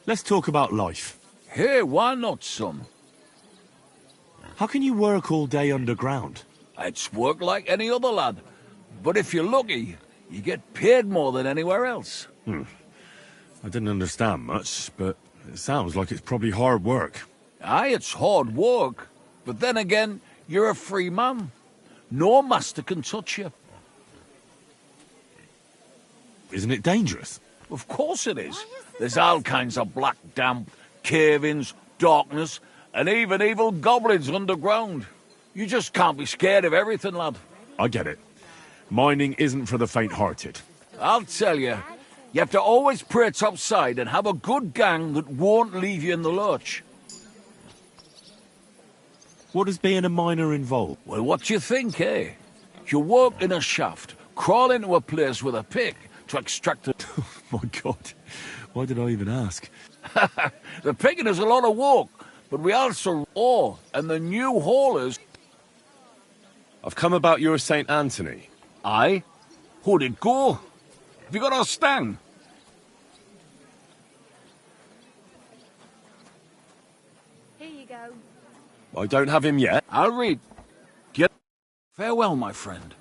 Let's talk about life. Hey, why not, son? How can you work all day underground? It's work like any other lad. But if you're lucky, you get paid more than anywhere else. I didn't understand much, but it sounds like it's probably hard work. Aye, it's hard work. But then again, you're a free man. No master can touch you. Isn't it dangerous? Of course it is. There's all kinds of black damp, cave-ins, darkness, and even evil goblins underground. You just can't be scared of everything, lad. I get it. Mining isn't for the faint-hearted. I'll tell you, you have to always pray topside and have a good gang that won't leave you in the lurch. What does being a miner involve? Well, what do you think, eh? You work in a shaft, crawl into a place with a pick to extract it. Oh my God. Why did I even ask? The picking is a lot of work, but we also ore, and the new haulers... I've come about your St. Anthony. Aye? How'd it go? Have you got our stang? Here you go. I don't have him yet. I'll read. Get... Farewell, my friend.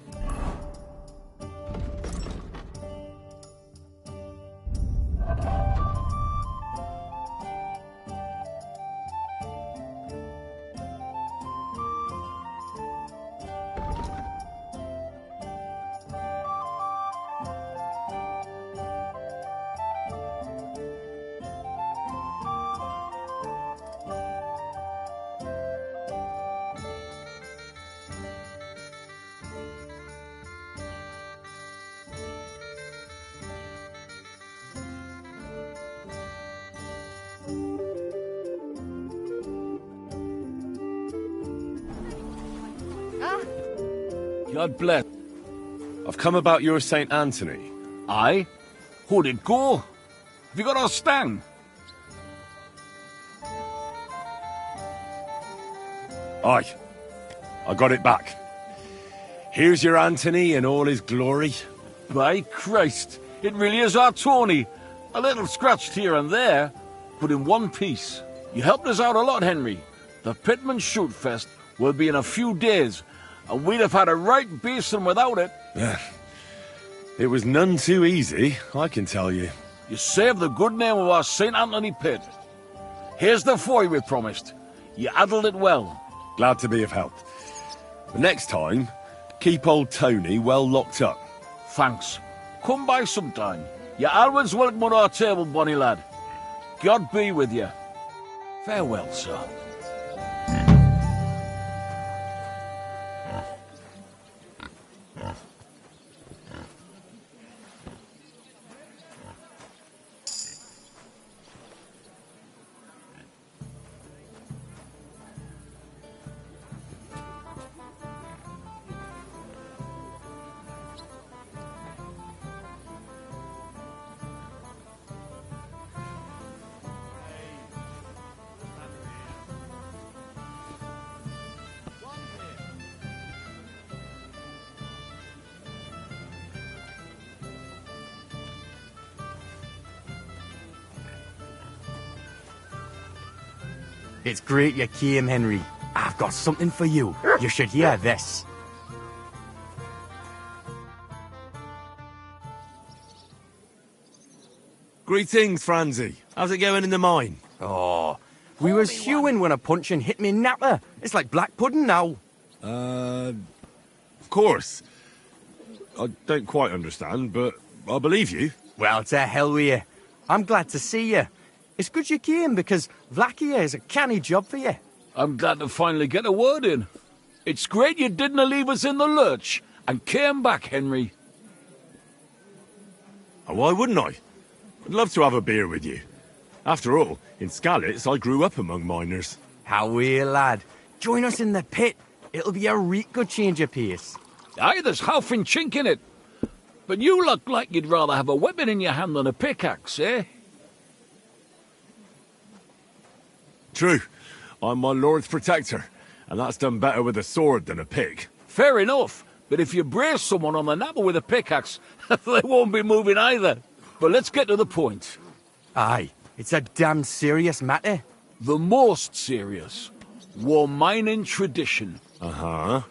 God bless. I've come about your St. Anthony. Aye? How'd it go? Have you got our stang? Aye. I got it back. Here's your Anthony in all his glory. By Christ, it really is our Tony. A little scratched here and there, but in one piece. You helped us out a lot, Henry. The Pitman Shoot Fest will be in a few days, and we'd have had a right beasting without it. It was none too easy, I can tell you. You saved the good name of our St. Anthony pit. Here's the foy we promised. You handled it well. Glad to be of help. But next time, keep old Tony well locked up. Thanks. Come by sometime. You're always welcome at our table, bonny lad. God be with you. Farewell, sir. It's great you came, Henry. I've got something for you. You should hear this. Greetings, Franzi. How's it going in the mine? Oh, we was hewing when a puncheon hit me napper. It's like black pudding now. Of course. I don't quite understand, but I believe you. Well, to hell with you. I'm glad to see you. It's good you came, because Vlachia is a canny job for you. I'm glad to finally get a word in. It's great you didn't leave us in the lurch and came back, Henry. Oh, why wouldn't I? I'd love to have a beer with you. After all, in Skalitz, I grew up among miners. How are you, lad? Join us in the pit. It'll be a reet good change of pace. Aye, there's half and chink in it. But you look like you'd rather have a weapon in your hand than a pickaxe, eh? True. I'm my lord's protector, and that's done better with a sword than a pick. Fair enough, but if you brace someone on the napper with a pickaxe, they won't be moving either. But let's get to the point. Aye. It's a damn serious matter. The most serious. War mining tradition. Uh-huh.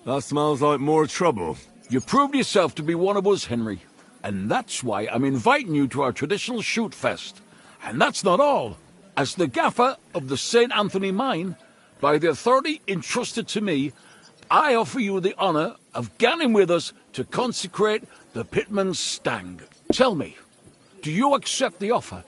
That smells like more trouble. You proved yourself to be one of us, Henry. And that's why I'm inviting you to our traditional shoot fest. And that's not all. As the gaffer of the St. Anthony mine, by the authority entrusted to me, I offer you the honour of ganning with us to consecrate the Pitman's Stang. Tell me, do you accept the offer?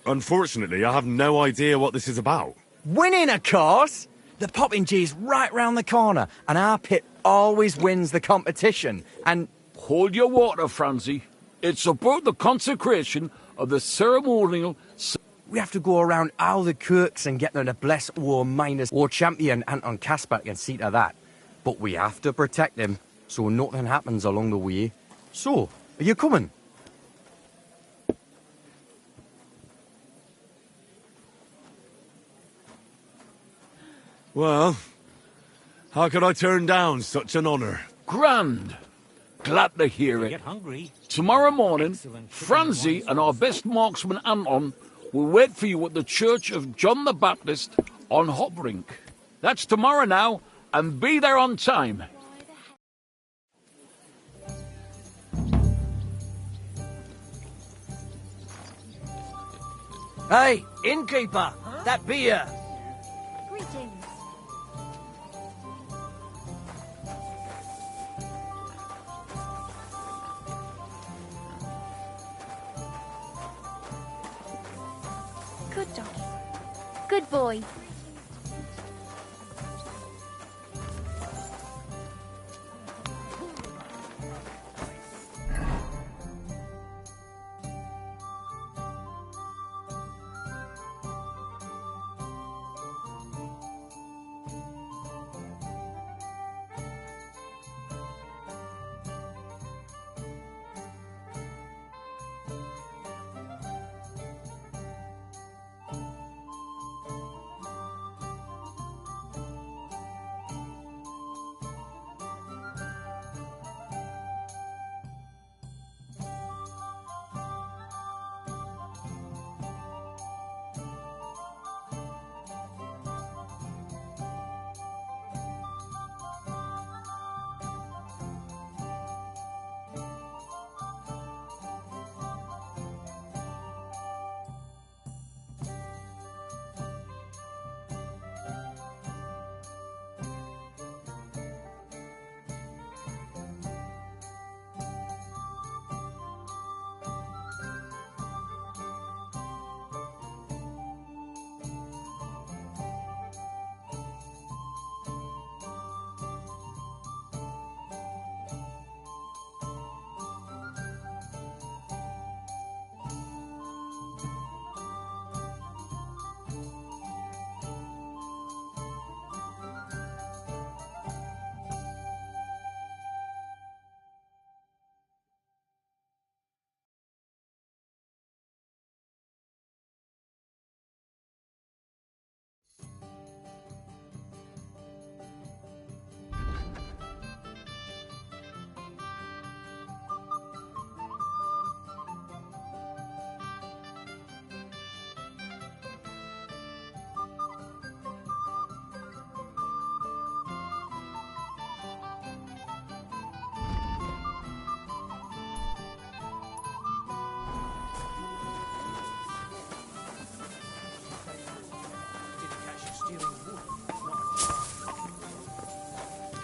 Unfortunately, I have no idea what this is about. Winning, of course! The Poppingee's right round the corner, and our pit always wins the competition. And Hold your water, Francie. It's about the consecration of the ceremonial... we have to go around all the kirks and get them to bless our miners. Our champion, Anton Caspar, can see to that. But we have to protect him, so nothing happens along the way. So, are you coming? Well, how could I turn down such an honour? Grand. Glad to hear it. Get hungry. Tomorrow morning, Francie and our best marksman Anton will wait for you at the Church of John the Baptist on Hobrink. That's tomorrow now, and be there on time. Hey, innkeeper, that beer. Greetings. Good doggy. Good boy.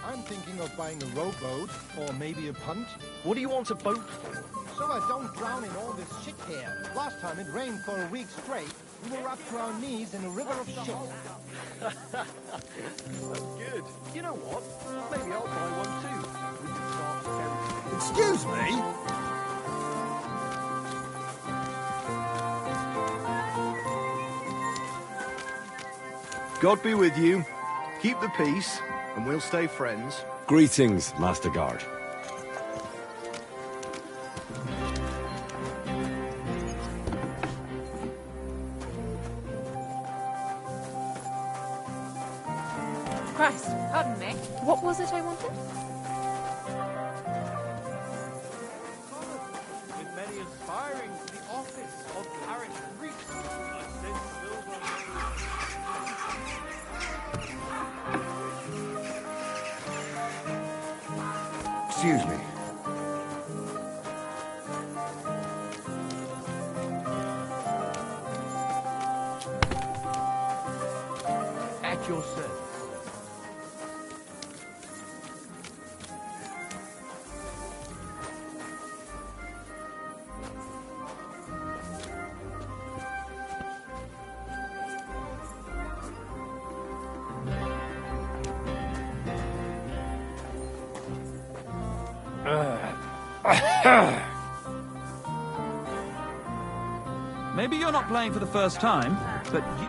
I'm thinking of buying a rowboat or maybe a punt. What do you want a boat for? So I don't drown in all this shit here. Last time it rained for a week straight, we were up to our knees in a river of shit. That's good. You know what? Maybe I'll buy one too. We can start ferrying. Excuse me? God be with you. Keep the peace, and we'll stay friends. Greetings, Master Guard. Christ, pardon me. What was it I wanted? With many aspiring to the Excuse me. At your service. Maybe you're not playing for the first time, but you...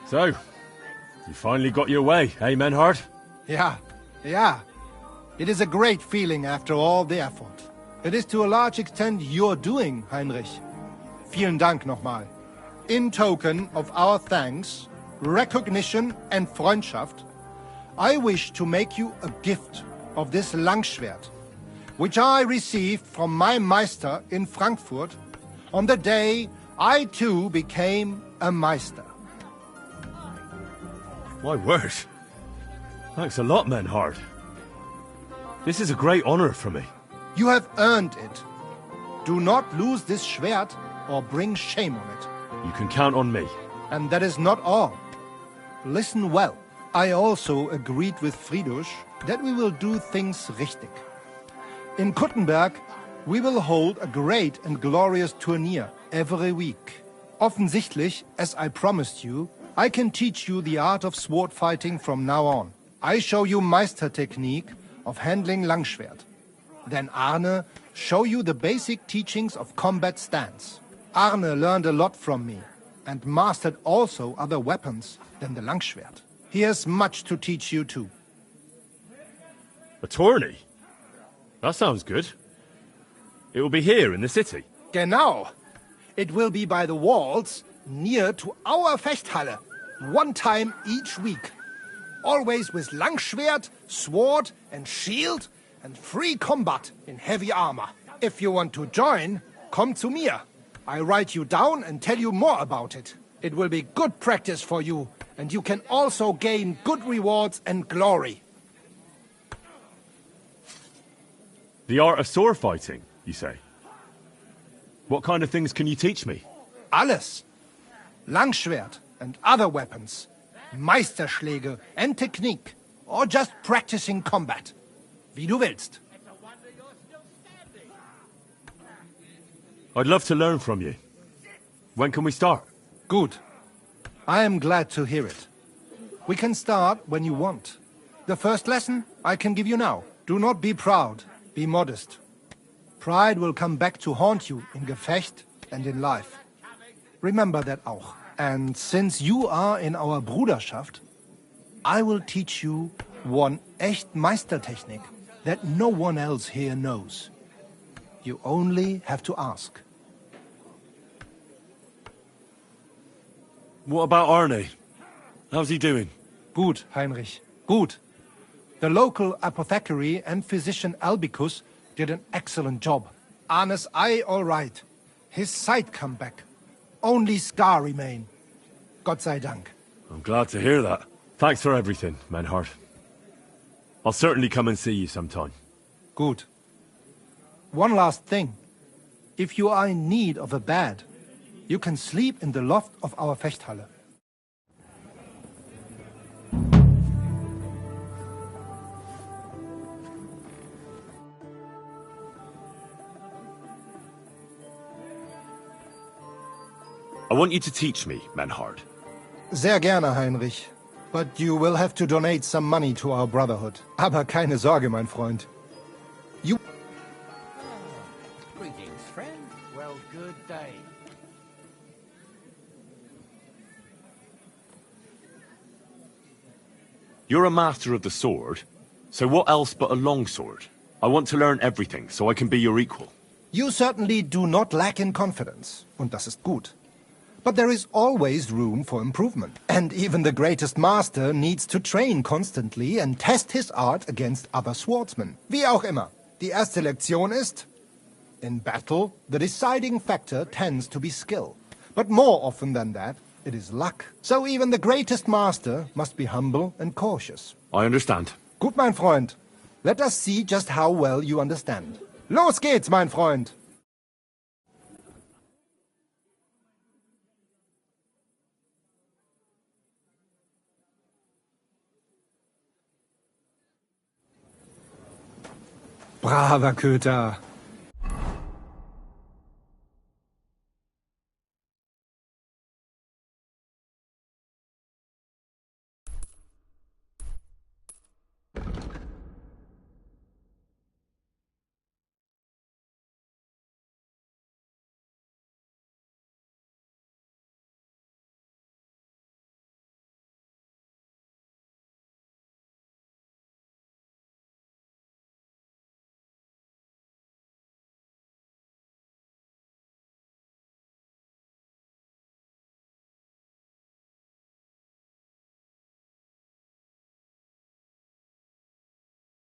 So, you finally got your way, eh, Menhard? Yeah, yeah. It is a great feeling after all the effort. It is to a large extent your doing, Heinrich. Vielen Dank nochmal. In token of our thanks, recognition and Freundschaft, I wish to make you a gift of this Langschwert, which I received from my Meister in Frankfurt on the day I too became a Meister. My word. Thanks a lot, Menhard. This is a great honor for me. You have earned it. Do not lose this Schwert or bring shame on it. You can count on me. And that is not all. Listen well. I also agreed with Friedrich that we will do things richtig. In Kuttenberg, we will hold a great and glorious tourney every week. Offensichtlich, as I promised you, I can teach you the art of sword fighting from now on. I show you Meistertechnique of handling Langschwert. Then Arne show you the basic teachings of combat stance. Arne learned a lot from me and mastered also other weapons than the Langschwert. He has much to teach you too. A tourney? That sounds good. It will be here in the city. Genau. It will be by the walls, near to our Fechthalle, one time each week. Always with Langschwert, sword and shield, and free combat in heavy armor. If you want to join, come to mir. I write you down and tell you more about it. It will be good practice for you, and you can also gain good rewards and glory. The art of sword fighting, you say? What kind of things can you teach me? Alles. Langschwert and other weapons. Meisterschläge and technique. Or just practicing combat. Wie du willst. I'd love to learn from you. When can we start? Good. I am glad to hear it. We can start when you want. The first lesson I can give you now. Do not be proud. Be modest. Pride will come back to haunt you in Gefecht and in life. Remember that auch. And since you are in our Bruderschaft, I will teach you one echt Meistertechnik that no one else here knows. You only have to ask. What about Arne? How's he doing? Gut, Heinrich. Gut. The local apothecary and physician Albicus did an excellent job. Arne's eye all right. His sight come back. Only scar remain. Gott sei Dank. I'm glad to hear that. Thanks for everything, Menhard. I'll certainly come and see you sometime. Good. One last thing. If you are in need of a bed, you can sleep in the loft of our Fechthalle. I want you to teach me, Menhard. Sehr gerne, Heinrich. But you will have to donate some money to our brotherhood. Aber keine Sorge, mein Freund. You... Greetings, friend. Well, good day. You're a master of the sword, so what else but a longsword? I want to learn everything, so I can be your equal. You certainly do not lack in confidence, und das ist gut. But there is always room for improvement. And even the greatest master needs to train constantly and test his art against other swordsmen. Wie auch immer. Die erste Lektion ist, in battle, the deciding factor tends to be skill. But more often than that, It is luck. So even the greatest master must be humble and cautious. I understand. Gut, mein Freund. Let us see just how well you understand. Los geht's, mein Freund! Braver Köter.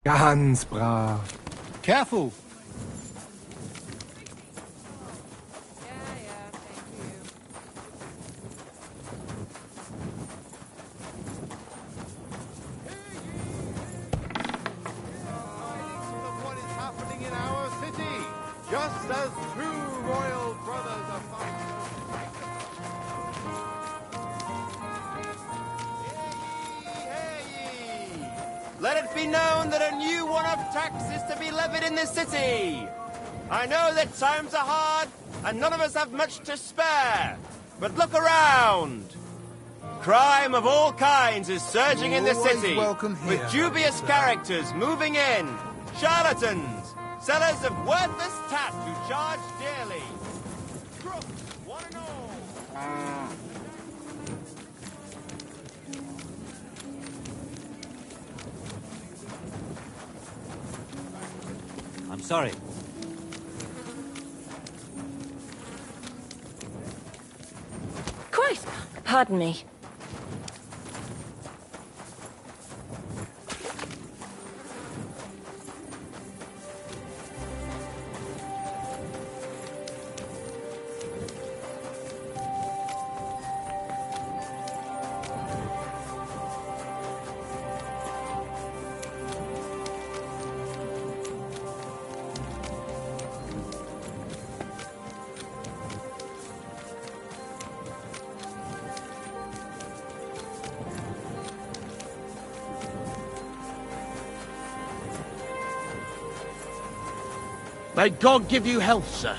Ganz brav. Careful! Yeah, thank you. What is happening in our city? Just as true royal brothers are fighting. Hear ye! Let it be known that a new one-off tax is to be levied in this city. I know that times are hard and none of us have much to spare. But look around. Crime of all kinds is surging in the city, with dubious characters moving in, charlatans, sellers of worthless tat who charge dearly. Crooks, one and all. I'm sorry. Christ! Pardon me. May God give you health, sir.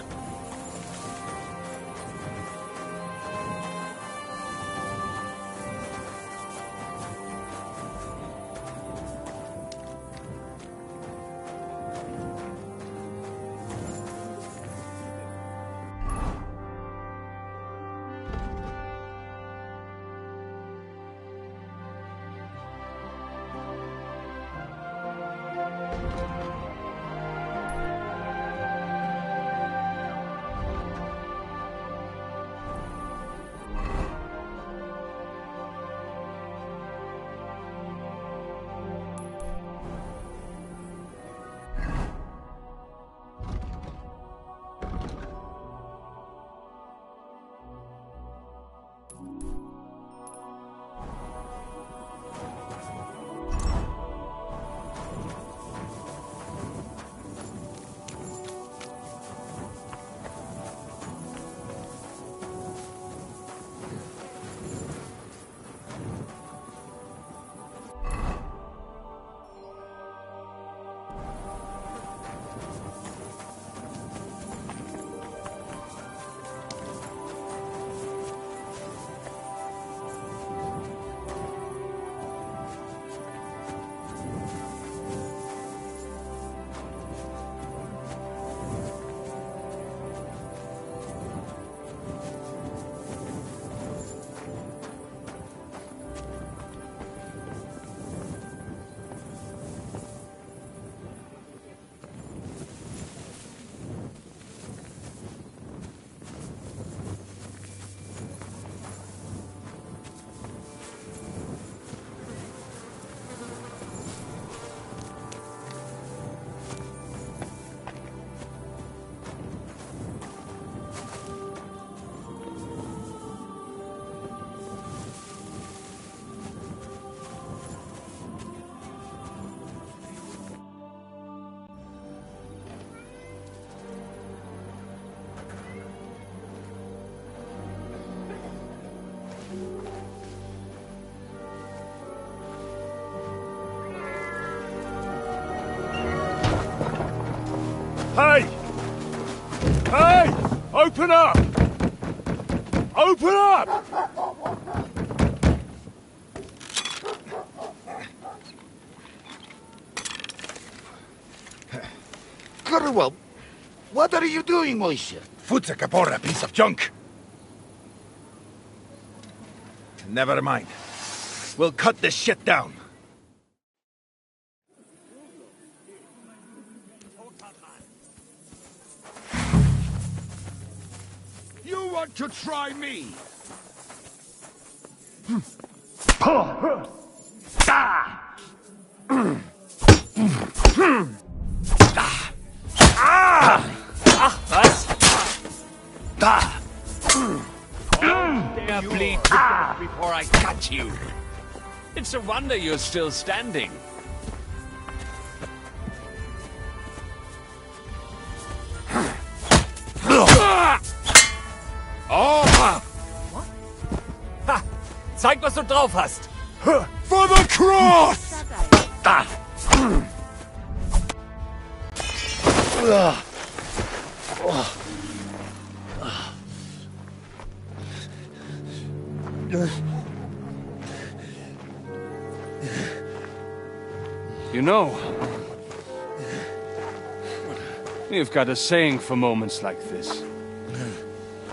Hey! Hey! Open up! Open up! Cornwell, what are you doing, Moisture? Foot's a capora, piece of junk. Never mind. We'll cut this shit down. You want to try me? Dare bleed to death before I cut you. It's a wonder you're still standing. Zeig, was du drauf hast! For the cross! You know, we've got a saying for moments like this.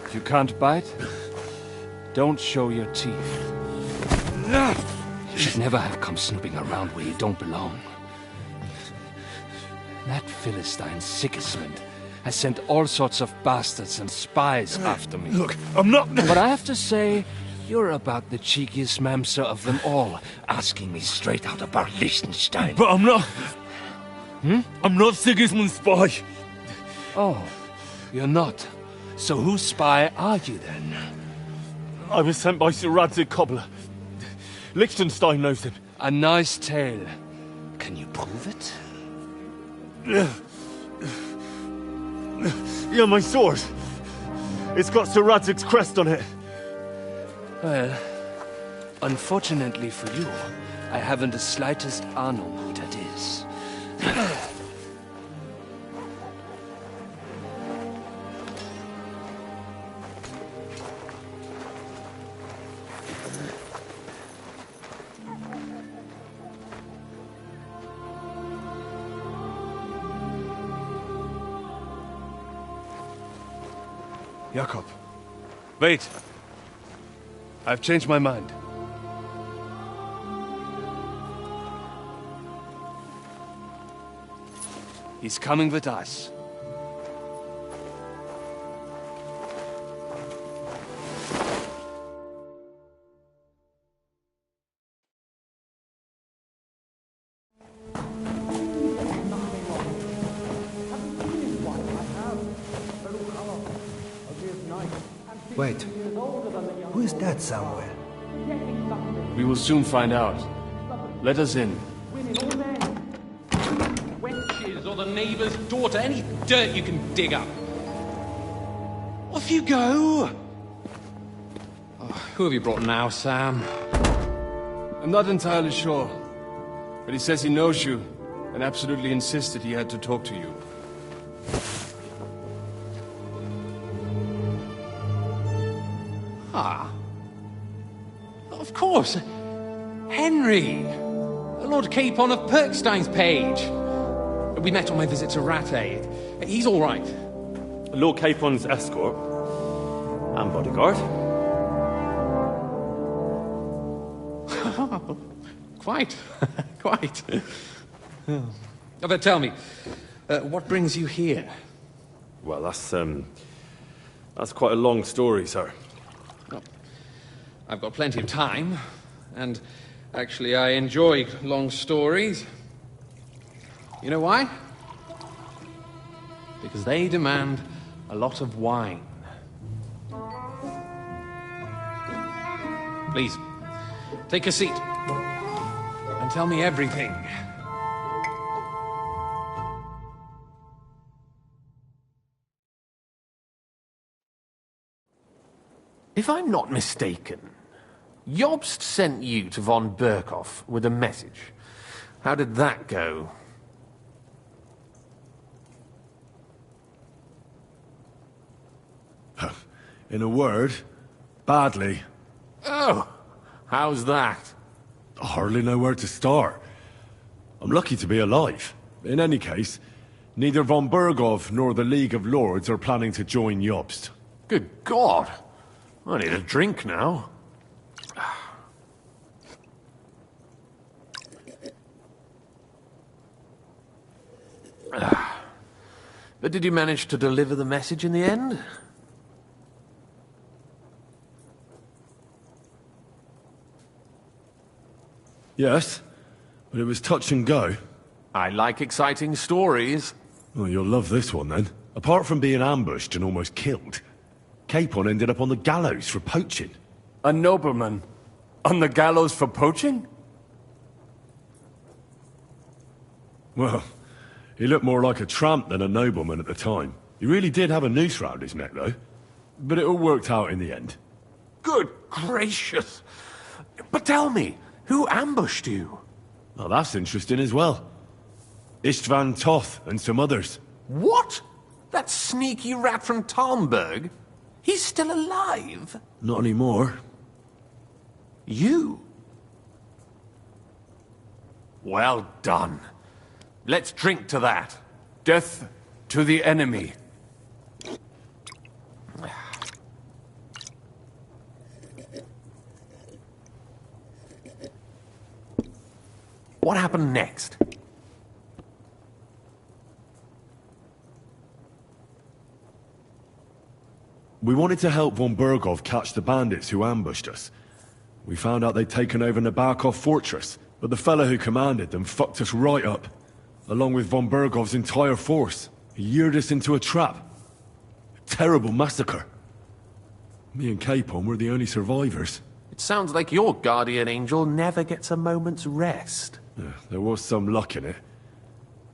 If you can't bite, don't show your teeth. You should never have come snooping around where you don't belong. That Philistine Sigismund has sent all sorts of bastards and spies after me. Look, I'm not... But I have to say, you're about the cheekiest mamser of them all, asking me straight out about Liechtenstein. But I'm not... I'm not Sigismund's spy. Oh, you're not. So whose spy are you then? I was sent by Sir Radzig Kobbler. Liechtenstein knows him. A nice tale. Can you prove it? Yeah, my sword. It's got Sir Radzig's crest on it. Well, unfortunately for you, I haven't the slightest ahnung who that is. Jakob. Wait. I've changed my mind. He's coming with us. Wait, who is that somewhere? We will soon find out. Let us in. Wenches or the neighbour's daughter, any dirt you can dig up. Off you go! Oh, who have you brought now, Sam? I'm not entirely sure, but he says he knows you and absolutely insisted he had to talk to you. Ah. Of course. Henry. Lord Capon of Perkstein's page. We met on my visit to Rattay. He's all right. Lord Capon's escort. And bodyguard. Quite. Quite. Oh, but tell me, what brings you here? Well, that's quite a long story, sir. I've got plenty of time, and actually I enjoy long stories. You know why? Because they demand a lot of wine. Please, take a seat and tell me everything. If I'm not mistaken, Jobst sent you to von Berkhoff with a message. How did that go? In a word, badly. Oh, how's that? I hardly know where to start. I'm lucky to be alive. In any case, neither von Berghoff nor the League of Lords are planning to join Jobst. Good God. I need a drink now. But did you manage to deliver the message in the end? Yes, but it was touch and go. I like exciting stories. Well, you'll love this one then. Apart from being ambushed and almost killed, Capon ended up on the gallows for poaching. A nobleman? On the gallows for poaching? Well, he looked more like a tramp than a nobleman at the time. He really did have a noose round his neck, though. But it all worked out in the end. Good gracious! But tell me, who ambushed you? Well, that's interesting as well. Istvan Toth and some others. What? That sneaky rat from Talmberg? He's still alive? Not anymore. You? Well done. Let's drink to that. Death to the enemy. What happened next? We wanted to help von Berghoff catch the bandits who ambushed us. We found out they'd taken over Nabokov Fortress, but the fellow who commanded them fucked us right up, along with von Berghoff's entire force. He lured us into a trap. A terrible massacre. Me and Capon were the only survivors. It sounds like your guardian angel never gets a moment's rest. Yeah, there was some luck in it.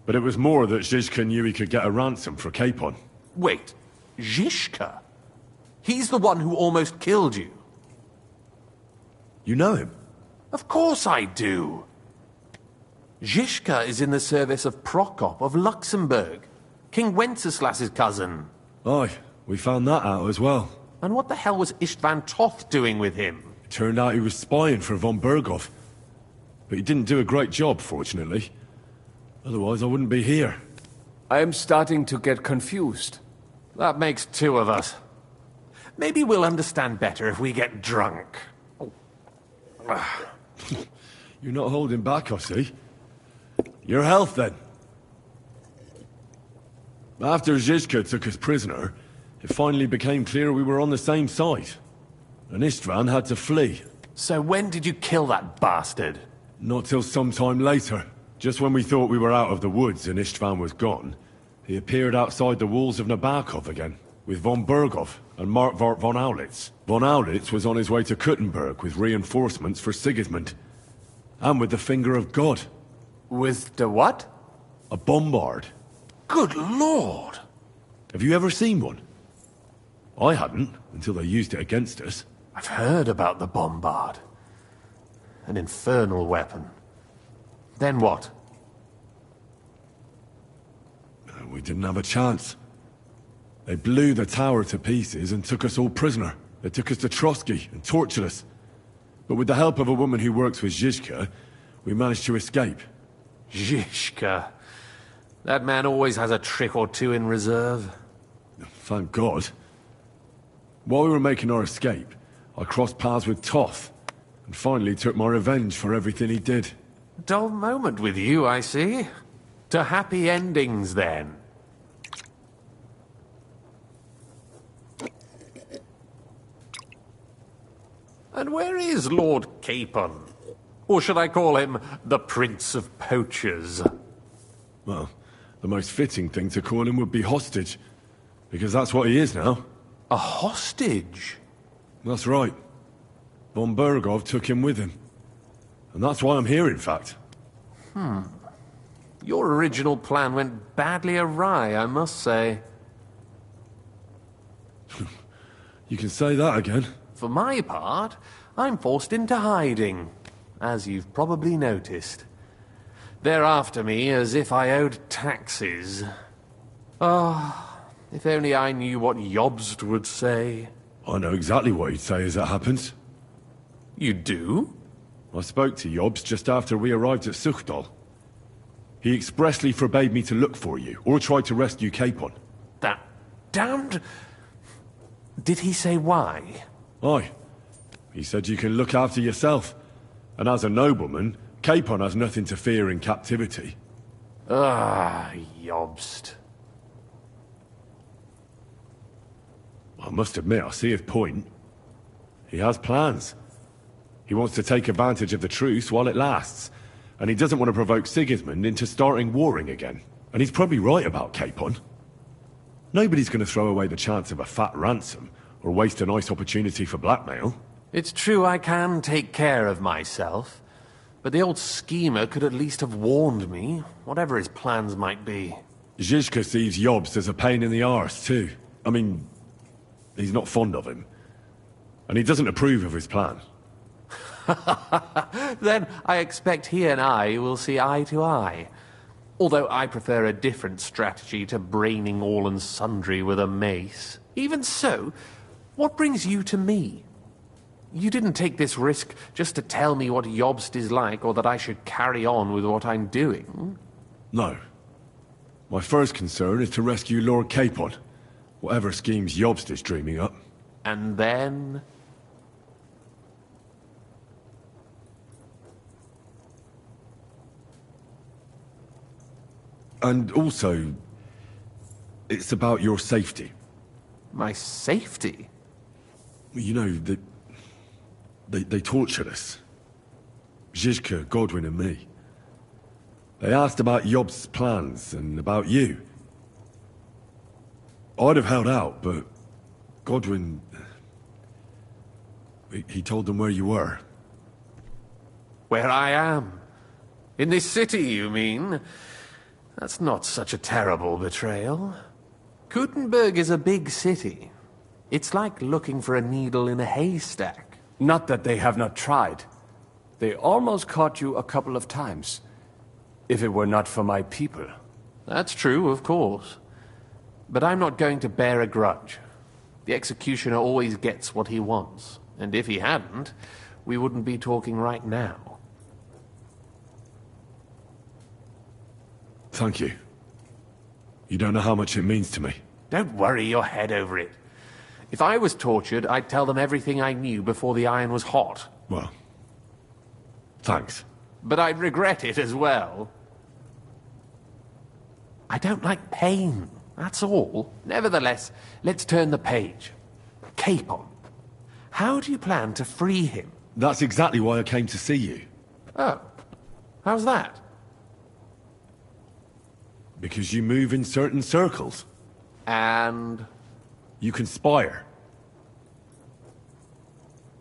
But it was more that Zizka knew he could get a ransom for Capon. Wait, Zizka? He's the one who almost killed you. You know him? Of course I do. Zizka is in the service of Prokop of Luxembourg, King Wenceslas's cousin. Aye, we found that out as well. And what the hell was Istvan Toth doing with him? It turned out he was spying for von Berghoff. But he didn't do a great job, fortunately. Otherwise I wouldn't be here. I am starting to get confused. That makes two of us. Maybe we'll understand better if we get drunk. You're not holding back, I see. Your health, then. After Zizka took us prisoner, it finally became clear we were on the same side. And Istvan had to flee. So when did you kill that bastard? Not till some time later. Just when we thought we were out of the woods and Istvan was gone, he appeared outside the walls of Nabokov again, with von Berghoff and Markvart von Aulitz. Von Aulitz was on his way to Kuttenberg with reinforcements for Sigismund. And with the finger of God. With the what? A bombard. Good lord! Have you ever seen one? I hadn't, until they used it against us. I've heard about the bombard. An infernal weapon. Then what? We didn't have a chance. They blew the tower to pieces and took us all prisoner. They took us to Trotsky and tortured us. But with the help of a woman who works with Zizka, we managed to escape. Zizka. That man always has a trick or two in reserve. Thank God. While we were making our escape, I crossed paths with Toth, and finally took my revenge for everything he did. Dull moment with you, I see. To happy endings, then. And where is Lord Capon? Or should I call him the Prince of Poachers? Well, the most fitting thing to call him would be hostage, because that's what he is now. A hostage? That's right. Von Berghoff took him with him. And that's why I'm here, in fact. Your original plan went badly awry, I must say. You can say that again. For my part, I'm forced into hiding, as you've probably noticed. They're after me as if I owed taxes. If only I knew what Jobst would say. I know exactly what he'd say as it happens. You do? I spoke to Jobst just after we arrived at Suchdal. He expressly forbade me to look for you, or try to rescue Capon. That damned... Did he say why? Aye. He said you can look after yourself. And as a nobleman, Capon has nothing to fear in captivity. Ah, Jobst. I must admit, I see his point. He has plans. He wants to take advantage of the truce while it lasts. And he doesn't want to provoke Sigismund into starting warring again. And he's probably right about Capon. Nobody's going to throw away the chance of a fat ransom, or waste a nice opportunity for blackmail. It's true I can take care of myself. But the old schemer could at least have warned me, whatever his plans might be. Zizka sees Jobst as a pain in the arse, too. I mean, he's not fond of him. And he doesn't approve of his plan. Then I expect he and I will see eye to eye. Although I prefer a different strategy to braining all and sundry with a mace. Even so, what brings you to me? You didn't take this risk just to tell me what Jobst is like, or that I should carry on with what I'm doing. No. My first concern is to rescue Lord Capon, whatever schemes Jobst is dreaming up. And then... And also, it's about your safety. My safety? You know, they tortured us. Zizka, Godwin and me. They asked about Jobst's plans and about you. I'd have held out, but Godwin... He told them where you were. Where I am? In this city, you mean? That's not such a terrible betrayal. Kuttenberg is a big city. It's like looking for a needle in a haystack. Not that they have not tried. They almost caught you a couple of times. If it were not for my people. That's true, of course. But I'm not going to bear a grudge. The executioner always gets what he wants. And if he hadn't, we wouldn't be talking right now. Thank you. You don't know how much it means to me. Don't worry your head over it. If I was tortured, I'd tell them everything I knew before the iron was hot. Well, thanks. But I'd regret it as well. I don't like pain, that's all. Nevertheless, let's turn the page. Capon. How do you plan to free him? That's exactly why I came to see you. Oh. How's that? Because you move in certain circles. And? You conspire.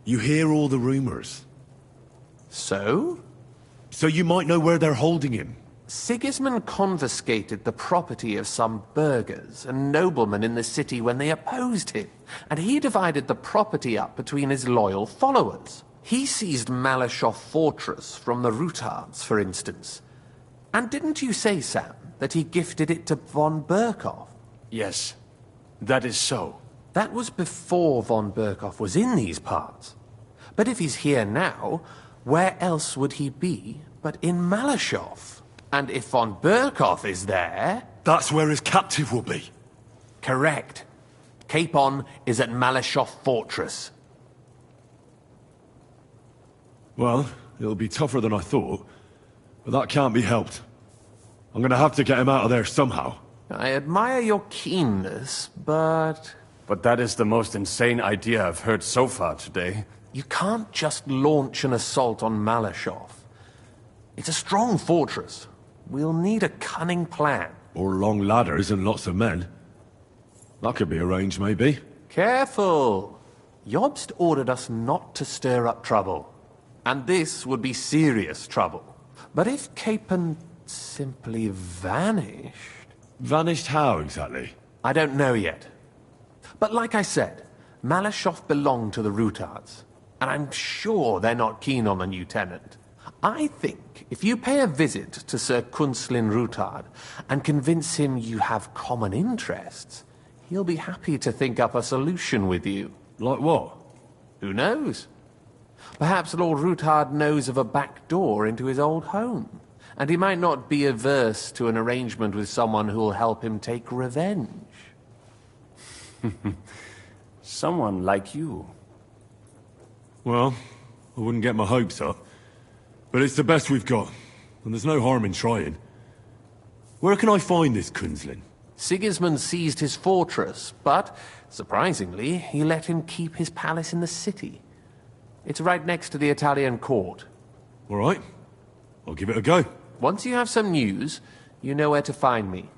You hear all the rumors. So? So you might know where they're holding him. Sigismund confiscated the property of some burghers and noblemen in the city when they opposed him, and he divided the property up between his loyal followers. He seized Malyshoff Fortress from the Rutards, for instance. And didn't you say, Sam, that he gifted it to von Berkoff? Yes, that is so. That was before von Berkoff was in these parts. But if he's here now, where else would he be but in Malyshoff? And if von Berkoff is there... That's where his captive will be. Correct. Capon is at Malyshoff Fortress. Well, it'll be tougher than I thought, but that can't be helped. I'm gonna have to get him out of there somehow. I admire your keenness, but... But that is the most insane idea I've heard so far today. You can't just launch an assault on Malyshoff. It's a strong fortress. We'll need a cunning plan. Or long ladders and lots of men. That could be arranged, maybe. Careful! Jobst ordered us not to stir up trouble. And this would be serious trouble. But if Capon simply vanished... Vanished how, exactly? I don't know yet. But like I said, Malyshoff belonged to the Rutards. And I'm sure they're not keen on the new tenant. I think if you pay a visit to Sir Kunslin Rutard and convince him you have common interests, he'll be happy to think up a solution with you. Like what? Who knows? Perhaps Lord Ruthard knows of a back door into his old home, and he might not be averse to an arrangement with someone who'll help him take revenge. Someone like you. Well, I wouldn't get my hopes up. But it's the best we've got, and there's no harm in trying. Where can I find this Kunzlin? Sigismund seized his fortress, but, surprisingly, he let him keep his palace in the city. It's right next to the Italian court. All right. I'll give it a go. Once you have some news, you know where to find me.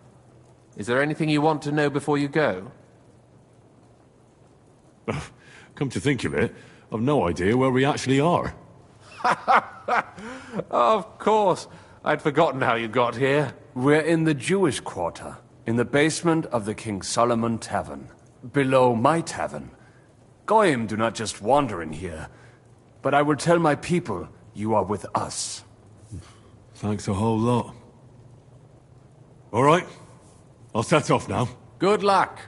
Is there anything you want to know before you go? Come to think of it, I've no idea where we actually are. Of course. I'd forgotten how you got here. We're in the Jewish quarter, in the basement of the King Solomon Tavern, below my tavern. Goyim do not just wander in here, but I will tell my people you are with us. Thanks a whole lot. All right. I'll set off now. Good luck.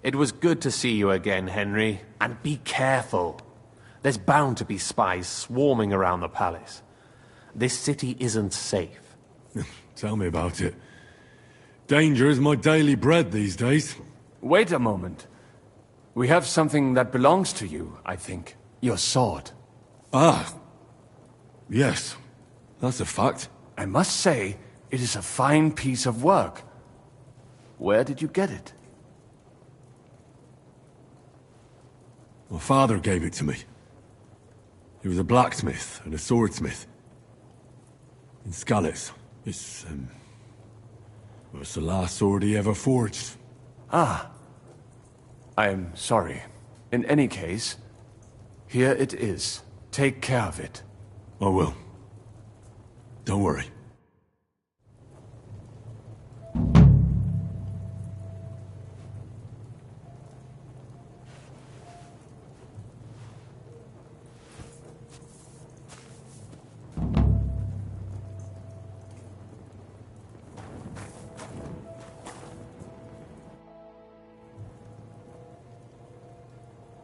It was good to see you again, Henry. And be careful. There's bound to be spies swarming around the palace. This city isn't safe. Tell me about it. Danger is my daily bread these days. Wait a moment. We have something that belongs to you, I think. Your sword. Ah. Yes. That's a fact. I must say, it is a fine piece of work. Where did you get it? My father gave it to me. He was a blacksmith and a swordsmith. In Skalitz. It's the last sword he ever forged. Ah. I am sorry. In any case, here it is. Take care of it. I will. Don't worry.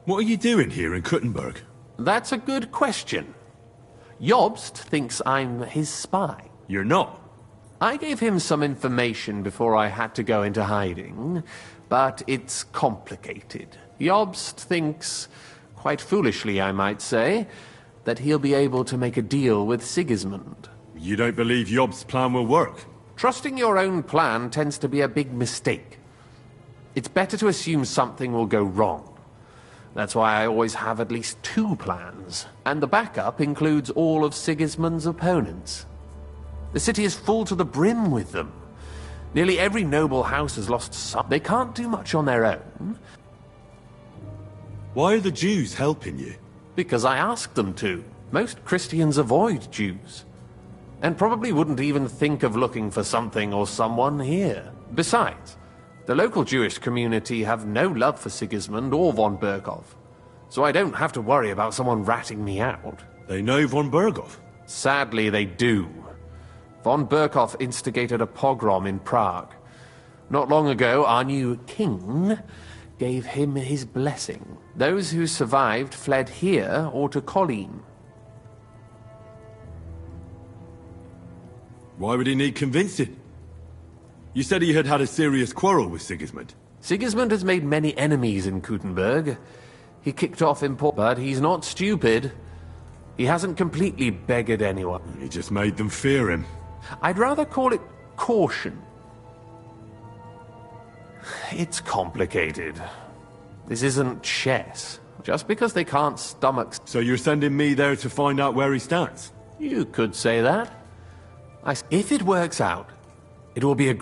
What are you doing here in Kuttenberg? That's a good question. Jobst thinks I'm his spy. You're not. I gave him some information before I had to go into hiding, but it's complicated. Jobst thinks, quite foolishly I might say, that he'll be able to make a deal with Sigismund. You don't believe Jobst's plan will work? Trusting your own plan tends to be a big mistake. It's better to assume something will go wrong. That's why I always have at least 2 plans, and the backup includes all of Sigismund's opponents. The city is full to the brim with them. Nearly every noble house has lost some. They can't do much on their own. Why are the Jews helping you? Because I asked them to. Most Christians avoid Jews, and probably wouldn't even think of looking for something or someone here. Besides, the local Jewish community have no love for Sigismund or von Berghoff, so I don't have to worry about someone ratting me out. They know von Berghoff? Sadly, they do. Von Berghoff instigated a pogrom in Prague. Not long ago, our new king gave him his blessing. Those who survived fled here or to Kolin. Why would he need convincing? You said he had had a serious quarrel with Sigismund. Sigismund has made many enemies in Kuttenberg. He kicked off but he's not stupid. He hasn't completely beggared anyone. He just made them fear him. I'd rather call it caution. It's complicated. This isn't chess. Just because they can't stomach... So you're sending me there to find out where he stands? You could say that. If it works out, it will be a...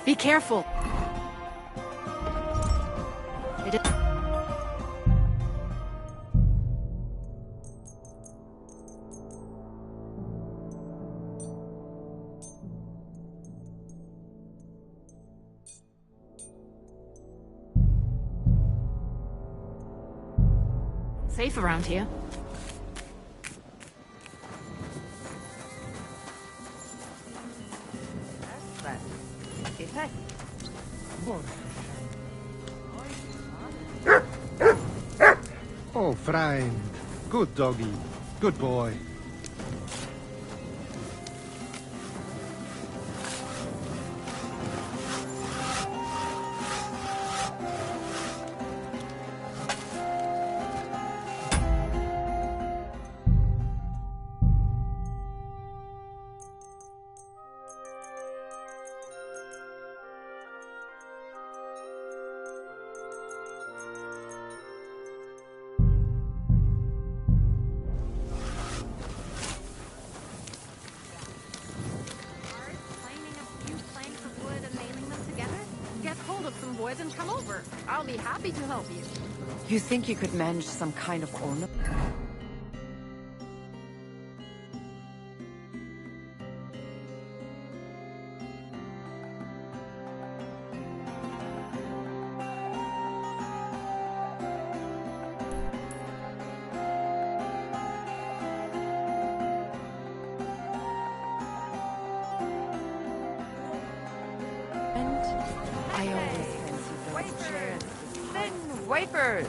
Be careful. It is... Safe around here. Oh, friend. Good doggy. Good boy. And come over. I'll be happy to help you. You think you could manage some kind of ornament? Wipers!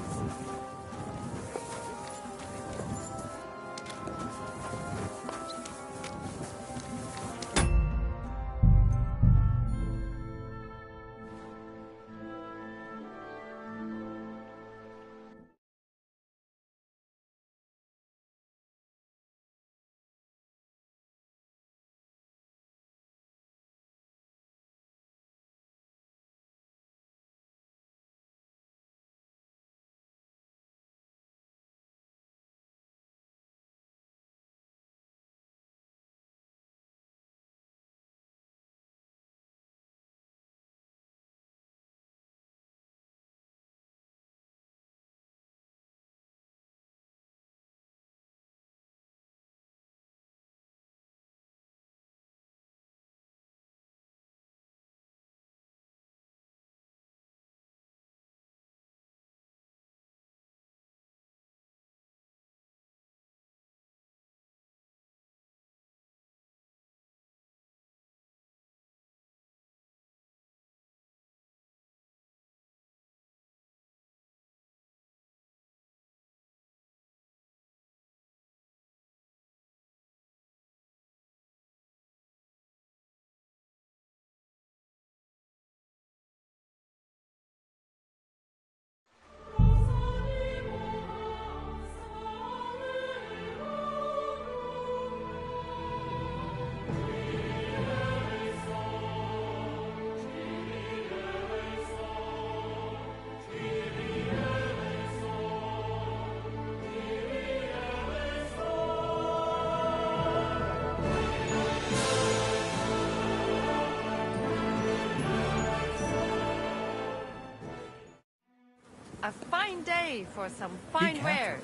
A fine day for some fine wares.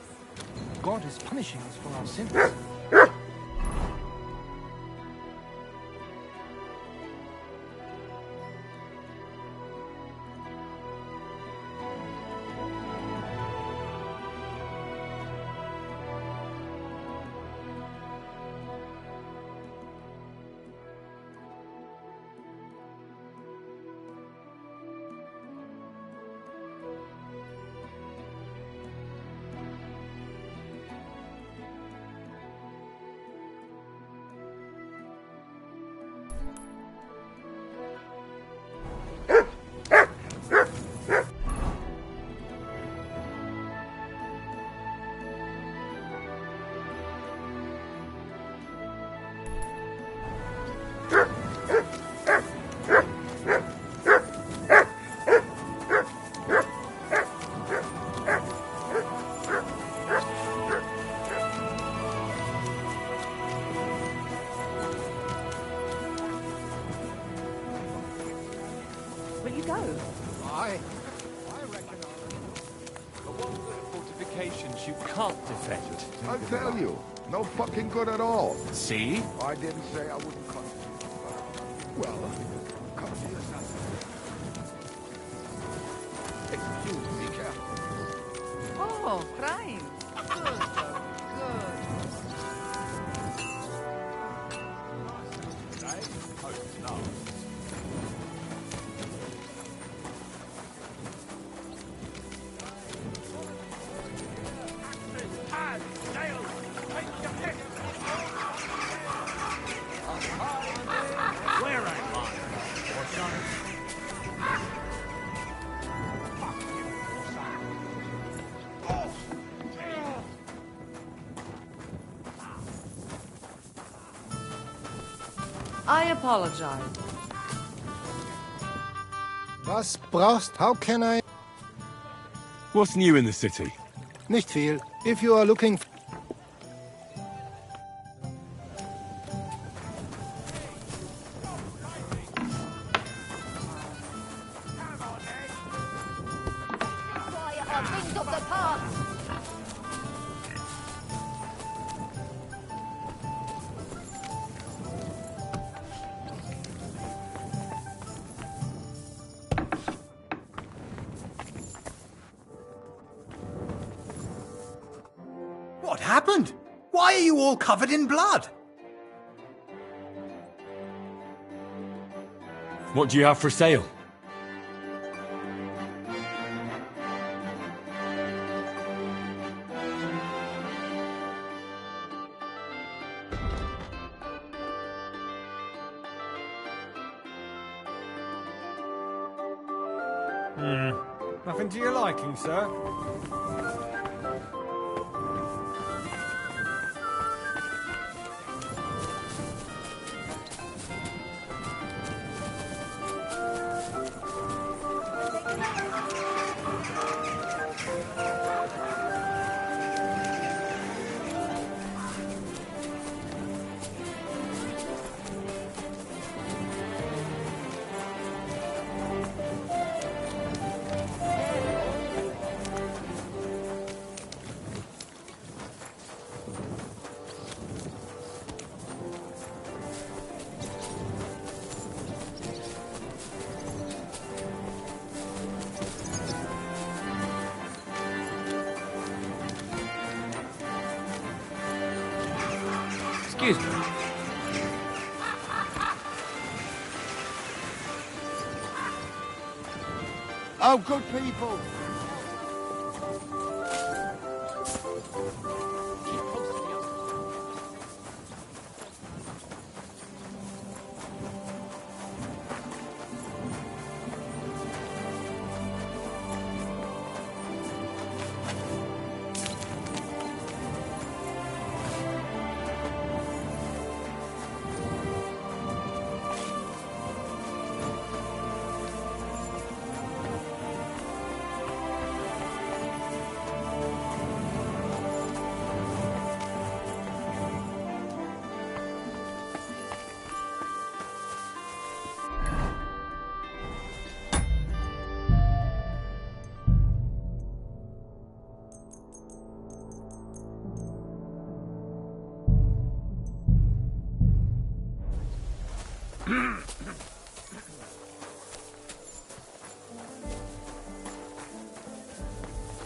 God is punishing us for our sins. Will you go? I reckon But what good are fortifications you can't defend? I tell you, no fucking good at all. See? I didn't say I wouldn't come to you. Well, come to yourself. Excuse me, careful. Oh, crime. I apologize. Was brauchst? How can I? What's new in the city? Nicht viel. If you are looking. What happened? Why are you all covered in blood? What do you have for sale? Nothing to your liking, sir? Excuse me. Oh, good people.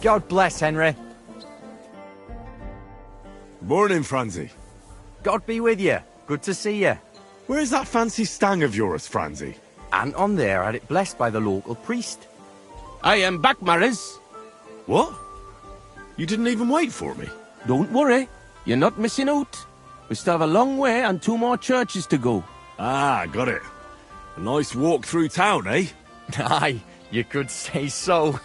God bless, Henry. Morning, Franzi. God be with you. Good to see you. Where's that fancy stang of yours, Franzi? Anton there had it blessed by the local priest. I am back, Maris. What? You didn't even wait for me? Don't worry. You're not missing out. We still have a long way and 2 more churches to go. Ah, got it. A nice walk through town, eh? Aye, you could say so.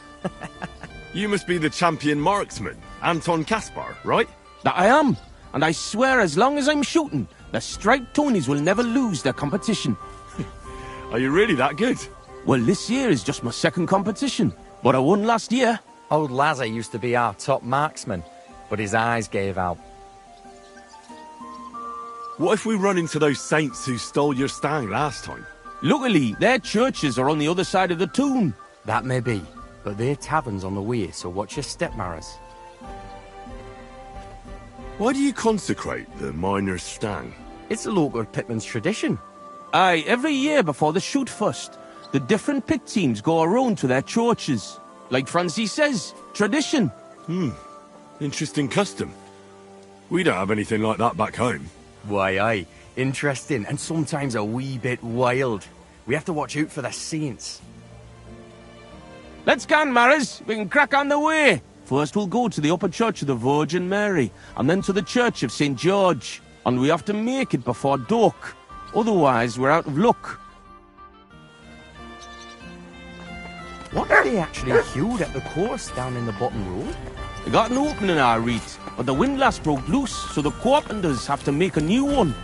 You must be the champion marksman, Anton Kaspar, right? That I am. And I swear as long as I'm shooting, the striped Tonys will never lose their competition. Are you really that good? Well, this year is just my 2nd competition, but I won last year. Old Lazar used to be our top marksman, but his eyes gave out. What if we run into those saints who stole your stang last time? Luckily, their churches are on the other side of the town. That may be, but their tavern's on the way, so watch your step, Maris. Why do you consecrate the miner's stang? It's a local pitman's tradition. Aye, every year before the shoot first, the different pit teams go around to their churches. Like Francis says, tradition. Interesting custom. We don't have anything like that back home. Why, aye. Interesting, and sometimes a wee bit wild. We have to watch out for the saints. Let's go, Maris. We can crack on the way. First we'll go to the upper church of the Virgin Mary, and then to the church of St. George. And we have to make it before dark. Otherwise, we're out of luck. What are they actually hewed at the course down in the bottom road? They got an opening, I read, but the windlass broke loose, so the carpenters have to make a new one.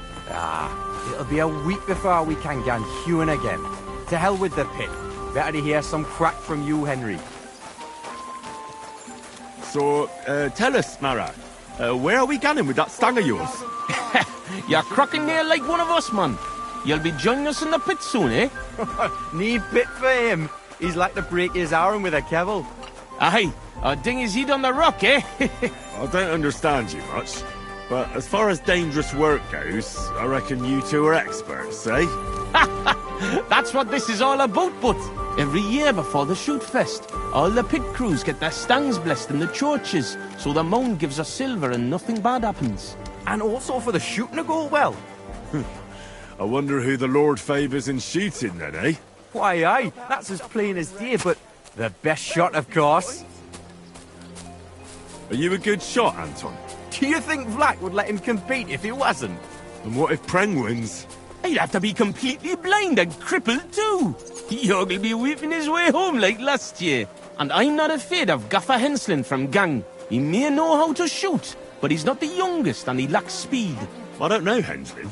It'll be a week before we can get hewing again. To hell with the pit. Better to hear some crack from you, Henry. So, tell us, Mara, where are we going with that stang of yours? You're cracking there like one of us, man. You'll be joining us in the pit soon, eh? Need pit for him. He's like to break his arm with a kebble. Aye, a ding his head on the rock, eh? I don't understand you much, but as far as dangerous work goes, I reckon you two are experts, eh? That's what this is all about, but every year before the shoot fest, all the pit crews get their stangs blessed in the churches, so the mound gives us silver and nothing bad happens. And also for the shooting to go well. I wonder who the Lord favours in shooting then, eh? Why, aye, that's as plain as day, but the best shot, of course. Are you a good shot, Anton? Do you think Vlad would let him compete if he wasn't? And what if Preng wins? He'd have to be completely blind and crippled too. He'll be weeping his way home like last year. And I'm not afraid of Gaffer Henslin from Gang. He may know how to shoot, but he's not the youngest and he lacks speed. I don't know Henslin.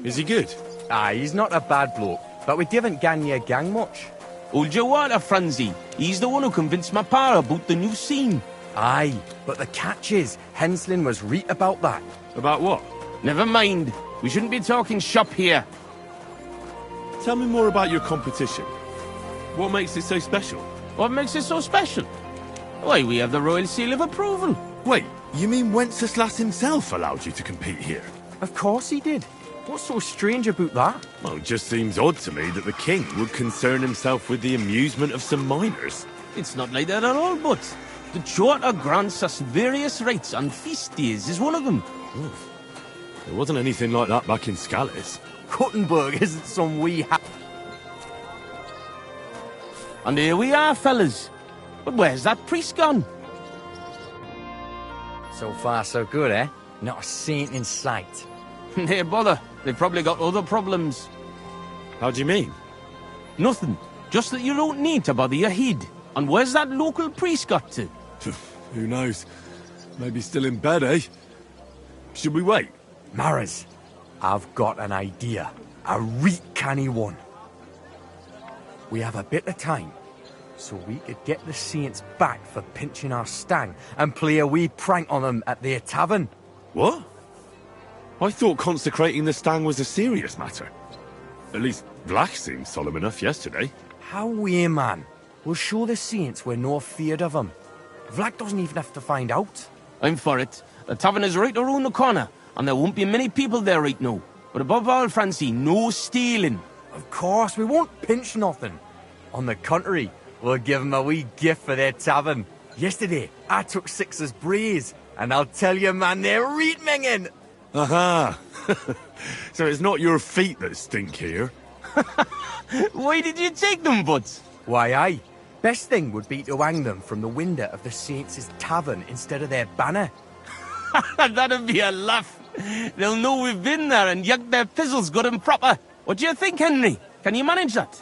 Is he good? Aye, he's not a bad bloke, but we didn't gang near Gang much. Hold your water, Franzi. He's the one who convinced my pa about the new scene. Aye, but the catch is, Henslin was right about that. About what? Never mind. We shouldn't be talking shop here. Tell me more about your competition. What makes it so special? What makes it so special? Why, we have the royal seal of approval. Wait, you mean Wenceslas himself allowed you to compete here? Of course he did. What's so strange about that? Well, it just seems odd to me that the king would concern himself with the amusement of some miners. It's not like that at all, but the charter grants us various rights, and feast days is one of them. There wasn't anything like that back in Scallis. Kuttenberg isn't some wee And here we are, fellas. But where's that priest gone? So far, so good, eh? Not a saint in sight. Hey, bother. They've probably got other problems. How do you mean? Nothing. Just that you don't need to bother your head. And where's that local priest got to? Who knows? Maybe still in bed, eh? Should we wait? Maris, I've got an idea. A reet canny one. We have a bit of time, so we could get the saints back for pinching our stang and play a wee prank on them at their tavern. What? I thought consecrating the stang was a serious matter. At least Vlach seemed solemn enough yesterday. How we, man? We'll show the saints we're no feared of them. Vlach doesn't even have to find out. I'm for it. The tavern is right around the corner, and there won't be many people there right now. But above all, Francie, no stealing. Of course, we won't pinch nothing. On the contrary, we'll give them a wee gift for their tavern. Yesterday, I took 6's braes, and I'll tell you, man, they're reet minging. Aha! So it's not your feet that stink here. Why did you take them, Butts? Why, aye. Best thing would be to hang them from the window of the Saints' tavern instead of their banner. That'd be a laugh. They'll know we've been there and yucked their pizzles good and proper. What do you think, Henry? Can you manage that?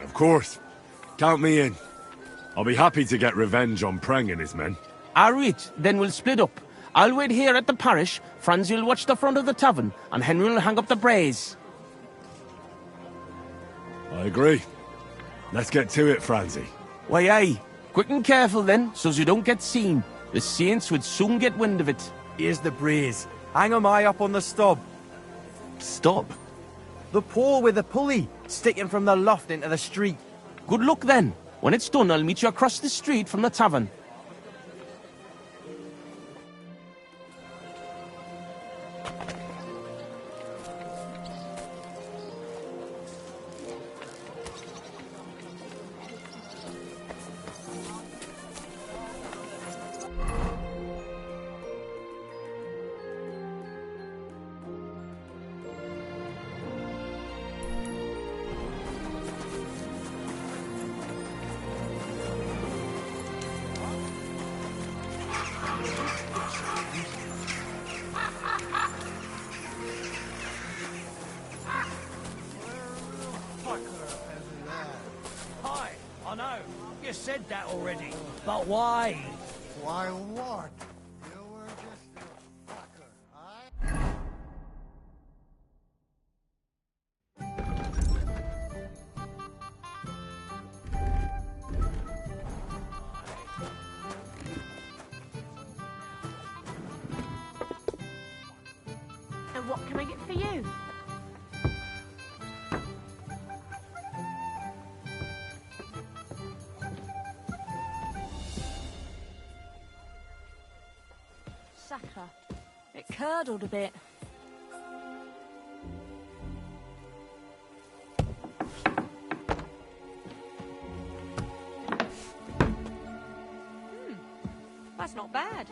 Of course. Count me in. I'll be happy to get revenge on Preng and his men. All right, then we'll split up. I'll wait here at the parish, Franz will watch the front of the tavern, and Henry will hang up the braes. I agree. Let's get to it, Franzi. Why, aye. Quick and careful then, so's you don't get seen. The Saints would soon get wind of it. Here's the braes. Hang 'em high up on the stub. Stop? The pole with the pulley, sticking from the loft into the street. Good luck then. When it's done, I'll meet you across the street from the tavern. Hi, I know. You said that already. But why? Why what? You were just a fucker, aye? And what can I get for you? Sucker. It curdled a bit. That's not bad.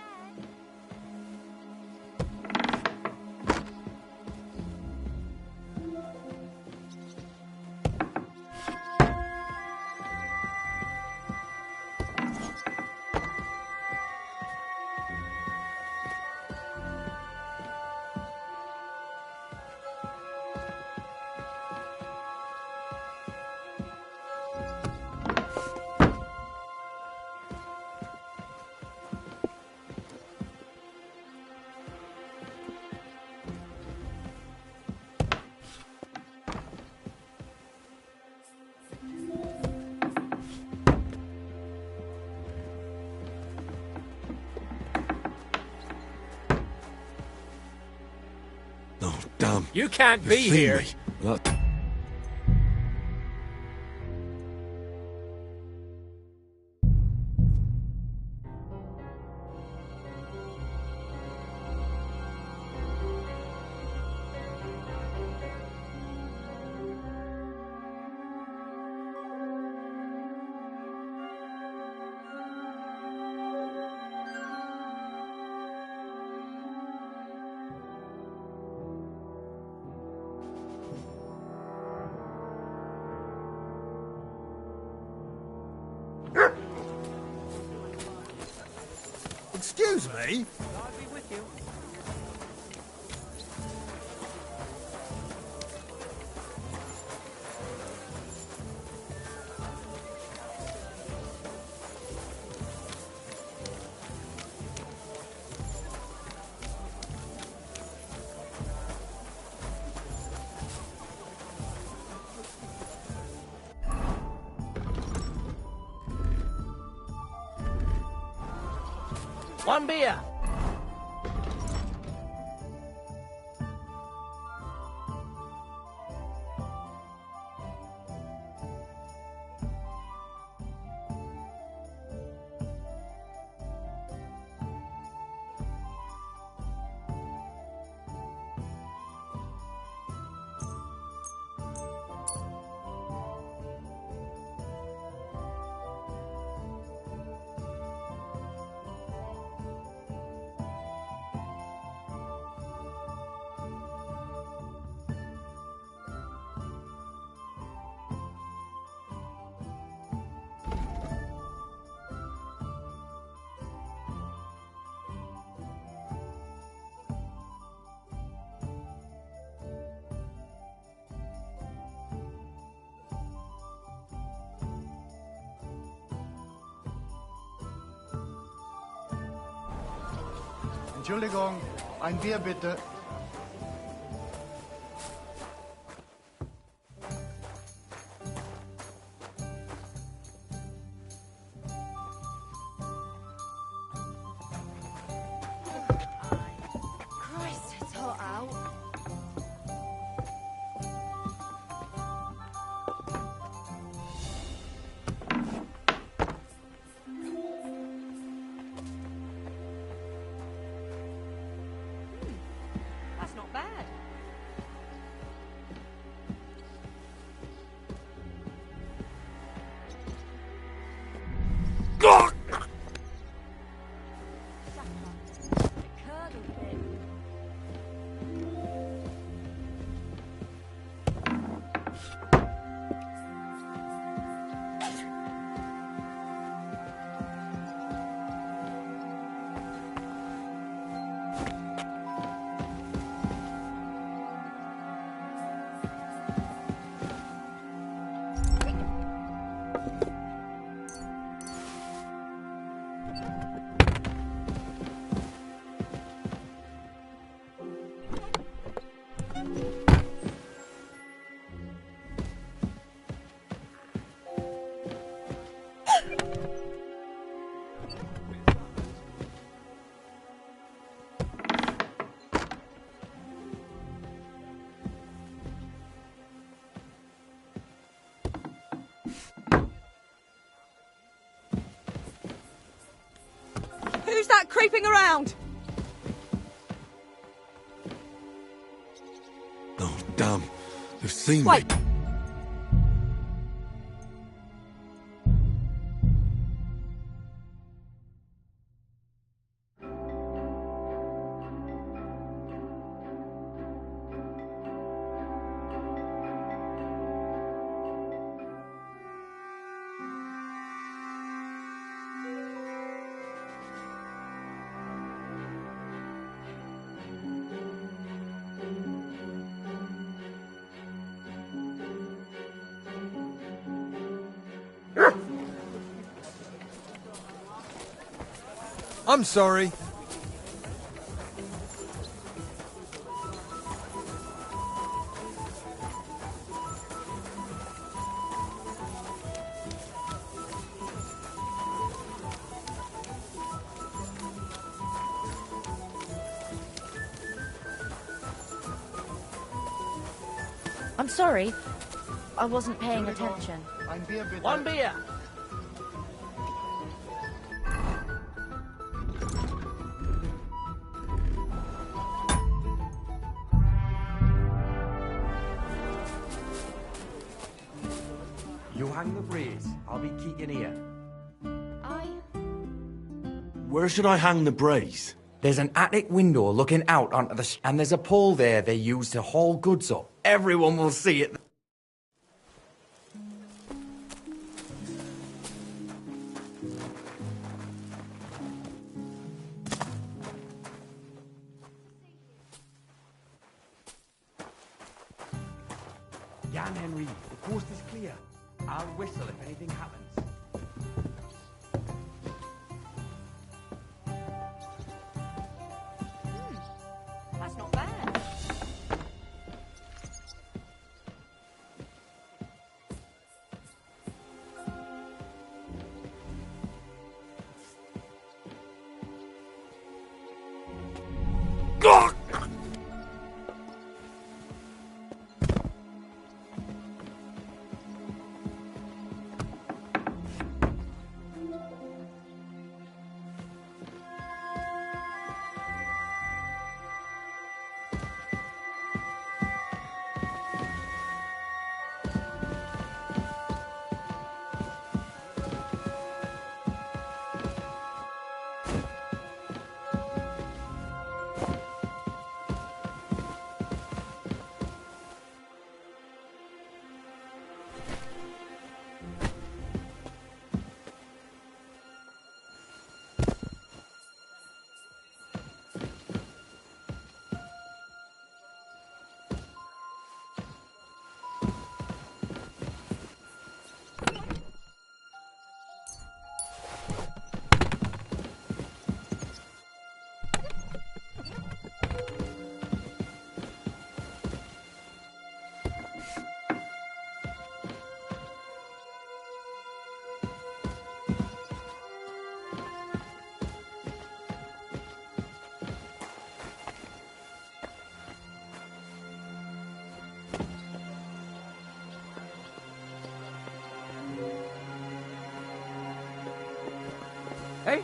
Oh, damn. You can't You've be seen here. me. That- Excuse me? I'll be with you. One beer. Entschuldigung, ein Bier bitte. creeping around! Oh, damn. They've seen Wait. me. I'm sorry. I'm sorry. I wasn't paying attention. One beer. You hang the brace. I'll be keeping here. Where should I hang the brace? There's an attic window looking out onto the... and there's a pole there they use to haul goods up. Everyone will see it. Jan Henry, the coast is clear. I'll whistle if anything happens. That's not bad. Hey?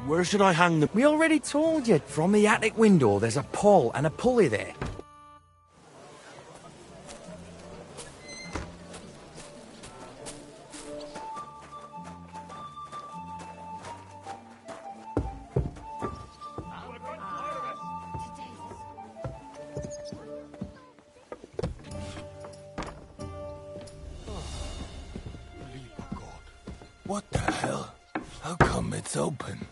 Where should I hang the... We already told you. From the attic window, there's a pole and a pulley there. What the hell? How come it's open?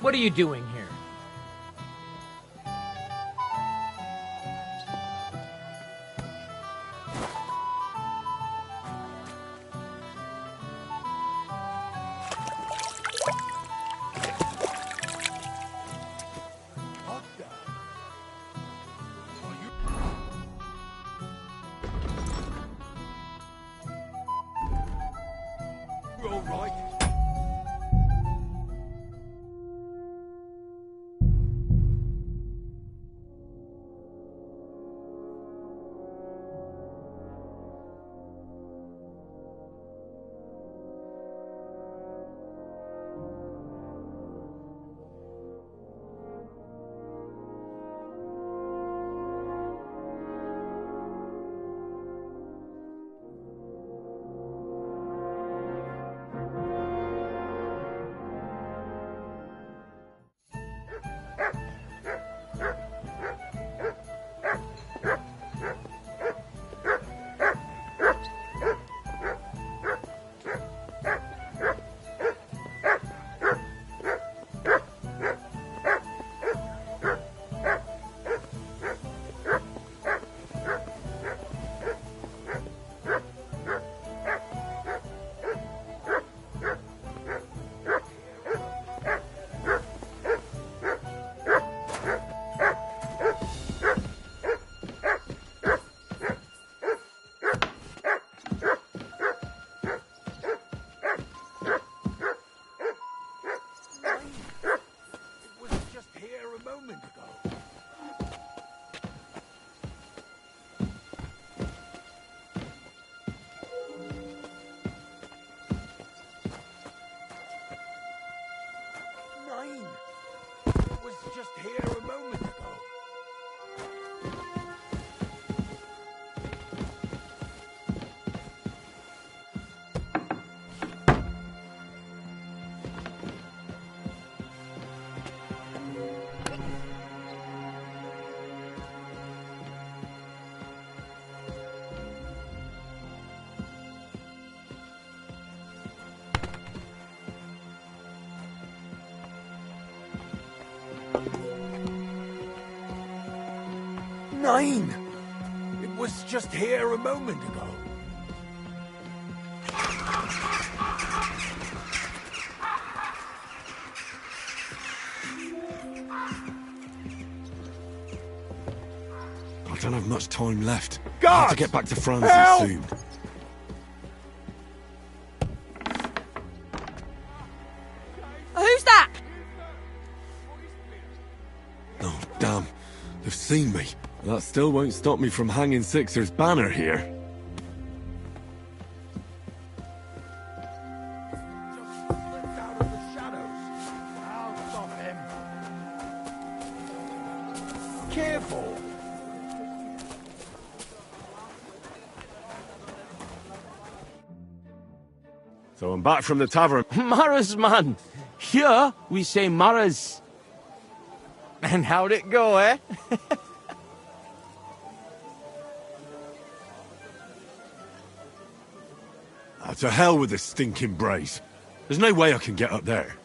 What are you doing here? You're all right. Just here a moment ago. Nine! It was just here a moment ago. I don't have much time left. I Guards! have to get back to Franzi Help! soon. Who's that? Oh, damn. They've seen me. That still won't stop me from hanging Sixer's banner here. Careful! So I'm back from the tavern. Maras, man. Here, we say Maras. And how'd it go, eh? To hell with this stinking brace. There's no way I can get up there.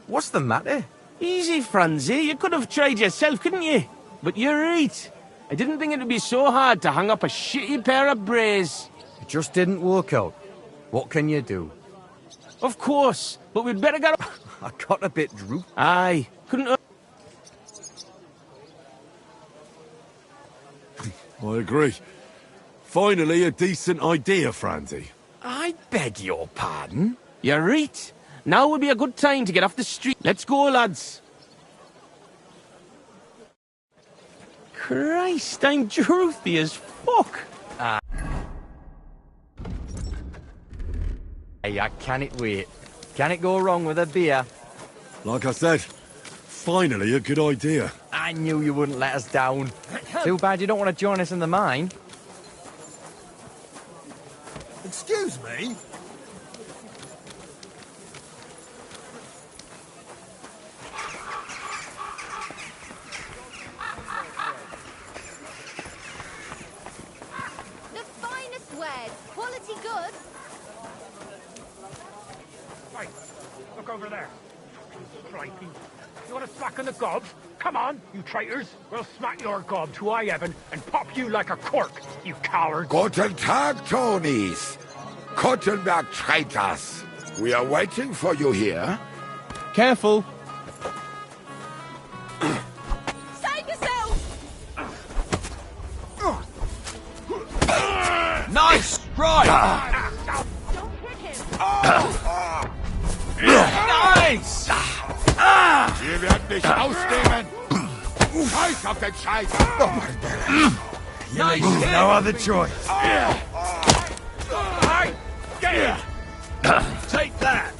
What's the matter? Easy, Franzi. You could have tried yourself, couldn't you? But you're right. I didn't think it'd be so hard to hang up a shitty pair of brays. It just didn't work out. What can you do? Of course, but we'd better get... I got a bit drooped. Aye, couldn't... I agree. Finally, a decent idea, Franzi. I beg your pardon? You're right. Now would be a good time to get off the street. Let's go, lads. Christ, I'm droopy as fuck. Hey, I can't wait. Can it go wrong with a beer? Like I said, finally a good idea. I knew you wouldn't let us down. Too bad you don't want to join us in the mine. Excuse me? The finest wares, quality goods. Hey, look over there. Crikey. You want to smack on the gob? Come on, you traitors. We'll smack your gob to high heaven and pop you like a cork, you cowards. Guten Tag, Tonys. Kottenberg traitors. We are waiting for you here. Careful. Save yourself! Nice strike! Don't hit him! Nice! Ihr werdet mich ausnehmen. Scheiß auf den Scheiß. Nice hit! No other choice. Take that!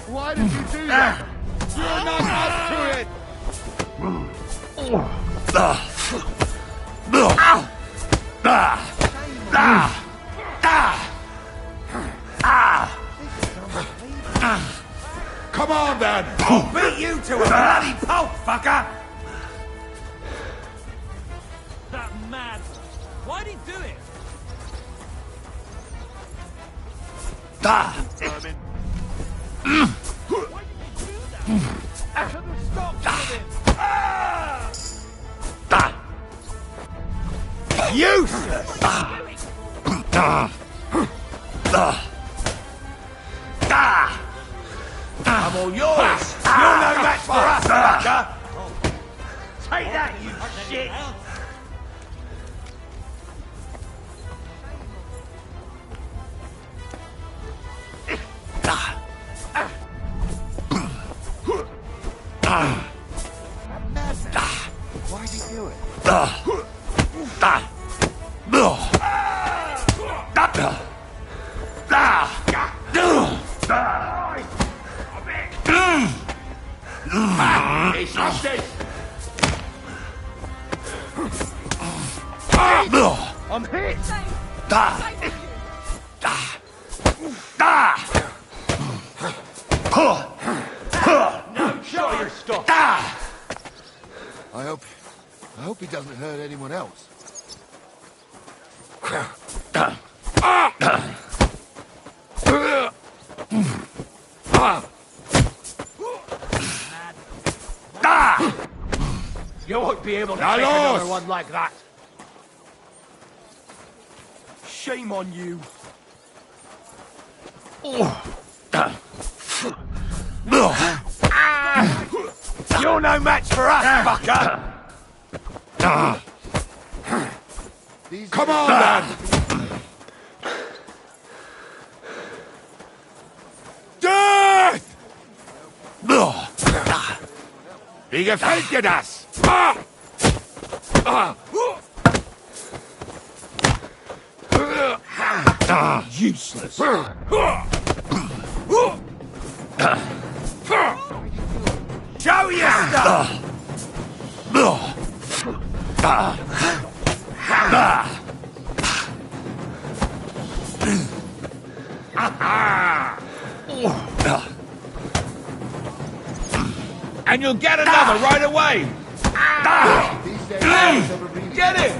Why did you do that? You're not up to it. Come on, then. I'll beat you to a bloody pulp, fucker! That mad. Why'd he do it? Useless! I'm all yours! You're no match for us, fucker! Take that, you shit! Why'd he do it? Ich hab dich. I'm hit! No, show your stuff! I hope he doesn't hurt anyone else. You won't be able to Now, take Lord. another one like that. Shame on you. You're no match for us, fucker! Come on, then. Death! Wie gefällt dir das? Useless! Show your stuff! And you'll get another right away! Get it!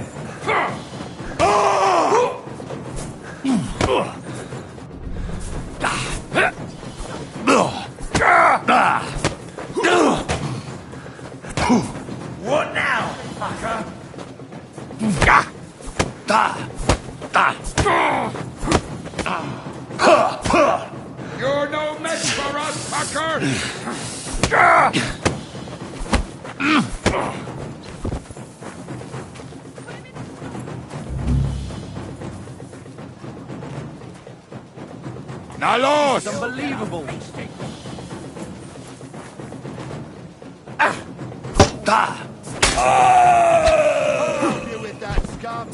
What now, fucker? You're no match for us, fucker! Na los! It's unbelievable. Deal with that scum.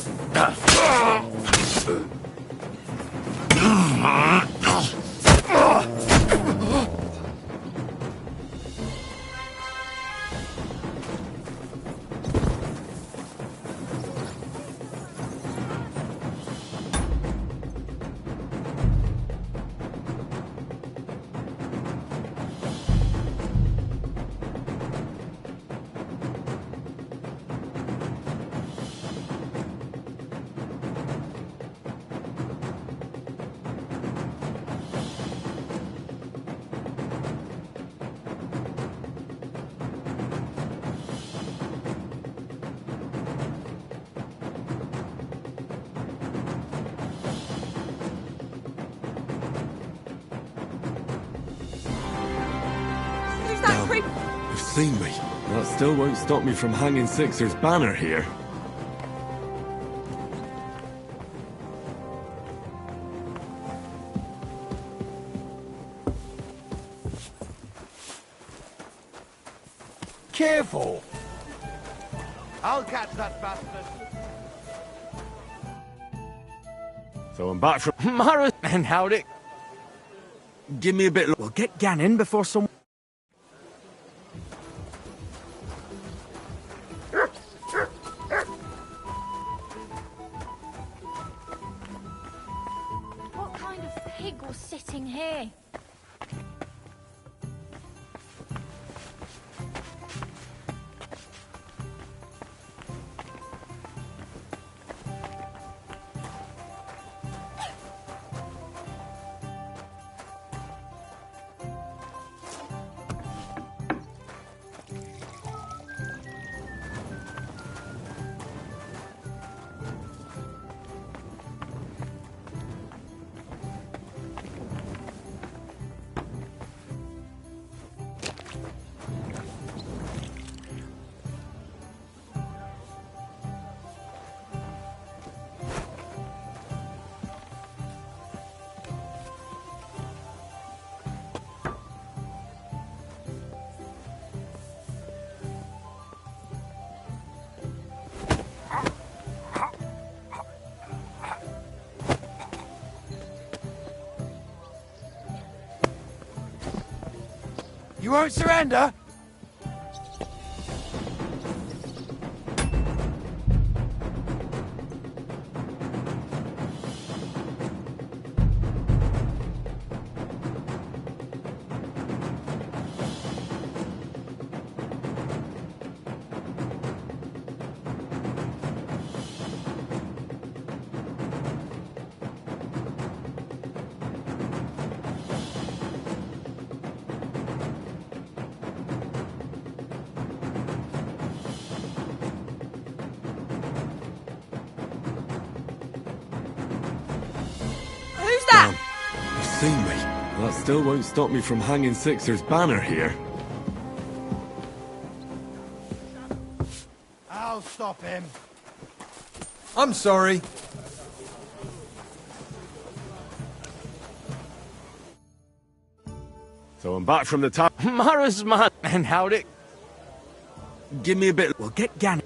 creep. You've seen me. That still won't stop me from hanging Sixer's banner here. Careful! I'll catch that bastard. So I'm back from Maris and how'd it? Give me a bit. We'll get Ganon before some. What kind of pig was sitting here? You won't surrender? Who's that? You've seen me. That still won't stop me from hanging Sixer's banner here. I'll stop him. I'm sorry. So I'm back from the top. Maris, man, and how'd it? Give me a bit. We'll get Ganon.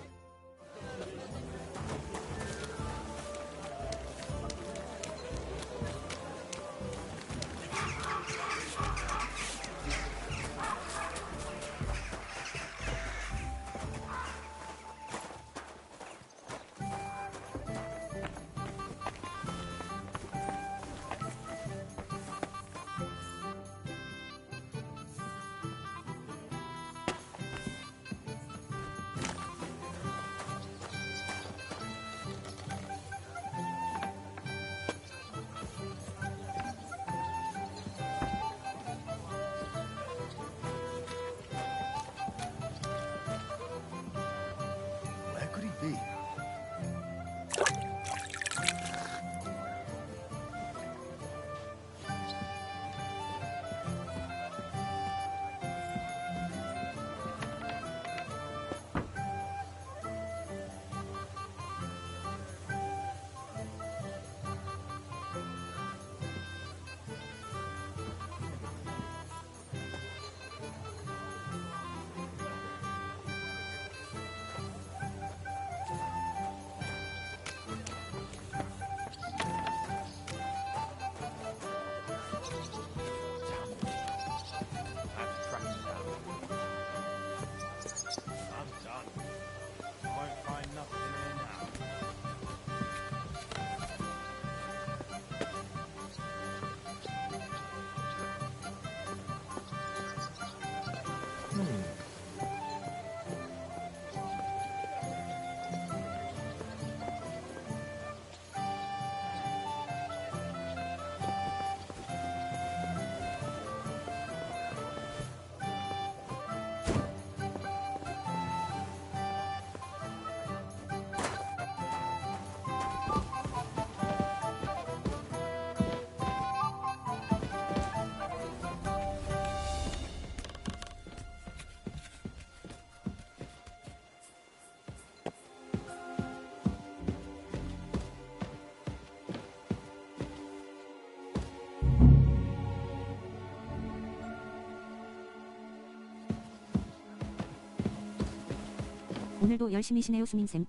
오늘도 열심히시네요, 수민쌤.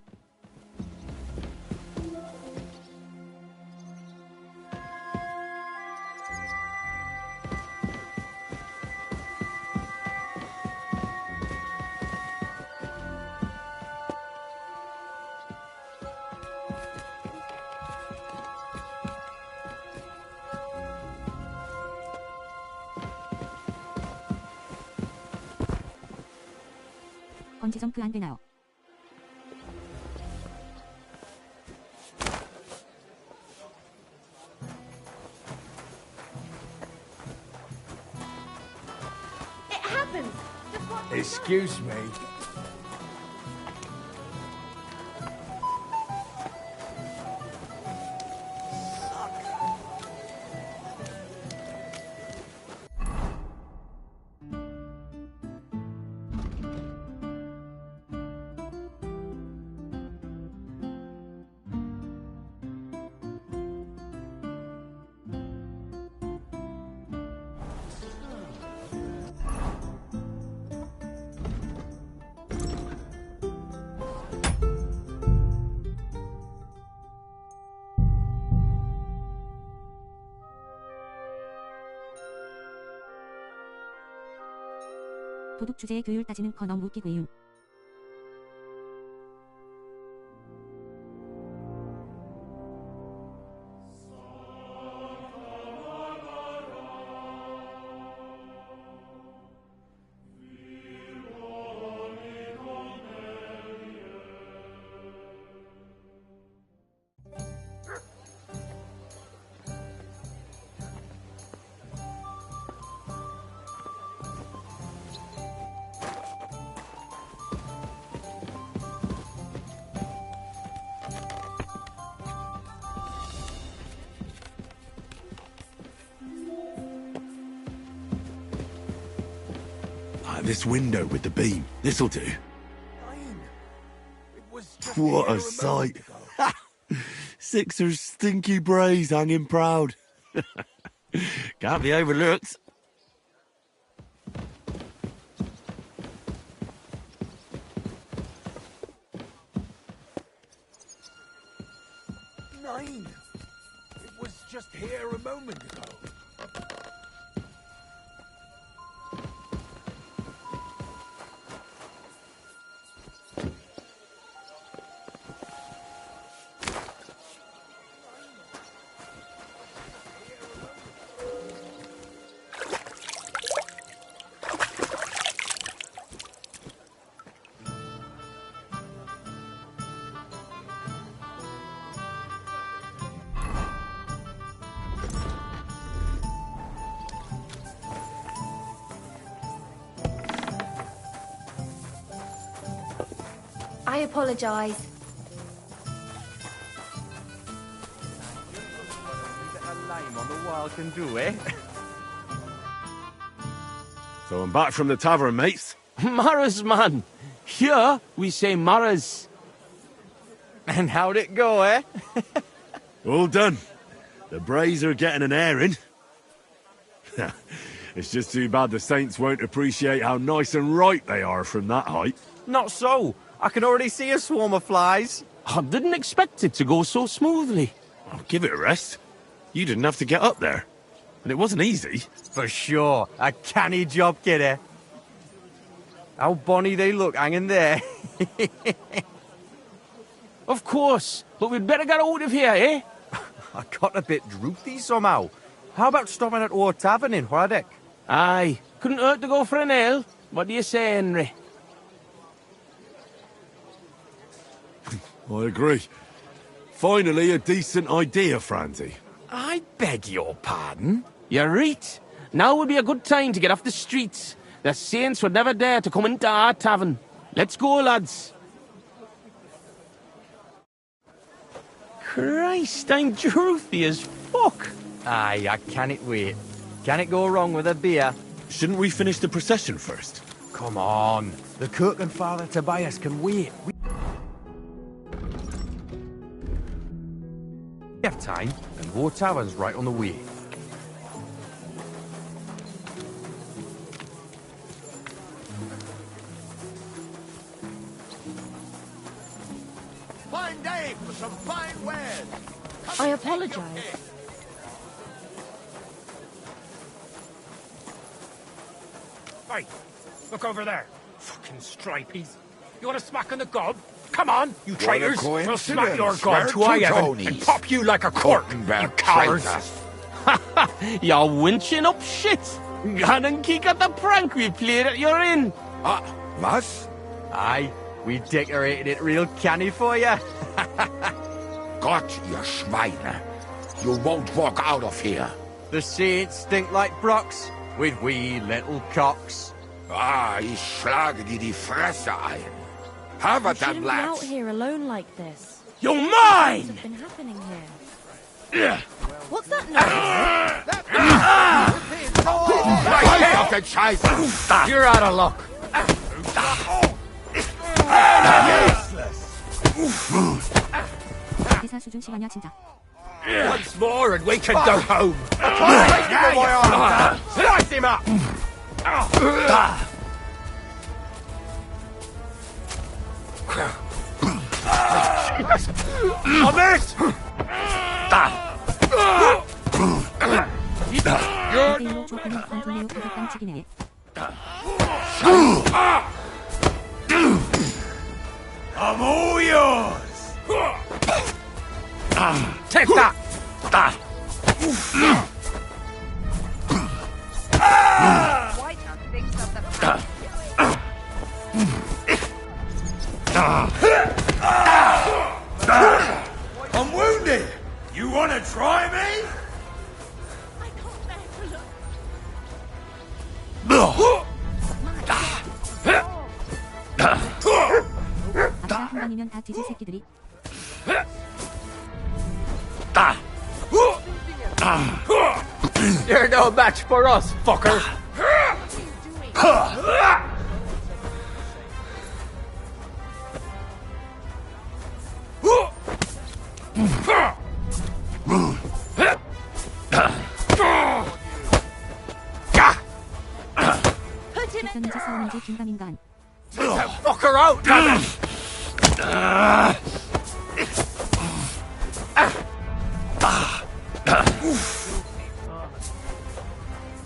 번지 점프 안 되나요? It happens. Just watch. Excuse me. 도둑 주제에 교율 따지는 거 너무 웃기고요. This window with the beam. This'll do. What a sight. Sixer's stinky braes hanging proud. Can't be overlooked. Nine! It was just here a moment ago. I apologise. A lime on the wall can do, eh? So I'm back from the tavern, mates. Maras, man. Here we say Maras. And how'd it go, eh? All done. The braes are getting an airing. It's just too bad the Saints won't appreciate how nice and ripe they are from that height. Not so. I can already see a swarm of flies. I didn't expect it to go so smoothly. Oh, give it a rest. You didn't have to get up there. And it wasn't easy. For sure. A canny job, kidder. How bonny they look hanging there. Of course, but we'd better get out of here, eh? I got a bit droopy somehow. How about stopping at our tavern in Hradec? Aye, couldn't hurt to go for an ale. What do you say, Henry? I agree. Finally, a decent idea, Franzi. I beg your pardon? You're right. Now would be a good time to get off the streets. The Saints would never dare to come into our tavern. Let's go, lads. Christ, I'm droopy as fuck. Aye, I cannot wait. Can it go wrong with a beer? Shouldn't we finish the procession first? Come on. The cook and Father Tobias can wait. We have time, and War Tavern's right on the way. fine day for some fine wares. I apologize. Hey, look over there. Fucking stripies. You want a smack on the gob? Come on, you What a traitors. We'll smack your coincidence. gob Where to I to, Evan Tony? and pop you like a cork, you Kottenberg cowards. traitors. You're winching up shit. Gone and kick at the prank we played at your inn. Was? Aye, we decorated it real canny for you. Gott, ihr Schweine. You won't walk out of here. The saints stink like brocks, with wee little cocks. Ich schlage dir die Fresse ein. Have You it then, shouldn't be out lads. here alone like this. You're What's mine! been happening here? What's that noise? Auf den Scheiß! You're out of luck. 대사 수준 실화냐 진짜. Once more and we can go home. Slice him up! I missed! 대일로 조금은 안토니오 가격당 치기네. I'm all yours. Take that! I'm wounded. You want to try me? 아까 한 방이면 다 뒤질 새끼들이. You're no match for us, fucker. 죽였는지 싸우는지 긴가민가한. Fucker out, damn it!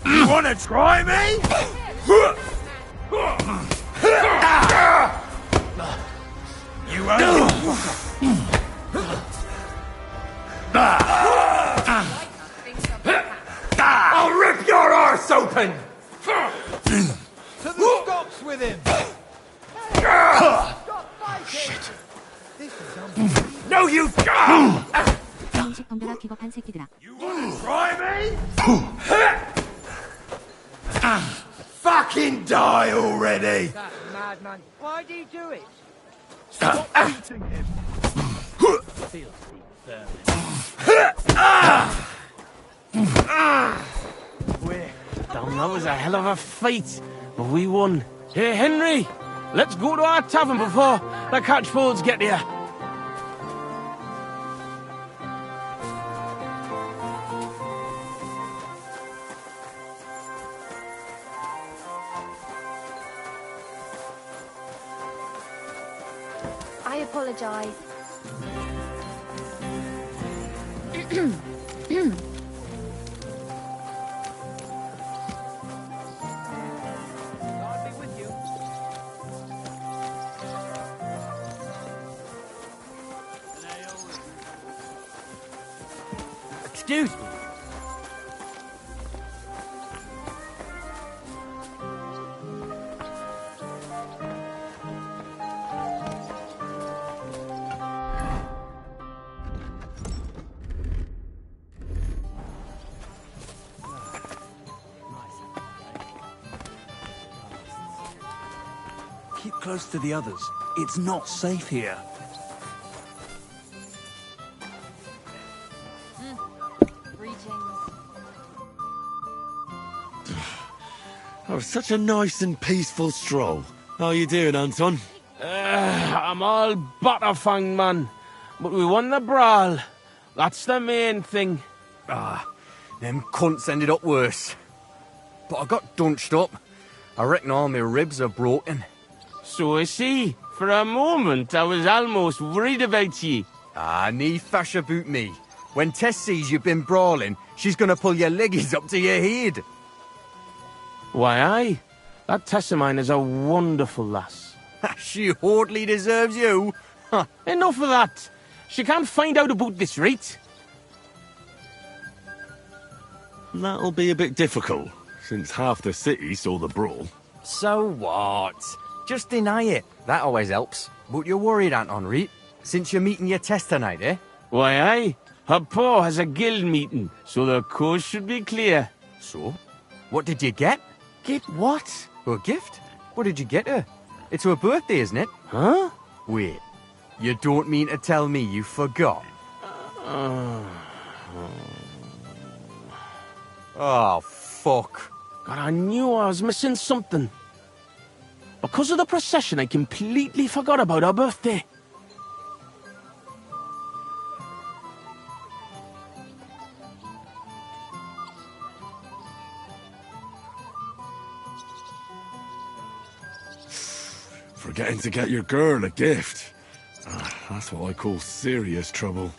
You want to try me? You I'll rip your arse open! To the stocks with him! Shit. No, you... 음식 덤벼라 기겁한 새끼들아. You want to try me? Fucking die already! That madman. Why'd he do it? Stop beating him! Filthy vermin. Damn, that was a hell of a fight. But we won. Hey, Henry, let's go to our tavern before the catchfolds get here. I apologize. I'll be with you. Excuse me. Keep close to the others. It's not safe here. Oh, such a nice and peaceful stroll. How you doing, Anton? I'm all butterfang, man. But we won the brawl. That's the main thing. Them cunts ended up worse. But I got dunched up. I reckon all my ribs are broken. So I see. For a moment, I was almost worried about ye. Ah, nee fash about me. When Tess sees you've been brawling, she's gonna pull your leggies up to your head. Why, aye. That Tess of mine is a wonderful lass. She hardly deserves you. Enough of that. She can't find out about this, right? That'll be a bit difficult, since half the city saw the brawl. So what? Just deny it. That always helps. But you're worried, Anton, right? Since you're meeting your Tess tonight, eh? Why, aye. Her pa has a guild meeting, so the coast should be clear. So? What did you get? Get what? A gift? What did you get her? It's her birthday, isn't it? Huh? Wait. You don't mean to tell me you forgot? Oh, fuck. God, I knew I was missing something. Because of the procession, I completely forgot about her birthday. Forgetting to get your girl a gift. That's what I call serious trouble.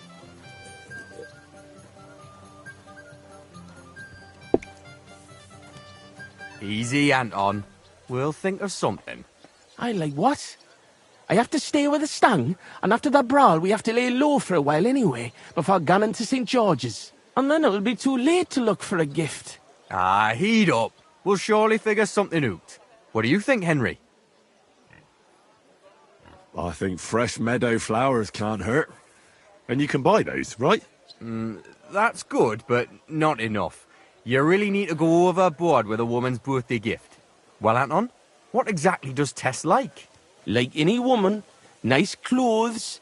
Easy, Anton. We'll think of something. I like what? I have to stay with the Stang, and after that brawl we have to lay low for a while anyway, before going to St. George's. And then it'll be too late to look for a gift. Ah, heat up. We'll surely figure something out. What do you think, Henry? I think fresh meadow flowers can't hurt. And you can buy those, right? That's good, but not enough. You really need to go overboard with a woman's birthday gift. Well, Anton, what exactly does Tess like? Like any woman, nice clothes,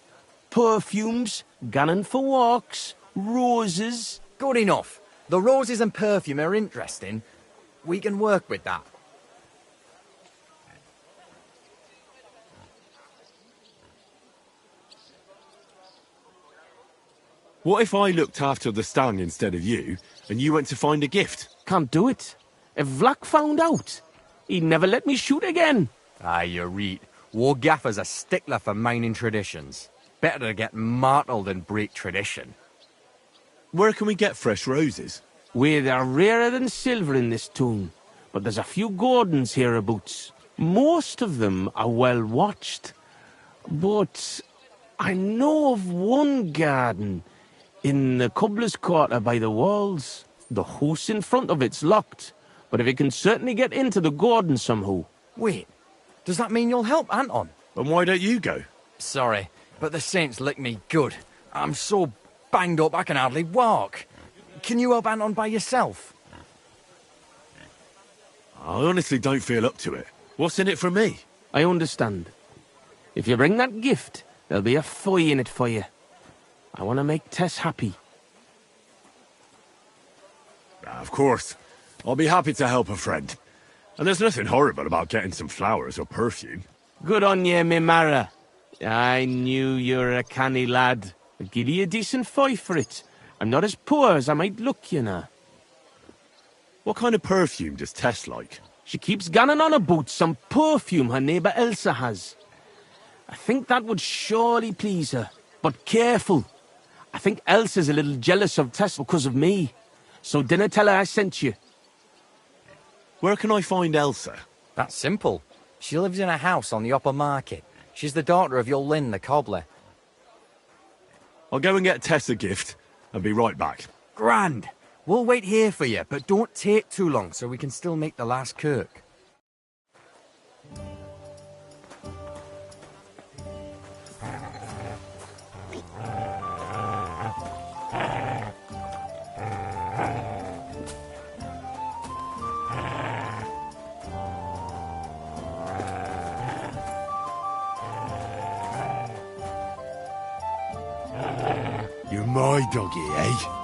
perfumes, going for walks, roses. Good enough. The roses and perfume are interesting. We can work with that. What if I looked after the Stang instead of you, and you went to find a gift? Can't do it. If Vlack found out, he'd never let me shoot again. Aye, you're right. War Gaffer's a stickler for mining traditions. Better to get martled than break tradition. Where can we get fresh roses? Where they're rarer than silver in this town, but there's a few gardens hereabouts. Most of them are well watched. But I know of one garden in the cobbler's quarter by the walls. The house in front of it's locked, but if you can certainly get into the garden somehow. Wait, does that mean you'll help Anton? And why don't you go? Sorry, but the saints licked me good. I'm so banged up I can hardly walk. Can you help Anton by yourself? I honestly don't feel up to it. What's in it for me? I understand. If you bring that gift, there'll be a fire in it for you. I want to make Tess happy. Of course. I'll be happy to help a friend. And there's nothing horrible about getting some flowers or perfume. Good on ye, me Mara. I knew you were a canny lad. I'll give you a decent five for it. I'm not as poor as I might look, you know. What kind of perfume does Tess like? She keeps gunning on about some perfume her neighbour Elsa has. I think that would surely please her. But careful. I think Elsa's a little jealous of Tess because of me. So dinna tell her I sent you. Where can I find Elsa? That's simple. She lives in a house on the upper market. She's the daughter of your Lynn, the cobbler. I'll go and get Tess a gift and be right back. Grand. We'll wait here for you, but don't take too long so we can still make the last kirk. You're my doggy, eh?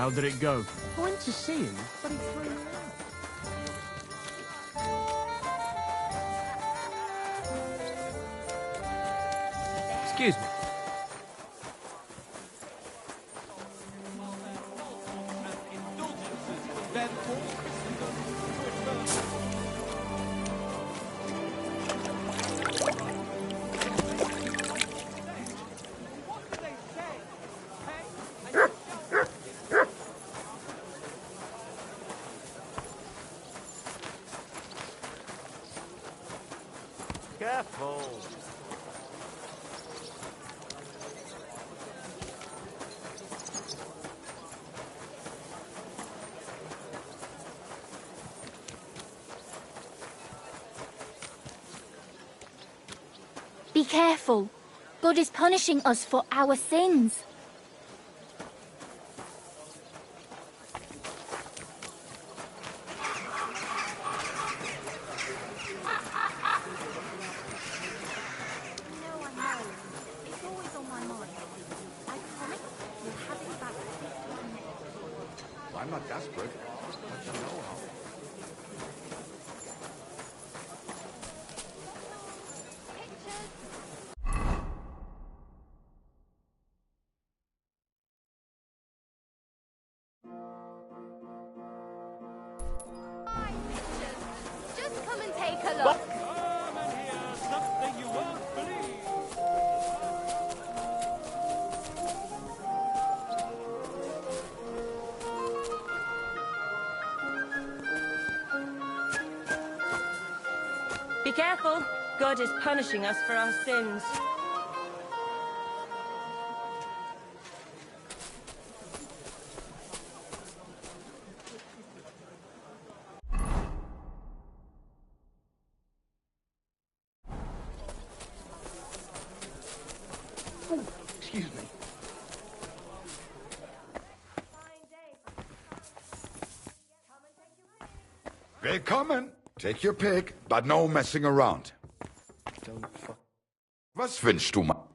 How did it go? I went to see him, but he threw me out. Excuse me. Careful. Be careful. God is punishing us for our sins. I'm not desperate, but you know how. Just come and take a look. Come and hear something you won't believe. Be careful. God is punishing us for our sins. Excuse me. Willkommen. Take your pick, but no messing around. Was wünschst du mal?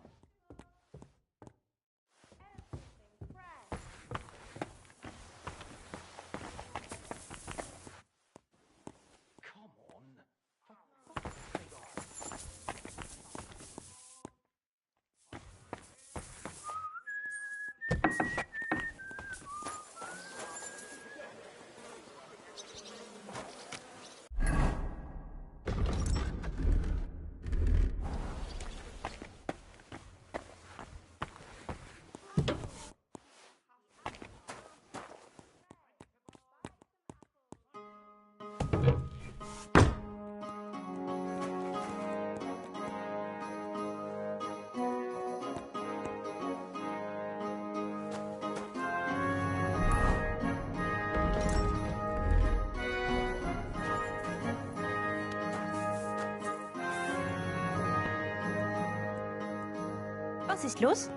Was ist los?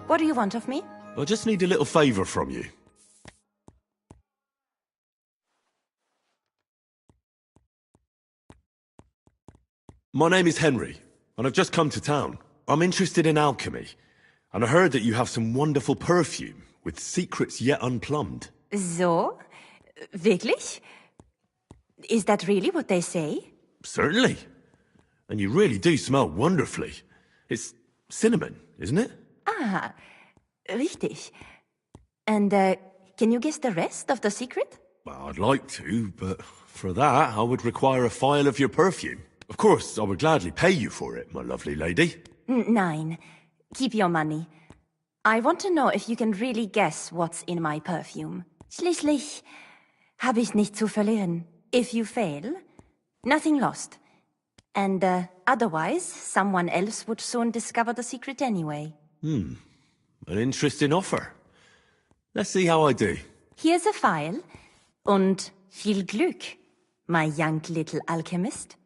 What do you want of me? I just need a little favour from you. My name is Henry, and I've just come to town. I'm interested in alchemy, and I heard that you have some wonderful perfume with secrets yet unplumbed. So? Wirklich? Is that really what they say? Certainly. And you really do smell wonderfully. It's cinnamon, isn't it? Ah, richtig. And, can you guess the rest of the secret? Well, I'd like to, but for that, I would require a phial of your perfume. Of course, I would gladly pay you for it, my lovely lady. Nein. Keep your money. I want to know if you can really guess what's in my perfume. Schließlich habe ich nichts zu verlieren. If you fail, nothing lost. And, otherwise, someone else would soon discover the secret anyway. An interesting offer. Let's see how I do. Here's a file. Und viel Glück, my young little alchemist.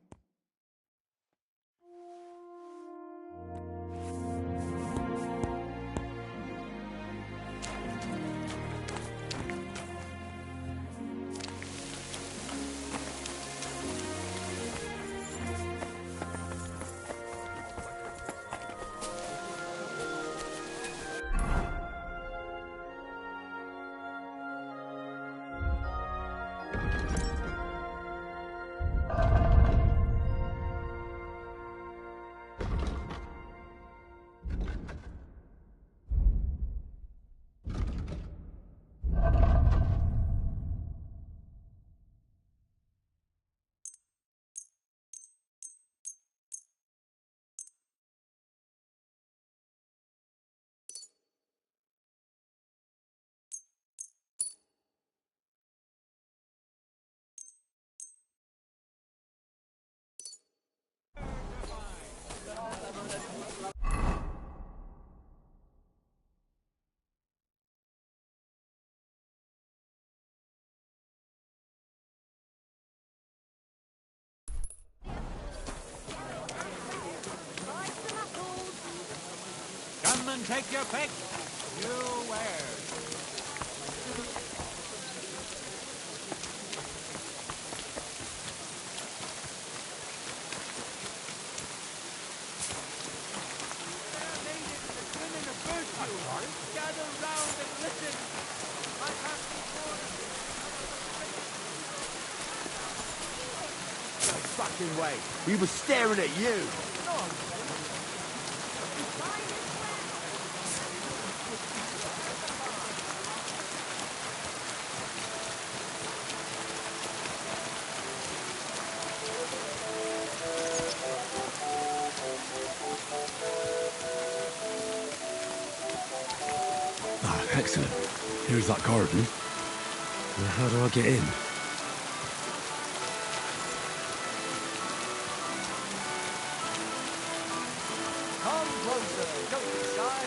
Come and take your pick. You wares. Gather round and listen. I can't be No fucking way. We were staring at you. Ah, excellent. Here's that garden. Now, how do I get in? Come closer, don't be shy.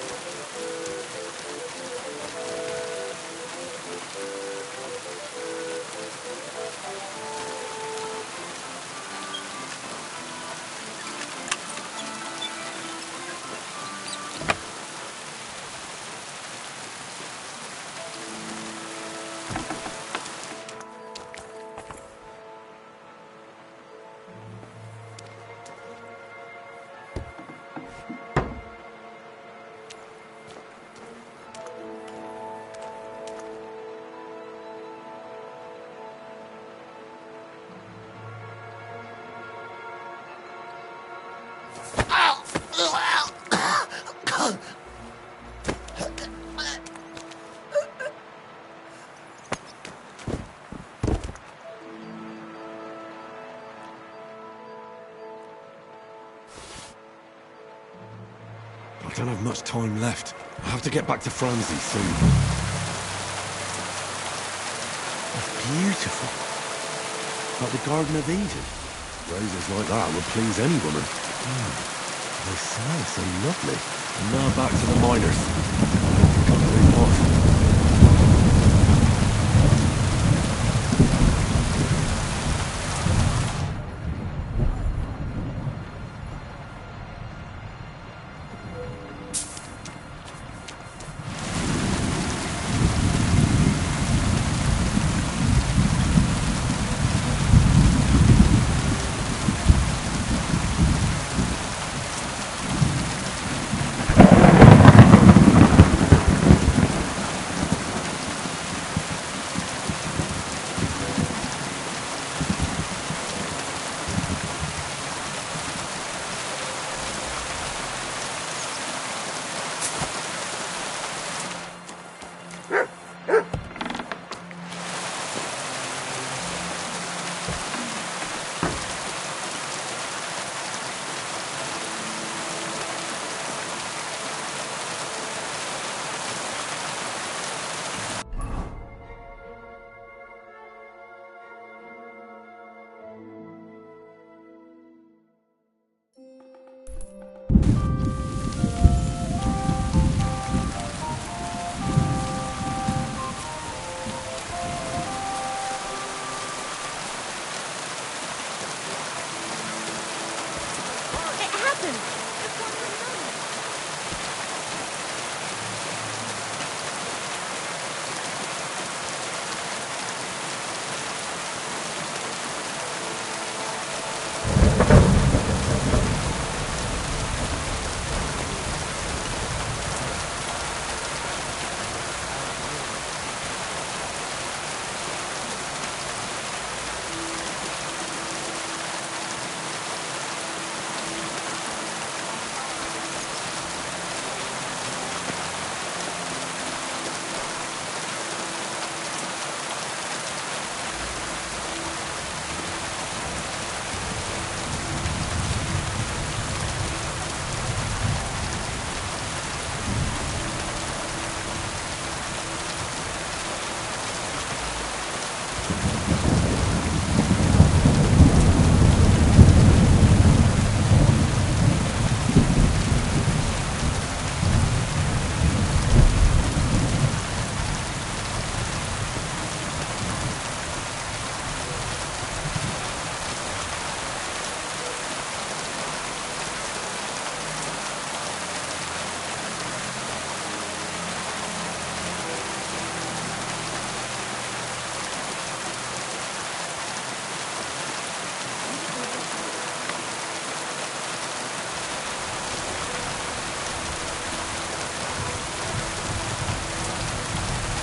I don't have much time left. I have to get back to Franzi soon. That's beautiful. Like the Garden of Eden. Roses like that would please any woman. They smell so lovely. And now back to the miners. Got to leave off.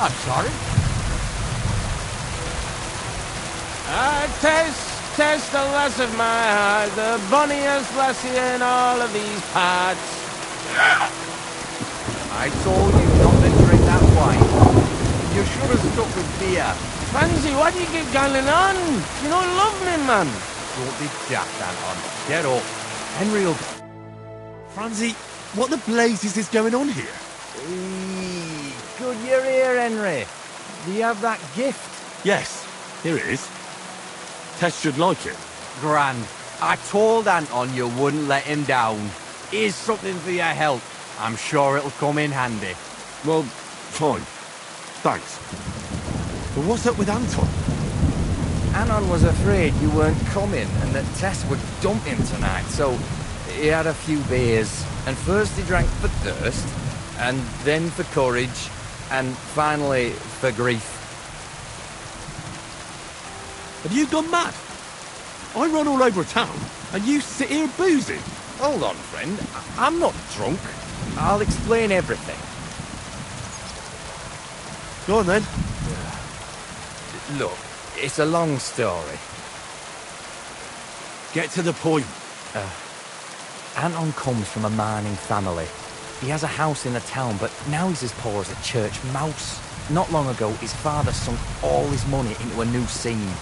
I'm sorry. Tess, the lass of my heart, the bonniest lassie in all of these parts. I told you not to drink that wine. You should have stuck with beer. Francie, what do you get going on? You don't love me, man. Don't be daft, Anton. Get up. Henry'll... Francie, what the blazes is going on here? Good you're here, Henry. Do you have that gift? Yes, here it is. Tess should like it. Grand. I told Anton you wouldn't let him down. Here's something for your help. I'm sure it'll come in handy. Well, fine. Thanks. But what's up with Anton? Anton was afraid you weren't coming and that Tess would dump him tonight, so he had a few beers. And first he drank for thirst, and then for courage, and finally for grief. Have you gone mad? I run all over town, and you sit here boozing. Hold on, friend. I'm not drunk. I'll explain everything. Go on, then. Look, it's a long story. Get to the point. Anton comes from a mining family. He has a house in the town, but now he's as poor as a church mouse. Not long ago, his father sunk all his money into a new scene.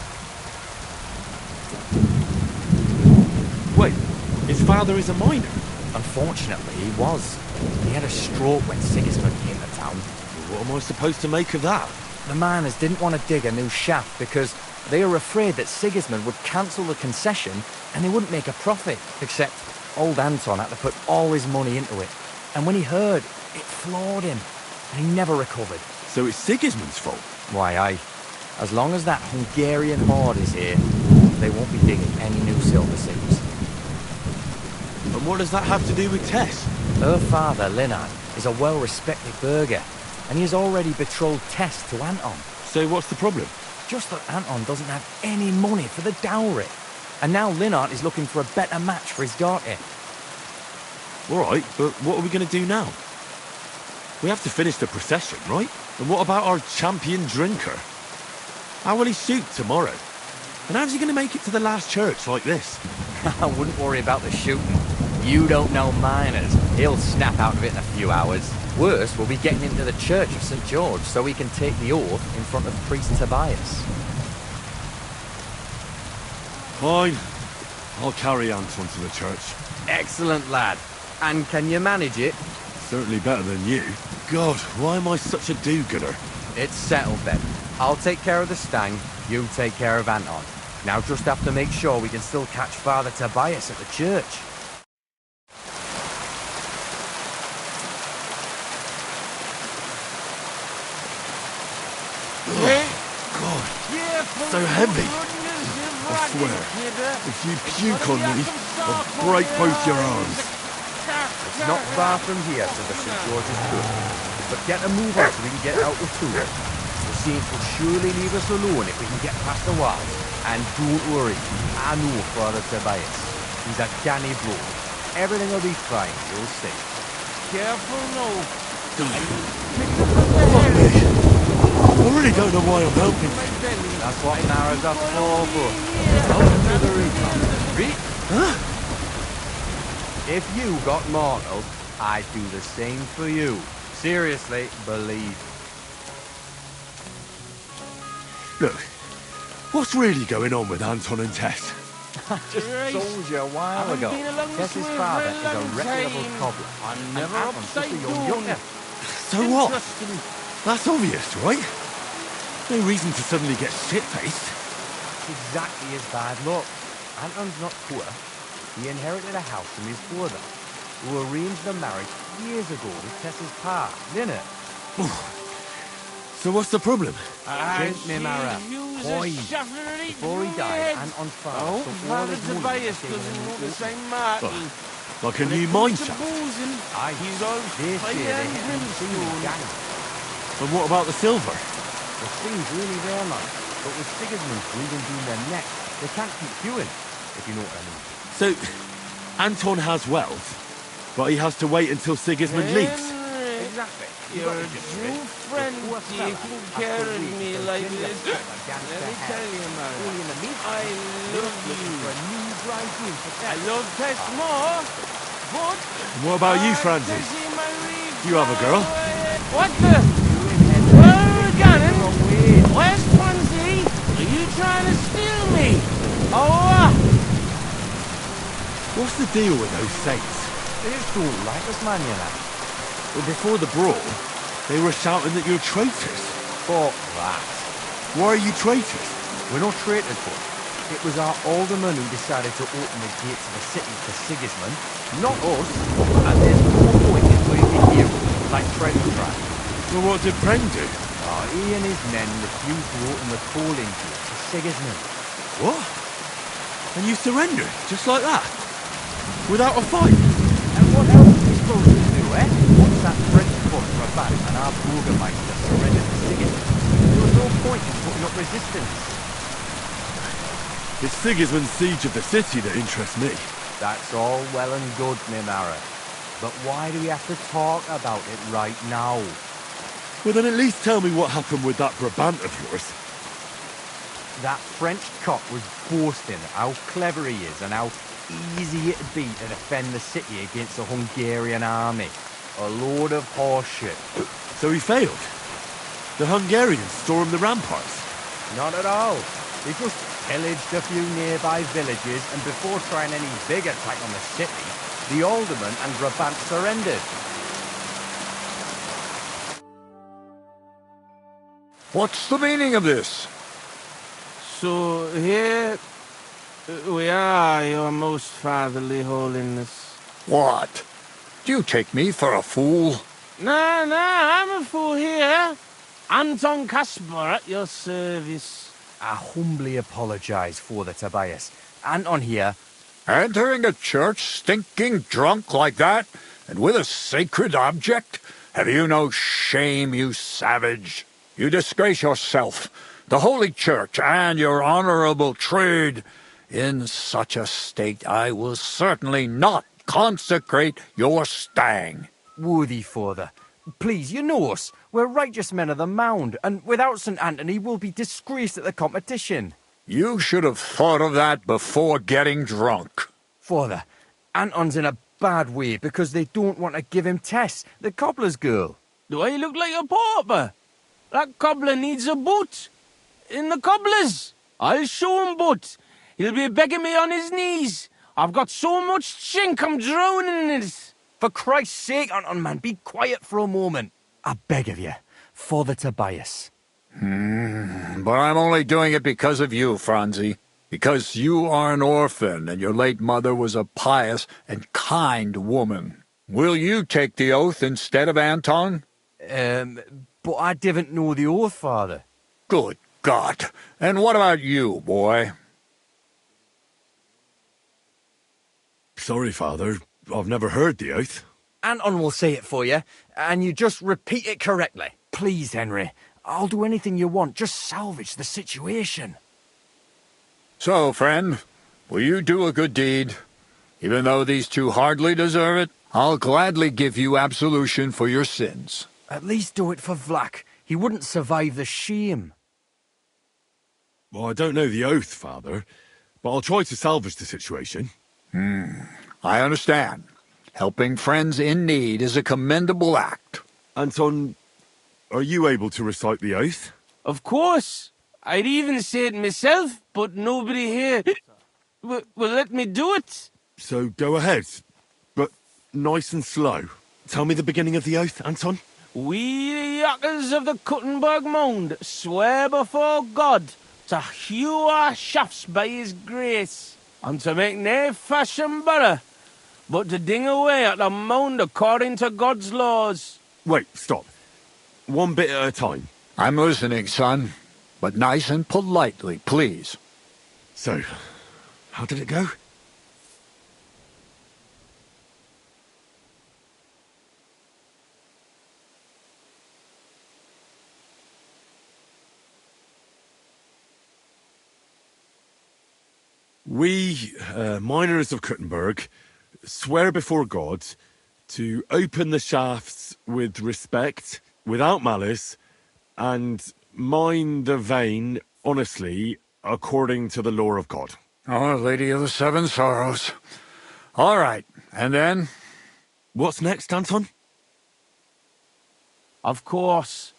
Wait, his father is a miner? Unfortunately, he was. He had a stroke when Sigismund came to town. What am I supposed to make of that? The miners didn't want to dig a new shaft because they were afraid that Sigismund would cancel the concession and they wouldn't make a profit. Except old Anton had to put all his money into it. And when he heard, it floored him. And he never recovered. So it's Sigismund's fault? Why, aye. As long as that Hungarian horde is here, they won't be digging any new silver seams. And what does that have to do with Tess? Her father, Linnard, is a well-respected burgher, and he has already betrothed Tess to Anton. So what's the problem? Just that Anton doesn't have any money for the dowry. And now Linnard is looking for a better match for his daughter. All right, but what are we going to do now? We have to finish the procession, right? And what about our champion drinker? How will he shoot tomorrow? And how's he going to make it to the last church like this? I wouldn't worry about the shooting. You don't know miners. He'll snap out of it in a few hours. Worse, we'll be getting into the Church of St. George so he can take the oath in front of Priest Tobias. Fine. I'll carry Anton to the church. Excellent, lad. And can you manage it? Certainly better than you. God, why am I such a do-gooder? It's settled then. I'll take care of the stang, you take care of Anton. Now just have to make sure we can still catch Father Tobias at the church. God, so heavy. I swear, if you puke on me, I'll break both your arms. It's not far from here to the St. George's Church, but get a move on so we can get out of Tour. The saints will surely leave us alone if we can get past the walls. And don't worry, I know Father Tobias. He's a canny bloke. Everything will be fine, you'll see. Careful now. Fuck me. I really don't know why I'm helping. That's what narrows us all for. Welcome to the recon. Huh? If you got mortal, I'd do the same for you. Seriously, believe. Look, what's really going on with Anton and Tess? I just told you a while ago. Tess's father is a reputable cobbler. I'm never and Anton's just a upside young down. youngster. So what? That's obvious, right? No reason to suddenly get shit-faced. It's exactly his bad luck. Anton's not poor. He inherited a house from his brother, who arranged the marriage years ago with Tess's pa, Linnard. So what's the problem? Drink me, Mara. Poise. Before he died, Anton's father took all his money and gave him a new opening. Like a new mine shaft? Aye, they say they hit him in gang. And what about the silver? The thing's really rare, man. But with Sigismund breathing down their neck, they can't keep queuing, if you know what I mean. So, Anton has wealth, but he has to wait until Sigismund leaves? exactly. You're a true friend taking care of me like this. Let me tell you, man. I love you. I love Tess more, but... And what about you, Francie? Do you have a girl? What the? Where are we going? Where's Francie? Are you trying to steal me? Oh, What's the deal with those saints? They just don't like us, man, you know. Well, before the brawl, they were shouting that you're traitors. Fuck that. Why are you traitors? We're not traitors, but it was our alderman who decided to open the gates of the city for Sigismund, not us. And there's no point in waiting here like Pren tried. Well, what did Pren do? He and his men refused to open the calling gate to Sigismund. What? And you surrendered, just like that? Without a fight? And what else are we supposed to do, eh? Once that French fought Rabat and our Burgermeister surrendered to Sigismund, there was no point in putting up resistance. It's Sigismund's siege of the city that interests me. That's all well and good, Mimara. But why do we have to talk about it right now? Well, then at least tell me what happened with that Brabant of yours. That French cock was boasting how clever he is and how easy it'd be to defend the city against the Hungarian army. A load of horseshit. So he failed? The Hungarians stormed the ramparts? Not at all. They just pillaged a few nearby villages, and before trying any big attack on the city, the alderman and Brabant surrendered. What's the meaning of this? So here we are, your most fatherly holiness. What? Do you take me for a fool? Nah, I'm a fool here. Anton Caspar at your service. I humbly apologise, Father Tobias. Anton here. Entering a church stinking drunk like that, and with a sacred object? Have you no shame, you savage? You disgrace yourself, the Holy Church, and your honourable trade. In such a state, I will certainly not consecrate your stang. Worthy Father, please, you know us. We're righteous men of the Mound, and without St. Anthony, we'll be disgraced at the competition. You should have thought of that before getting drunk. Father, Anton's in a bad way because they don't want to give him Tess, the cobbler's girl. Do I look like a pauper? That cobbler needs a boot. In the cobbler's. I'll show him boot. He'll be begging me on his knees. I've got so much chink I'm drowning in it. For Christ's sake, Anton, man, be quiet for a moment. I beg of you, Father Tobias. But I'm only doing it because of you, Franzi. Because you are an orphan, and your late mother was a pious and kind woman. Will you take the oath instead of Anton? But I didn't know the oath, Father. Good God. And what about you, boy? Sorry, Father. I've never heard the oath. Anton will say it for you, and you just repeat it correctly. Please, Henry. I'll do anything you want. Just salvage the situation. So, friend, will you do a good deed? Even though these two hardly deserve it, I'll gladly give you absolution for your sins. At least do it for Vlak. He wouldn't survive the shame. Well, I don't know the oath, Father, but I'll try to salvage the situation. I understand. Helping friends in need is a commendable act. Anton, are you able to recite the oath? Of course. I'd even say it myself, but nobody here will let me do it. So go ahead, but nice and slow. Tell me the beginning of the oath, Anton. We, the Yakkers of the Kuttenberg Mound, swear before God to hew our shafts by his grace, and to make nae fashion better, but to ding away at the mound according to God's laws. Wait, stop. One bit at a time. I'm listening, son, but nice and politely, please. So, how did it go? We, miners of Kuttenberg, swear before God to open the shafts with respect, without malice, and mind the vein, honestly, according to the law of God. Our Lady of the Seven Sorrows. All right, and then? What's next, Anton? Of course.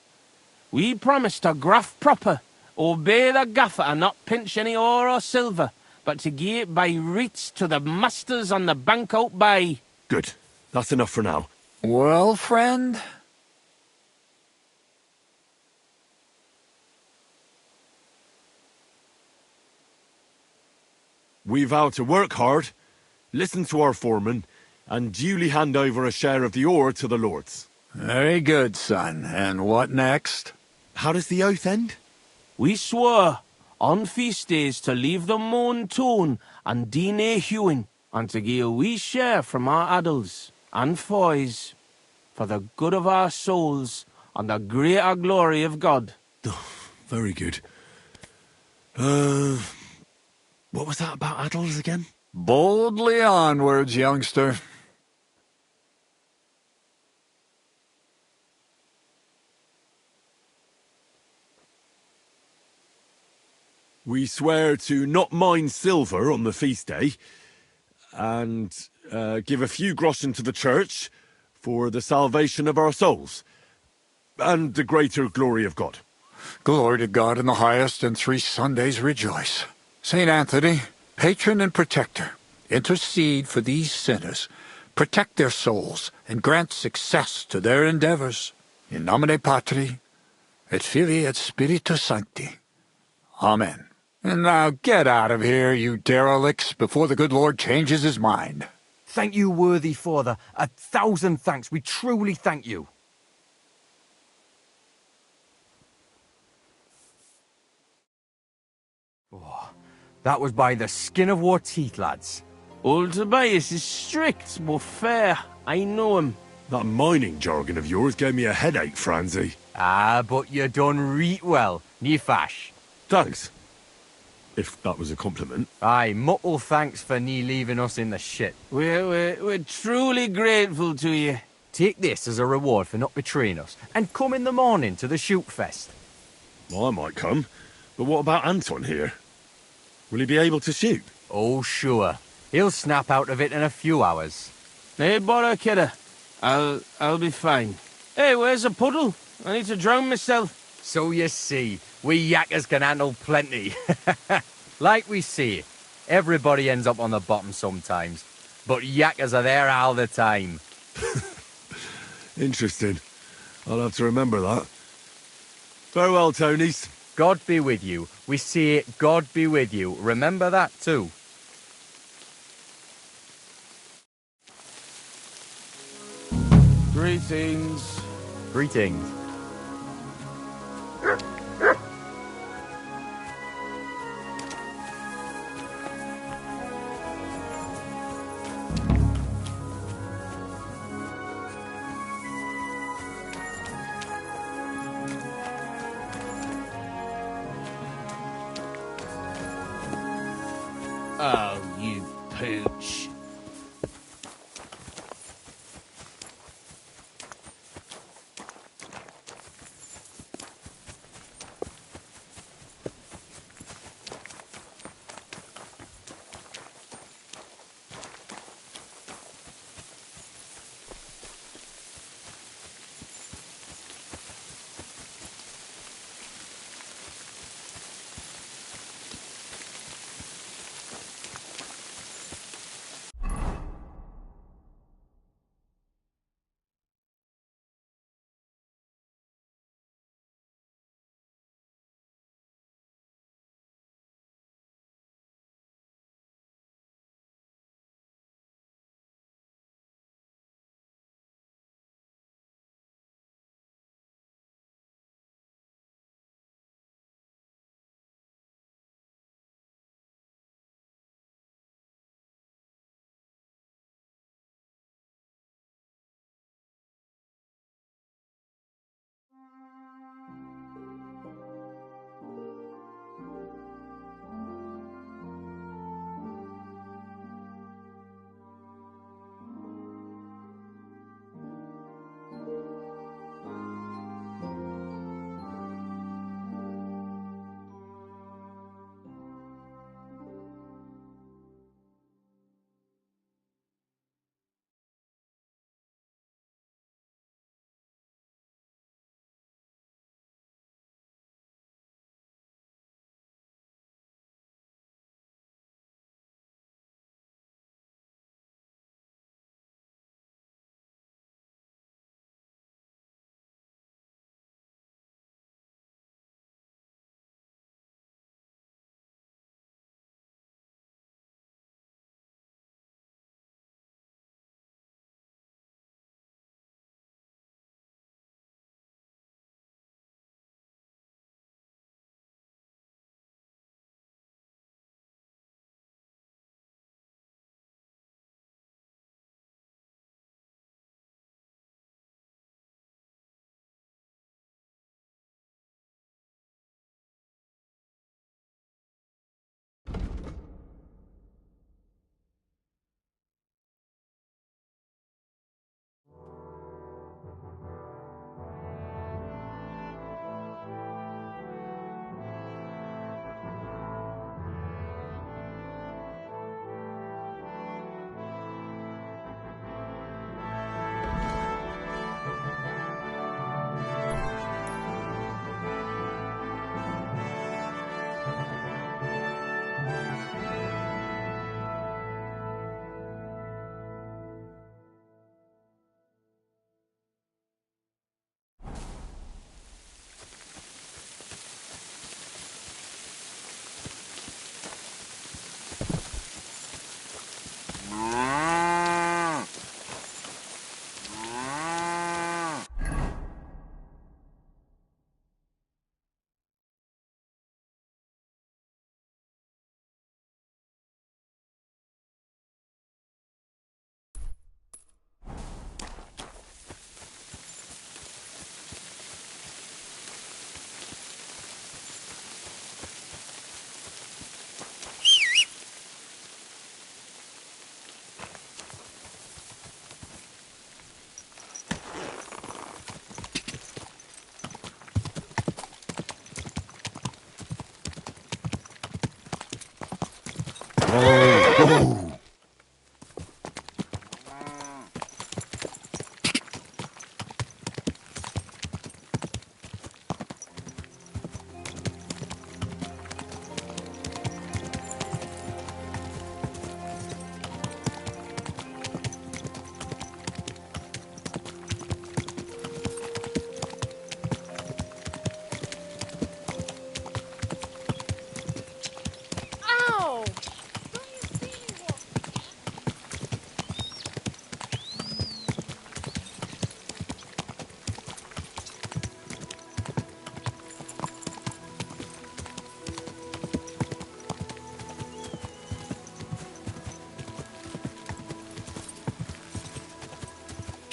We promised to graft proper, obey the gaffer and not pinch any ore or silver, but to gie it by reets to the masters on the bank out by. Good. That's enough for now. Well, friend? We vow to work hard, listen to our foreman, and duly hand over a share of the ore to the lords. Very good, son. And what next? How does the oath end? We swore on feast days to leave the moan tone and do nae hewing, and to gie a wee share from our addles and foys, for the good of our souls and the greater glory of God. Very good. What was that about addles again? Boldly onwards, youngster. We swear to not mine silver on the feast day, and give a few groschen to the church for the salvation of our souls, and the greater glory of God. Glory to God in the highest, and 3 Sundays rejoice. St. Anthony, patron and protector, intercede for these sinners, protect their souls, and grant success to their endeavors. In nomine Patri, et Filii et Spiritus Sancti. Amen. And now get out of here, you derelicts, before the good Lord changes his mind. Thank you, worthy father. 1,000 thanks. We truly thank you. Oh, that was by the skin of our teeth, lads. Old Tobias is strict but fair. I know him. That mining jargon of yours gave me a headache, Franzi. Ah, but you done reet well, nie fash. Thanks. If that was a compliment. Aye, muckle thanks for nie leaving us in the shit. We're truly grateful to you. Take this as a reward for not betraying us, and come in the morning to the shoot fest. Well, I might come, but what about Anton here? Will he be able to shoot? Oh, sure. He'll snap out of it in a few hours. Hey, bother, kidder. I'll be fine. Hey, where's the puddle? I need to drown myself. So you see, we yakkers can handle plenty. Like we say, everybody ends up on the bottom sometimes, but yakkers are there all the time. Interesting. I'll have to remember that. Farewell, Tonys. God be with you. We say God be with you. Remember that too. Greetings. Greetings. Oh, you pooch.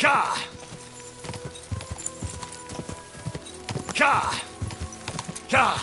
Ka! Ka! Ka!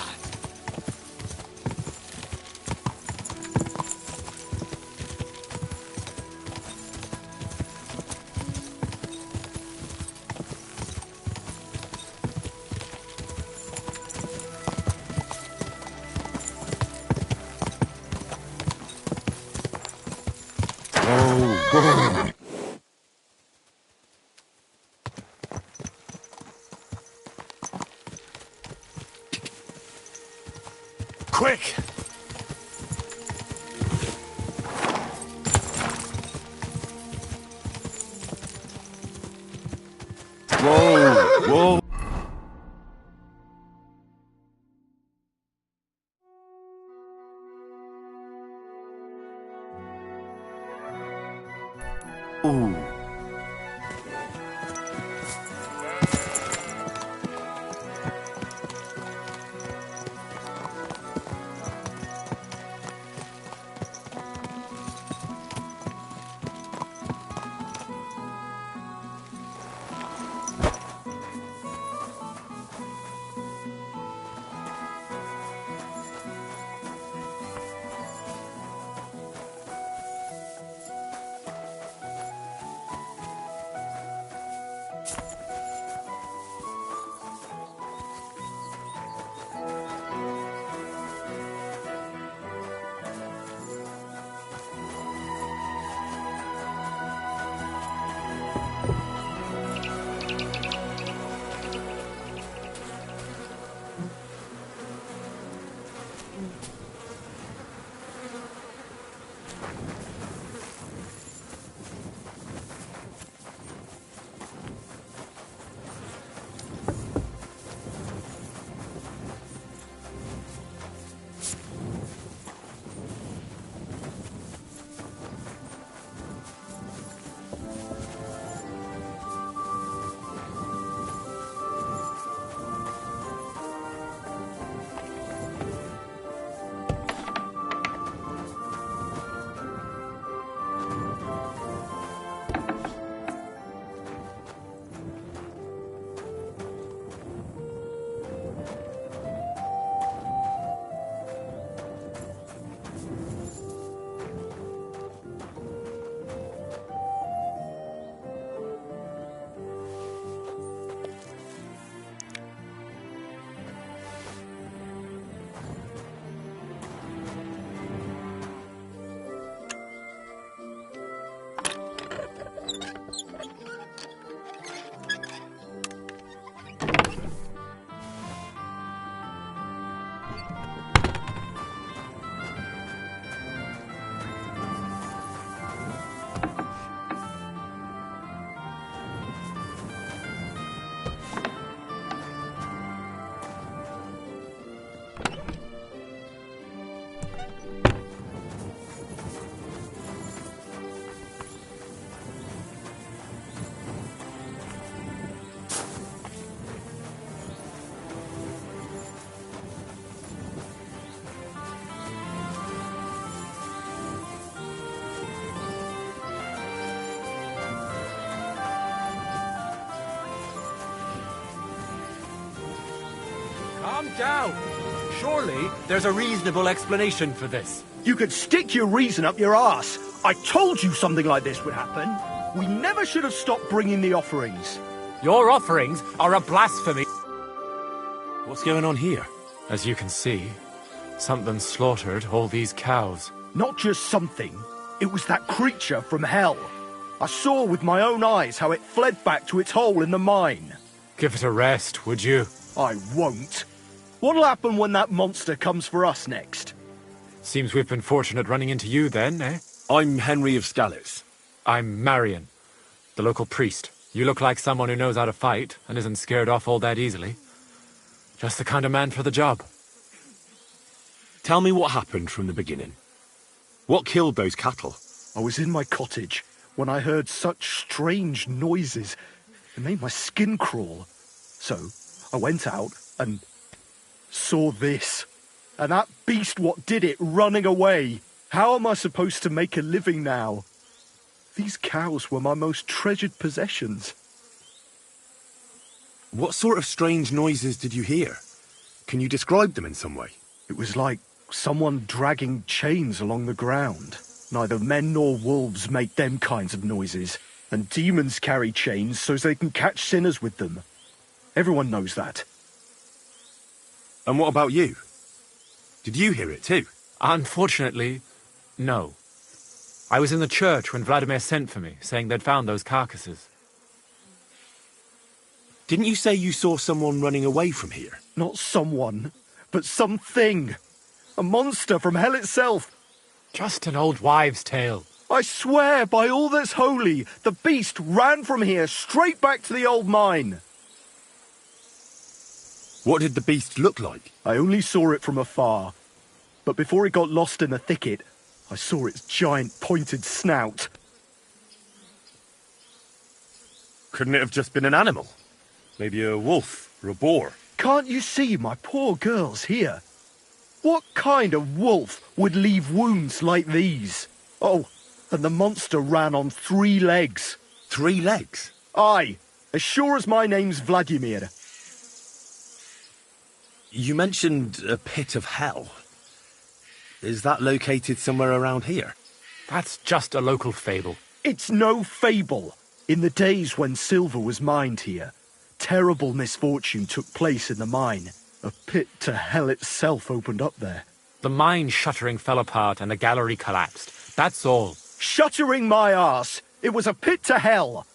Quick! Whoa! Whoa! Ooh. Calm down. Surely there's a reasonable explanation for this. You could stick your reason up your arse. I told you something like this would happen. We never should have stopped bringing the offerings. Your offerings are a blasphemy. What's going on here? As you can see, something slaughtered all these cows. Not just something. It was that creature from hell. I saw with my own eyes how it fled back to its hole in the mine. Give it a rest, would you? I won't. What'll happen when that monster comes for us next? Seems we've been fortunate running into you then, eh? I'm Henry of Skalitz. I'm Marion, the local priest. You look like someone who knows how to fight and isn't scared off all that easily. Just the kind of man for the job. Tell me what happened from the beginning. What killed those cattle? I was in my cottage when I heard such strange noises. It made my skin crawl. So I went out and saw this. And that beast what did it running away. How am I supposed to make a living now? These cows were my most treasured possessions. What sort of strange noises did you hear? Can you describe them in some way? It was like someone dragging chains along the ground. Neither men nor wolves make them kinds of noises. And demons carry chains so they can catch sinners with them. Everyone knows that. And what about you? Did you hear it too? Unfortunately, no. I was in the church when Vladimir sent for me, saying they'd found those carcasses. Didn't you say you saw someone running away from here? Not someone, but something. A monster from hell itself. Just an old wives' tale. I swear by all that's holy, the beast ran from here straight back to the old mine. What did the beast look like? I only saw it from afar. But before it got lost in the thicket, I saw its giant pointed snout. Couldn't it have just been an animal? Maybe a wolf or a boar? Can't you see my poor girls here? What kind of wolf would leave wounds like these? Oh, and the monster ran on 3 legs. 3 legs? Aye, as sure as my name's Vladimir. You mentioned a pit of hell. Is that located somewhere around here? That's just a local fable. It's no fable. In the days when silver was mined here, terrible misfortune took place in the mine. A pit to hell itself opened up there. The mine shuttering fell apart and the gallery collapsed. That's all. Shuttering my arse! It was a pit to hell!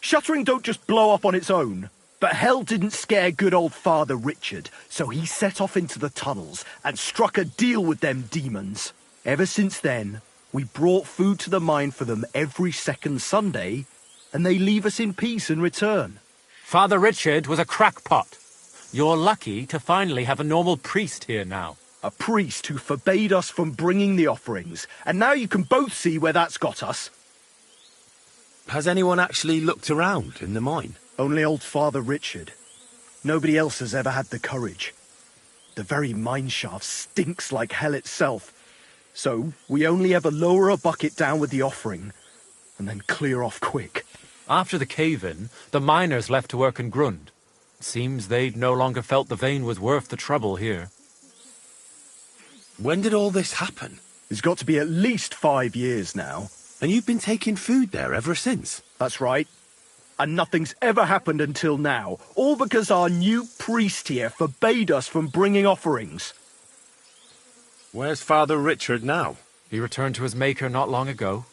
Shuttering don't just blow up on its own. But hell didn't scare good old Father Richard, so he set off into the tunnels and struck a deal with them demons. Ever since then, we brought food to the mine for them every second Sunday, and they leave us in peace in return. Father Richard was a crackpot. You're lucky to finally have a normal priest here now. A priest who forbade us from bringing the offerings, and now you can both see where that's got us. Has anyone actually looked around in the mine? Only old Father Richard. Nobody else has ever had the courage. The very mine shaft stinks like hell itself. So we only ever lower a bucket down with the offering, and then clear off quick. After the cave-in, the miners left to work in Grund. Seems they'd no longer felt the vein was worth the trouble here. When did all this happen? It's got to be at least 5 years now. And you've been taking food there ever since? That's right. And nothing's ever happened until now, all because our new priest here forbade us from bringing offerings. Where's Father Richard now? He returned to his maker not long ago,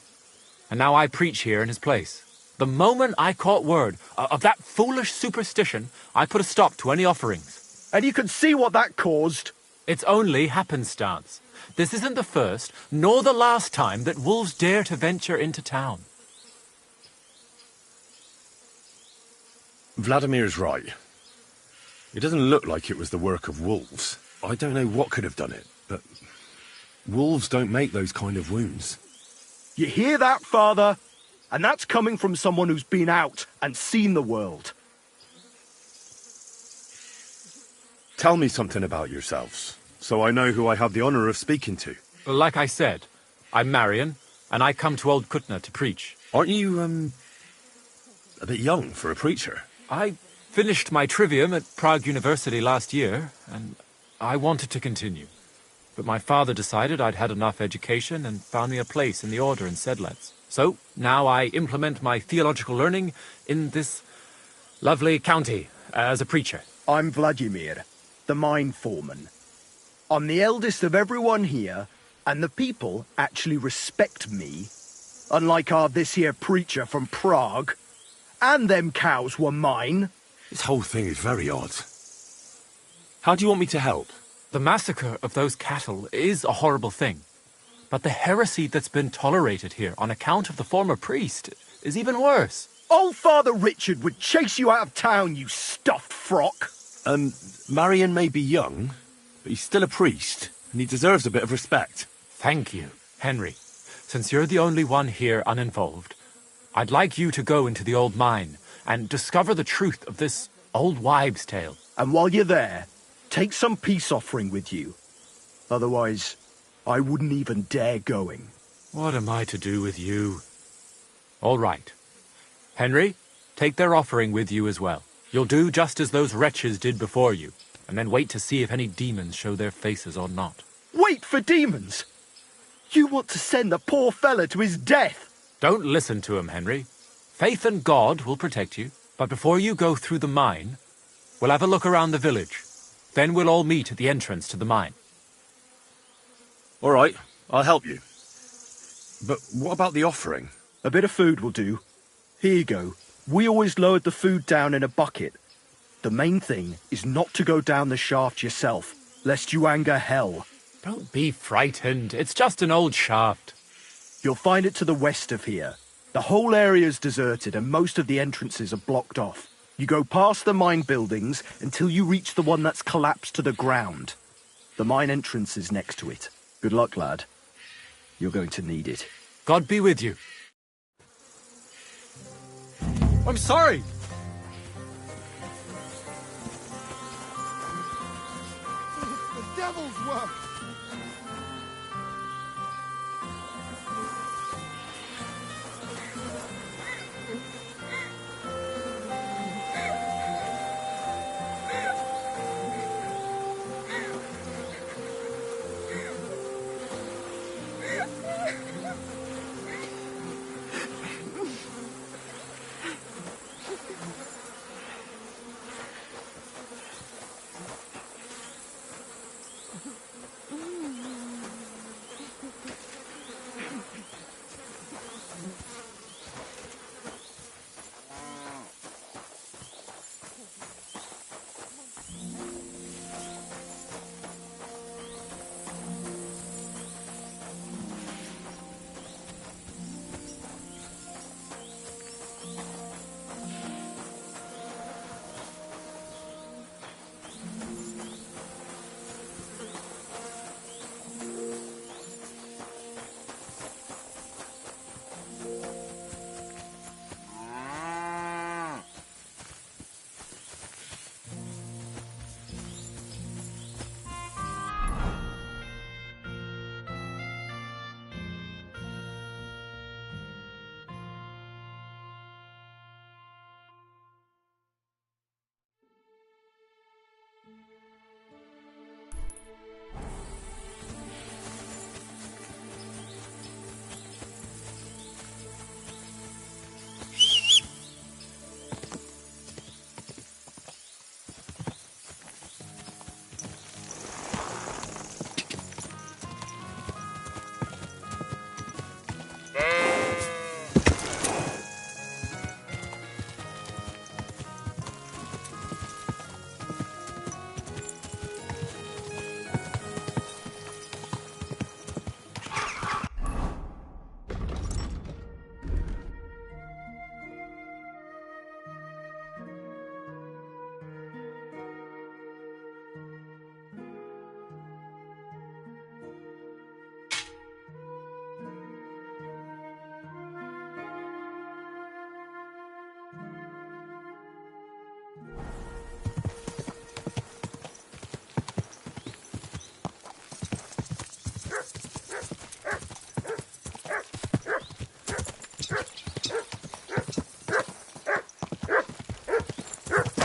and now I preach here in his place. The moment I caught word of that foolish superstition, I put a stop to any offerings. And you can see what that caused. It's only happenstance. This isn't the first, nor the last time that wolves dare to venture into town. Vladimir's right. It doesn't look like it was the work of wolves. I don't know what could have done it, but wolves don't make those kind of wounds. You hear that, Father? And that's coming from someone who's been out and seen the world. Tell me something about yourselves, so I know who I have the honor of speaking to. Like I said, I'm Marion, and I come to Old Kutna to preach. Aren't you, a bit young for a preacher? I finished my trivium at Prague University last year, and I wanted to continue. But my father decided I'd had enough education and found me a place in the order in Sedlec. So now I implement my theological learning in this lovely county as a preacher. I'm Vladimir, the mine foreman. I'm the eldest of everyone here, and the people actually respect me. Unlike our this here preacher from Prague. And them cows were mine. This whole thing is very odd. How do you want me to help? The massacre of those cattle is a horrible thing. But the heresy that's been tolerated here on account of the former priest is even worse. Old Father Richard would chase you out of town, you stuffed frock. Marion may be young, but he's still a priest, and he deserves a bit of respect. Thank you, Henry. Since you're the only one here uninvolved, I'd like you to go into the old mine and discover the truth of this old wives' tale. And while you're there, take some peace offering with you. Otherwise, I wouldn't even dare going. What am I to do with you? All right. Henry, take their offering with you as well. You'll do just as those wretches did before you, and then wait to see if any demons show their faces or not. Wait for demons? You want to send the poor fella to his death? Don't listen to him, Henry. Faith and God will protect you. But before you go through the mine, we'll have a look around the village. Then we'll all meet at the entrance to the mine. All right, I'll help you. But what about the offering? A bit of food will do. Here you go. We always lowered the food down in a bucket. The main thing is not to go down the shaft yourself, lest you anger hell. Don't be frightened. It's just an old shaft. You'll find it to the west of here. The whole area's deserted and most of the entrances are blocked off. You go past the mine buildings until you reach the one that's collapsed to the ground. The mine entrance is next to it. Good luck, lad. You're going to need it. God be with you. I'm sorry. The devil's work.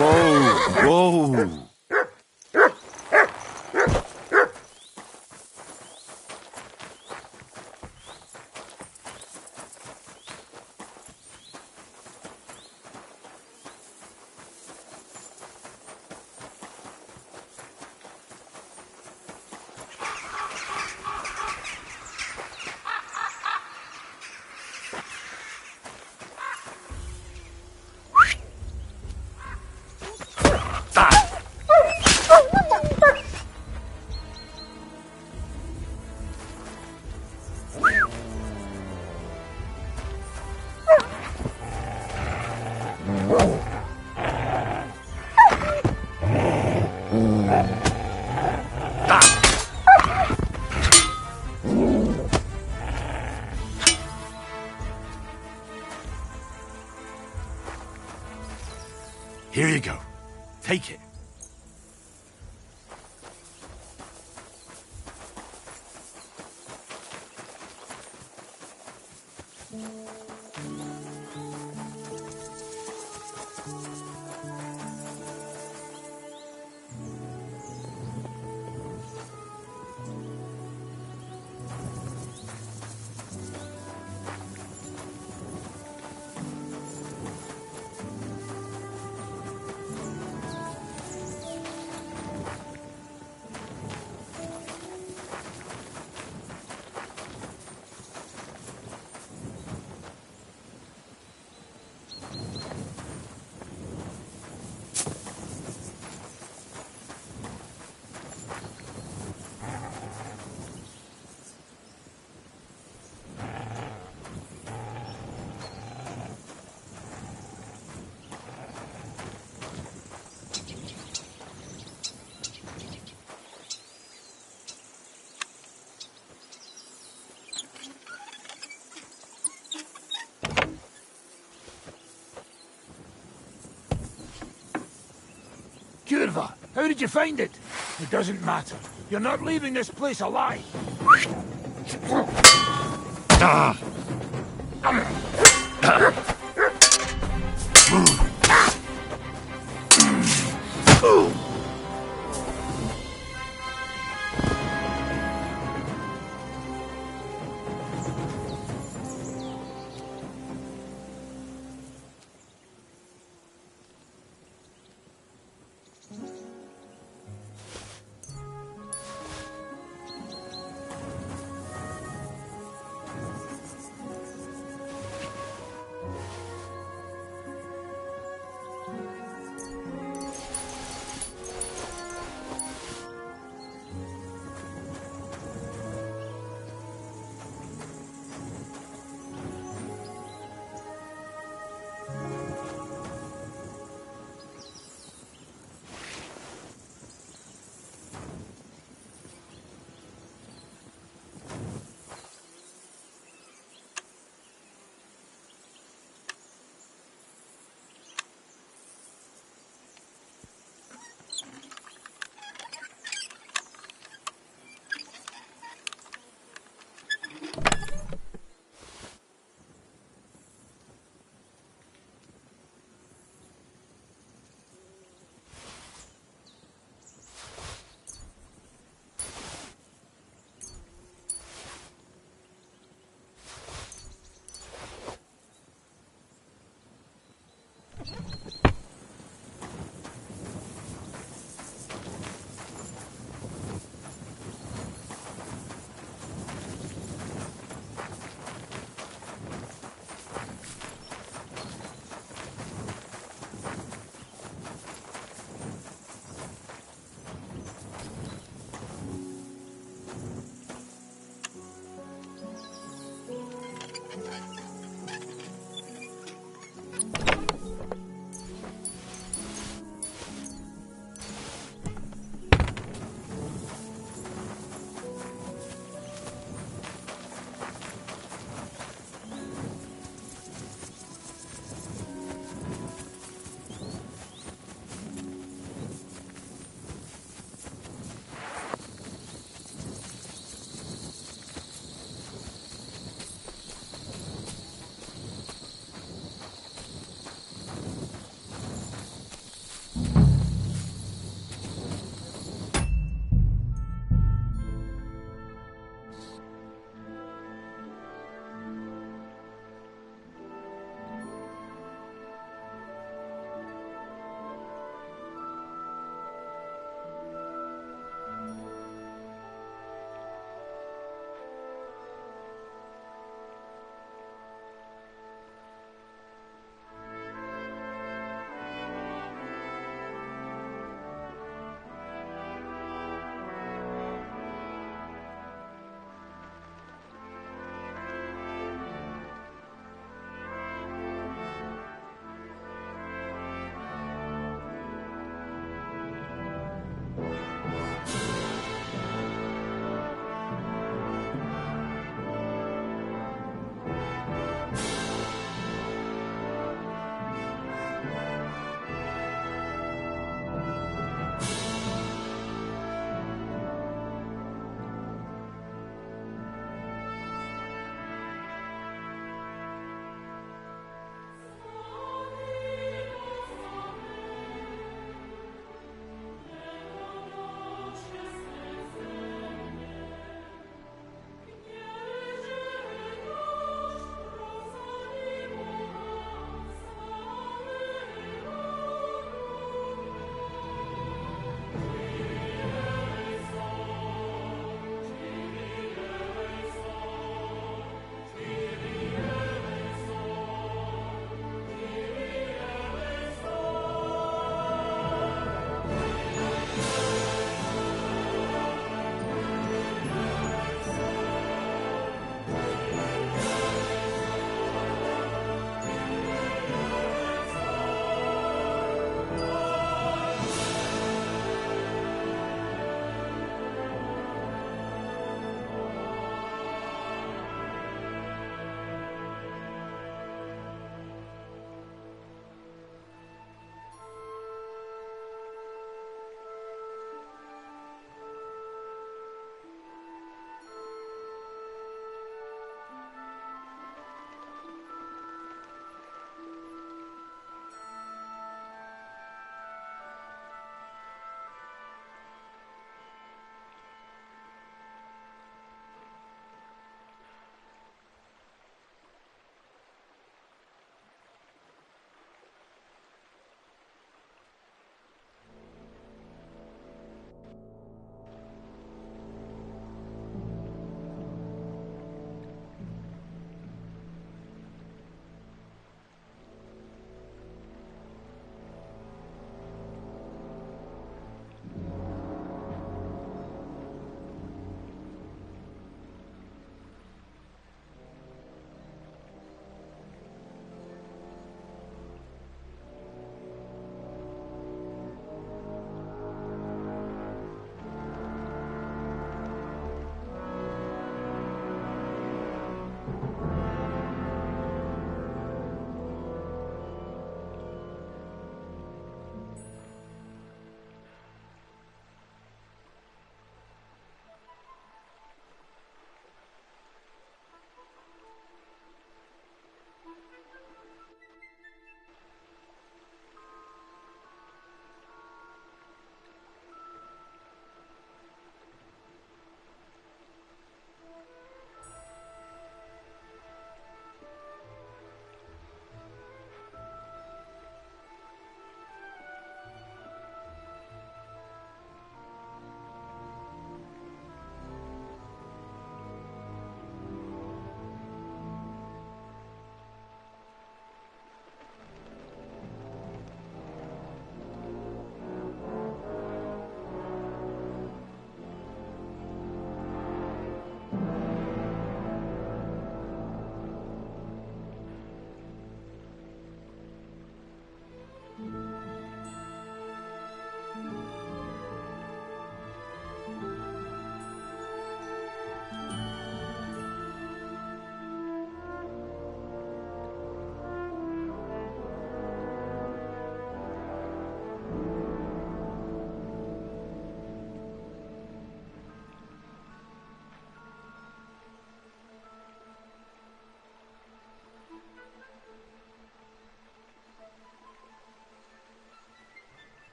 Whoa! Here you go. Take it. How did you find it? It doesn't matter. You're not leaving this place alive.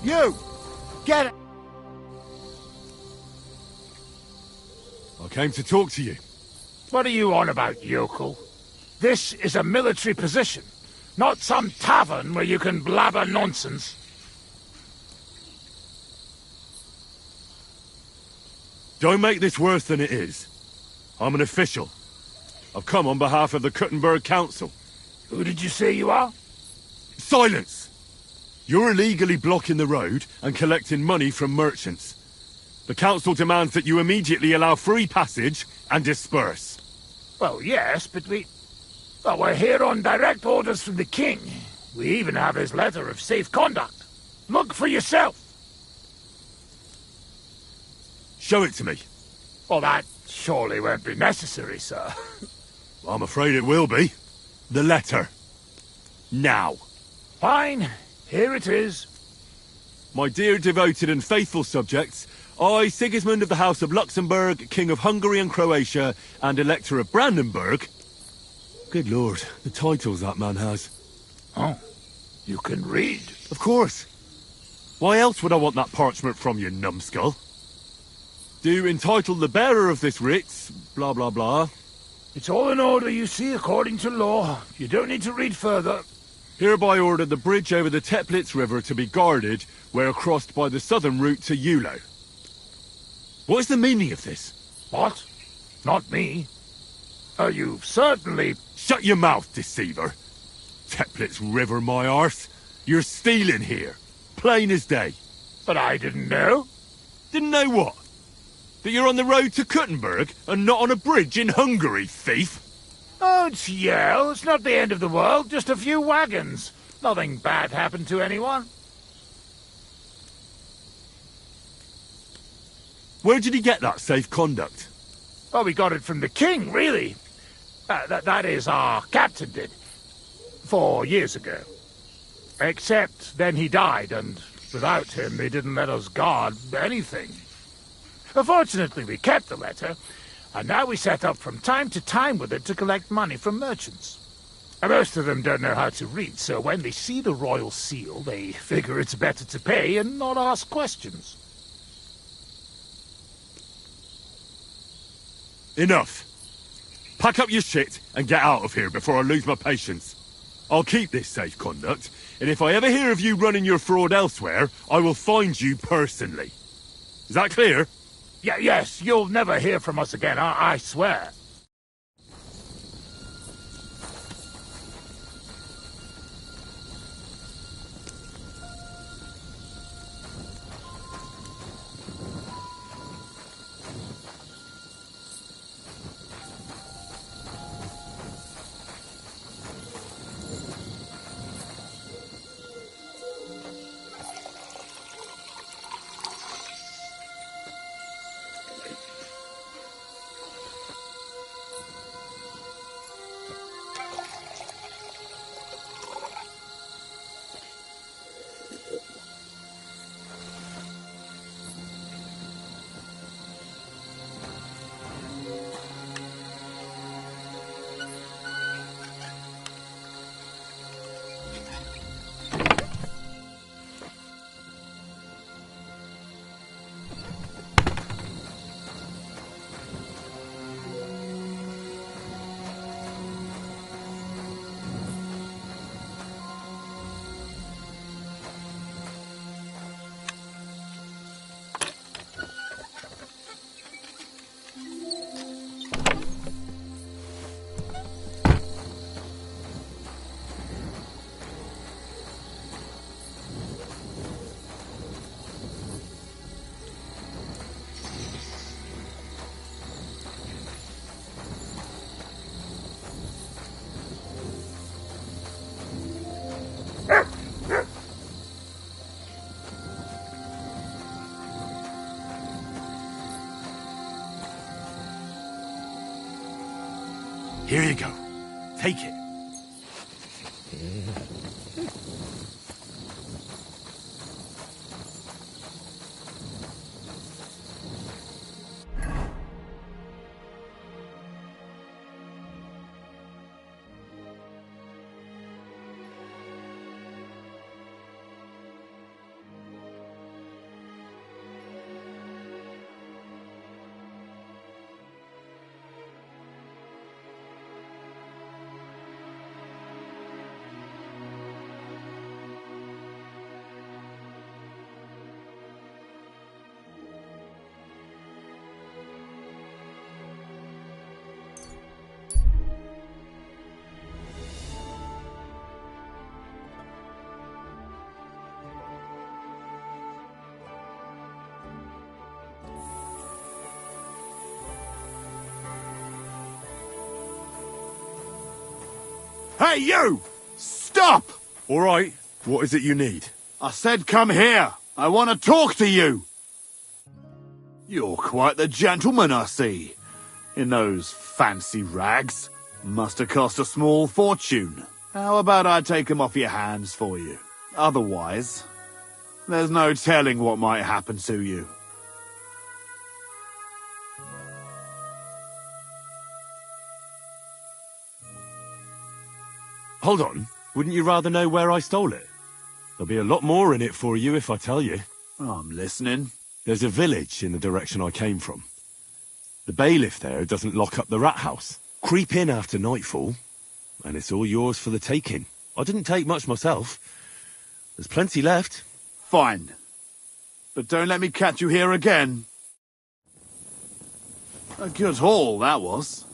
You! Get it! I came to talk to you. What are you on about, yokel? This is a military position, not some tavern where you can blabber nonsense. Don't make this worse than it is. I'm an official. I've come on behalf of the Kuttenberg Council. Who did you say you are? Silence! You're illegally blocking the road and collecting money from merchants. The council demands that you immediately allow free passage and disperse. Well, yes, but well, we're here on direct orders from the king. We even have his letter of safe conduct. Look for yourself. Show it to me. Well, that surely won't be necessary, sir. I'm afraid it will be. The letter. Now. Fine. Here it is. My dear devoted and faithful subjects, I, Sigismund of the House of Luxembourg, King of Hungary and Croatia, and Elector of Brandenburg... Good lord, the titles that man has. Oh, you can read? Of course. Why else would I want that parchment from you, numbskull? Do entitle the bearer of this writ, blah blah blah. It's all in order, you see, according to law. You don't need to read further. Hereby order the bridge over the Teplitz River to be guarded where crossed by the southern route to Eulo. What is the meaning of this? What? Not me. You've certainly... Shut your mouth, deceiver. Teplitz River, my arse. You're stealing here. Plain as day. But I didn't know. Didn't know what? That you're on the road to Kuttenberg and not on a bridge in Hungary, thief? Oh, it's Yale. It's not the end of the world. Just a few wagons. Nothing bad happened to anyone. Where did he get that safe conduct? Well, we got it from the king, really. That is, our captain did. 4 years ago. Except then he died, and without him they didn't let us guard anything. Fortunately, we kept the letter, and now we set up from time to time with it to collect money from merchants. Most of them don't know how to read, so when they see the royal seal, they figure it's better to pay and not ask questions. Enough. Pack up your shit and get out of here before I lose my patience. I'll keep this safe conduct, and if I ever hear of you running your fraud elsewhere, I will find you personally. Is that clear? Yes, you'll never hear from us again, I swear. Here you go. Take it. Hey, you! Stop! All right, what is it you need? I said come here. I want to talk to you. You're quite the gentleman, I see. In those fancy rags. Must have cost a small fortune. How about I take them off your hands for you? Otherwise, there's no telling what might happen to you. Hold on. Wouldn't you rather know where I stole it? There'll be a lot more in it for you if I tell you. I'm listening. There's a village in the direction I came from. The bailiff there doesn't lock up the rat house. Creep in after nightfall, and it's all yours for the taking. I didn't take much myself. There's plenty left. Fine. But don't let me catch you here again. A good haul, that was.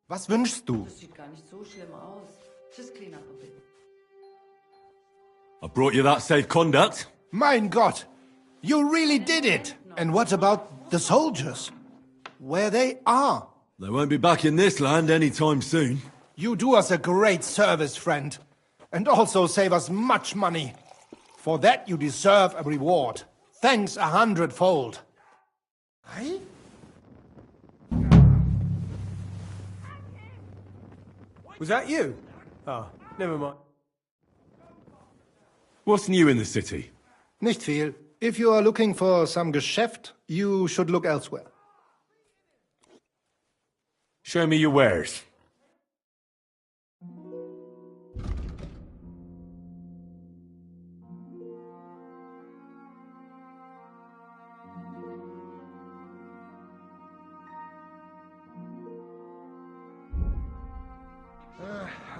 Was wünschst du? Das sieht gar nicht so schlimm aus. Just clean up a bit. I brought you that safe conduct. Mein Gott! You really did it! And what about the soldiers? Where they are? They won't be back in this land anytime soon. You do us a great service, friend. And also save us much money. For that you deserve a reward. Thanks 100-fold. Hey? Was that you? Oh, never mind. What's new in the city? Nicht viel. If you are looking for some Geschäft, you should look elsewhere. Show me your wares.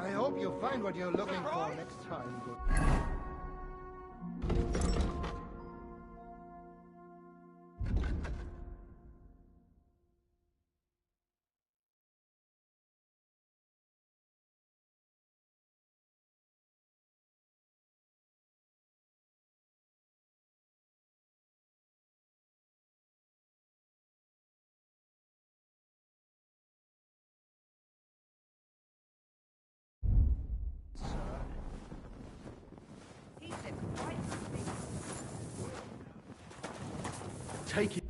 I hope you find what you're looking for next time. Take it.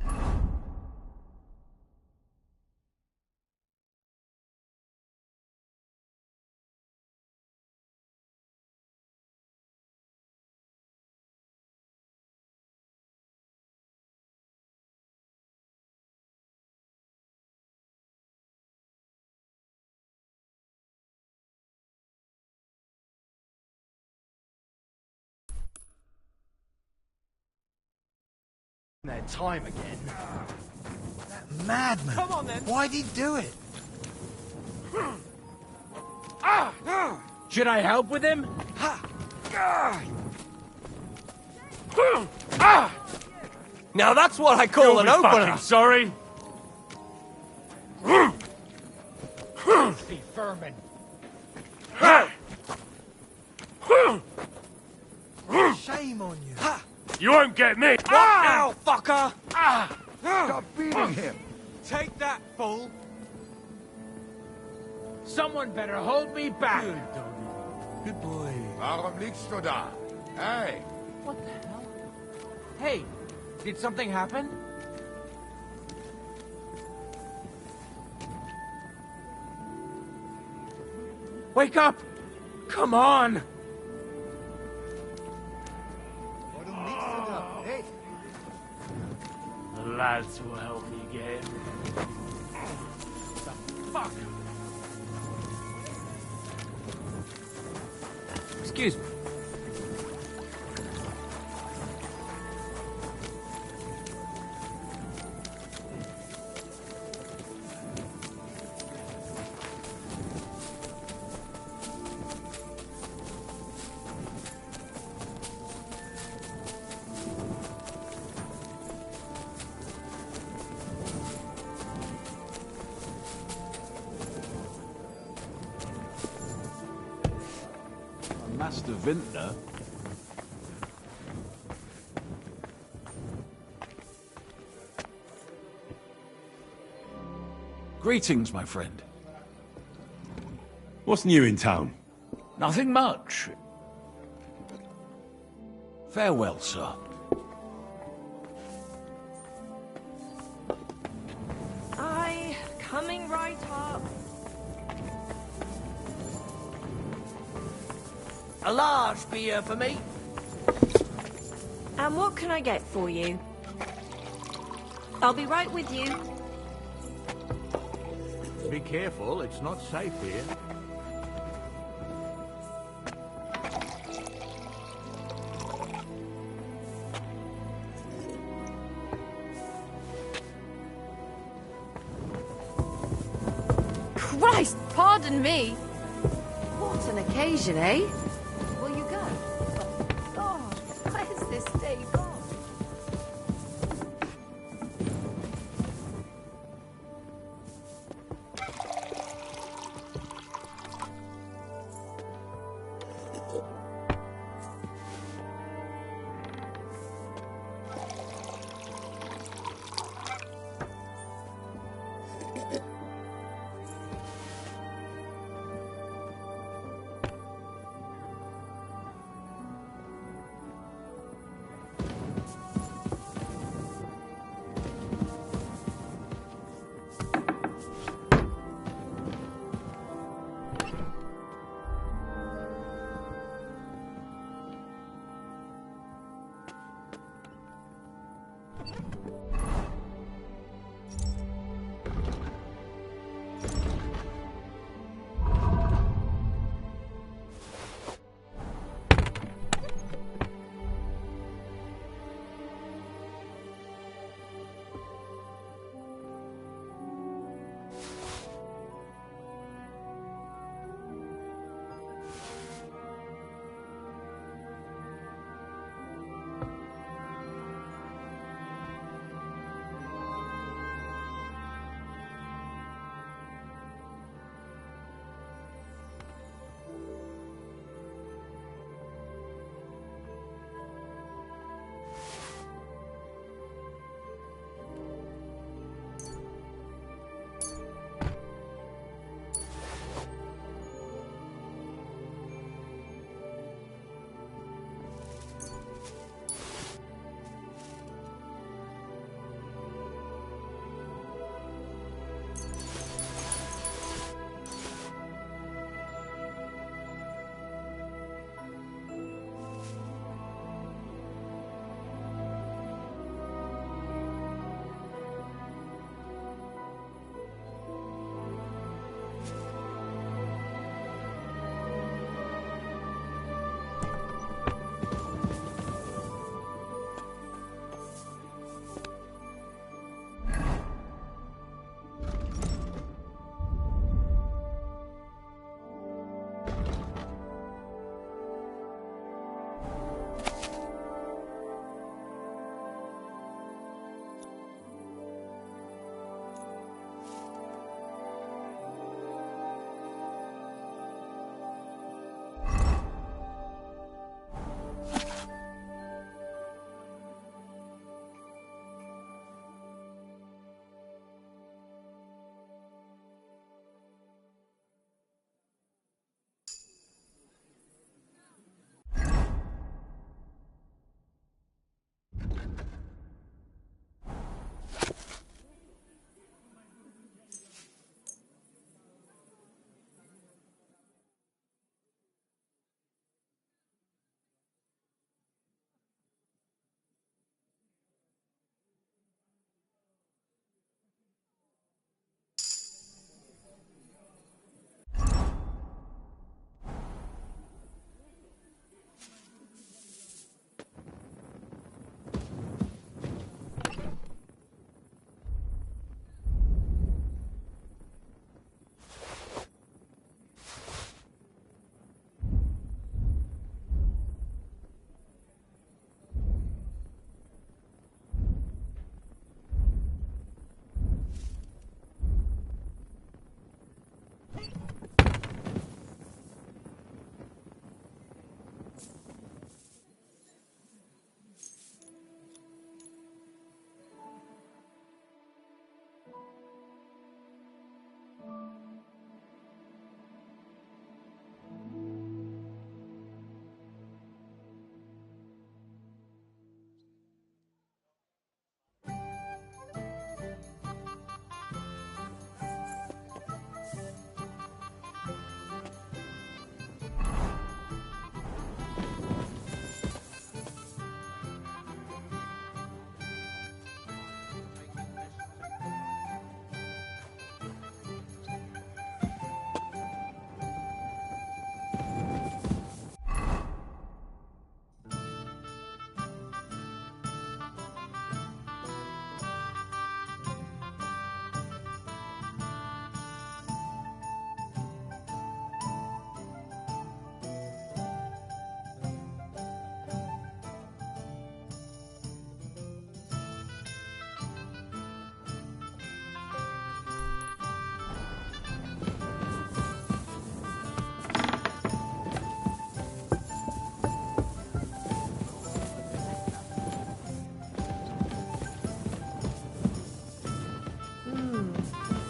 That time again. That madman. Come on, then. Why'd he do it? Should I help with him? Now that's what I call an opener. Sorry. Filthy vermin. Shame on you. You won't get me. What now, fucker? Stop beating him. Take that, fool. Someone better hold me back. Good boy. Warum liegst du da? Hey! What the hell? Hey, did something happen? Wake up! Come on! Warum liegst du da? Hey! The lads will help you get him. Fuck! Excuse me. Master Vintner. Greetings, my friend. What's new in town? Nothing much. Farewell, sir. Aye, coming right up. A large beer for me. And what can I get for you? I'll be right with you. Be careful, it's not safe here. Christ, pardon me. What an occasion, eh? Will you go? Oh, God, where's this day gone?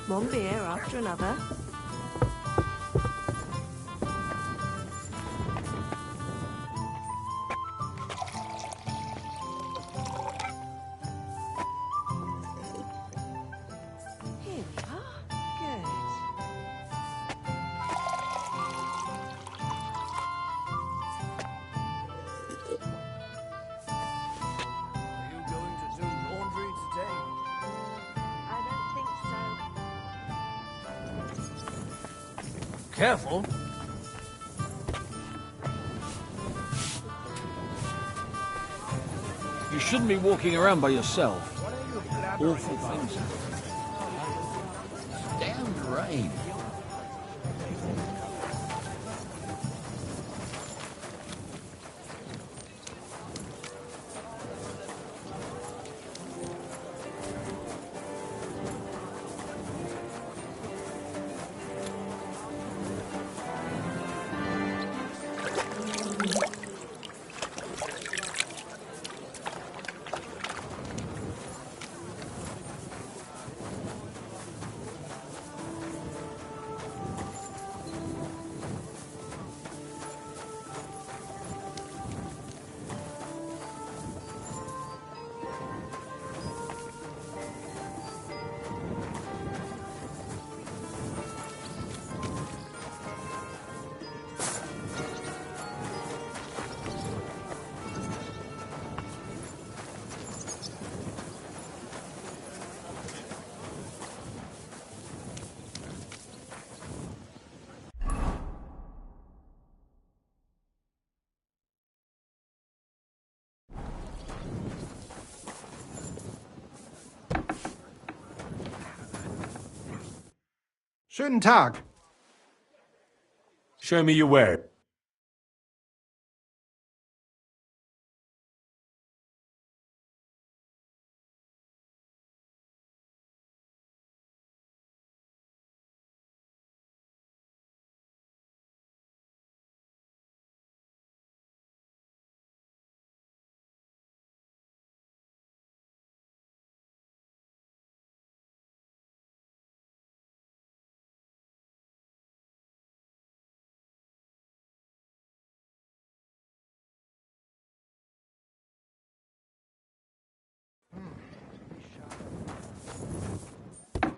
One beer after another. Here we are. Good. Are you going to do laundry today? I don't think so. Careful. You shouldn't be walking around by yourself. Awful things happen. Damn rain. Schönen Tag. Show me your ware.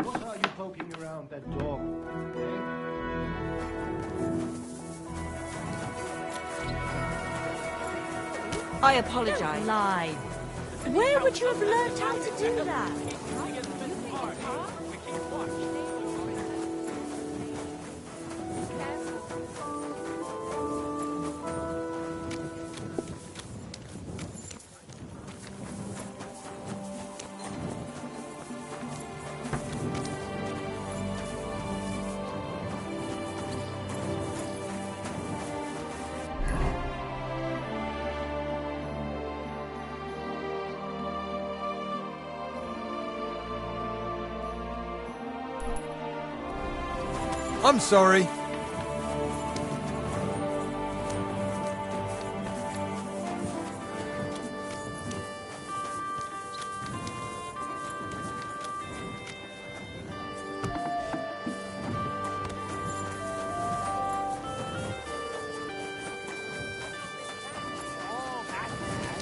What are you poking around that door? I apologize. Lie. Where would you have learned how to do that? I'm sorry.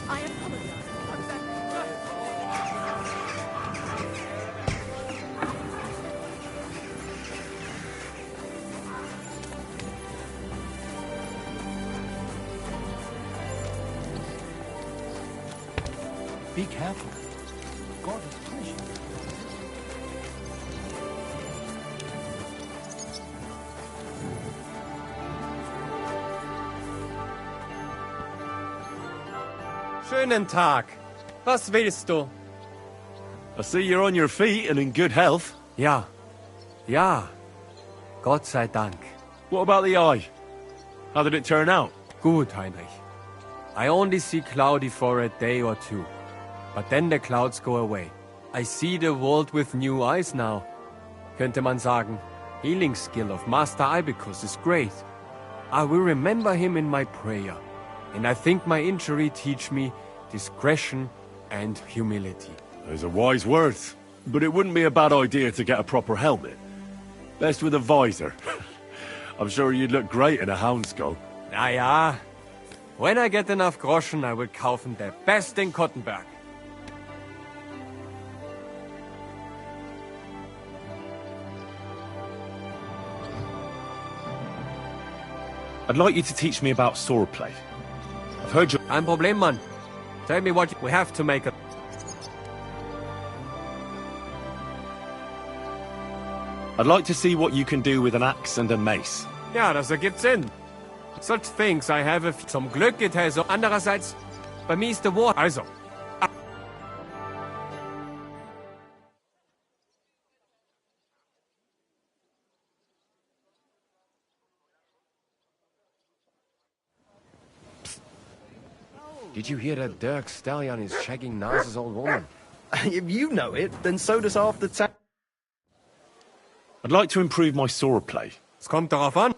I apologize. Be careful. God is punishing you. Schönen Tag. Was willst du? I see you're on your feet and in good health. Ja. Ja. Gott sei Dank. What about the eye? How did it turn out? Good, Heinrich. I only see cloudy for a day or two. But then the clouds go away. I see the world with new eyes now. Könnte man sagen, healing skill of Master Ibicus is great. I will remember him in my prayer. And I think my injury teach me discretion and humility. Those are wise words. but it wouldn't be a bad idea to get a proper helmet. Best with a visor. I'm sure you'd look great in a hound skull. Na ja. When I get enough Groschen, I will kaufen der best in Kottenberg. I'd like you to teach me about swordplay. I've heard you... Kein Problem, Mann. Tell me what we have to make it. I'd like to see what you can do with an axe and a mace. Ja, das ergibt Sinn. Such things I have if... Zum Glück geht er so. Andererseits, bei mir ist der War... Also. Did you hear that Dirk Stallion is shagging Nas's old woman? If you know it, then so does half the town. I'd like to improve my swordplay. Es kommt darauf an.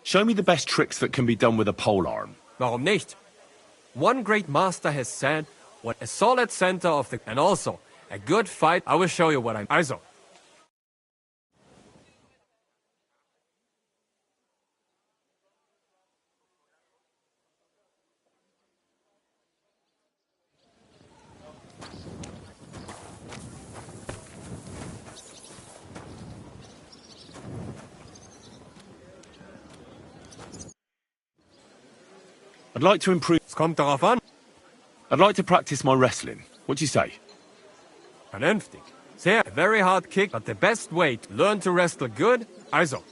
Show me the best tricks that can be done with a polearm. Warum nicht? One great master has said, what a solid center of the... And also, a good fight, I will show you what I'm... Also. I'd like to improve... Es kommt darauf an. I'd like to practice my wrestling. What do you say? Vernünftig. Sehr, very hard kick, but the best way to learn to wrestle good, also.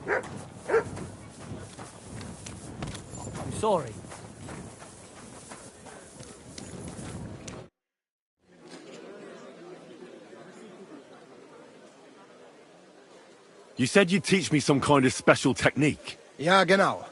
I'm sorry. You said you'd teach me some kind of special technique. Ja, genau.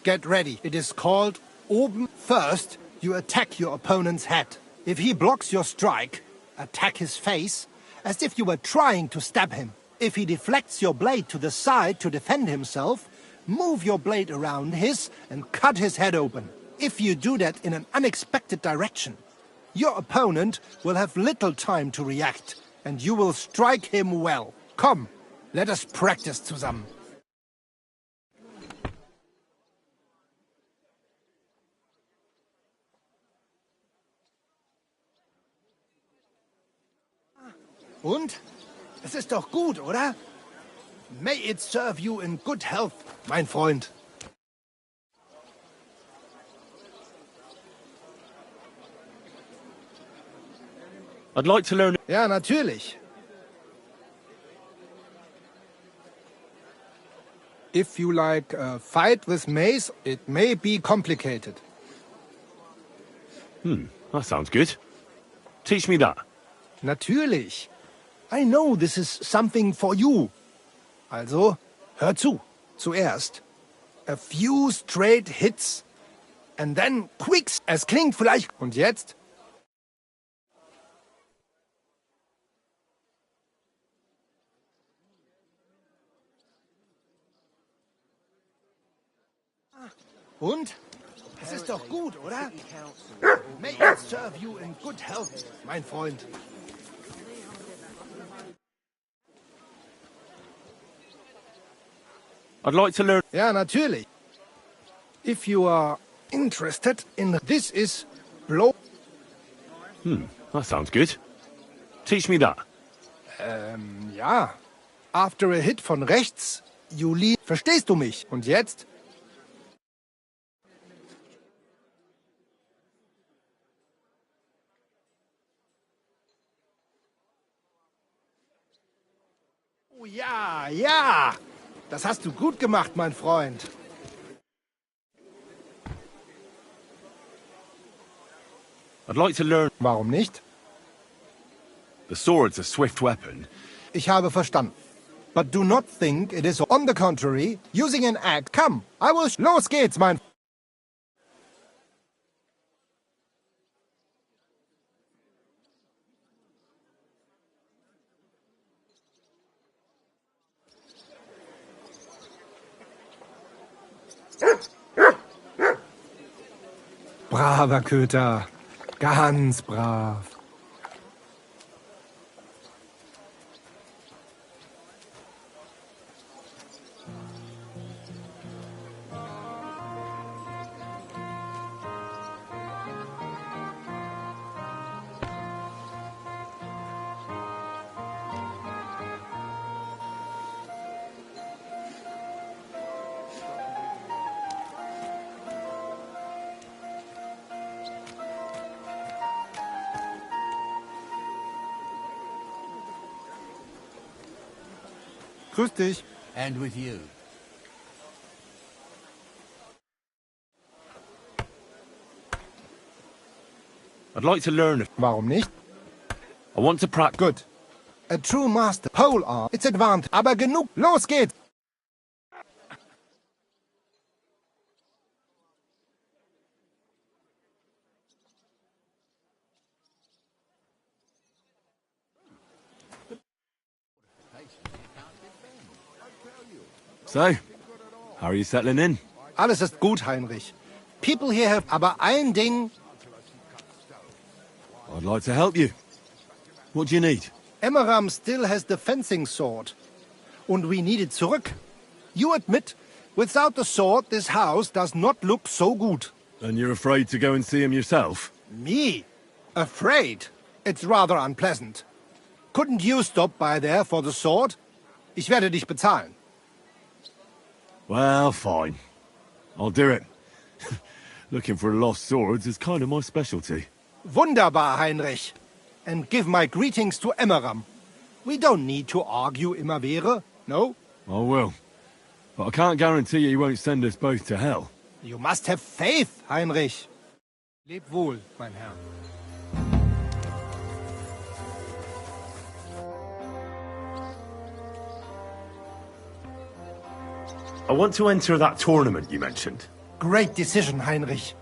Get ready. It is called Oben. First, you attack your opponent's head. If he blocks your strike, attack his face, as if you were trying to stab him. If he deflects your blade to the side to defend himself, move your blade around his and cut his head open. If you do that in an unexpected direction, your opponent will have little time to react, and you will strike him well. Come, let us practice zusammen. Und? Es ist doch gut, oder? May it serve you in good health, mein Freund. I'd like to learn... Ja, natürlich. If you like a fight with mace, it may be complicated. That sounds good. Teach me that. Natürlich. I know this is something for you. Also, hör zu. Zuerst a few straight hits and then quicks. Es klingt vielleicht... Und jetzt? Und? Es ist doch gut, oder? May it serve you in good health, mein Freund. I'd like to learn... Ja, natürlich. If you are interested in... This is blow... That sounds good. Teach me that. Ja. After a hit von rechts, you lead... Verstehst du mich? Und jetzt? Oh ja, ja. Das hast du gut gemacht, mein Freund. I'd like to learn... Warum nicht? The sword's a swift weapon. Ich habe verstanden. But do not think it is on the contrary, using an axe. Come, I will... Los geht's, mein... Braver Köter. Ganz brav. Grüß dich. And with you. I'd like to learn. Warum nicht? I want to practice. Good. A true master. Pole arm. It's advanced. Aber genug. Los geht's. So, how are you settling in? Alles ist gut, Heinrich. People here have... Aber ein Ding... I'd like to help you. What do you need? Emmeram still has the fencing sword. Und we need it zurück. You admit, without the sword, this house does not look so good. And you're afraid to go and see him yourself? Me? Afraid? It's rather unpleasant. Couldn't you stop by there for the sword? Ich werde dich bezahlen. Well, fine. I'll do it. Looking for lost swords is kind of my specialty. Wunderbar, Heinrich. And give my greetings to Emmeram. We don't need to argue immer wäre, no? I will. But I can't guarantee you won't send us both to hell. You must have faith, Heinrich. Leb wohl, mein Herr. I want to enter that tournament you mentioned. Great decision, Heinrich.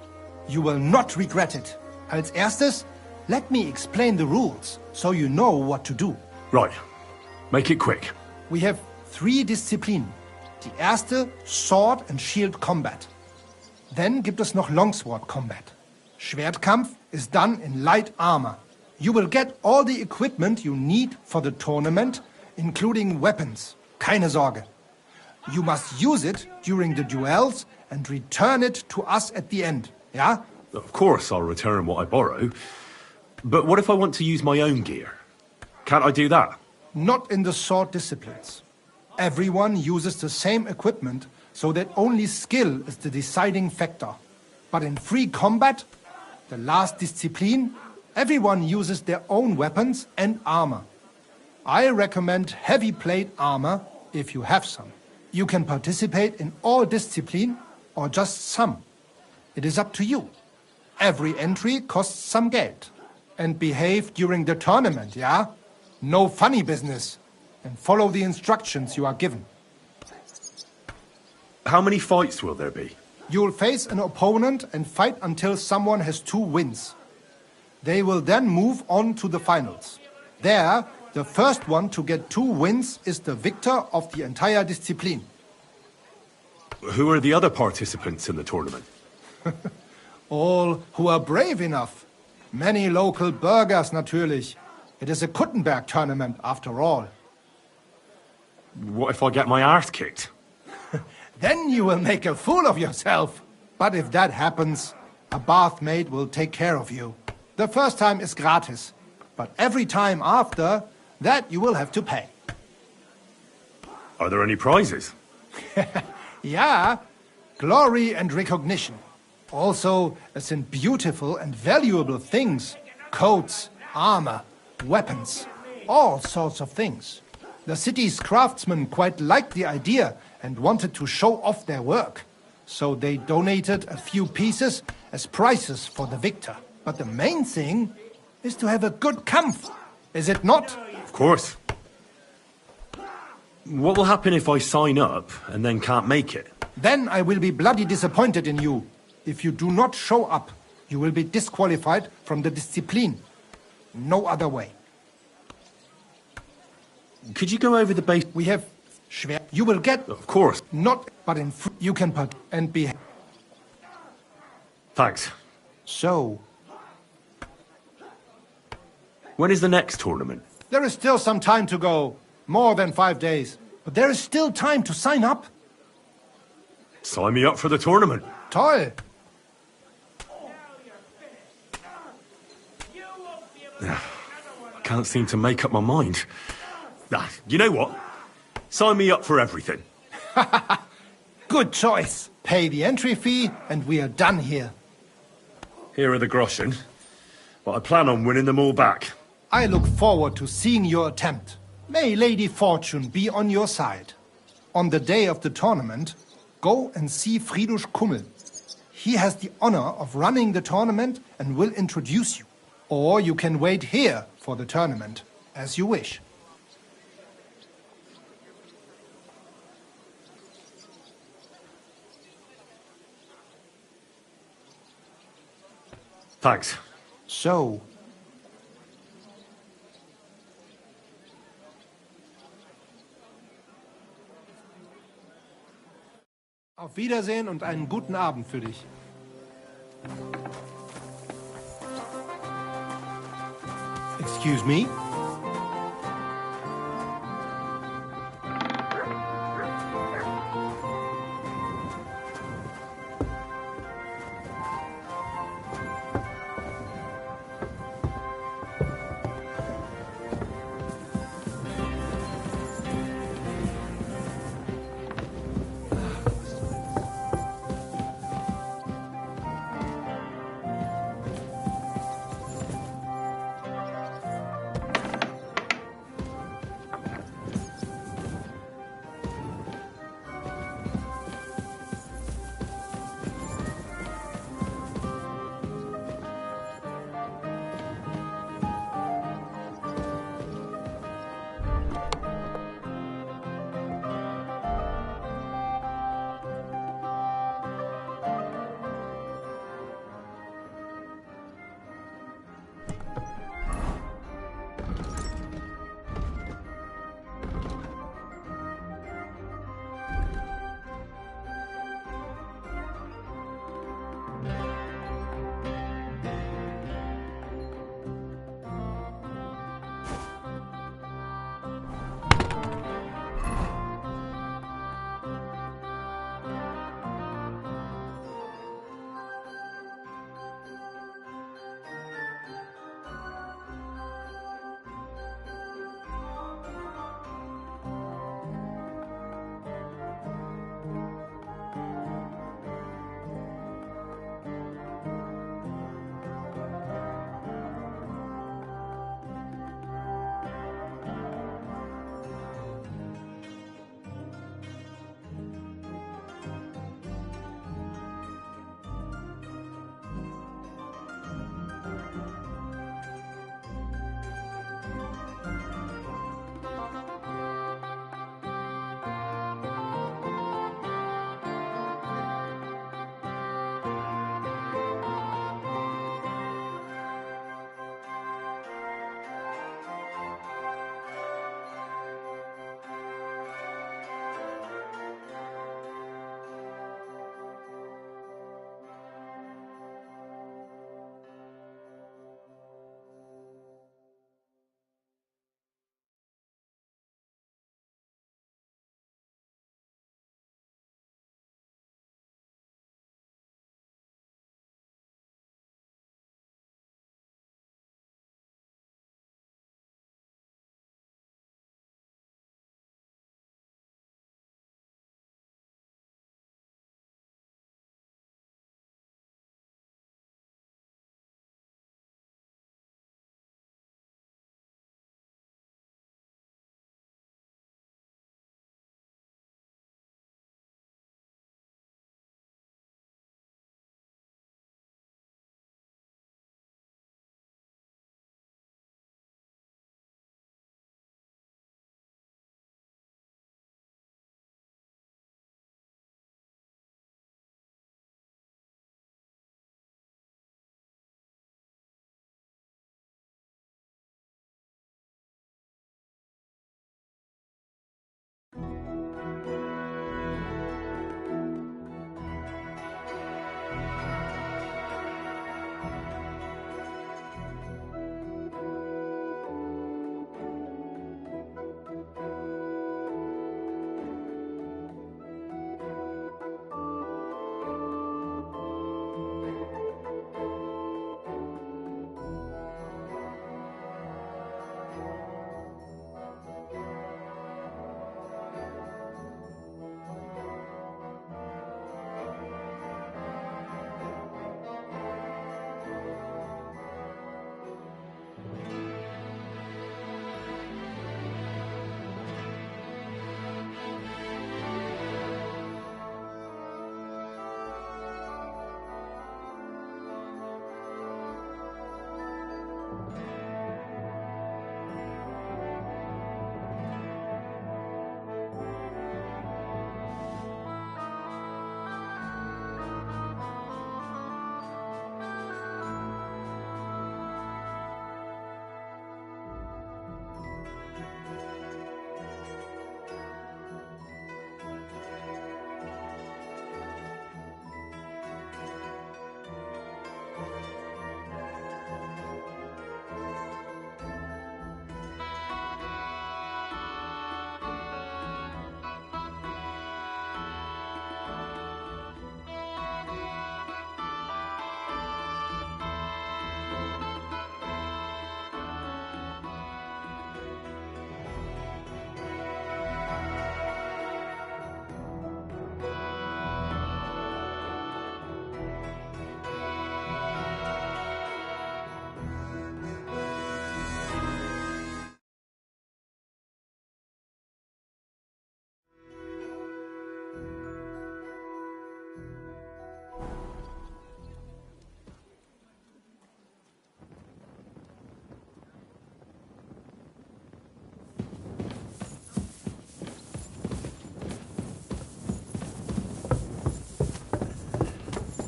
You will not regret it. Als erstes, let me explain the rules, so you know what to do. Right. Make it quick. We have 3 Disziplinen. Die erste, Sword and Shield Combat. Then gibt es noch Longsword Combat. Schwertkampf is done in light armor. You will get all the equipment you need for the tournament, including weapons. Keine Sorge. You must use it during the duels and return it to us at the end, yeah? Of course I'll return what I borrow. But what if I want to use my own gear? Can't I do that? Not in the sword disciplines. Everyone uses the same equipment, so that only skill is the deciding factor. But in free combat, the last discipline, everyone uses their own weapons and armor. I recommend heavy plate armor if you have some. You can participate in all discipline or just some. It is up to you. Every entry costs some Geld. And behave during the tournament, yeah? No funny business. And follow the instructions you are given. How many fights will there be? You'll face an opponent and fight until someone has 2 wins. They will then move on to the finals. There, the first one to get 2 wins is the victor of the entire discipline. Who are the other participants in the tournament? All who are brave enough. Many local burghers, natürlich. It is a Kuttenberg tournament, after all. What if I get my arse kicked? Then you will make a fool of yourself. But if that happens, a bath maid will take care of you. The first time is gratis. But every time after, that you will have to pay. Are there any prizes? Yeah, glory and recognition. Also, as in beautiful and valuable things. Coats, armor, weapons, all sorts of things. The city's craftsmen quite liked the idea and wanted to show off their work. So they donated a few pieces as prizes for the victor. But the main thing is to have a good Kampf, is it not? Of course. What will happen if I sign up and then can't make it? Then I will be bloody disappointed in you. If you do not show up, you will be disqualified from the discipline. No other way. Could you go over the base? We have Schwer. You will get... Of course. Not, but in... You can put and be... Thanks. So... When is the next tournament? There is still some time to go. More than 5 days. But there is still time to sign up. Sign me up for the tournament. Toll. I can't seem to make up my mind. You know what? Sign me up for everything. Good choice. Pay the entry fee and we are done here. Here are the groschen. But I plan on winning them all back. I look forward to seeing your attempt. May Lady Fortune be on your side. On the day of the tournament, go and see Friedrich Kummel. He has the honor of running the tournament and will introduce you. Or you can wait here for the tournament, as you wish. Thanks. So... Auf Wiedersehen und einen guten Abend für dich. Excuse me?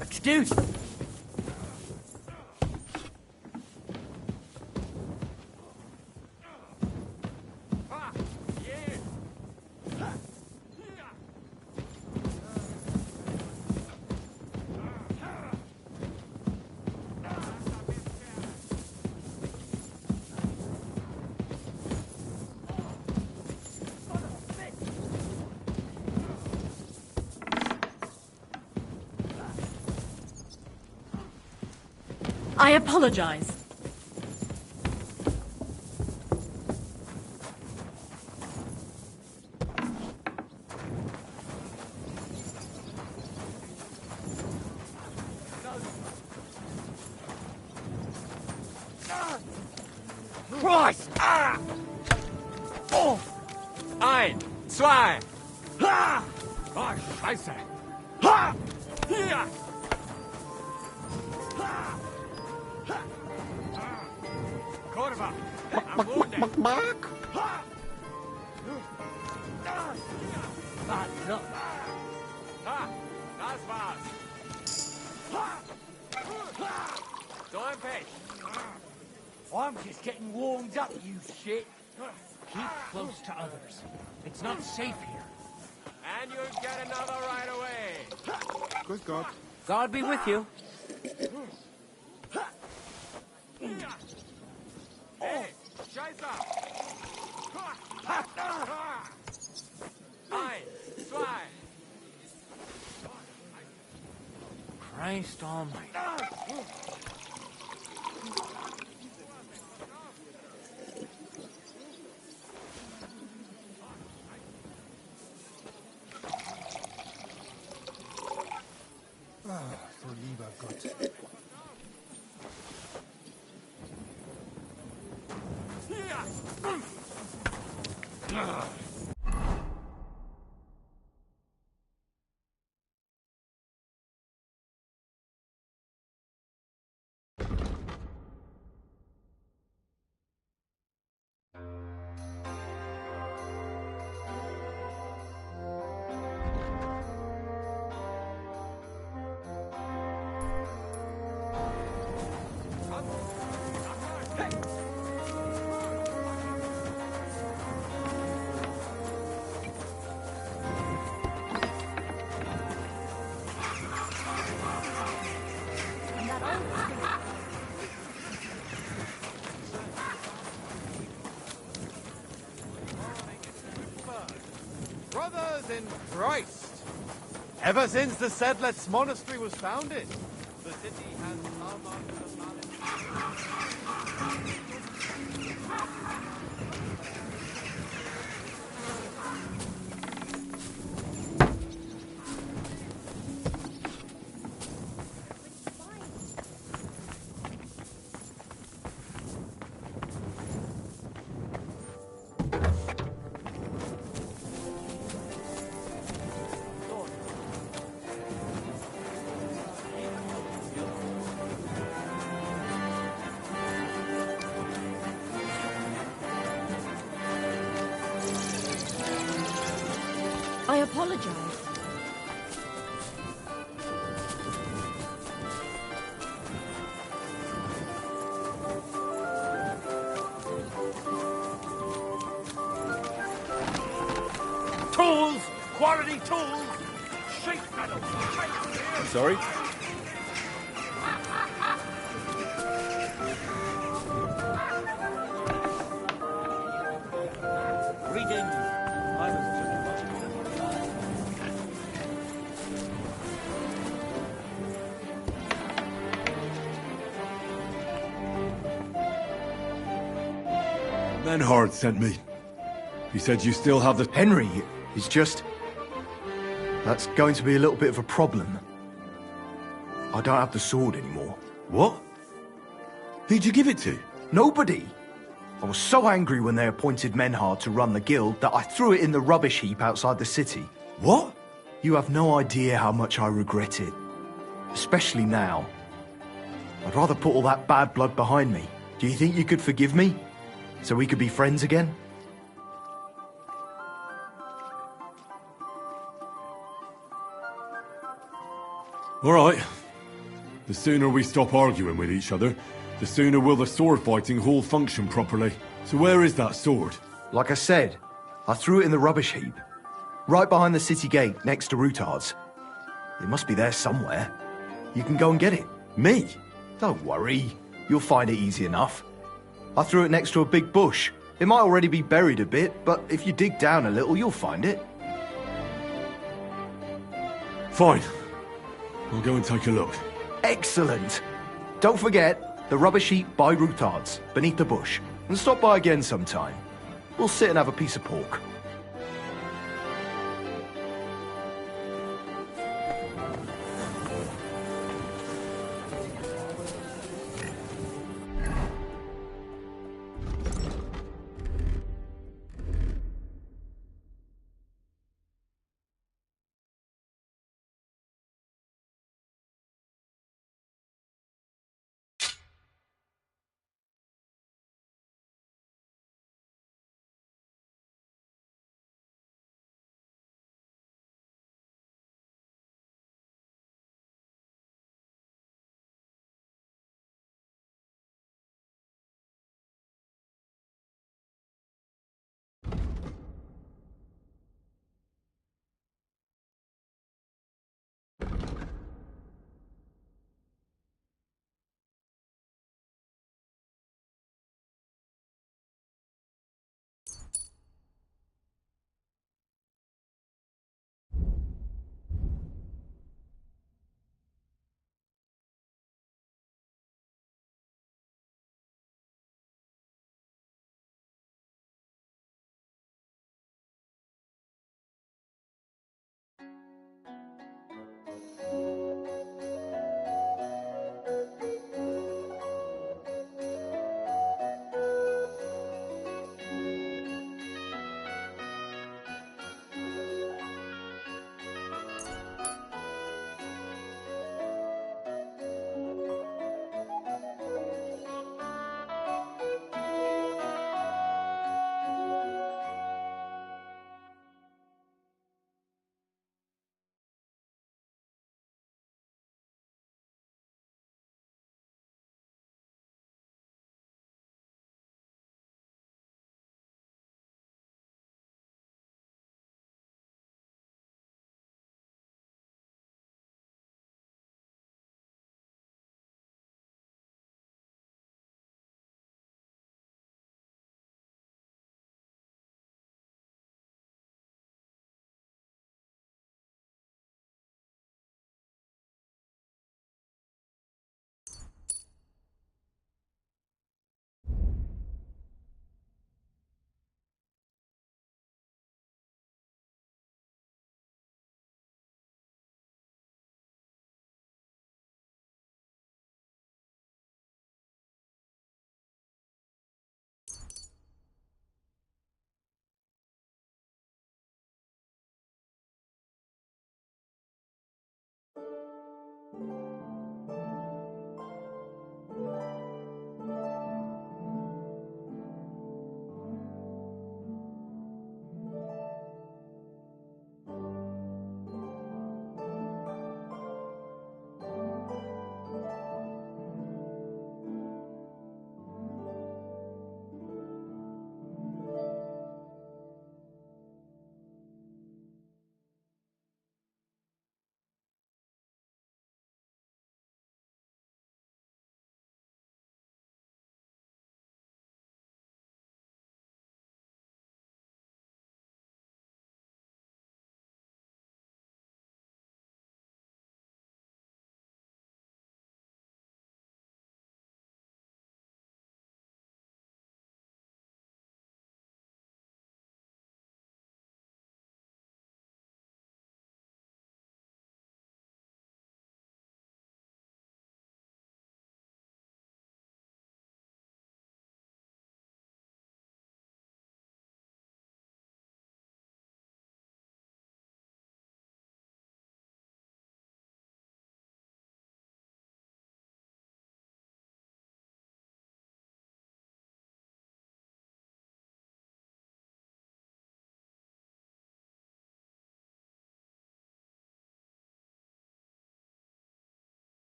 Excuse. I apologize. Christ! Ah! Oh! Ein, zwei! Ha! Oh, Scheiße! Ha! Hier! Ha! Kurwa! Am Boden! Ha! Ha! Das war's! So ein Pech! I'm just getting warmed up, you shit. Keep close to others. It's not safe here. And you'll get another right away! Good God. God be with you. Hey, Scheiße! Eins, zwei! Christ almighty. Du lieber Gott. Hier! in Christ. Ever since the Sedlets Monastery was founded, the city has come under the I apologize. Tools! Quality tools! Sheet metal! I'm sorry? Greetings. I was Menhard sent me. He said you still have the... Henry is just... That's going to be a little bit of a problem. I don't have the sword anymore. What? Who'd you give it to? Nobody. I was so angry when they appointed Menhard to run the guild that I threw it in the rubbish heap outside the city. What? You have no idea how much I regret it. Especially now. I'd rather put all that bad blood behind me. Do you think you could forgive me? So we could be friends again? All right. The sooner we stop arguing with each other, the sooner will the sword fighting hall function properly. So where is that sword? Like I said, I threw it in the rubbish heap. Right behind the city gate, next to Routard's. It must be there somewhere. You can go and get it. Me? Don't worry. You'll find it easy enough. I threw it next to a big bush. It might already be buried a bit, but if you dig down a little, you'll find it. Fine. I'll go and take a look. Excellent. Don't forget, the rubbish heap by Routard's, beneath the bush. And stop by again sometime. We'll sit and have a piece of pork.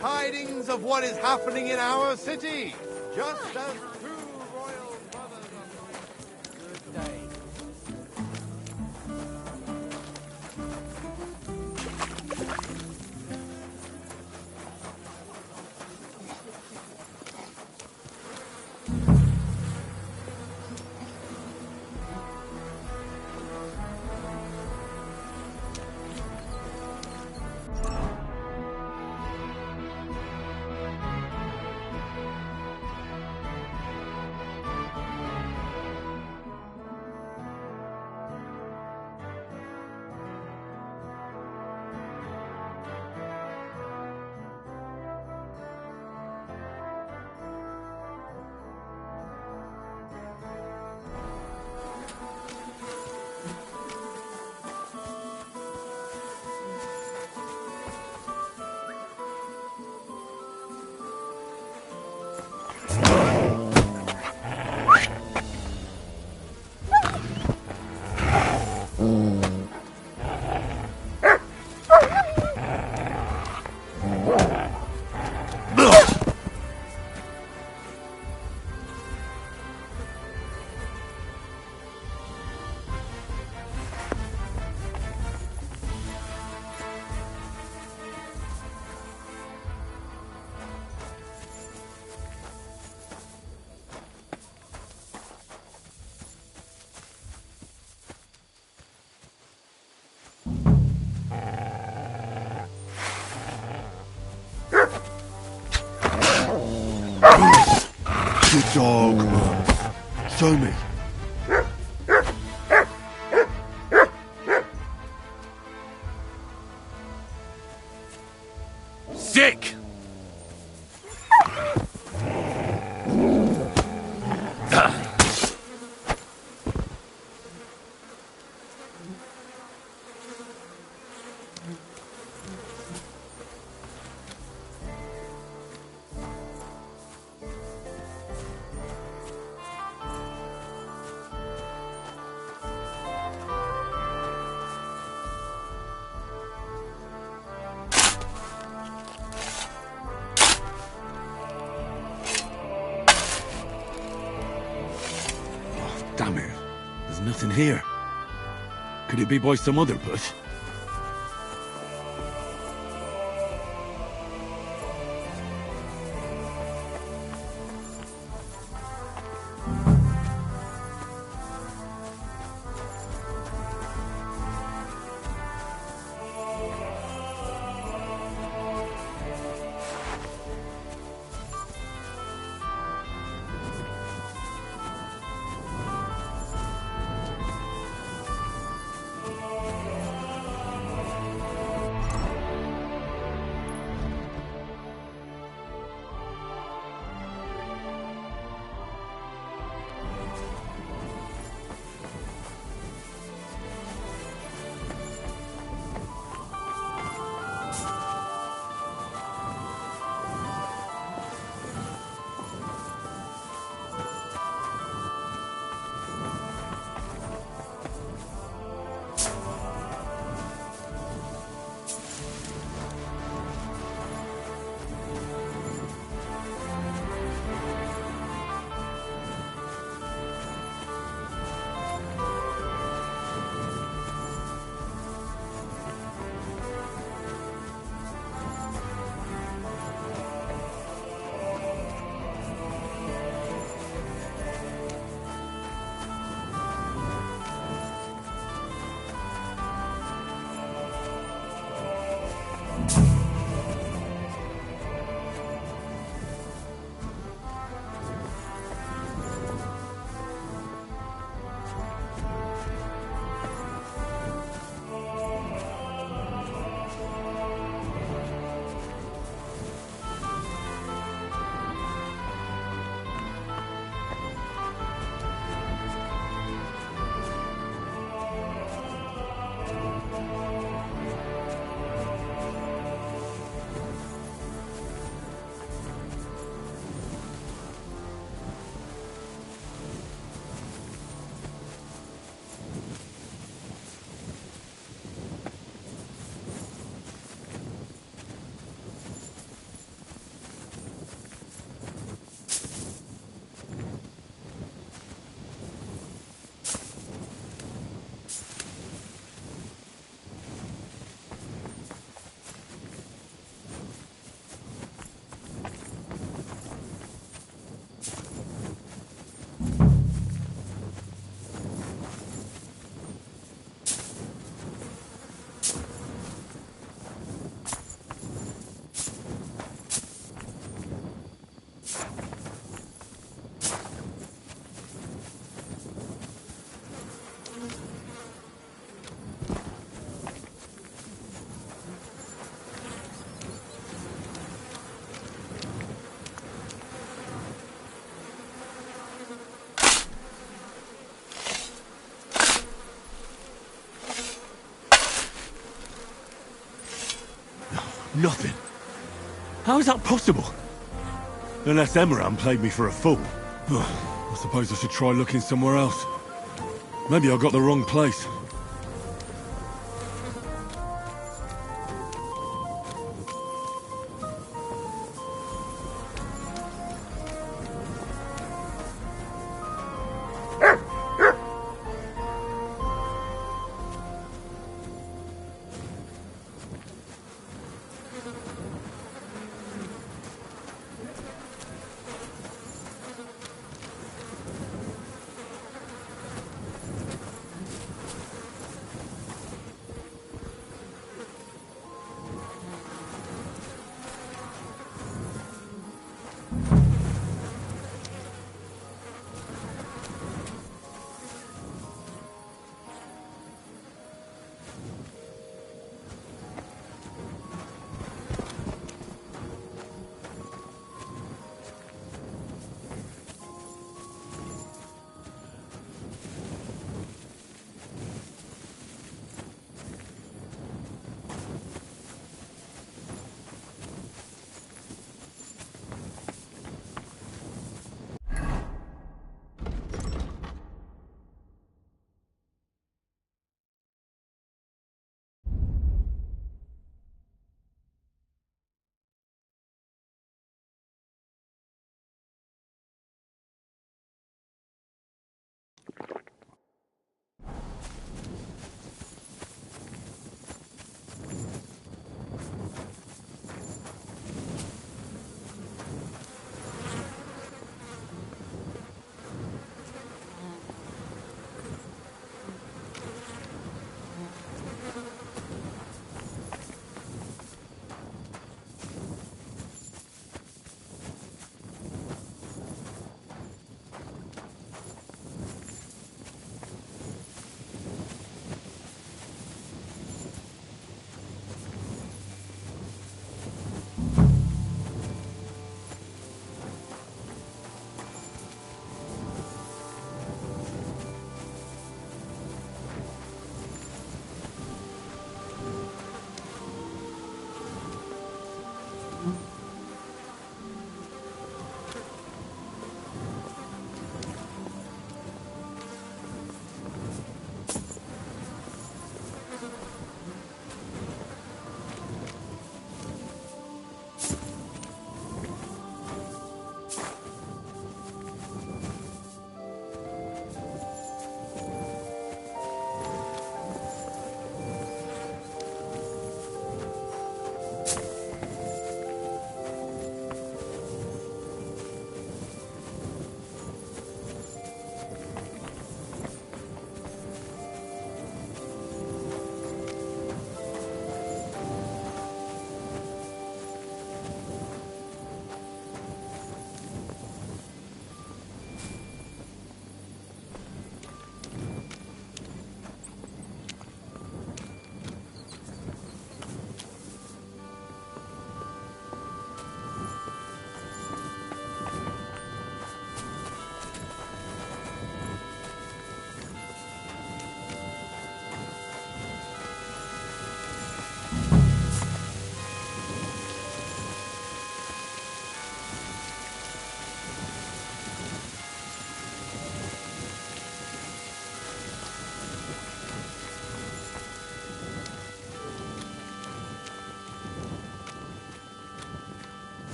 Tidings of what is happening in our city, just as true royal brothers of good day. dog, man. Show me. Sick! Damn it. There's nothing here. Could it be by some other bush? Nothing. How is that possible? Unless Emran played me for a fool. I suppose I should try looking somewhere else. Maybe I got the wrong place.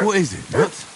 What is it, Nuts?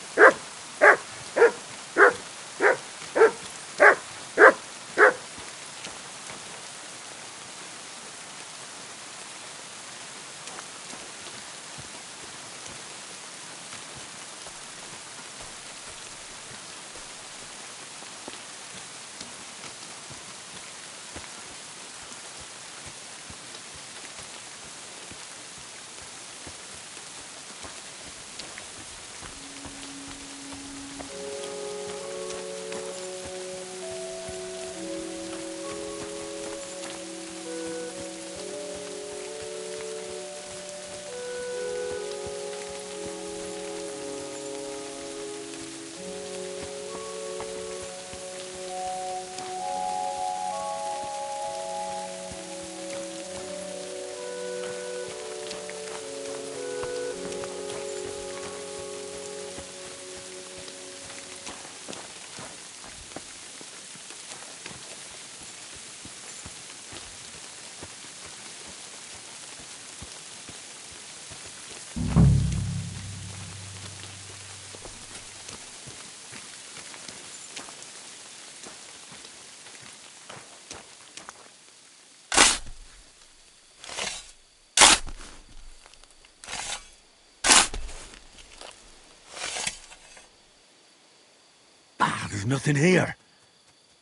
There's nothing here.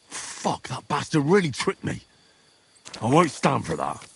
Fuck, that bastard really tricked me. I won't stand for that.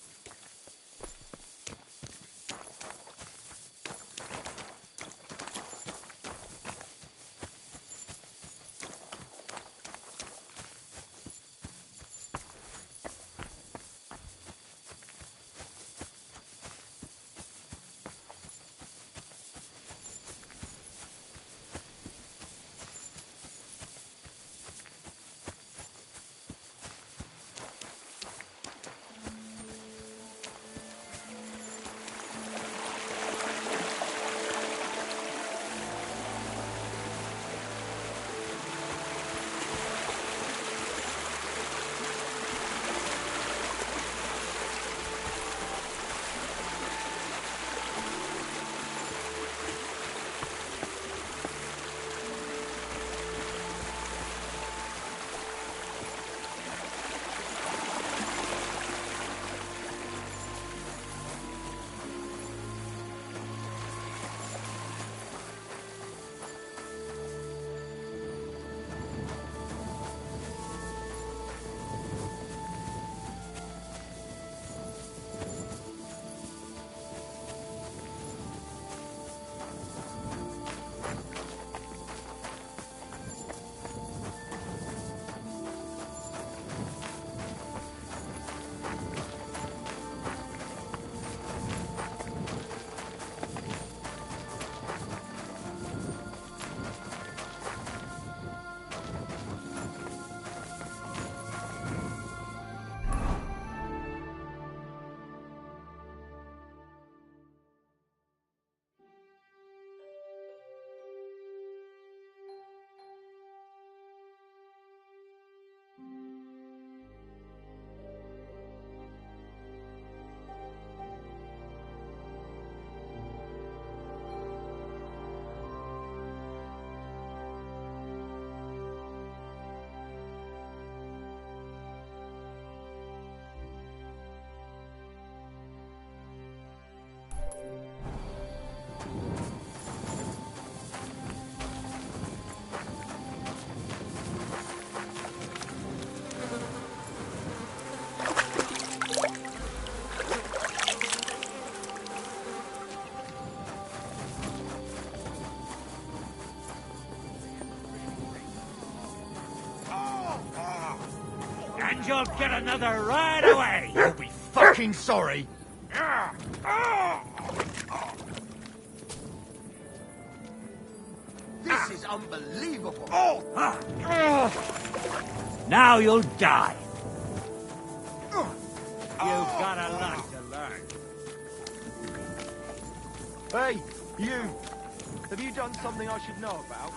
And you'll get another right away! You'll be fucking sorry! This is unbelievable! Now you'll die! You've got a lot to learn. Hey, you! Have you done something I should know about?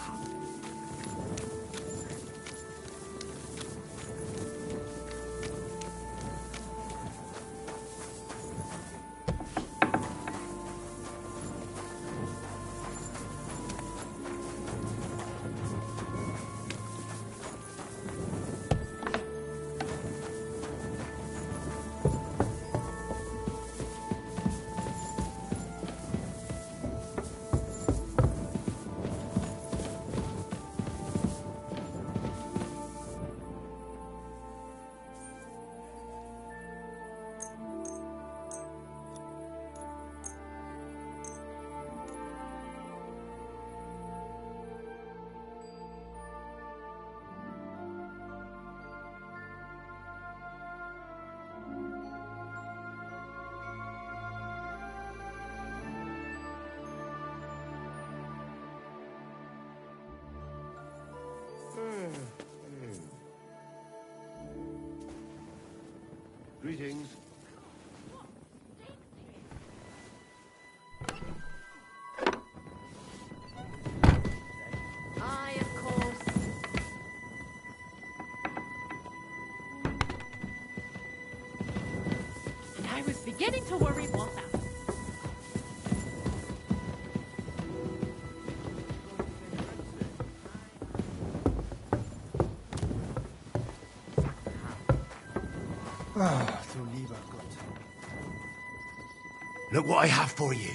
Greetings. Aye, of course. And I was beginning to worry what happened. Ah, du lieber Gott. Look what I have for you.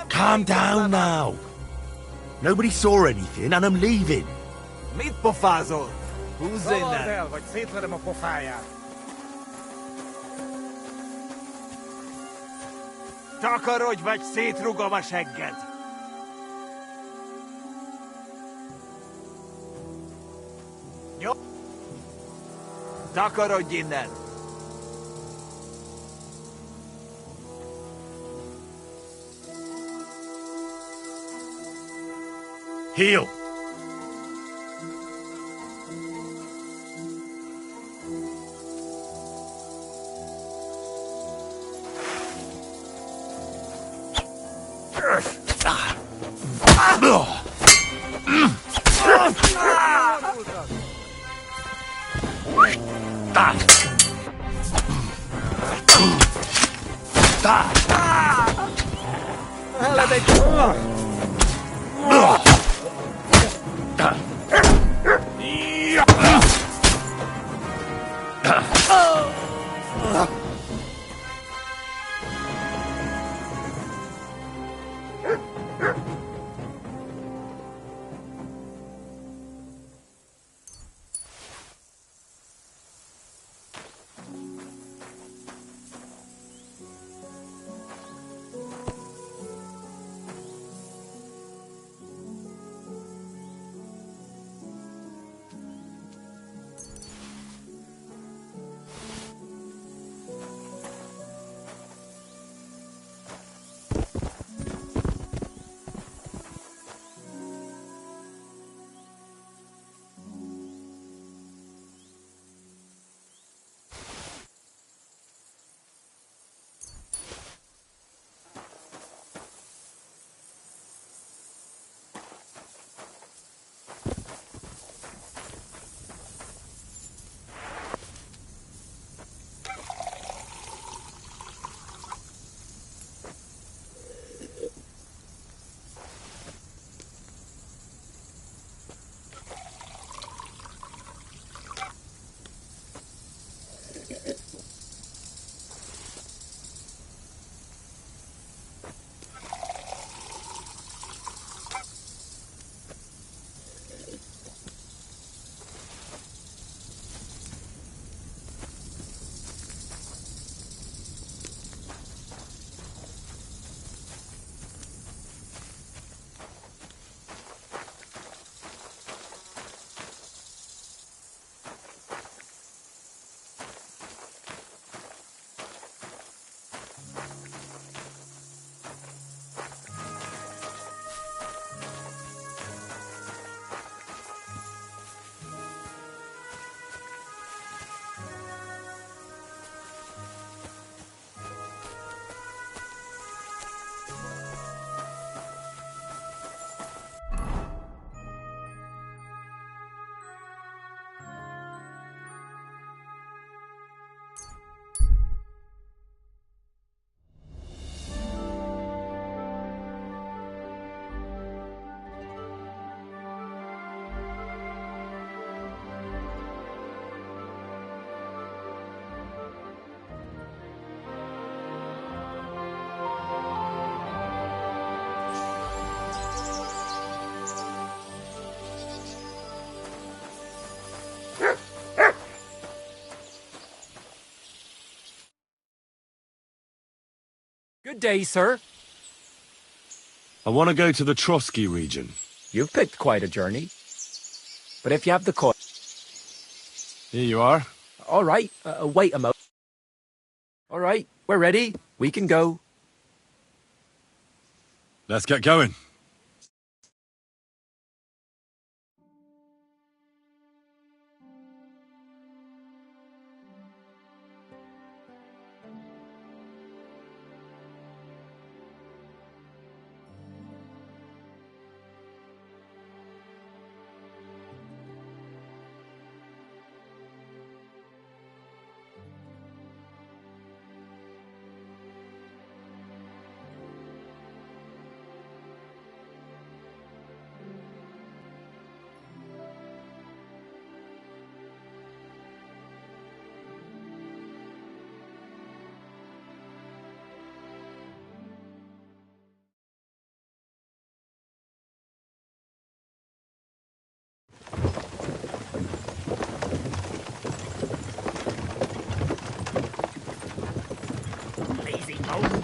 Calm down now. Nobody saw anything and I'm leaving. Meet Pofazo. Who's in there? Vagy szétverem a pofáját. Takarodj, vagy szétrugom a segged! Jó? Takarodj innen! Heal. Good day, sir. I want to go to the Trotsky region. You've picked quite a journey. But if you have the coin... Here you are. All right, wait a moment. All right, we're ready. We can go. Let's get going. Lazy bones.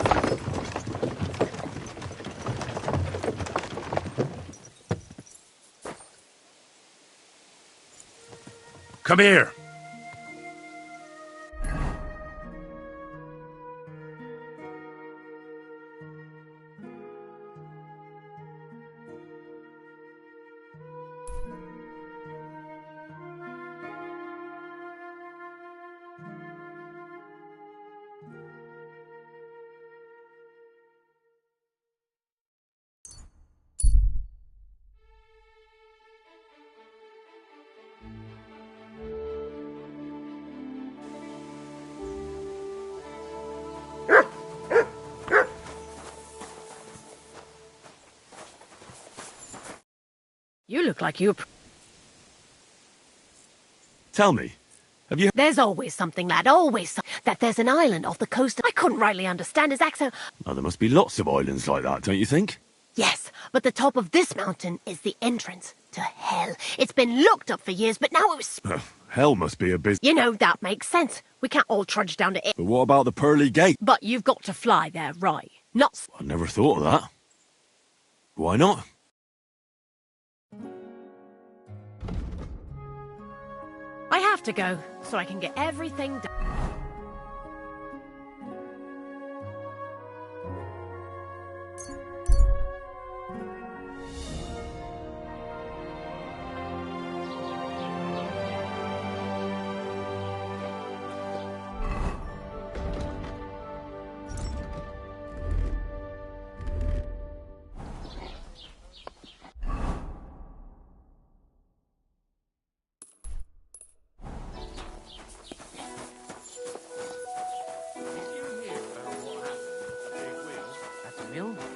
Come here. You look like you're... Tell me, have you... There's always something, lad, always that there's an island off the coast. I couldn't rightly understand his accent. Oh, there must be lots of islands like that, don't you think? Yes, but the top of this mountain is the entrance to hell. It's been looked up for years, but now it was... Hell must be a busy... You know, that makes sense. We can't all trudge down to it. But what about the Pearly Gate? But you've got to fly there, right? Not... I never thought of that. Why not? I have to go, so I can get everything done.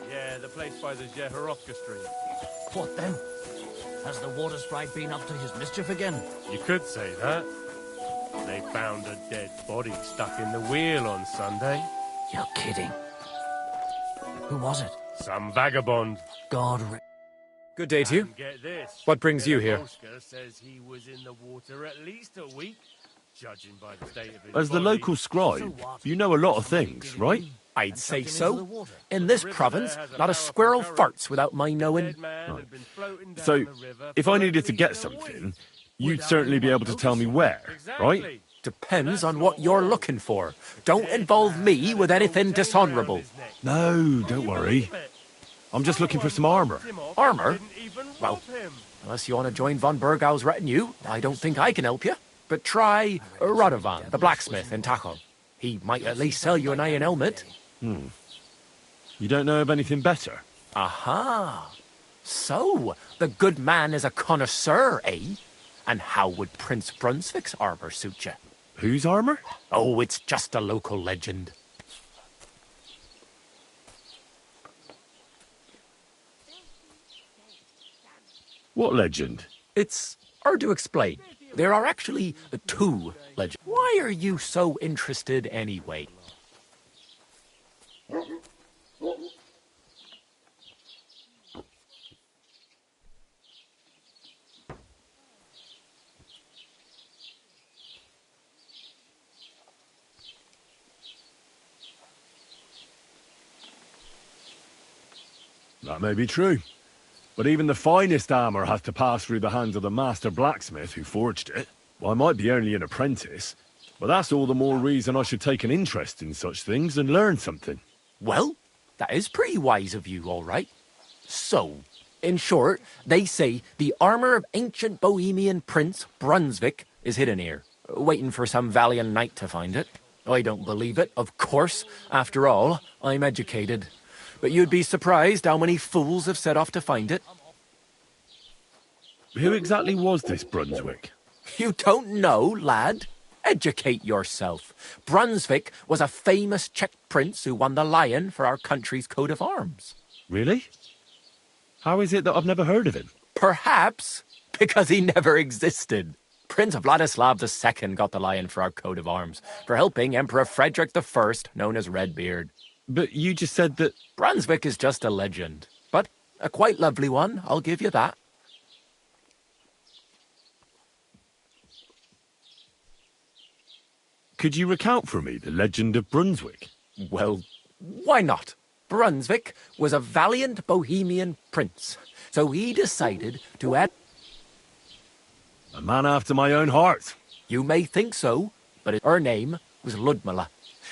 Yeah, the place by the Jehorovka Street. What then? Has the water sprite been up to his mischief again? You could say that. They found a dead body stuck in the wheel on Sunday. You're kidding. Who was it? Some vagabond. God. Good day to you. And get this. What brings you here? Villarowska says he was in the water at least a week, judging by the state of his As the body. local scribe, you know a lot of things, right? I'd say so. In this province, not a squirrel farts without my knowing. So, if I needed to get something, you'd certainly be able to tell me where, right? Depends on what you're looking for. Don't involve me with anything dishonorable. No, don't worry. I'm just looking for some armor. Armor? Well, unless you want to join von Burgau's retinue, I don't think I can help you. But try Radovan, the blacksmith in Tachov. He might at least sell you an iron helmet. You don't know of anything better? Aha. So, the good man is a connoisseur, eh? And how would Prince Brunswick's armor suit you? Whose armor? Oh, it's just a local legend. What legend? It's hard to explain. There are actually two legends. Why are you so interested anyway? That may be true. But even the finest armor has to pass through the hands of the master blacksmith who forged it. Well, I might be only an apprentice, but that's all the more reason I should take an interest in such things and learn something. Well, that is pretty wise of you, all right. So, in short, they say the armor of ancient Bohemian Prince Brunswick is hidden here, waiting for some valiant knight to find it. I don't believe it, of course. After all, I'm educated. But you'd be surprised how many fools have set off to find it. Who exactly was this Brunswick? You don't know, lad? Educate yourself. Brunswick was a famous Czech prince who won the lion for our country's coat of arms. Really? How is it that I've never heard of him? Perhaps because he never existed. Prince Vladislav II got the lion for our coat of arms for helping Emperor Frederick I, known as Redbeard. But you just said that... Brunswick is just a legend, but a quite lovely one, I'll give you that. Could you recount for me the legend of Brunswick? Well, why not? Brunswick was a valiant Bohemian prince, so he decided to add... A man after my own heart. You may think so, but her name was Ludmilla,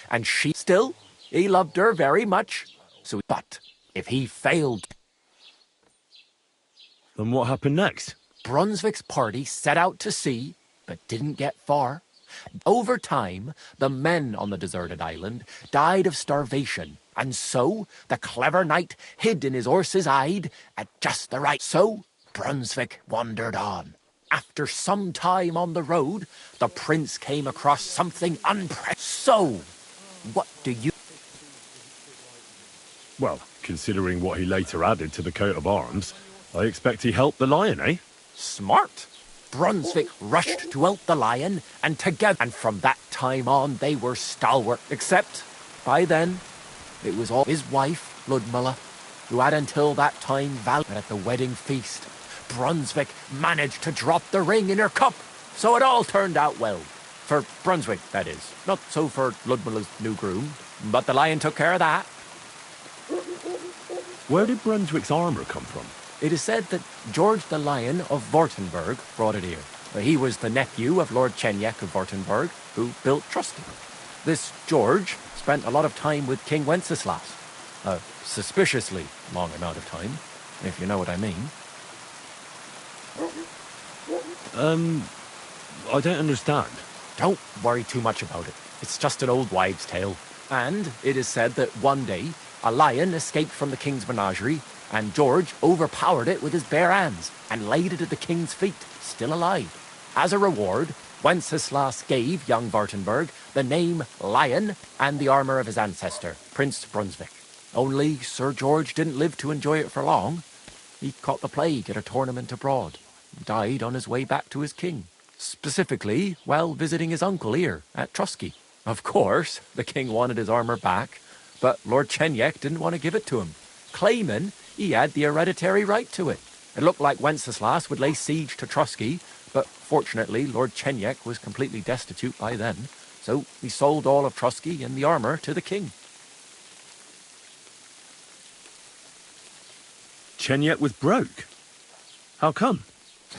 and he loved her very much. But if he failed... Then what happened next? Brunswick's party set out to sea, but didn't get far. Over time, the men on the deserted island died of starvation, and so the clever knight hid in his horse's hide at just the right... So Brunswick wandered on. After some time on the road, the prince came across something unprecedented. So, what do you... Well, considering what he later added to the coat of arms, I expect he helped the lion, eh? Smart. Brunswick rushed to help the lion, and together... And from that time on, they were stalwart. Except, by then, it was all his wife, Ludmilla, who had until that time vowed at the wedding feast. Brunswick managed to drop the ring in her cup, so it all turned out well. For Brunswick, that is. Not so for Ludmilla's new groom, but the lion took care of that. Where did Brunswick's armor come from? It is said that George the Lion of Württemberg brought it here. He was the nephew of Lord Chenyek of Württemberg, who built Trusky. This George spent a lot of time with King Wenceslas. A suspiciously long amount of time, if you know what I mean. I don't understand. Don't worry too much about it. It's just an old wives' tale. And it is said that one day, a lion escaped from the king's menagerie, and George overpowered it with his bare hands and laid it at the king's feet, still alive. As a reward, Wenceslas gave young Württemberg the name Lion and the armor of his ancestor, Prince Brunswick. Only Sir George didn't live to enjoy it for long. He caught the plague at a tournament abroad, and died on his way back to his king. Specifically, while visiting his uncle here at Trusky. Of course, the king wanted his armor back, but Lord Chenyek didn't want to give it to him, claiming he had the hereditary right to it. It looked like Wenceslas would lay siege to Trusky, but fortunately Lord Chenyek was completely destitute by then, so he sold all of Trusky and the armor to the king. Chenyek was broke. How come?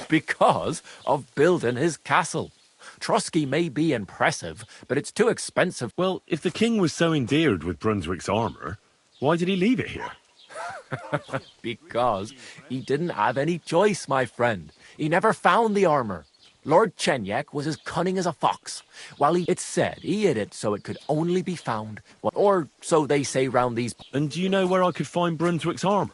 Because of building his castle. Trusky may be impressive, but it's too expensive. Well, if the king was so endeared with Brunswick's armor, why did he leave it here? Because he didn't have any choice, my friend. He never found the armor. Lord Chenyek was as cunning as a fox. While it's said he hid it so it could only be found, or so they say round these... And do you know where I could find Brunswick's armor?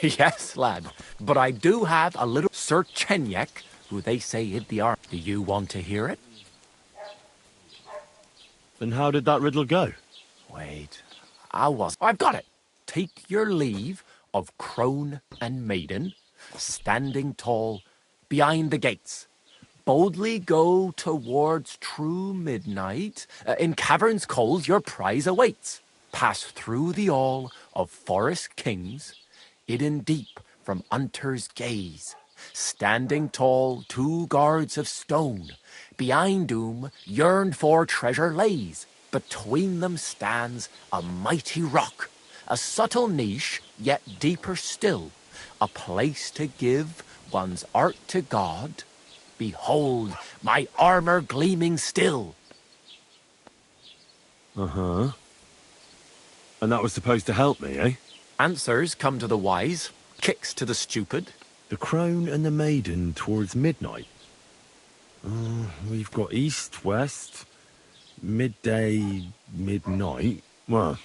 Yes, lad, but I do have a little Sir Chenyek, who they say hid the armor. Do you want to hear it? Then how did that riddle go? Wait, I've got it. Take your leave of crone and maiden, standing tall behind the gates. Boldly go towards true midnight. In caverns cold your prize awaits. Pass through the all of forest kings, hidden deep from hunter's gaze. Standing tall, 2 guards of stone, behind whom yearned for treasure lays. Between them stands a mighty rock, a subtle niche, yet deeper still, a place to give one's art to God. Behold, my armor gleaming still. Uh-huh. And that was supposed to help me, eh? Answers come to the wise, kicks to the stupid. The crone and the maiden towards midnight. We've got east, west, midday, midnight. Well,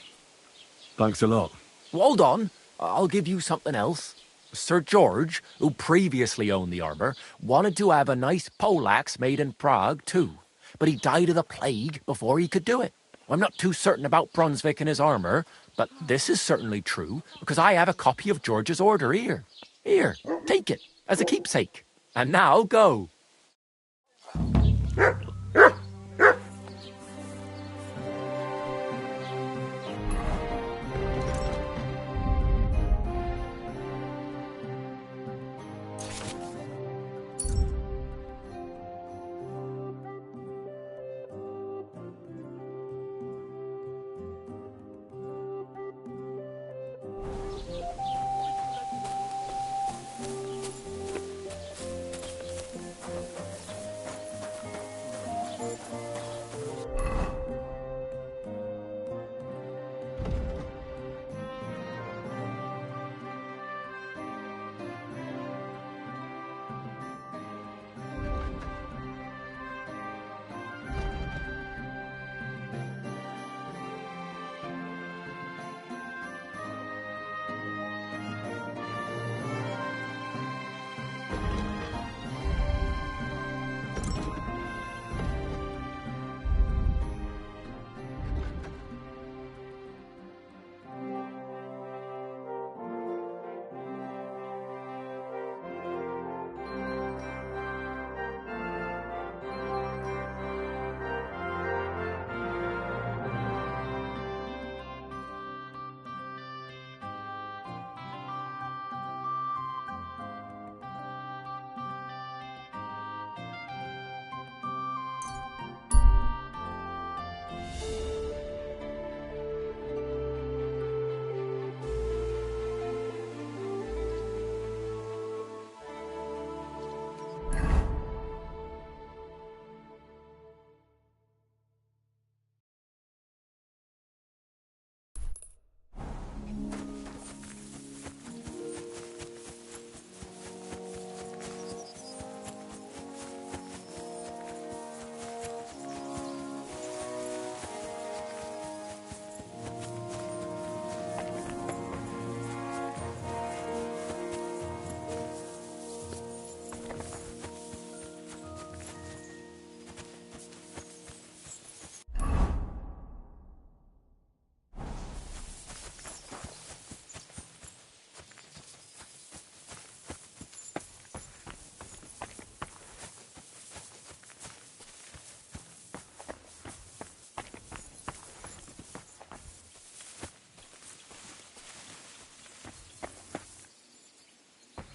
thanks a lot. Hold on, I'll give you something else. Sir George, who previously owned the armor, wanted to have a nice poleaxe made in Prague too, but he died of the plague before he could do it. I'm not too certain about Brunswick and his armor, but this is certainly true, because I have a copy of George's order here. Here, take it, as a keepsake. And now, go.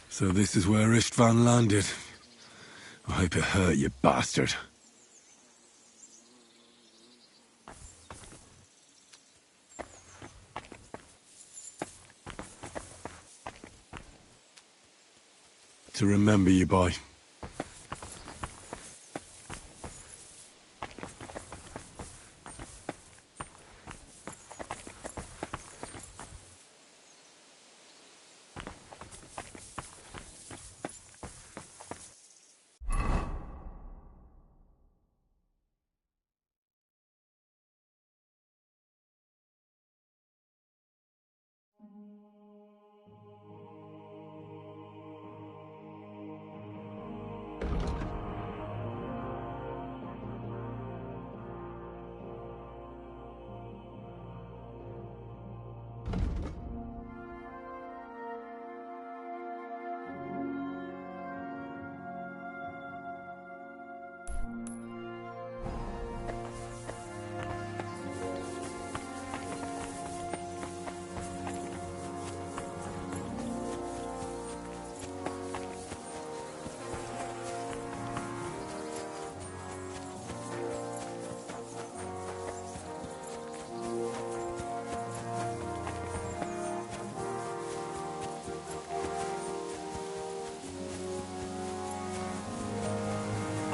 So this is where Istvan landed. I hope it hurt, you bastard. To remember you by.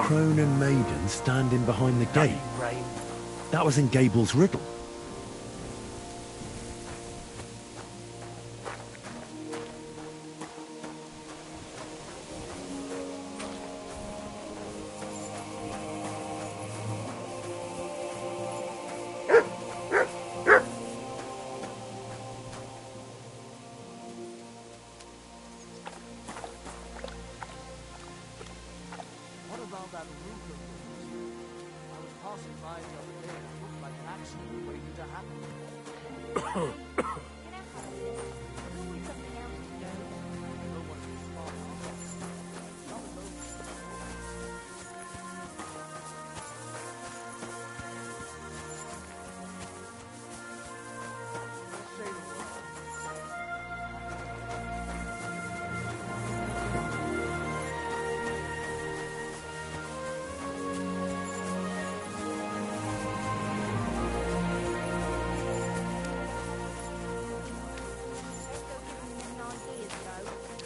crone and maiden standing behind the gate. That was in Gable's riddle. What about that roof of yours? I was passing by the other day and it looked like an accident waiting to happen.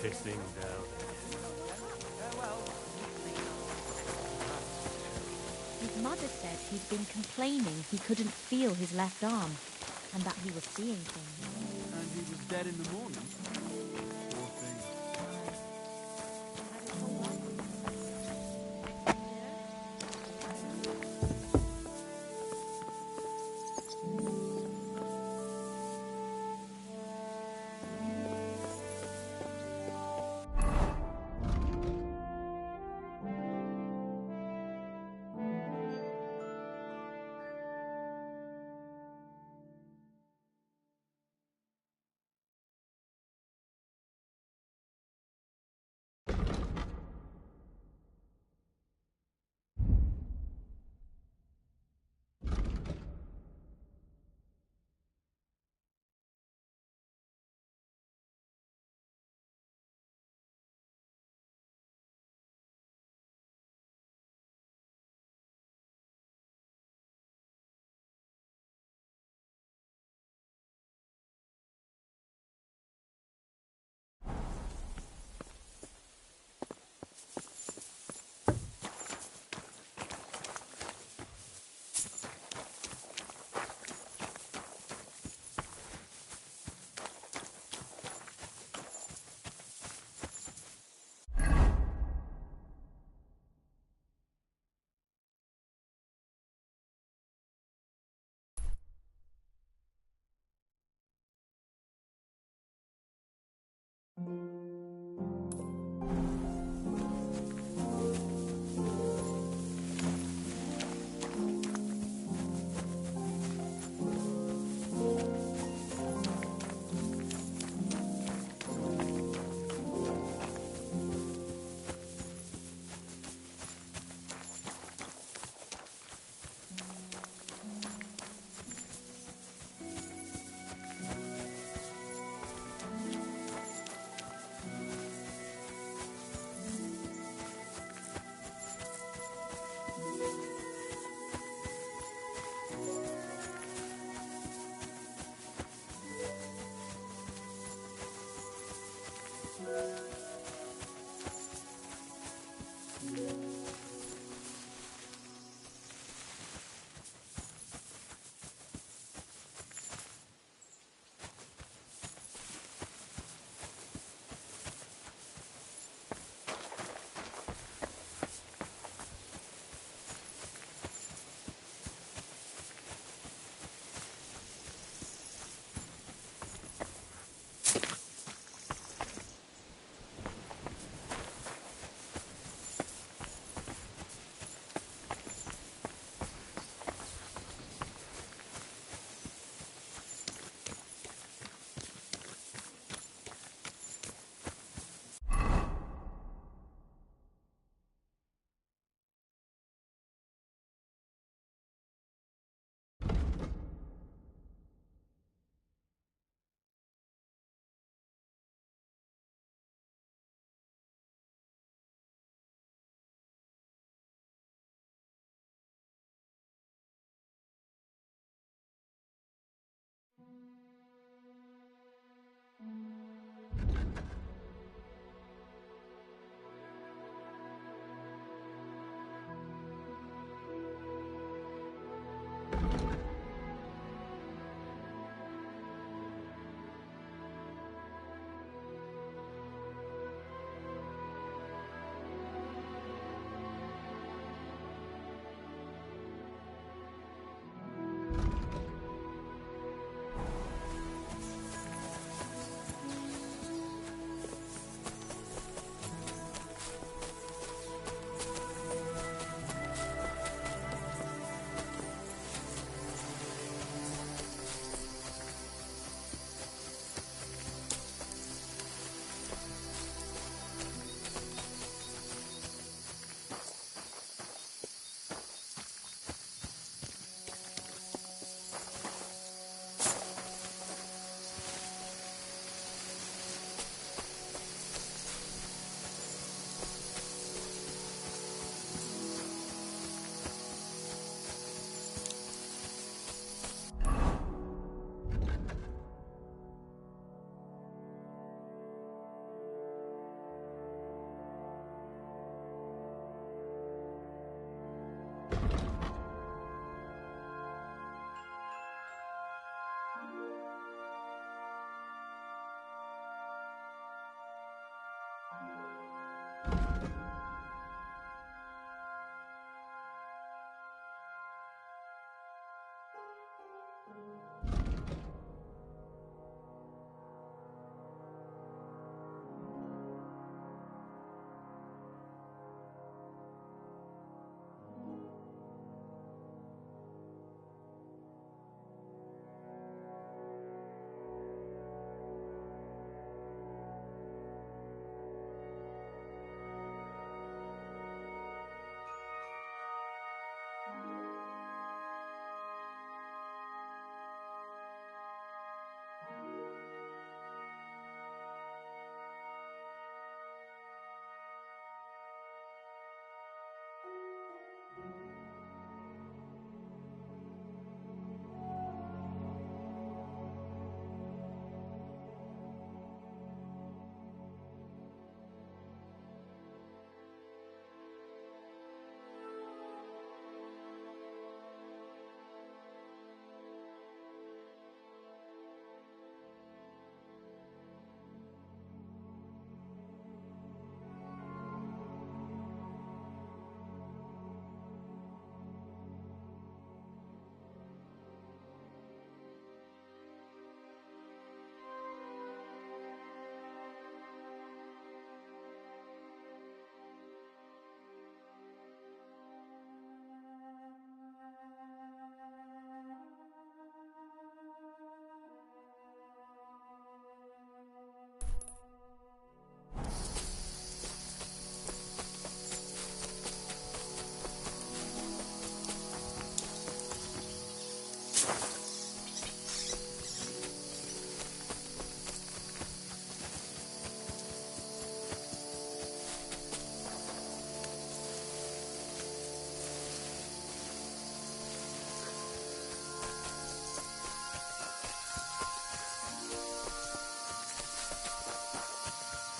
Pissing down. His mother said he'd been complaining he couldn't feel his left arm, and that he was seeing things. And he was dead in the morning?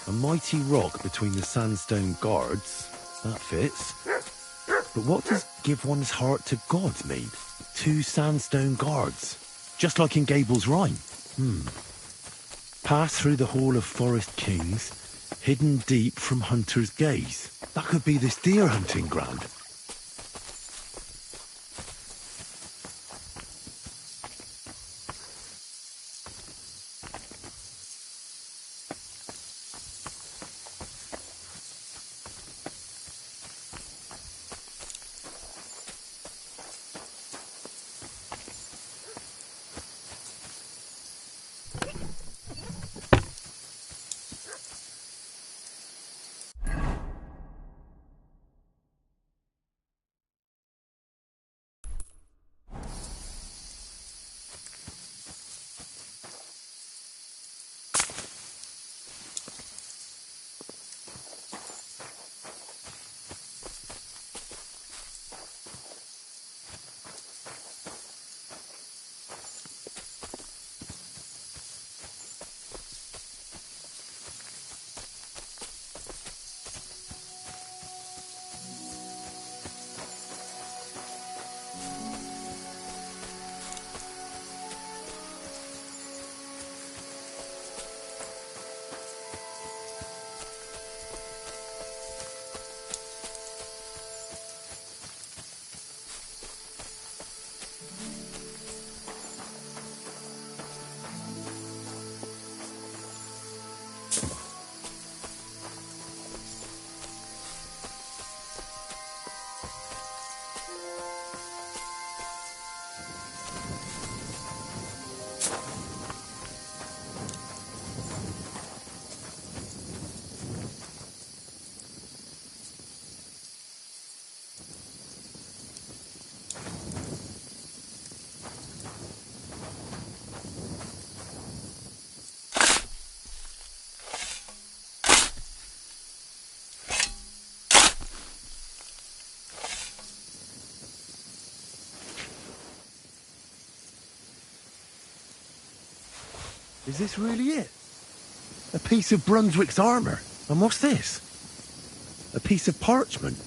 A mighty rock between the sandstone guards. That fits. But what does give one's heart to God mean? 2 sandstone guards. Just like in Gable's rhyme. Pass through the Hall of Forest Kings, hidden deep from hunter's gaze. That could be this deer hunting ground. Is this really it? A piece of Brunswick's armour. And what's this? A piece of parchment.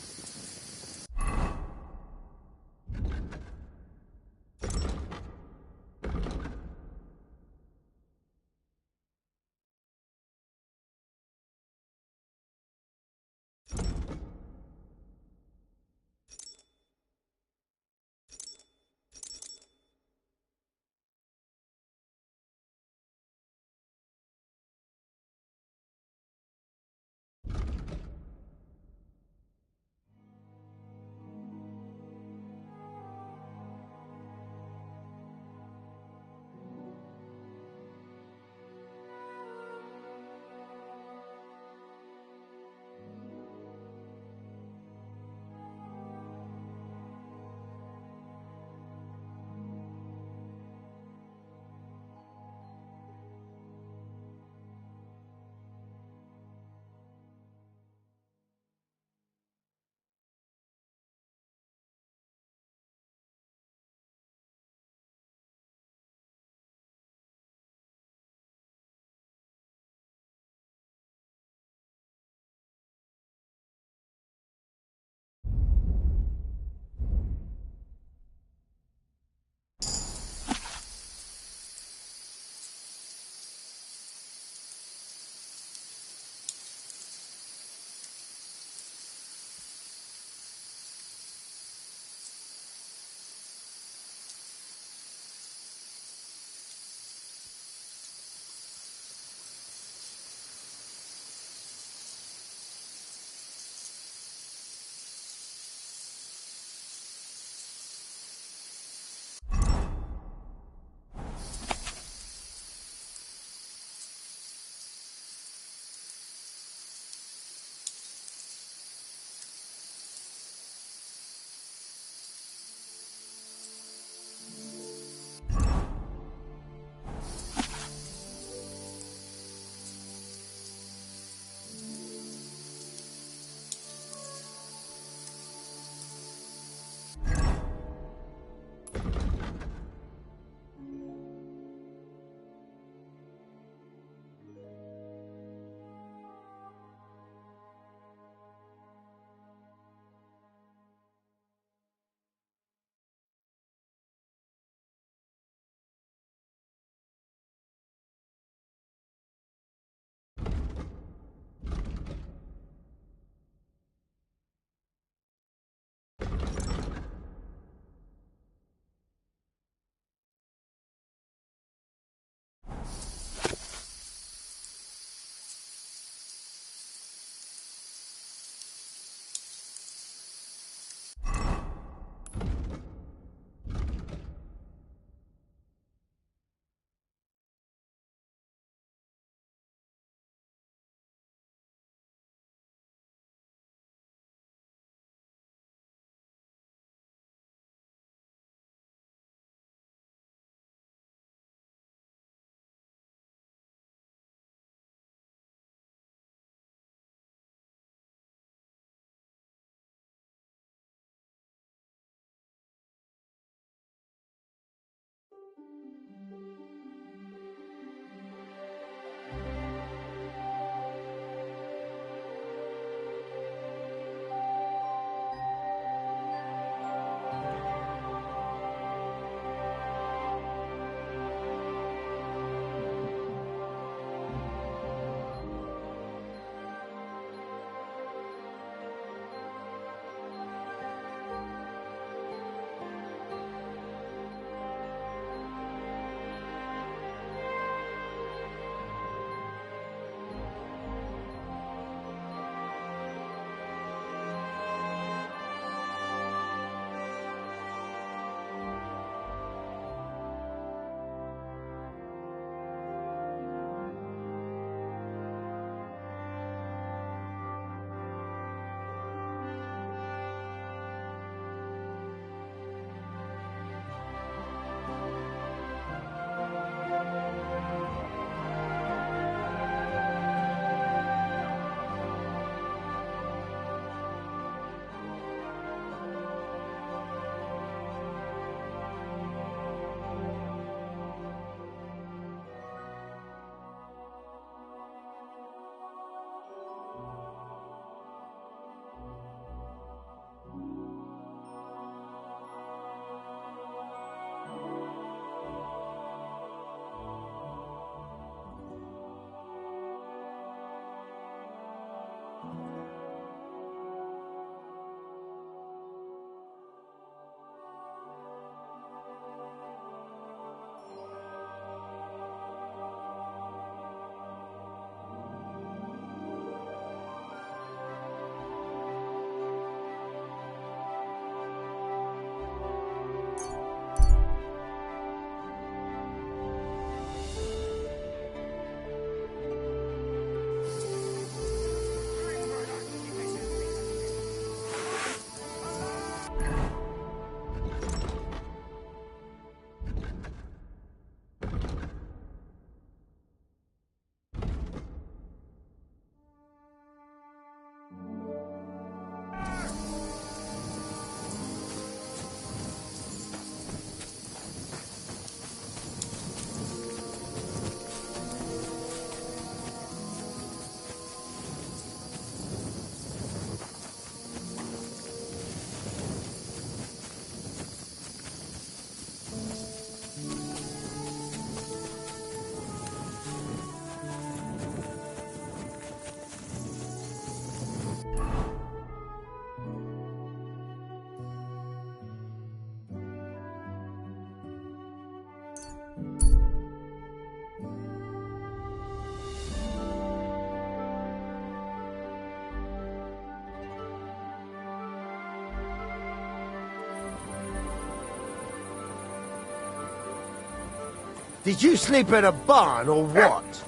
Did you sleep in a barn or what?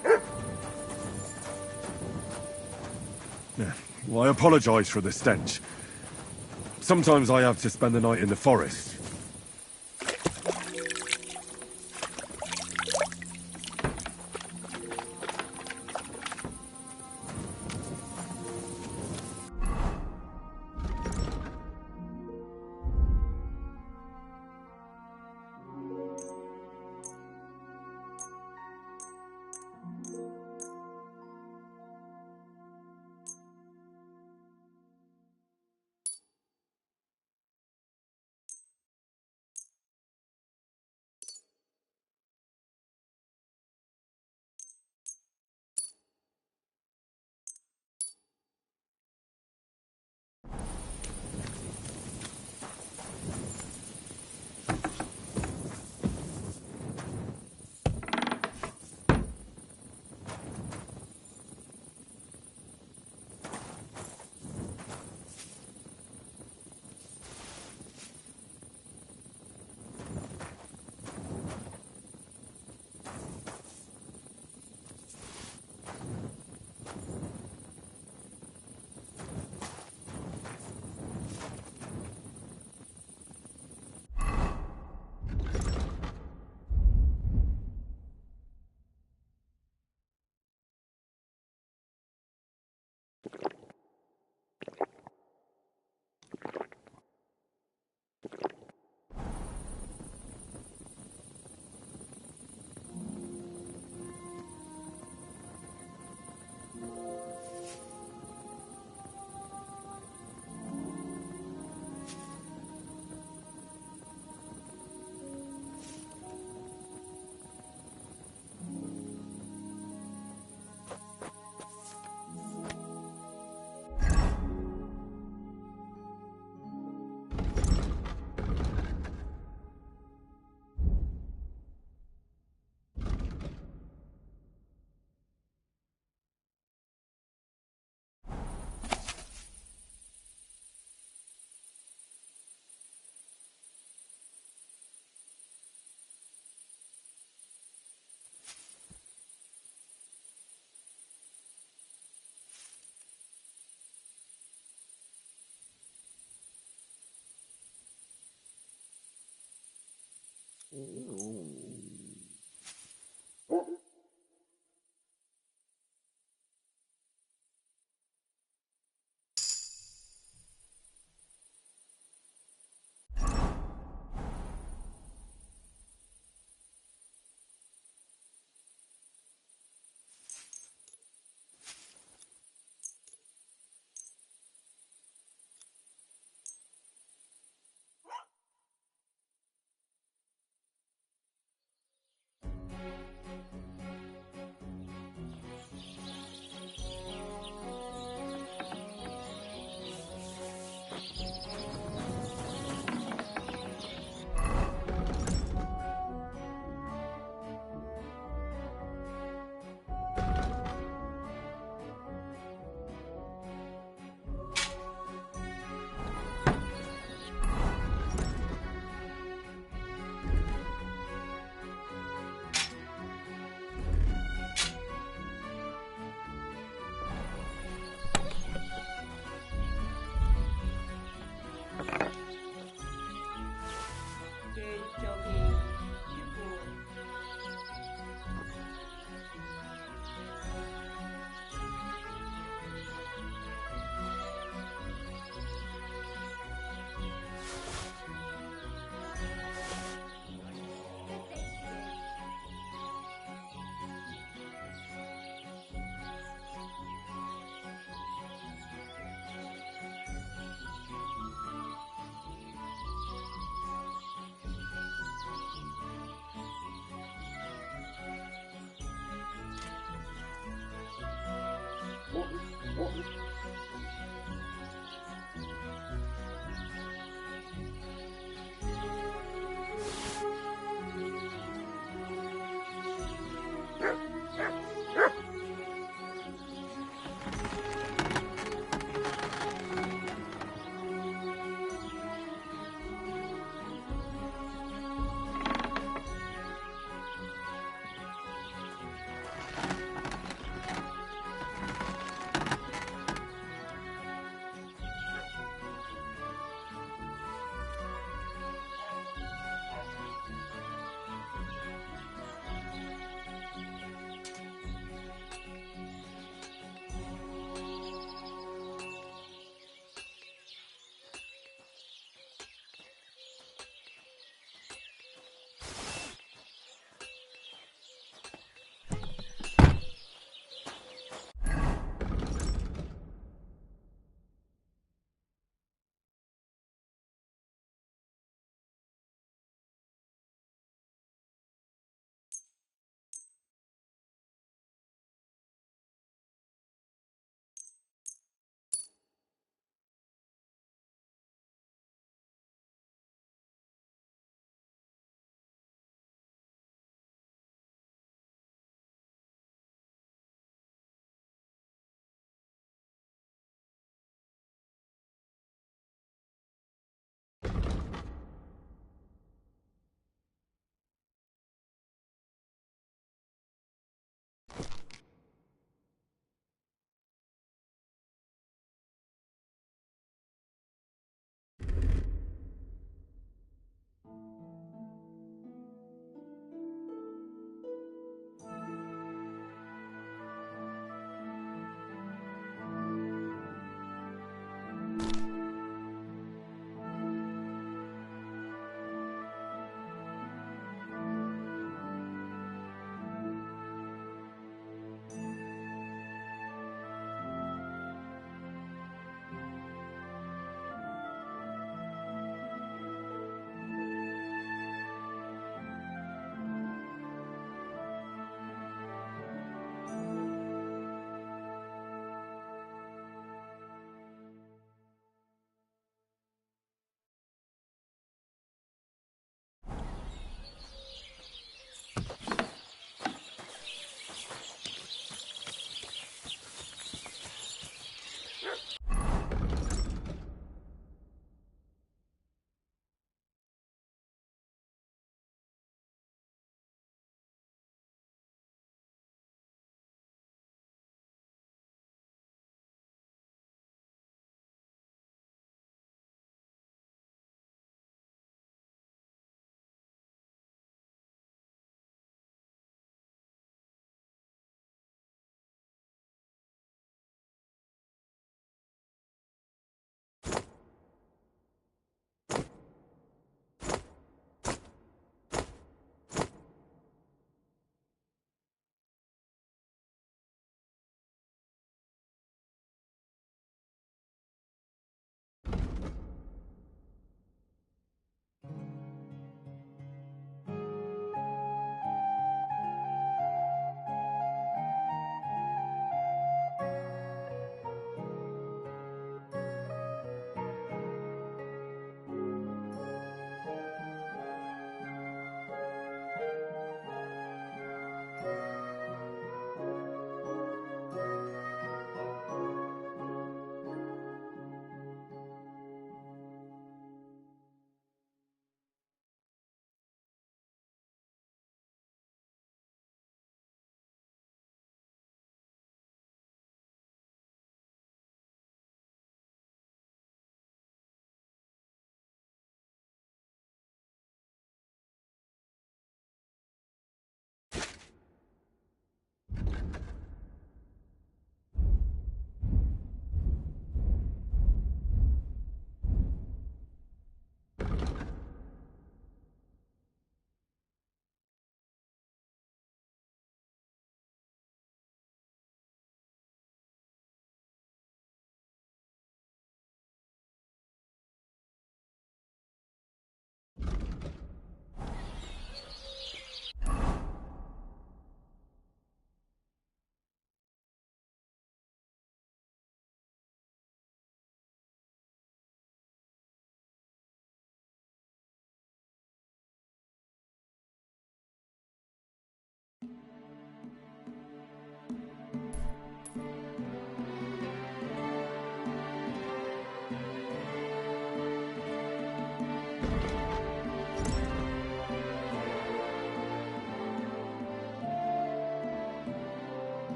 Yeah. Well, I apologize for the stench. Sometimes I have to spend the night in the forest.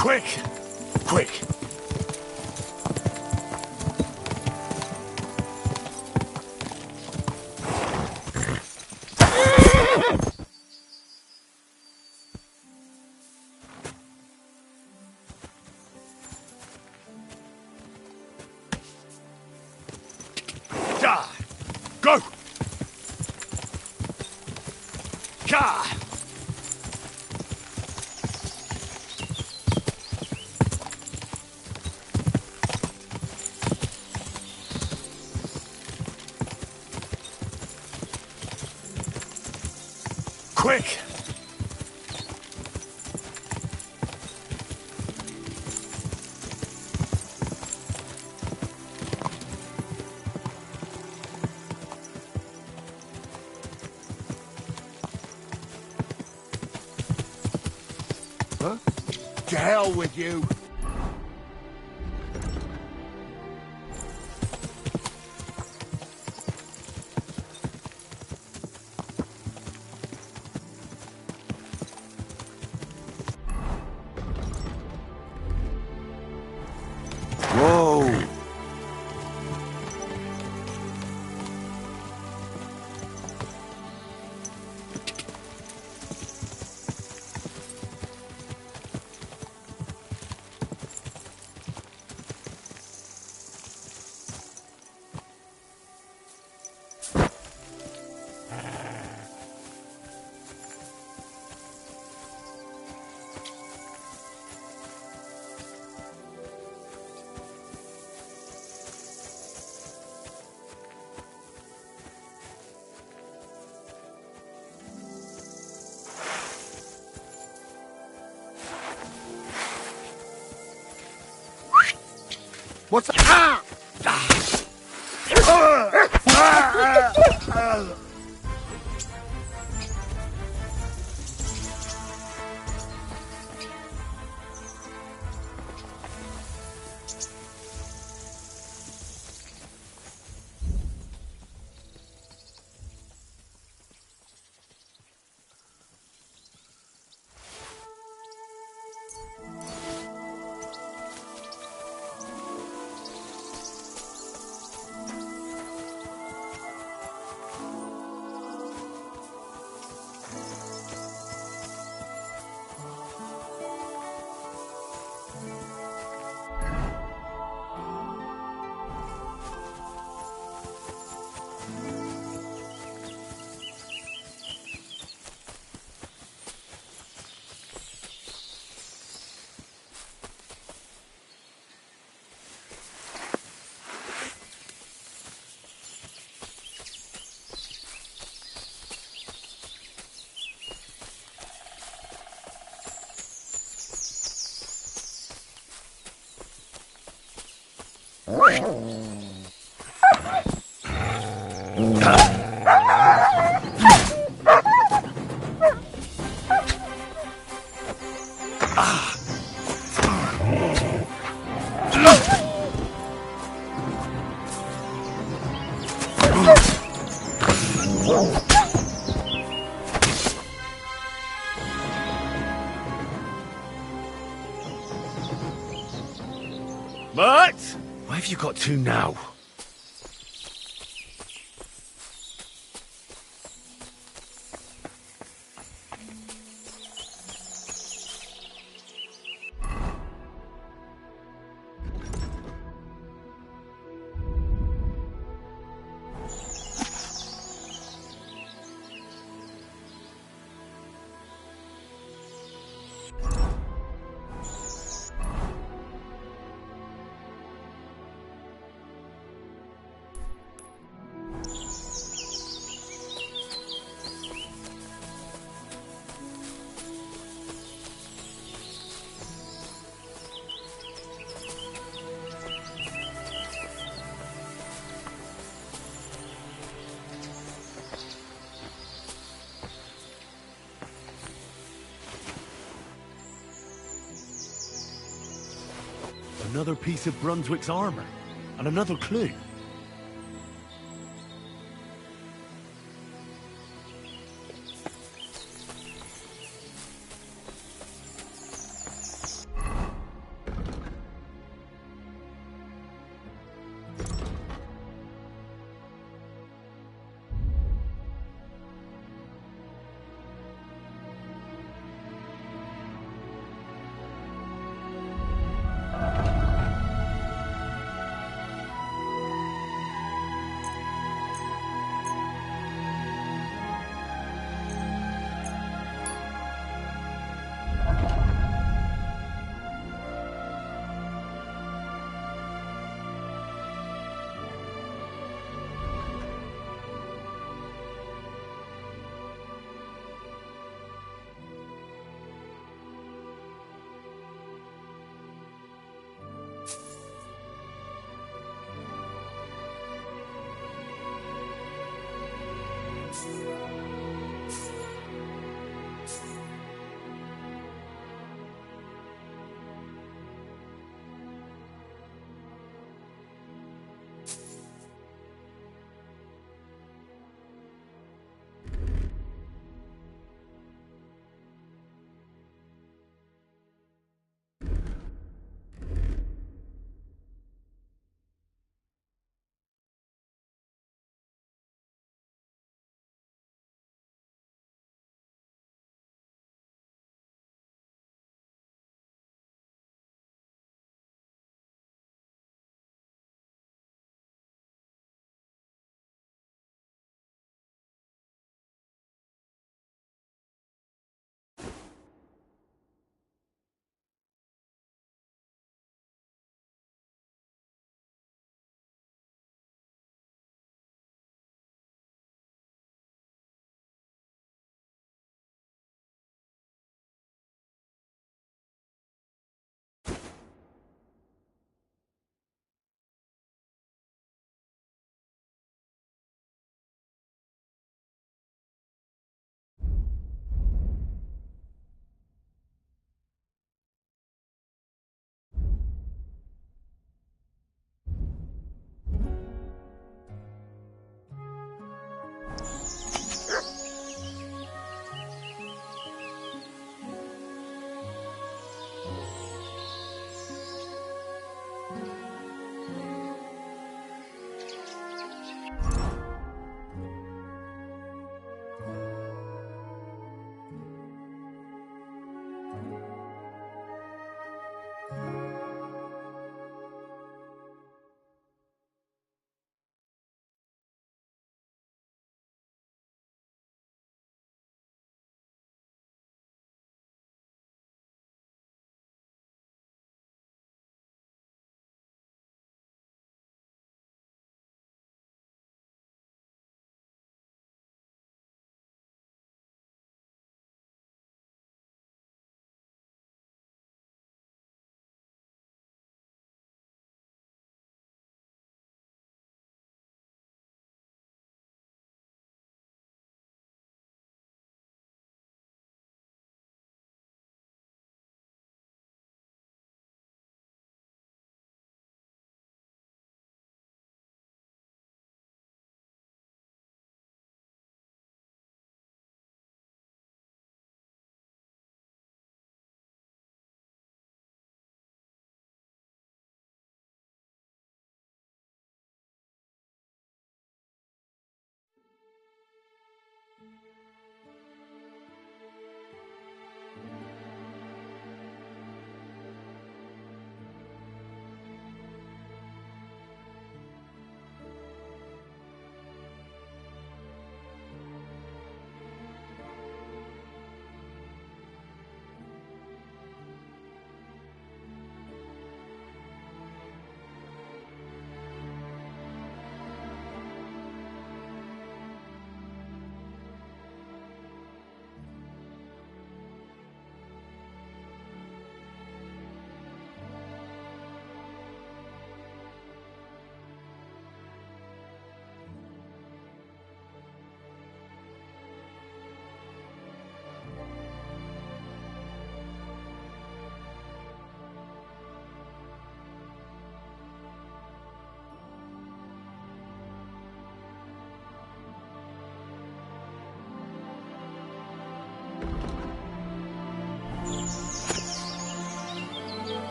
Quick! Quick! Go! Ka! Quick! Huh? To hell with you! Whoa! What's that? Ah! But why have you got to now? Another piece of Brunswick's armor, and another clue.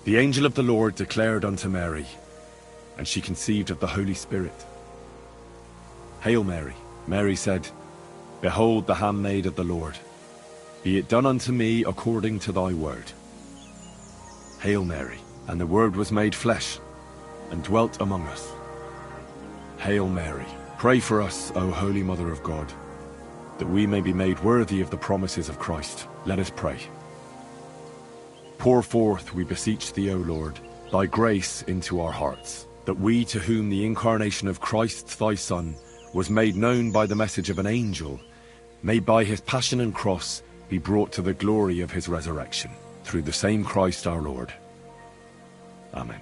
The angel of the Lord declared unto Mary, and she conceived of the Holy Spirit. Hail Mary. Mary said, Behold the handmaid of the Lord. Be it done unto me according to thy word. Hail Mary. And the Word was made flesh, and dwelt among us. Hail Mary. Pray for us, O Holy Mother of God, that we may be made worthy of the promises of Christ. Let us pray. Pour forth, we beseech thee, O Lord, thy grace into our hearts, that we, to whom the incarnation of Christ thy Son was made known by the message of an angel, may by his passion and cross be brought to the glory of his resurrection, through the same Christ our Lord. Amen.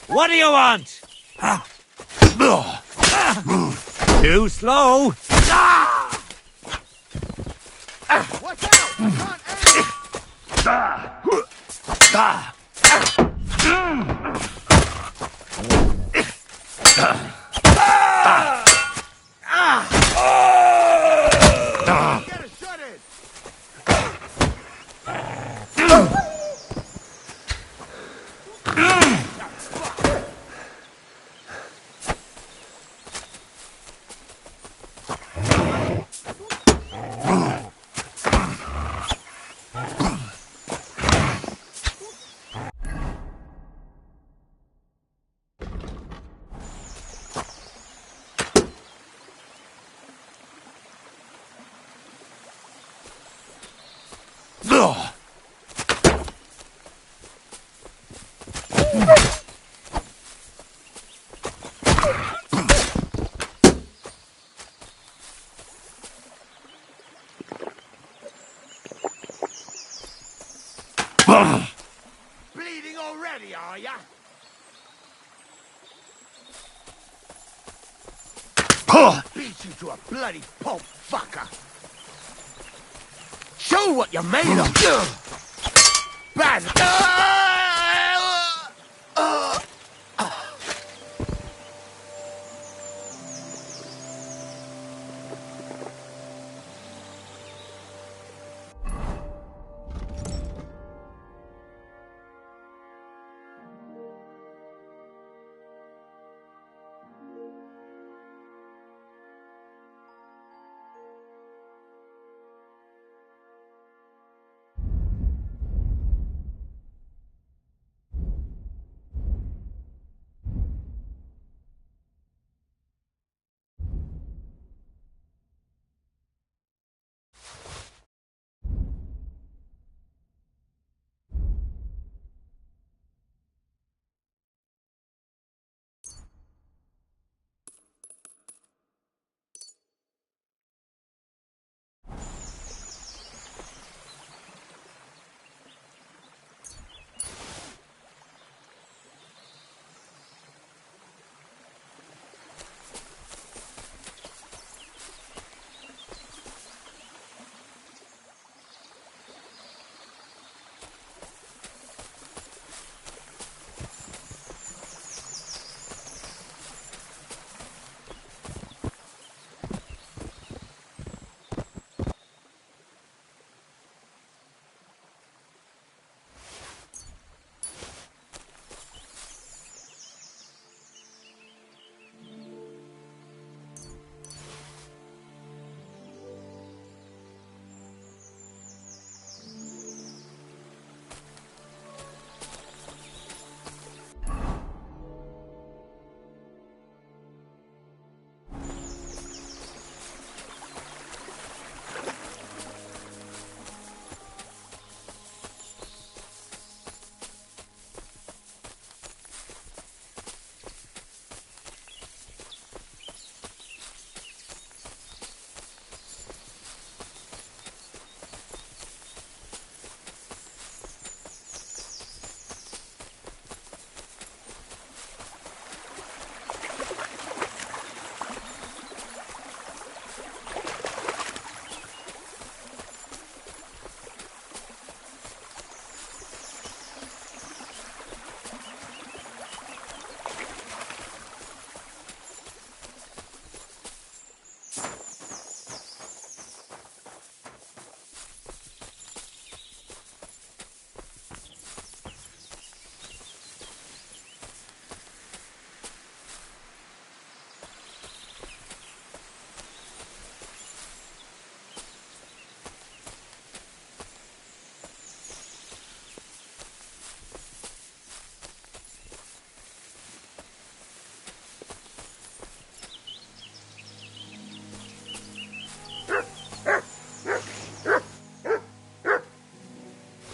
What do you want? Too slow. Watch out! Get a shot in! Bleeding already, are ya? Beat you to a bloody pulp, fucker! Show what you're made of! Bad!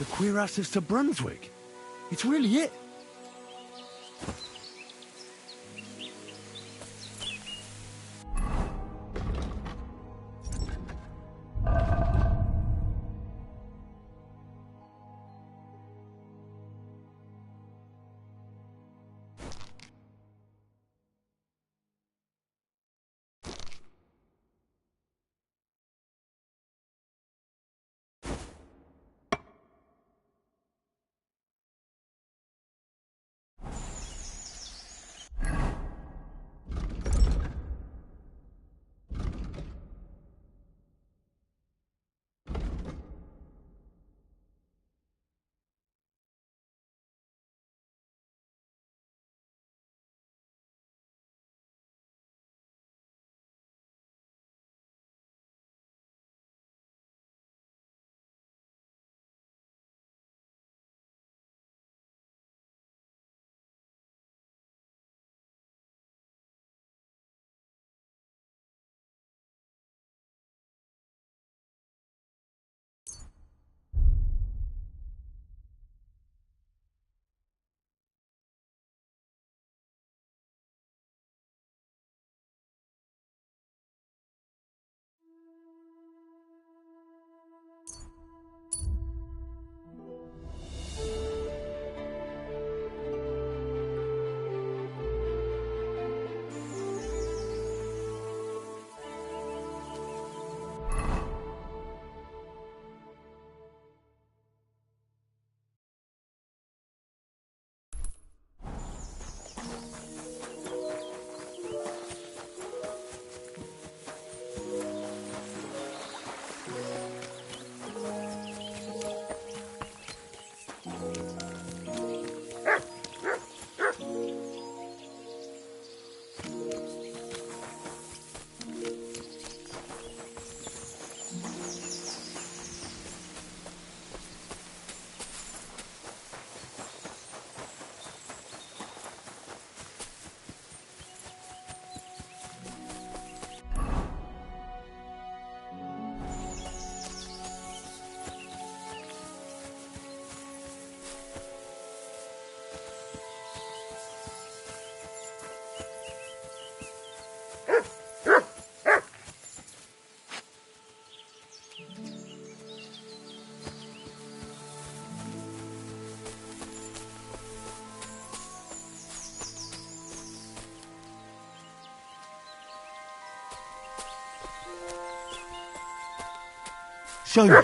The cuirass to Brunswick. It's really it. Show me.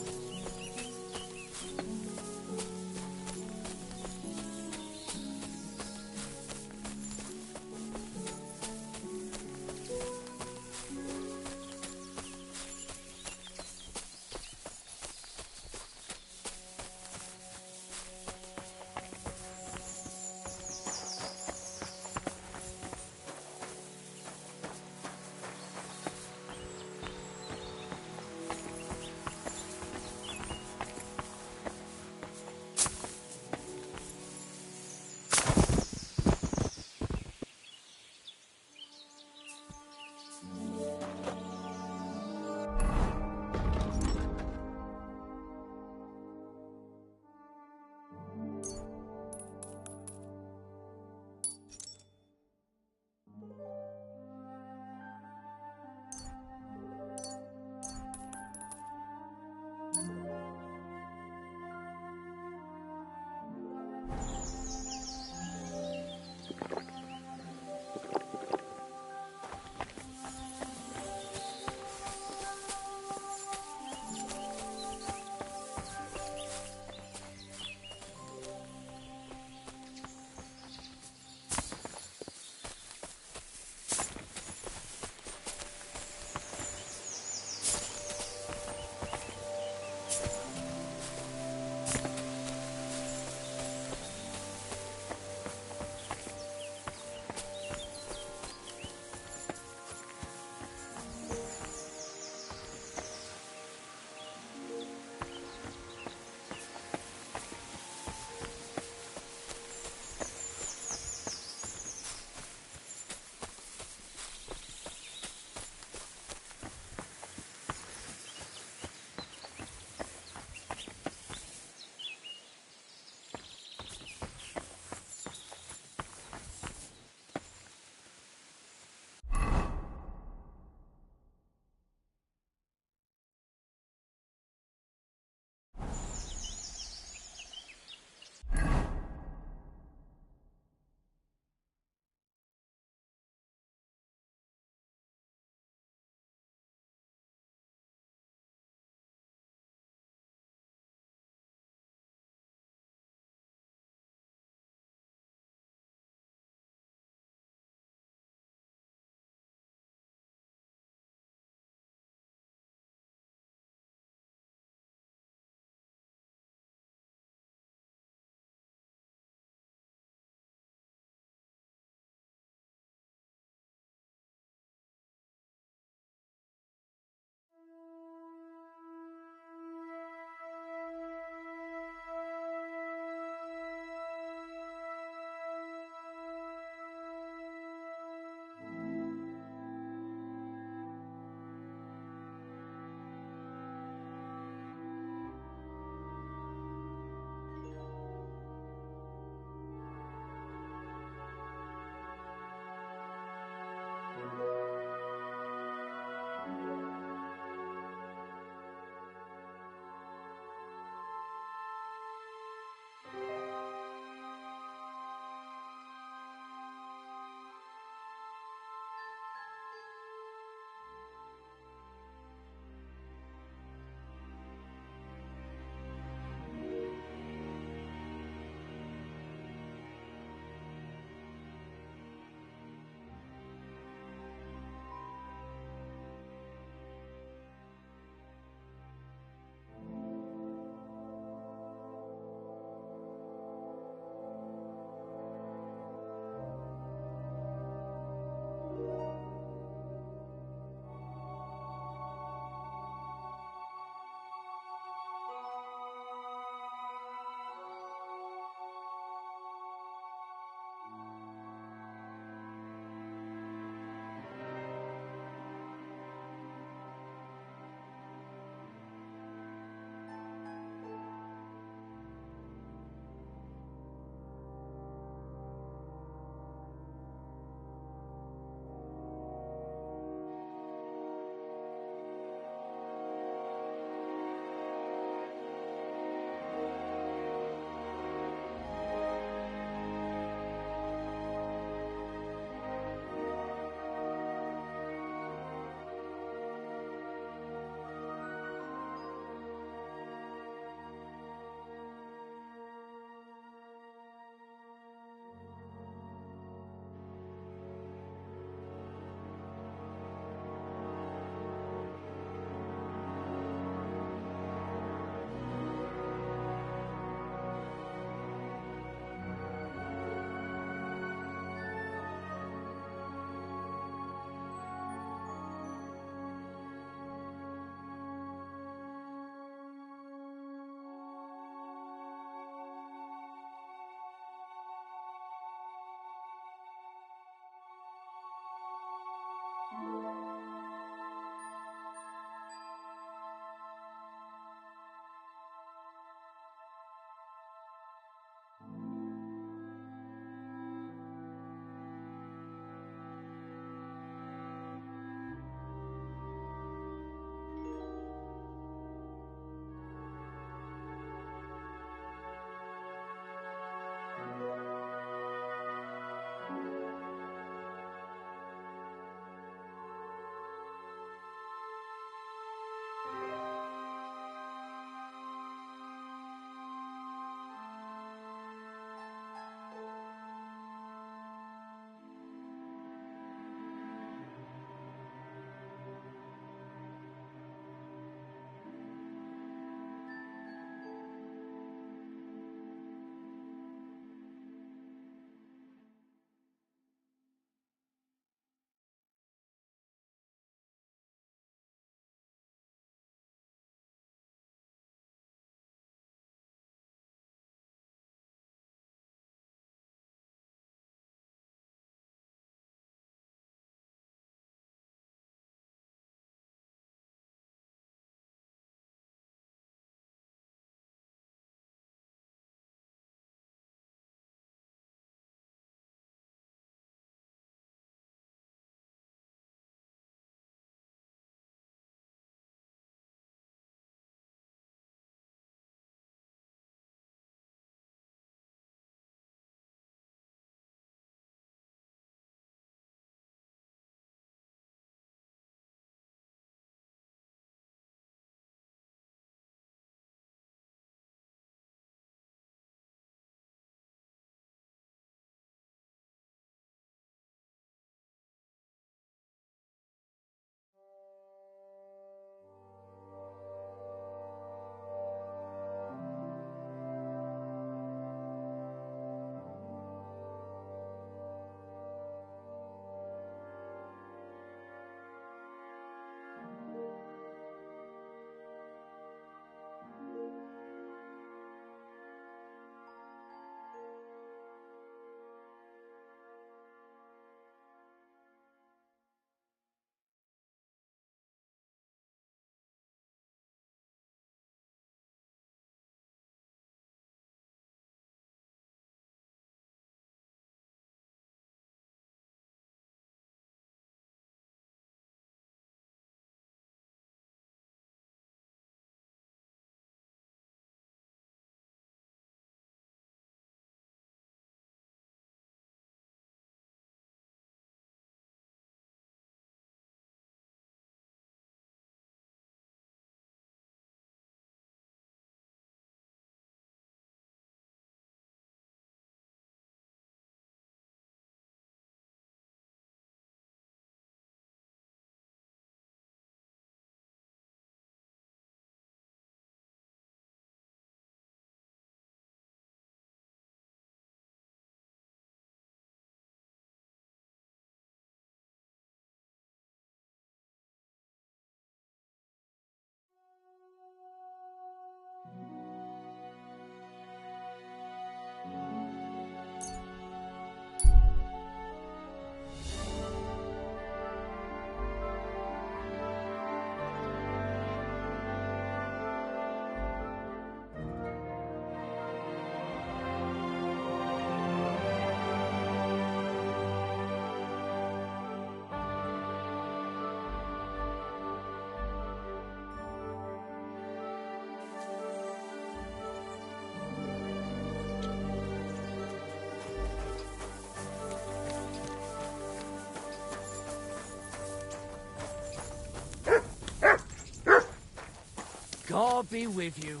God be with you.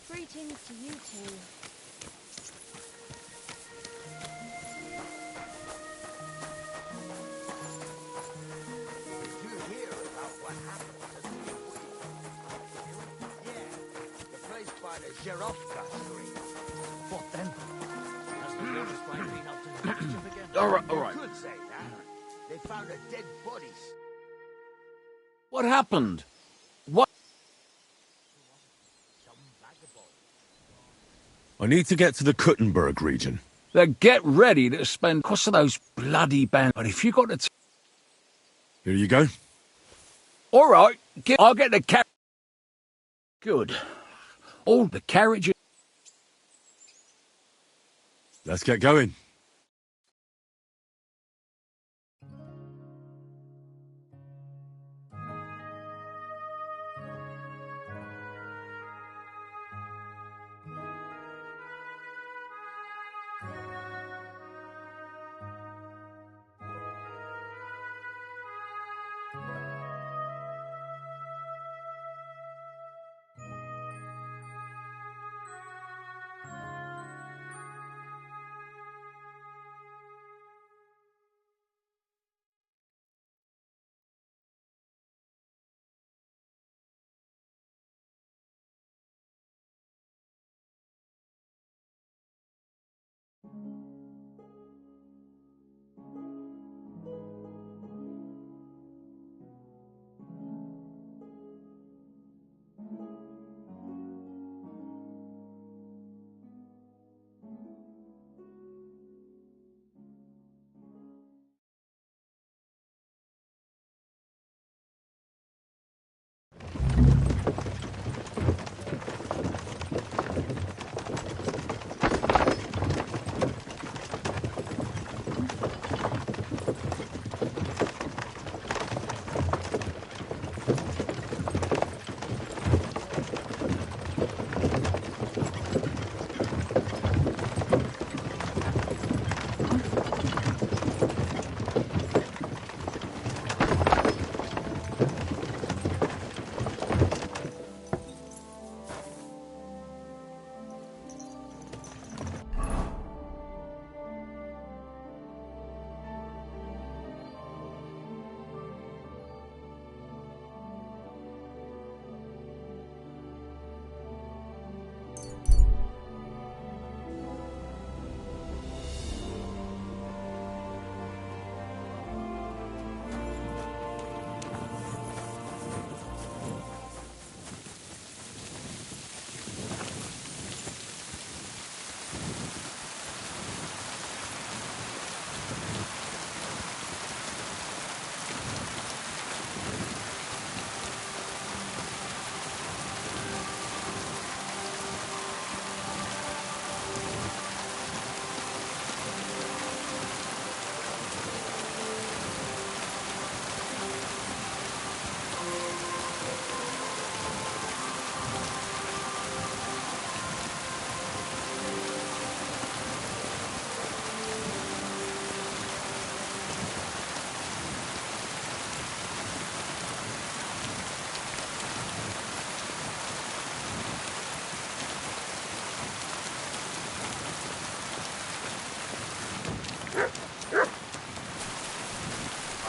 Greetings to you too. Did you hear about what happened to the wheel? Yeah, the place by the Zherovka Street. What then? Has the water sprite been up to the mischief again? All right. You could say that. They found a dead body. What happened? What? I need to get to the Kuttenberg region. Then get ready to spend cost of those bloody bands. But if you got to... Here you go. All right, I'll get the carriage. Good. All the carriages. Let's get going.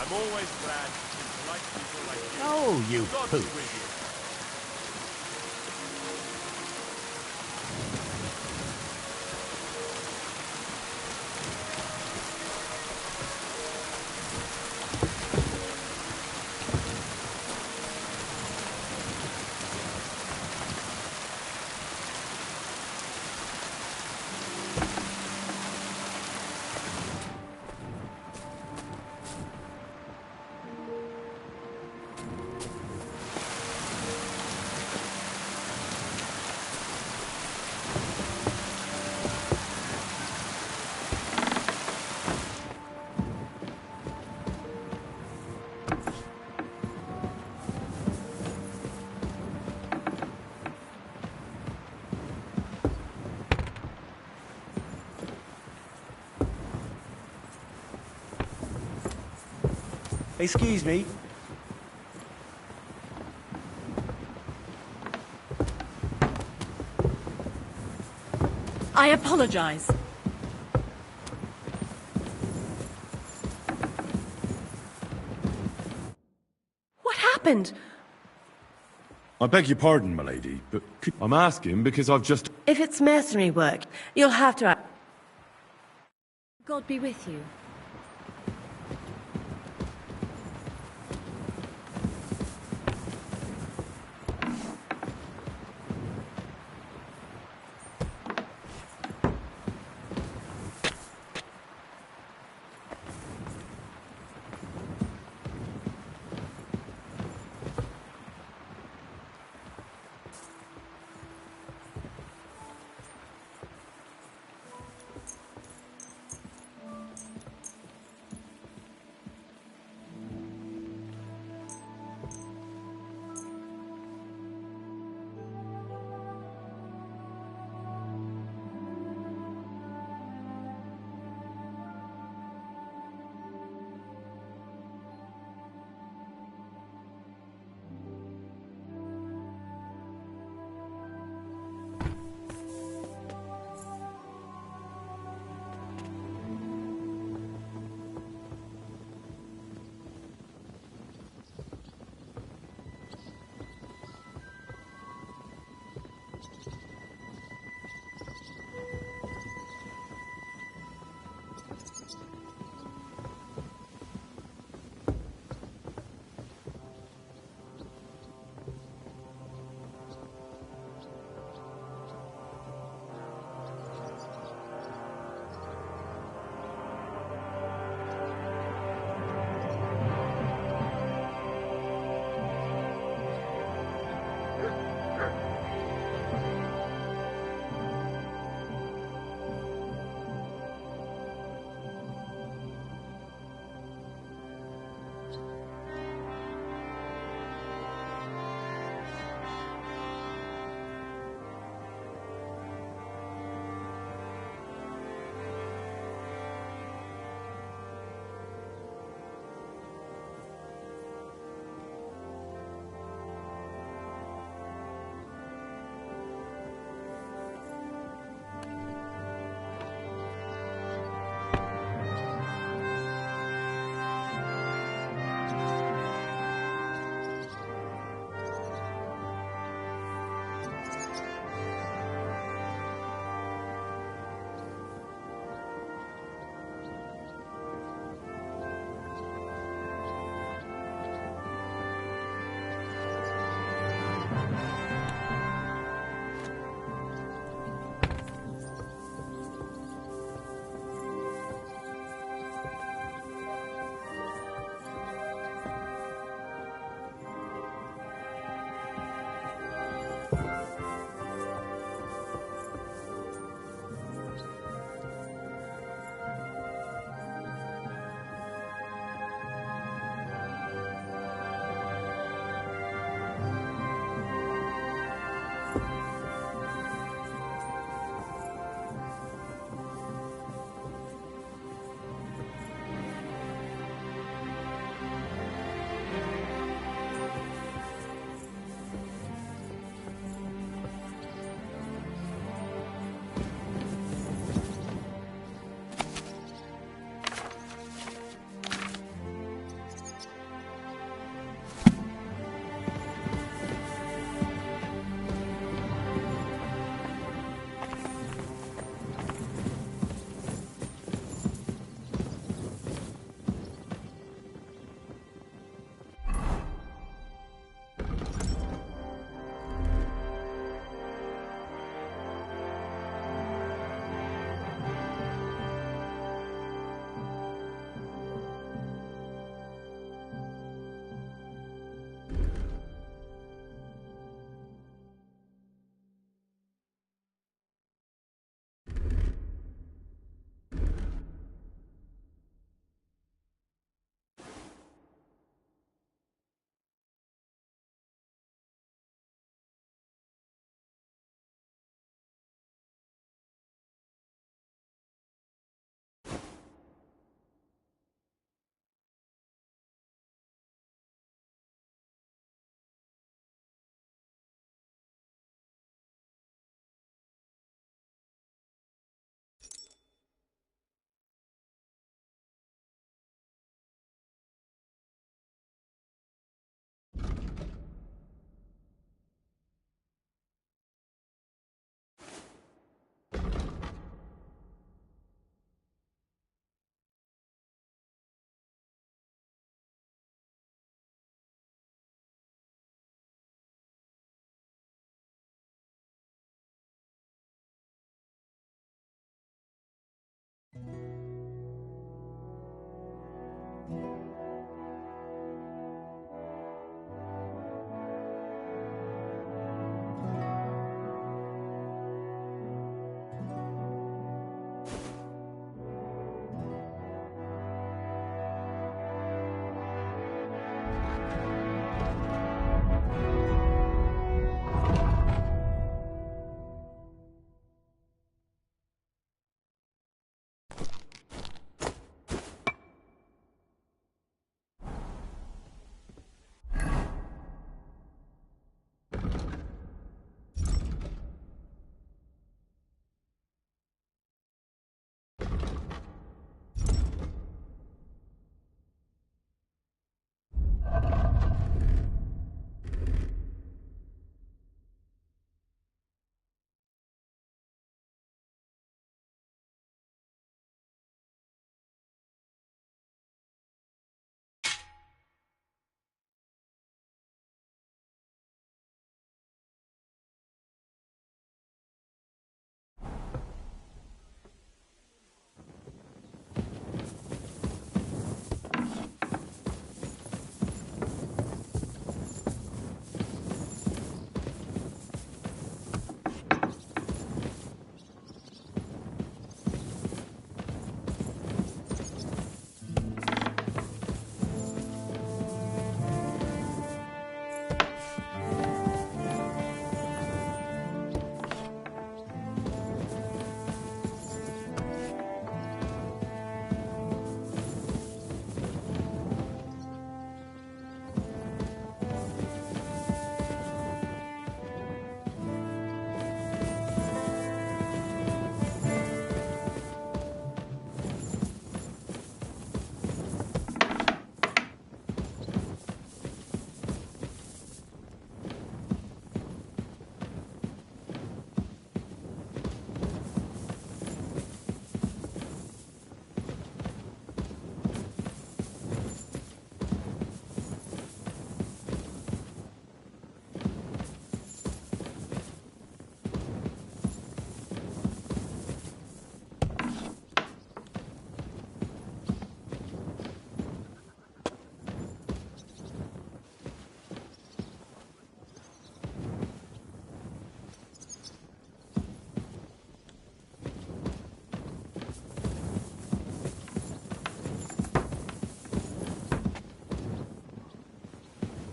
I'm always glad to like people like you. Oh, you God be pooch. with you. Excuse me. I apologize. What happened? I beg your pardon, my lady, but I'm asking because I've just... If it's mercenary work, you'll have to... God be with you.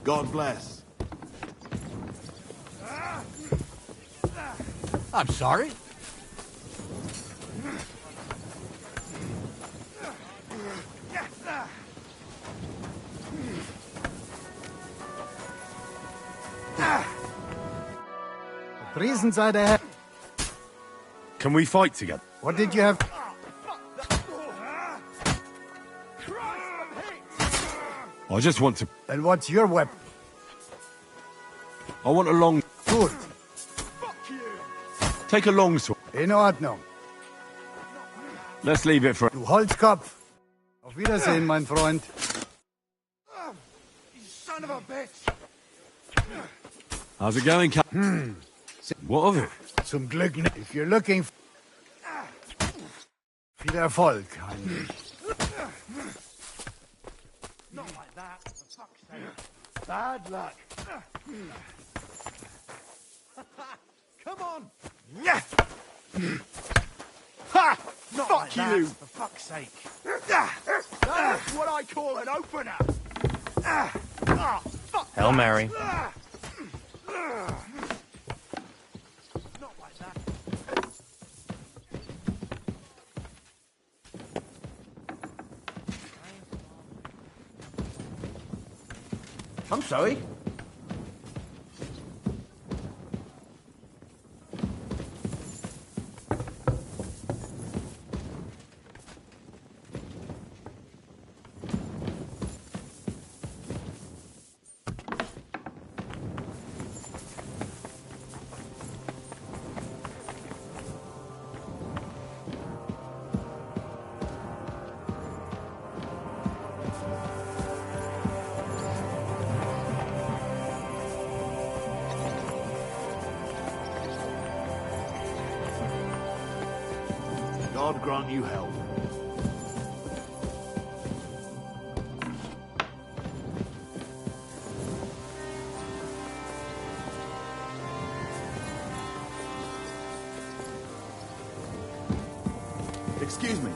God bless. I'm sorry. Priesen sei der Herr. Can we fight together? What did you have? I just want to... And what's your weapon? I want a long... Good. Take a long sword. In Ordnung. Let's leave it for... Du Holzkopf. Auf Wiedersehen, mein Freund. You son of a bitch! How's it going, Cap? What of it? Zum Glück nicht. If you're looking for... Viel Erfolg, Heinrich. Not like that, for fuck's sake. Bad luck. Come on! Ha! Not Fuck like that, you. for fuck's sake. That's what I call an opener! Fuck Hail Mary. Not like that. I'm sorry. God grant you help. Excuse me.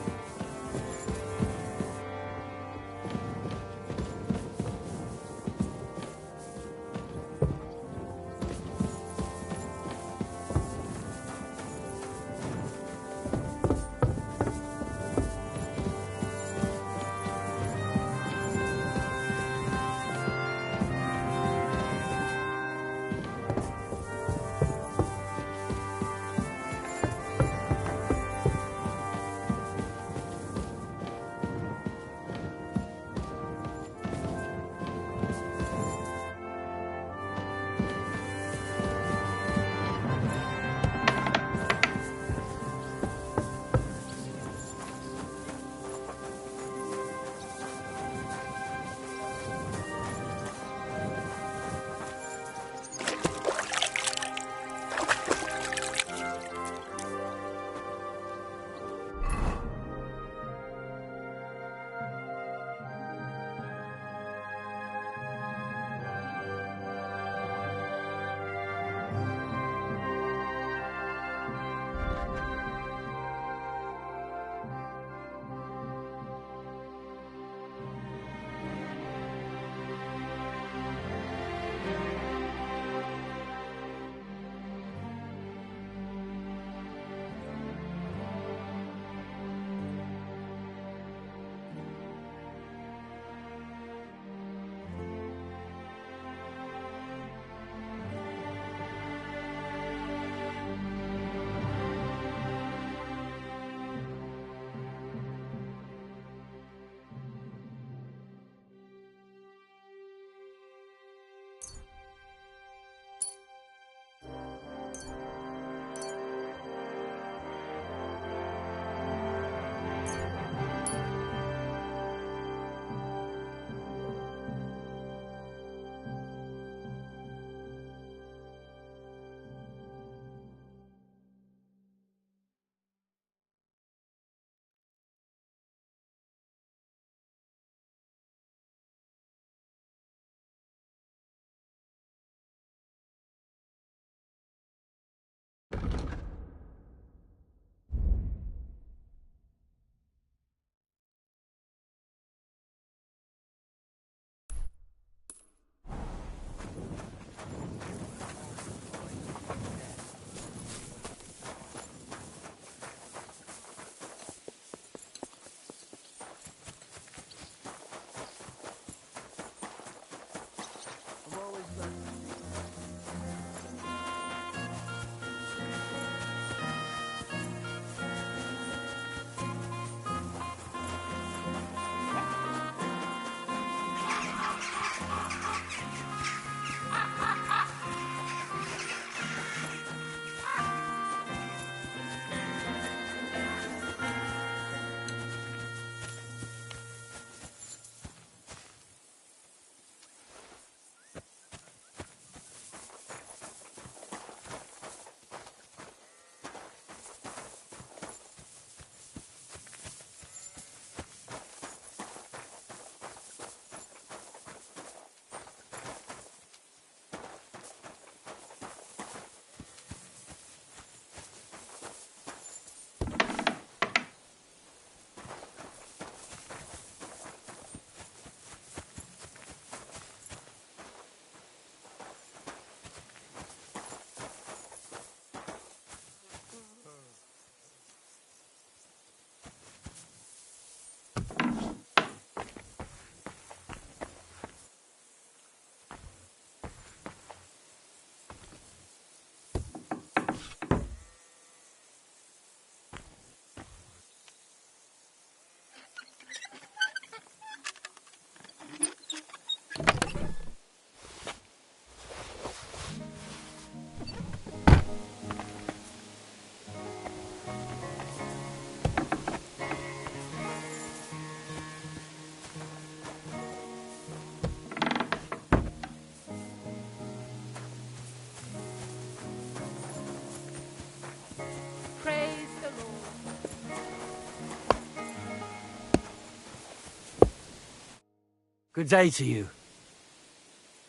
Good day to you.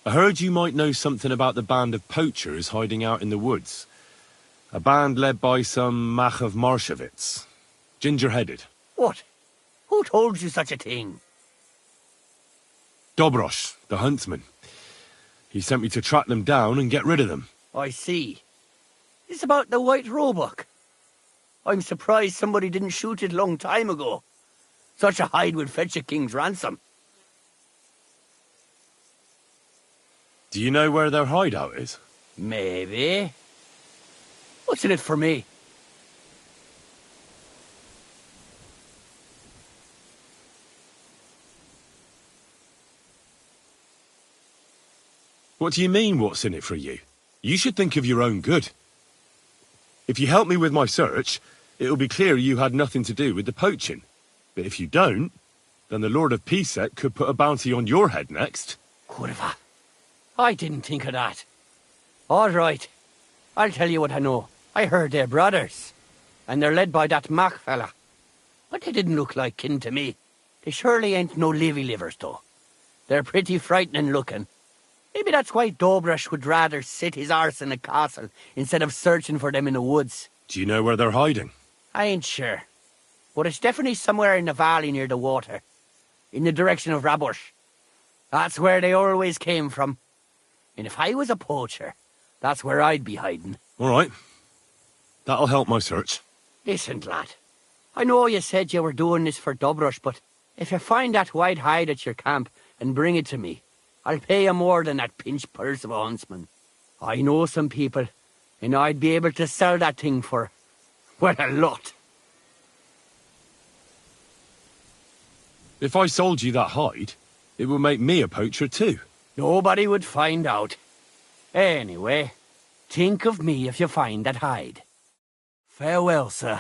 I heard you might know something about the band of poachers hiding out in the woods. A band led by some Mach of Marshevitz. Ginger-headed. What? Who told you such a thing? Dobrosh, the huntsman. He sent me to track them down and get rid of them. I see. It's about the White Roebuck. I'm surprised somebody didn't shoot it long time ago. Such a hide would fetch a king's ransom. Do you know where their hideout is? Maybe. What's in it for me? What do you mean, what's in it for you? You should think of your own good. If you help me with my search, it'll be clear you had nothing to do with the poaching. But if you don't, then the Lord of Pisek could put a bounty on your head next. Kurva. I didn't think of that. All right. I'll tell you what I know. I heard they're brothers. And they're led by that Mach fella. But they didn't look like kin to me. They surely ain't no livers, though. They're pretty frightening looking. Maybe that's why Dobrosh would rather sit his arse in a castle instead of searching for them in the woods. Do you know where they're hiding? I ain't sure. But it's definitely somewhere in the valley near the water. In the direction of Rabush. That's where they always came from. And if I was a poacher, that's where I'd be hiding. All right. That'll help my search. Listen, lad. I know you said you were doing this for Dobrosh, but if you find that white hide at your camp and bring it to me, I'll pay you more than that pinch purse of a huntsman. I know some people, and I'd be able to sell that thing for, well, a lot. If I sold you that hide, it would make me a poacher too. Nobody would find out. Anyway, think of me if you find that hide. Farewell, sir.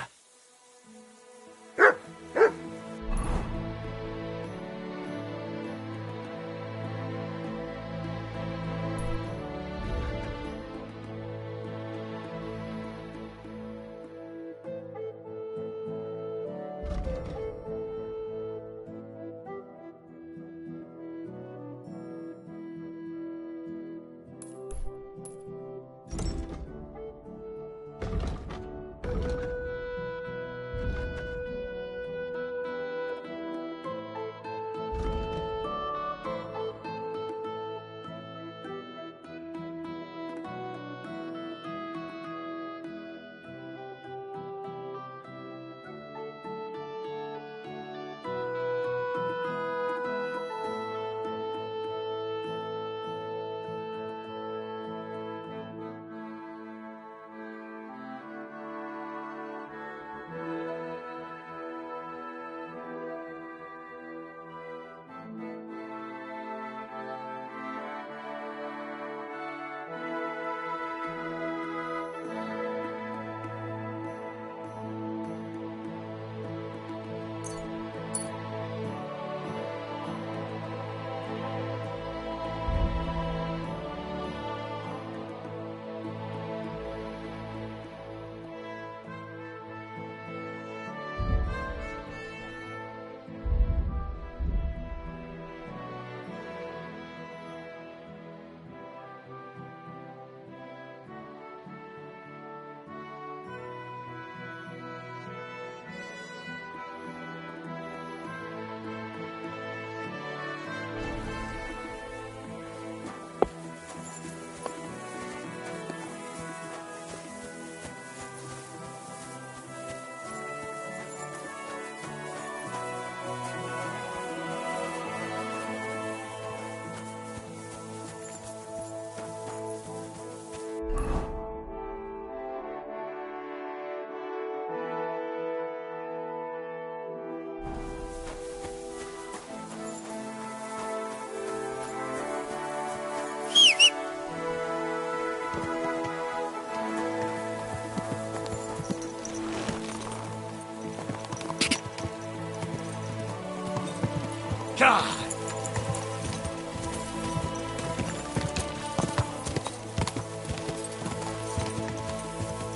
God!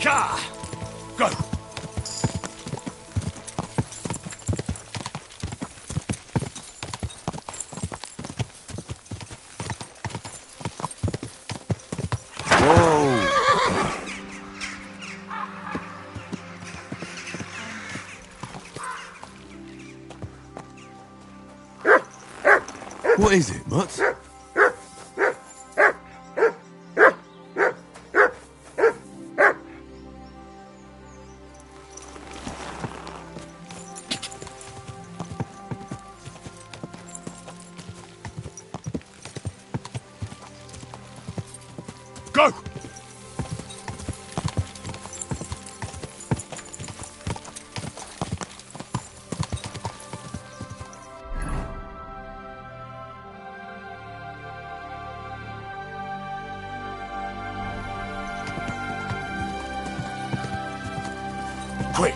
Ka! Go! What is it, Mutt? Go! Quick!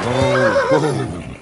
Oh.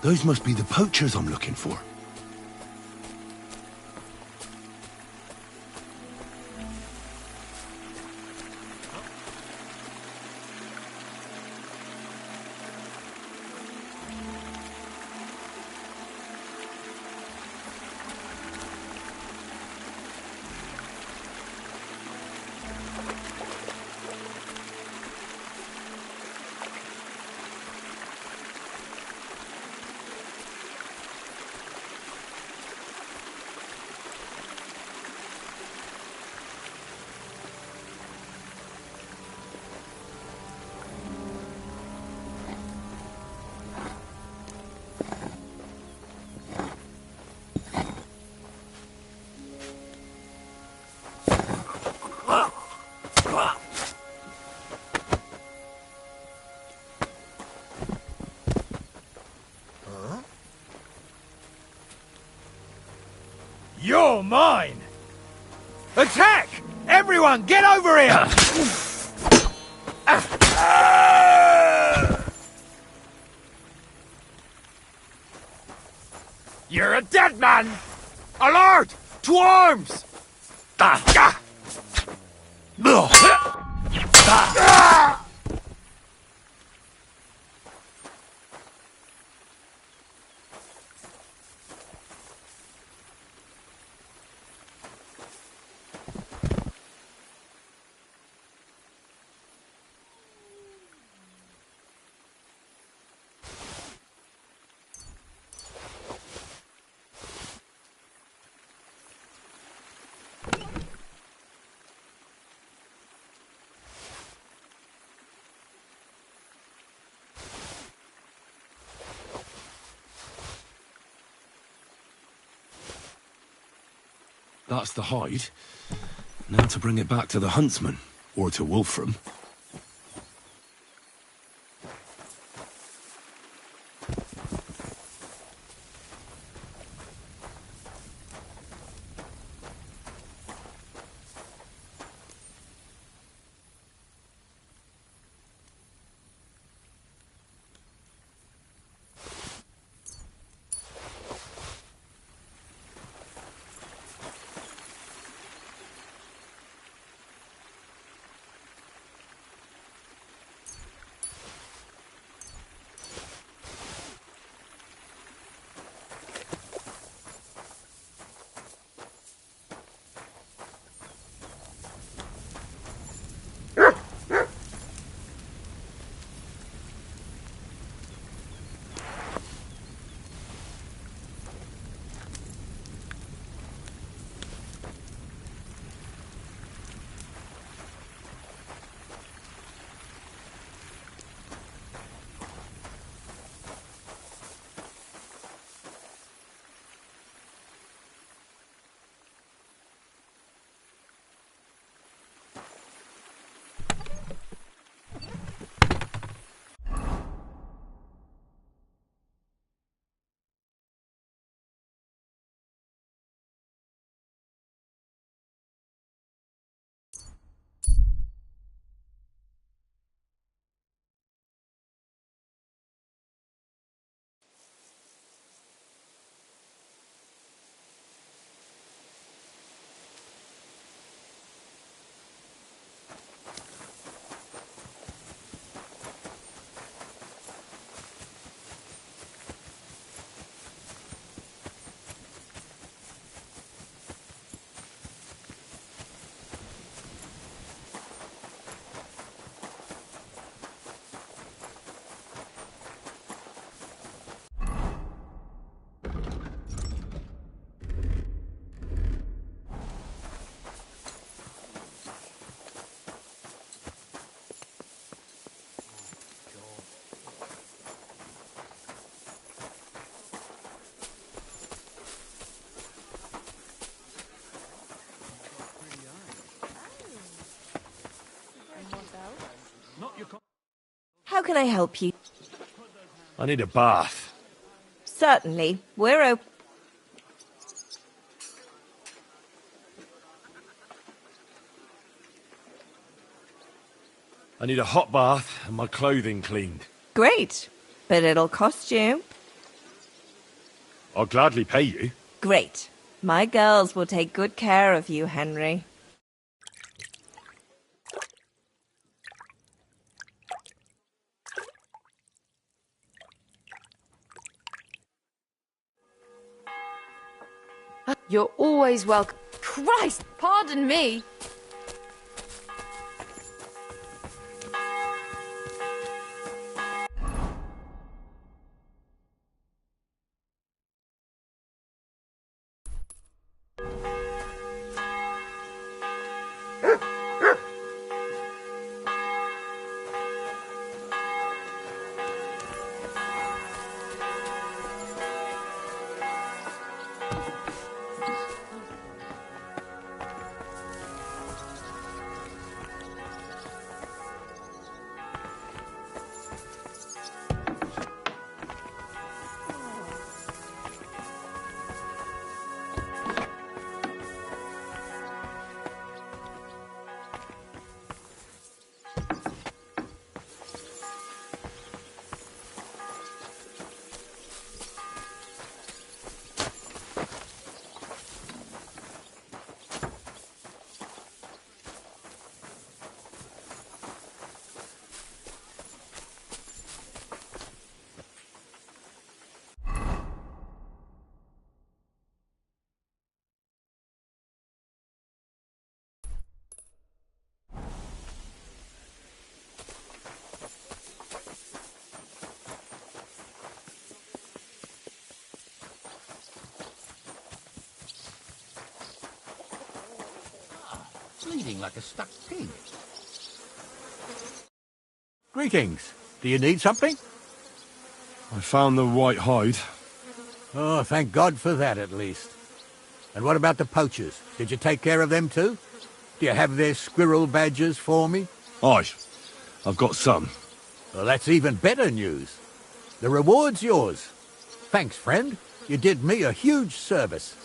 Those must be the poachers I'm looking for. You're mine! Attack! Everyone, get over here! You're a dead man! Alert! To arms! That's the hide. Now to bring it back to the huntsman, or to Wolfram. How can I help you? I need a bath. Certainly. We're open. I need a hot bath and my clothing cleaned. Great. But it'll cost you. I'll gladly pay you. Great. My girls will take good care of you, Henry. You're always welcome. Christ, pardon me. Bleeding like a stuck pig. Greetings. Do you need something? I found the white hide. Oh, thank God for that, at least. And what about the poachers? Did you take care of them too? Do you have their squirrel badges for me? Aye, I've got some. Well, that's even better news. The reward's yours. Thanks, friend. You did me a huge service.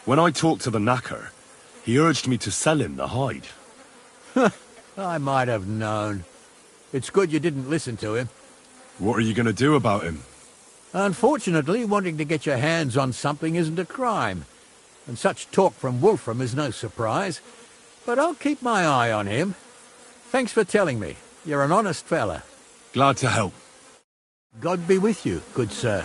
When I talked to the knacker, he urged me to sell him the hide. I might have known. It's good you didn't listen to him. What are you going to do about him? Unfortunately, wanting to get your hands on something isn't a crime. And such talk from Wolfram is no surprise. But I'll keep my eye on him. Thanks for telling me. You're an honest fella. Glad to help. God be with you, good sir.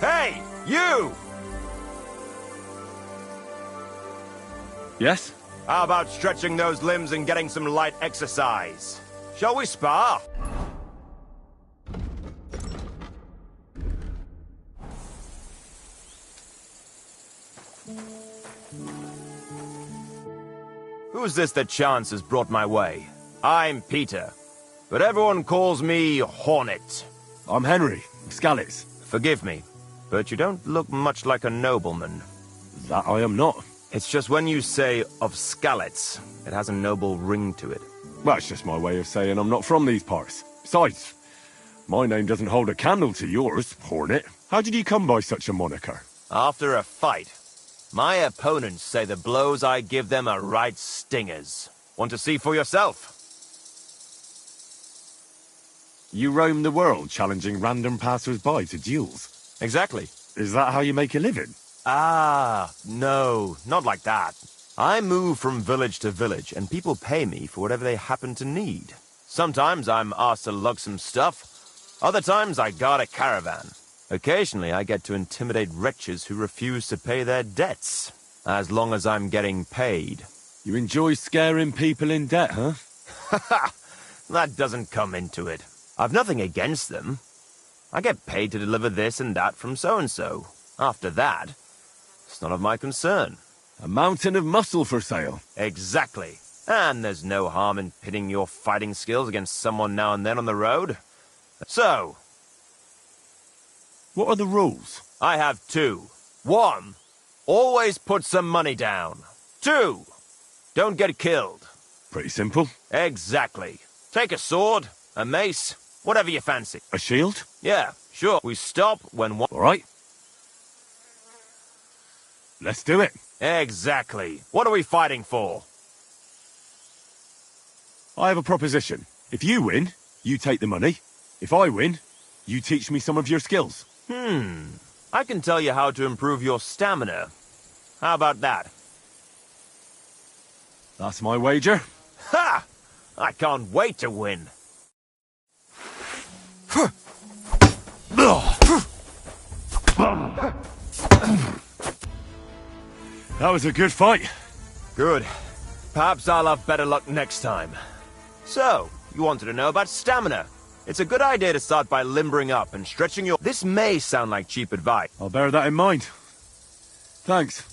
Hey, you! Yes? How about stretching those limbs and getting some light exercise? Shall we spar? Who's this that chance has brought my way? I'm Peter, but everyone calls me Hornet. I'm Henry, Skalitz. Forgive me, but you don't look much like a nobleman. That I am not. It's just when you say of Skalitz, it has a noble ring to it. Well, it's just my way of saying I'm not from these parts. Besides, my name doesn't hold a candle to yours, Hornet. How did you come by such a moniker? After a fight, my opponents say the blows I give them are right stingers. Want to see for yourself? You roam the world challenging random passers-by to duels? Exactly. Is that how you make a living? Ah, no, not like that. I move from village to village, and people pay me for whatever they happen to need. Sometimes I'm asked to lug some stuff. Other times I guard a caravan. Occasionally I get to intimidate wretches who refuse to pay their debts. As long as I'm getting paid. You enjoy scaring people in debt, huh? Haha, that doesn't come into it. I've nothing against them. I get paid to deliver this and that from so-and-so. After that, it's none of my concern. A mountain of muscle for sale. Exactly. And there's no harm in pitting your fighting skills against someone now and then on the road. So, what are the rules? I have two. 1, always put some money down. 2, don't get killed. Pretty simple. Exactly. Take a sword, a mace, whatever you fancy. A shield? Yeah, sure. We stop when one... All right. Let's do it. Exactly. What are we fighting for? I have a proposition. If you win, you take the money. If I win, you teach me some of your skills. I can tell you how to improve your stamina. How about that? That's my wager. Ha! I can't wait to win. That was a good fight. Good. Perhaps I'll have better luck next time. So, you wanted to know about stamina. It's a good idea to start by limbering up and stretching your... This may sound like cheap advice. I'll bear that in mind. Thanks.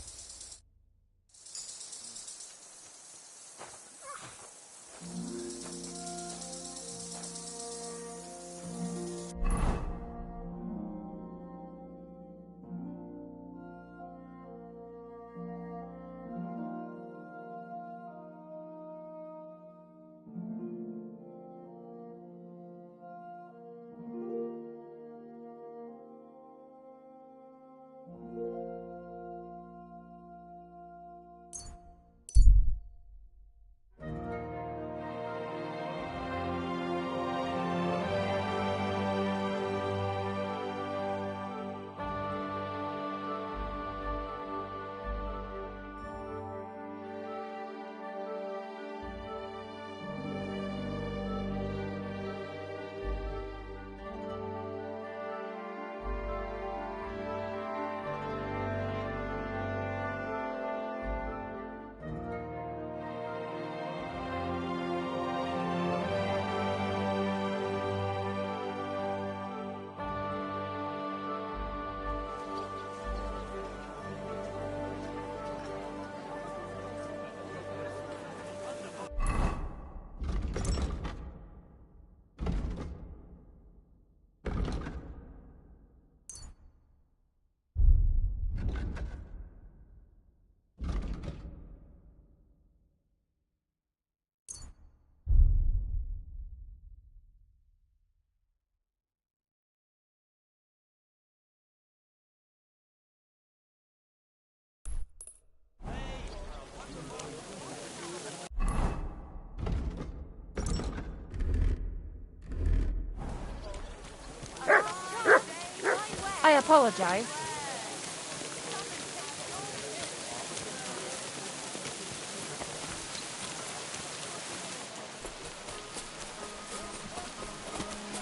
I apologize.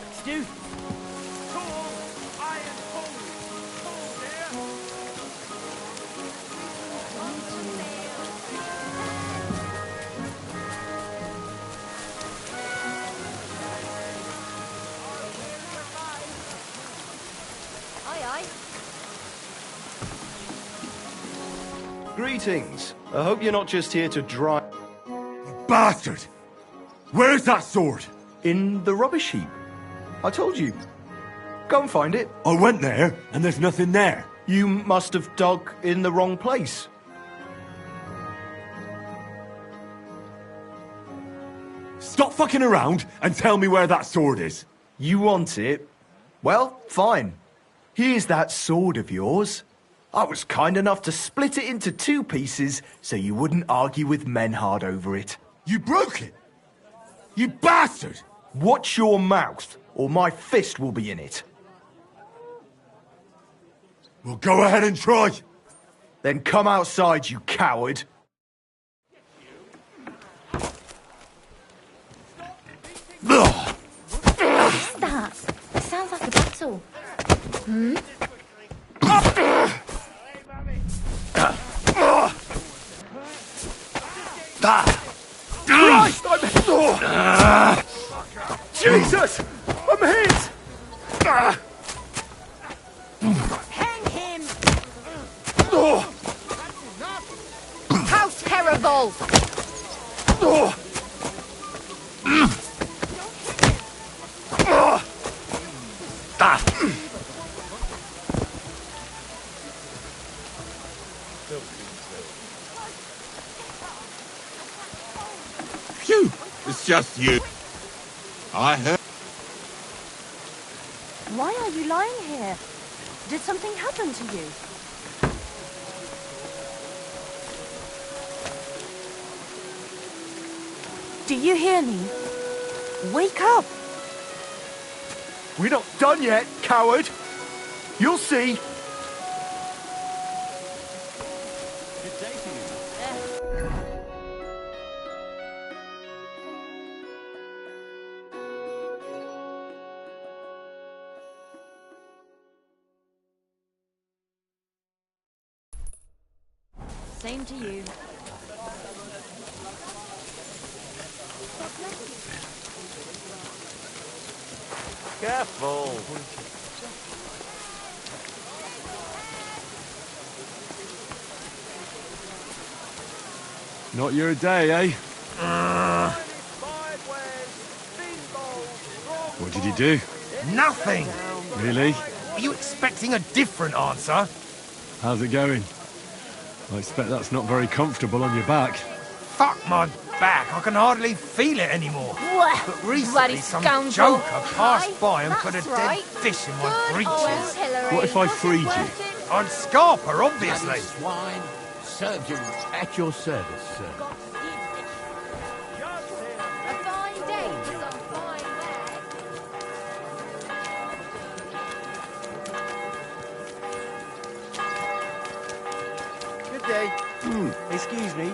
Excuse me. Tall, iron pole. Greetings. I hope you're not just here to dry... Bastard! Where's that sword? In the rubbish heap. I told you. Go and find it. I went there, and there's nothing there. You must have dug in the wrong place. Stop fucking around and tell me where that sword is. You want it? Well, fine. Here's that sword of yours. I was kind enough to split it into 2 pieces so you wouldn't argue with Menhard over it. You broke it! You bastard! Watch your mouth, or my fist will be in it. Well, go ahead and try. Then come outside, you coward. What's that? It sounds like a battle. Hmm? Christ, I'm hit! Jesus! I'm hit! Hang him! House Terrible! Phew! It's just you. I heard. Why are you lying here? Did something happen to you? Do you hear me? Wake up! We're not done yet, coward. You'll see. Same to you. Careful. Not your day, eh? What did you do? Nothing! Really? Are you expecting a different answer? How's it going? I expect that's not very comfortable on your back. Fuck my back, I can hardly feel it anymore. What? But recently Bloody some scoundrel. joker passed by and put a That's dead right. fish in my Good breeches. old Hillary. What if I freed you? I'd Scarper, obviously. Bloody swine. Serves you at your service, sir. A fine day for some fine wear. Good day. Excuse me.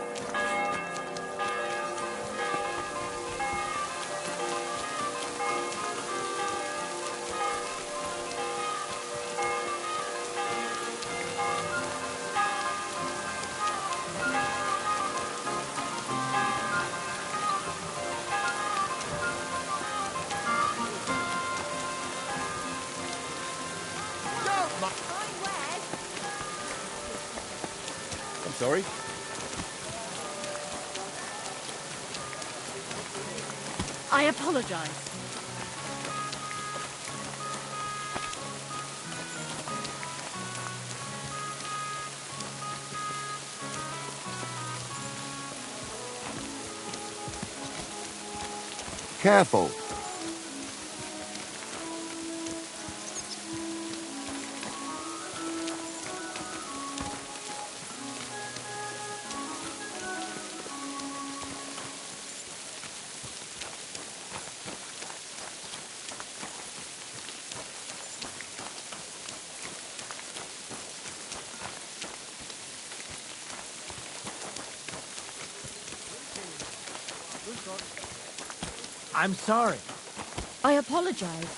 I'm sorry. I apologize. Careful. I'm sorry. I apologize.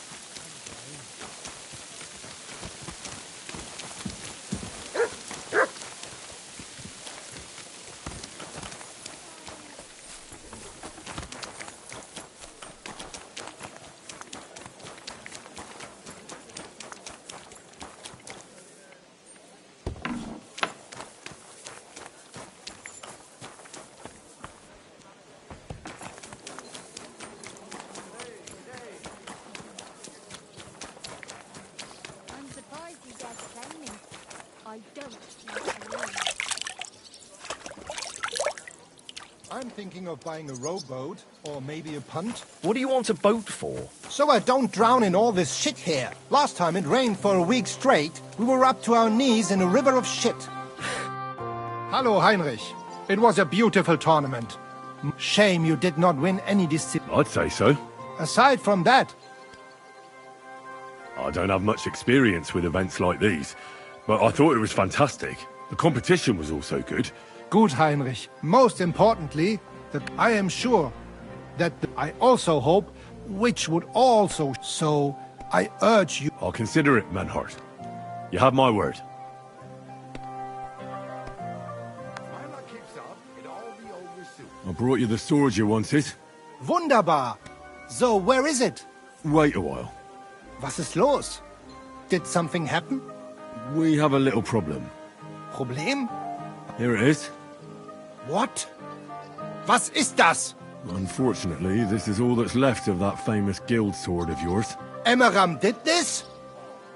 I'm thinking of buying a rowboat, or maybe a punt. What do you want a boat for? So I don't drown in all this shit here. Last time it rained for a week straight. We were up to our knees in a river of shit. Hello, Heinrich. It was a beautiful tournament. Shame you did not win any discipline. I'd say so. Aside from that, I don't have much experience with events like these, but I thought it was fantastic. The competition was also good. Good, Heinrich. Most importantly, that I am sure that I also hope, which would also, so I urge you. I'll consider it, Menhart. You have my word. I brought you the sword you wanted. Wunderbar. So, where is it? Wait a while. Was ist los? Did something happen? We have a little problem. Problem? Here it is. What? Was ist das? Unfortunately, this is all that's left of that famous guild sword of yours. Emmeram did this?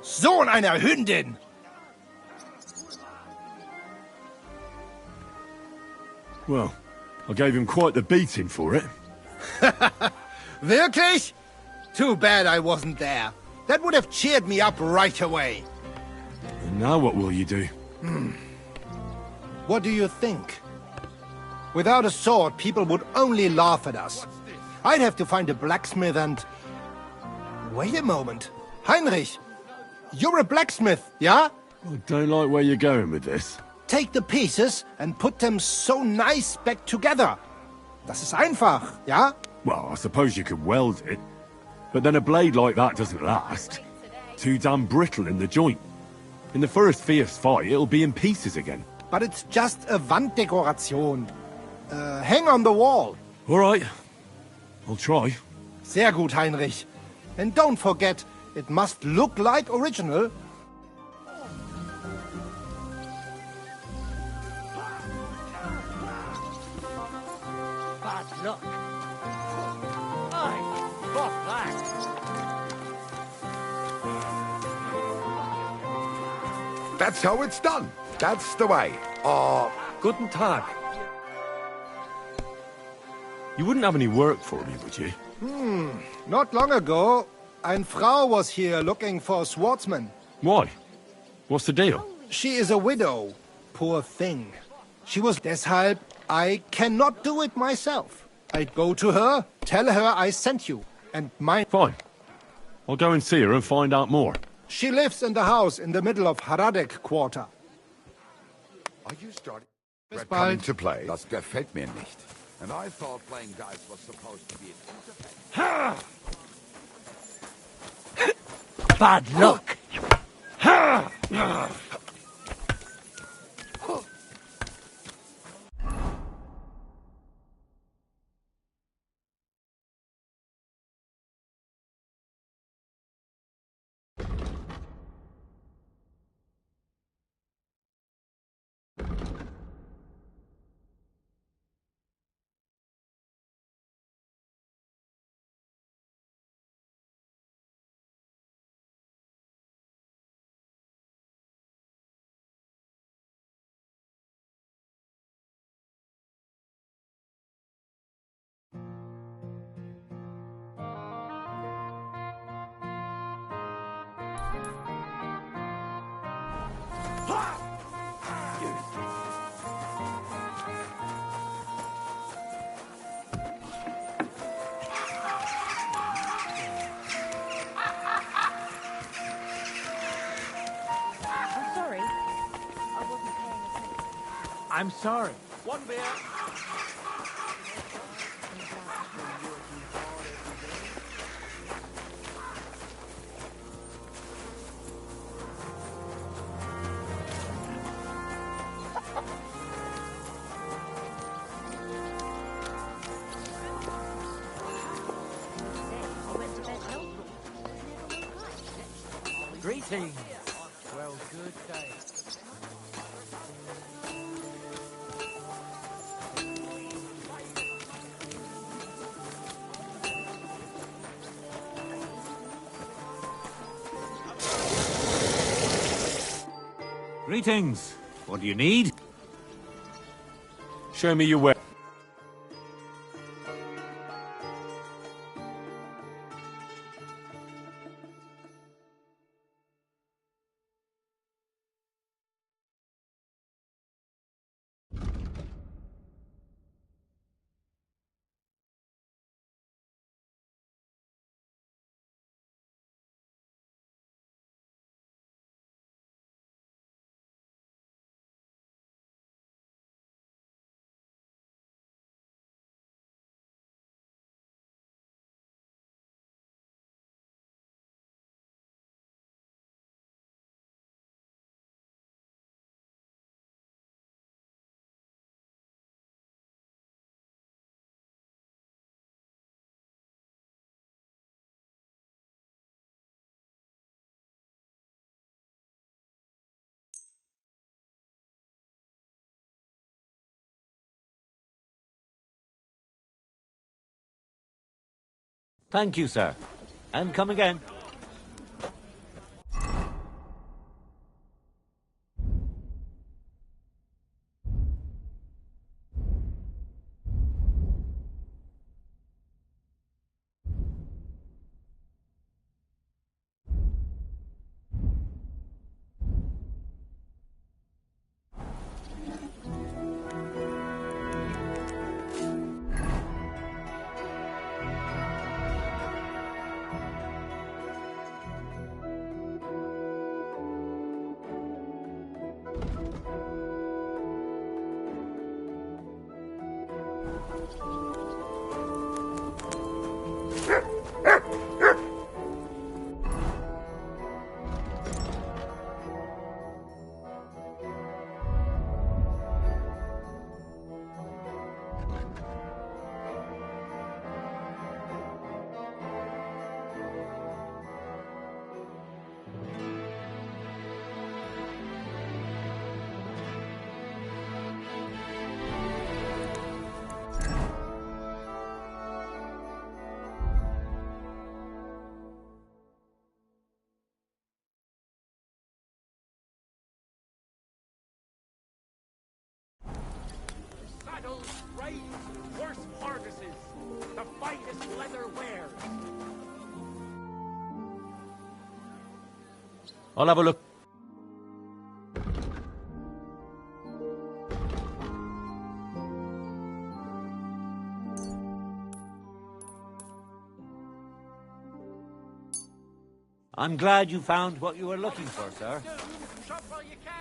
Sohn einer Hündin! Well, I gave him quite the beating for it. Wirklich? Too bad I wasn't there. That would have cheered me up right away. And now what will you do? What do you think? Without a sword, people would only laugh at us. I'd have to find a blacksmith and... Wait a moment. Heinrich, you're a blacksmith, yeah? I don't like where you're going with this. Take the pieces and put them so nice back together. Das ist einfach, yeah? Well, I suppose you could weld it. But then a blade like that doesn't last. Too damn brittle in the joint. In the first fierce fight, it'll be in pieces again. But it's just a Wanddekoration. Hang on the wall. All right. I'll try. Sehr gut, Heinrich. And don't forget, it must look like original. Bad luck. Aye, fuck that. That's how it's done. That's the way. Guten Tag. You wouldn't have any work for me, would you? Not long ago, ein Frau was here looking for a swordsman. Why? What's the deal? She is a widow. Poor thing. She was deshalb, I cannot do it myself. I'd go to her, tell her I sent you, and mine... Fine. I'll go and see her and find out more. She lives in the house in the middle of Hradec quarter. Are you starting? Bis Red coming bald. to play? Das gefällt mir nicht. And I thought playing dice was supposed to be an entertainment. Bad luck. I'm sorry. I wasn't paying attention. I'm sorry. One beer. I went to bed helpless. Never woke up. Greetings. Well, good day. Greetings. What do you need? Show me your way. Thank you, sir. And come again. Saddles, reins, horse harnesses, the finest leather wares. I'll have a look. I'm glad you found what you were looking for, sir. Shop while you can.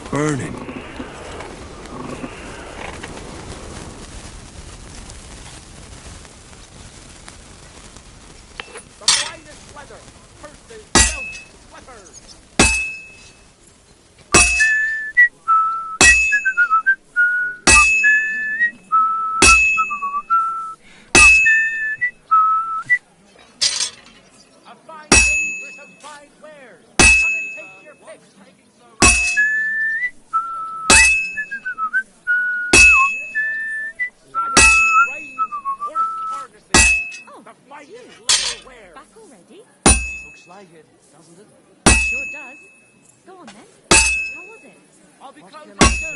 Burning. The finest leather, purses, belts, slippers. A fine day for some fine wares. Come and take your pick. Back already? Looks like it, doesn't it? Sure does. Go on then. How was it? I'll be What closing can I soon. say?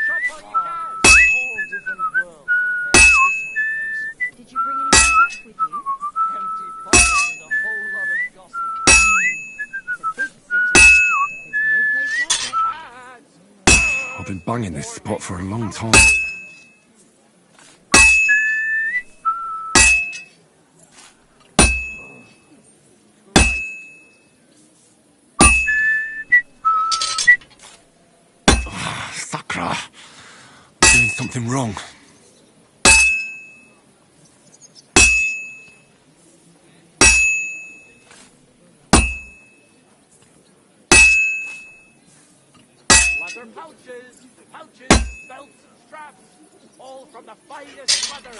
Shop while you can. A whole different world compared to this whole place. Did you bring anyone back with you? Empty pockets and a whole lot of gossip. It's a big city. There's no place like it. I've been banging this spot for a long time. Sakra! I'm doing something wrong. Leather pouches, belts, straps, all from the finest leather.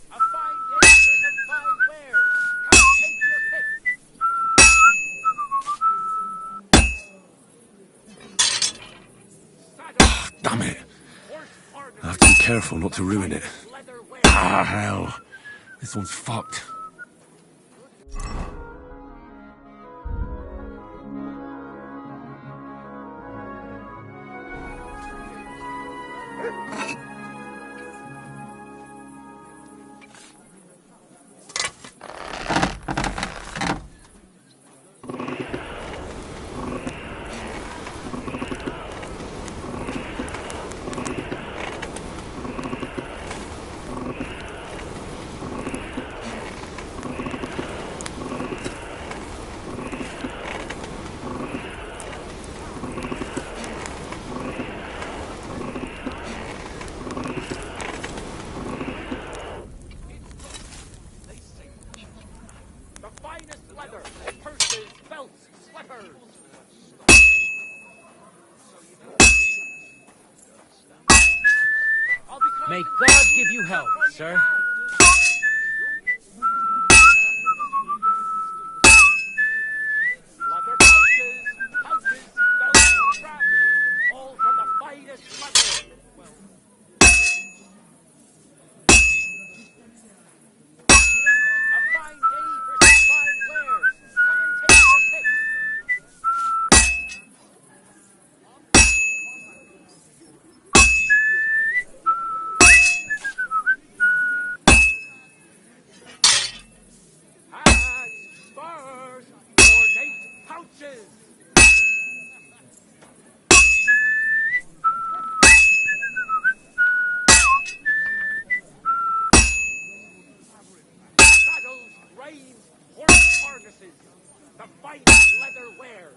A fine day for some fine wares. Come take your pick. careful not to ruin it. Ah, hell. This one's fucked. May God give you help, sir. Leather pouches, belts, straps, all from the finest leather. A fine day for some fine wares. Come and take your pick. Hats, spurs, ornate pouches. Saddles, reins, horse harnesses, the finest leather wares.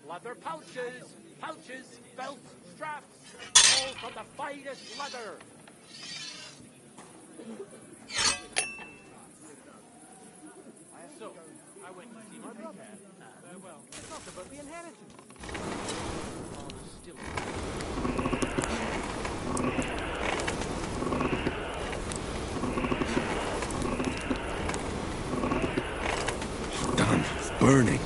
Leather pouches, belts, straps, all from the finest leather. So, I went to see my brother. Well, they talked about the inheritance. Damn, it's burning.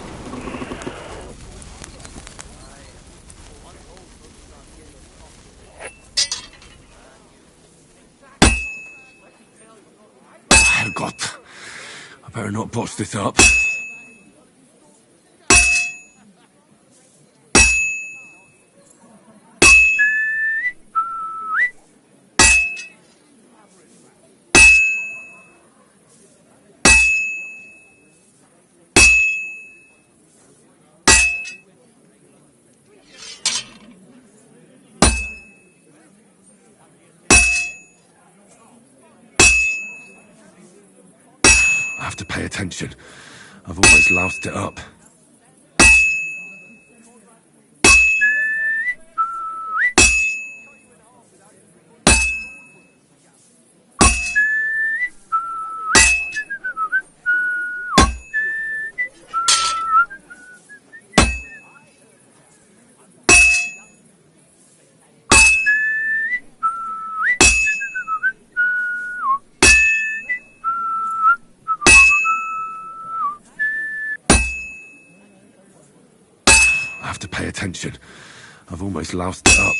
Herrgott. I better not botch this up. I have to pay attention. I've almost loused it up. I have to pay attention. I've almost loused it up.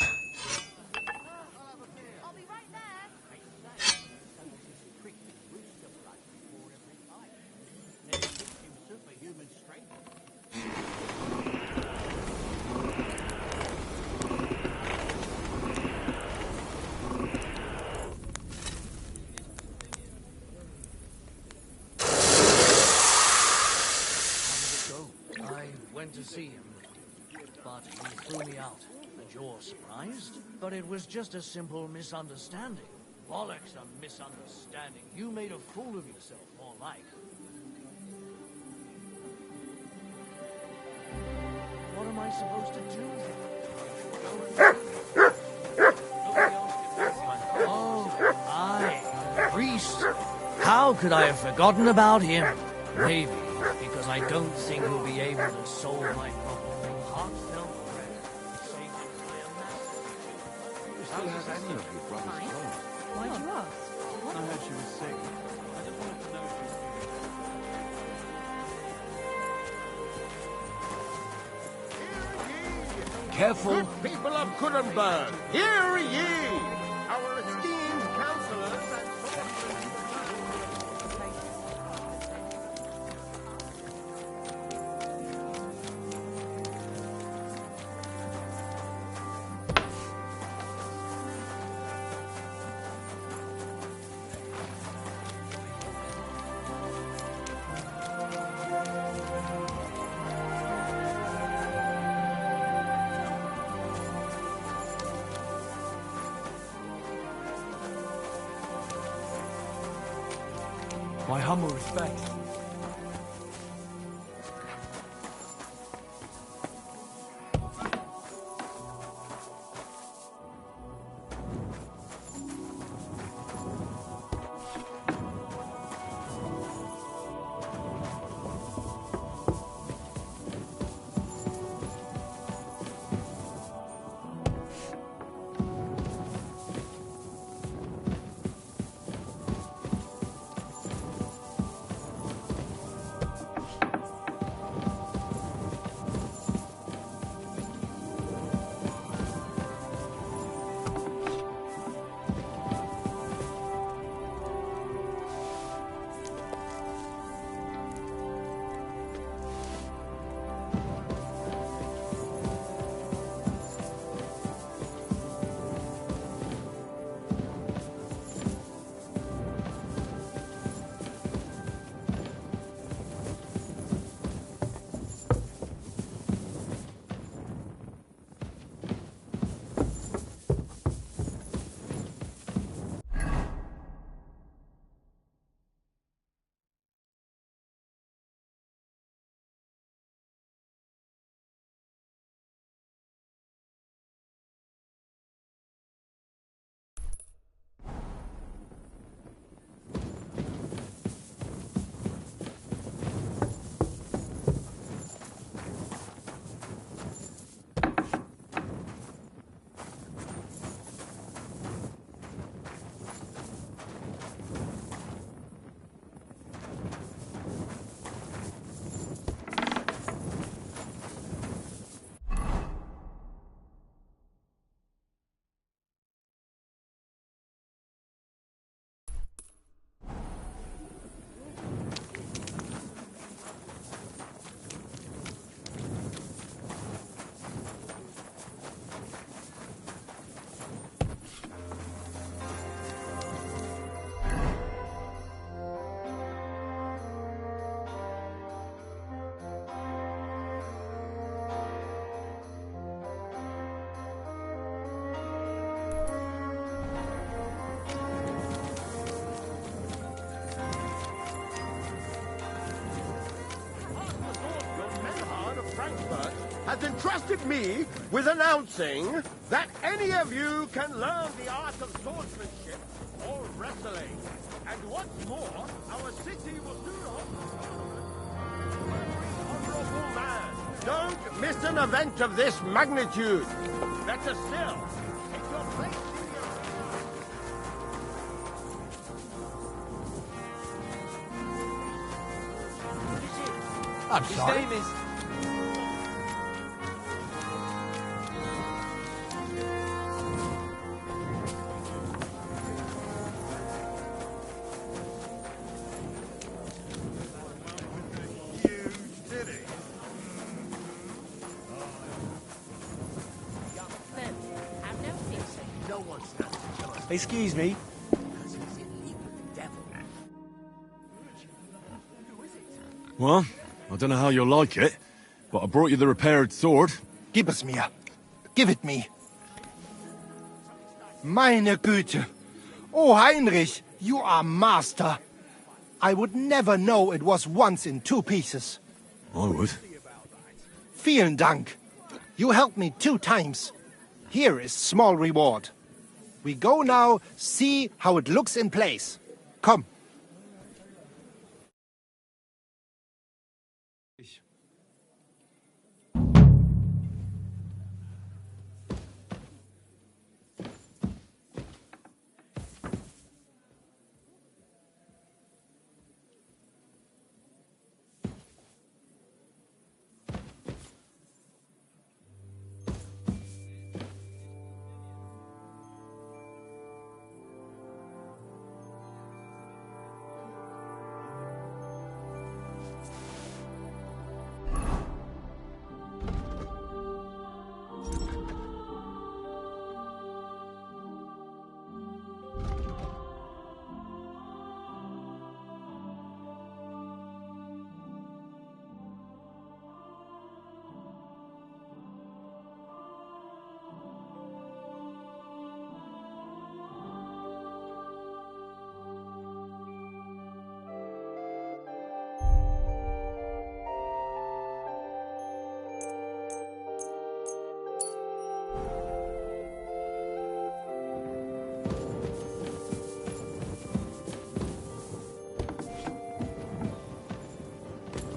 I went to see him, but he threw me out. And you're surprised? But it was just a simple misunderstanding. Bollocks, a misunderstanding. You made a fool of yourself, more like. What am I supposed to do? Oh, aye, priest. How could I have forgotten about him? Maybe because I don't think he'll be able to solve my problem. Heartfelt prayer. You still have any of your brother's clothes? Why'd you ask? I heard she was sick. I just wanted to know if she was Careful. Good people of Kurenberg, hear ye! Our esteemed councillors and My humble respects. has entrusted me with announcing that any of you can learn the art of swordsmanship or wrestling. And what's more, our city will soon honorable man. Don't miss an event of this magnitude. Better still, take your place in your... I'm sorry. His name is... Excuse me. Well, I don't know how you'll like it, but I brought you the repaired sword. Gib es mir. Give it me. Meine Güte. Oh, Heinrich, you are master. I would never know it was once in 2 pieces. I would. Vielen Dank. You helped me 2 times. Here is small reward. We go now, see how it looks in place. Come.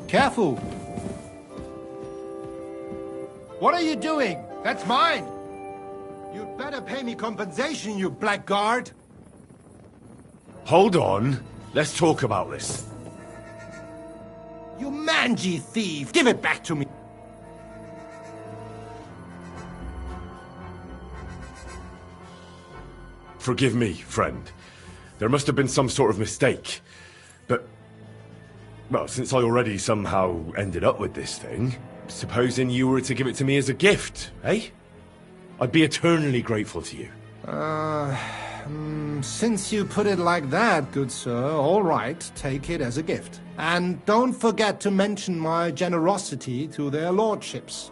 Careful! What are you doing? That's mine! You'd better pay me compensation, you blackguard! Hold on. Let's talk about this. You mangy thief! Give it back to me! Forgive me, friend. There must have been some sort of mistake. But, well, since I already somehow ended up with this thing, supposing you were to give it to me as a gift, eh? I'd be eternally grateful to you. Since you put it like that, good sir, all right, take it as a gift. And don't forget to mention my generosity to their lordships.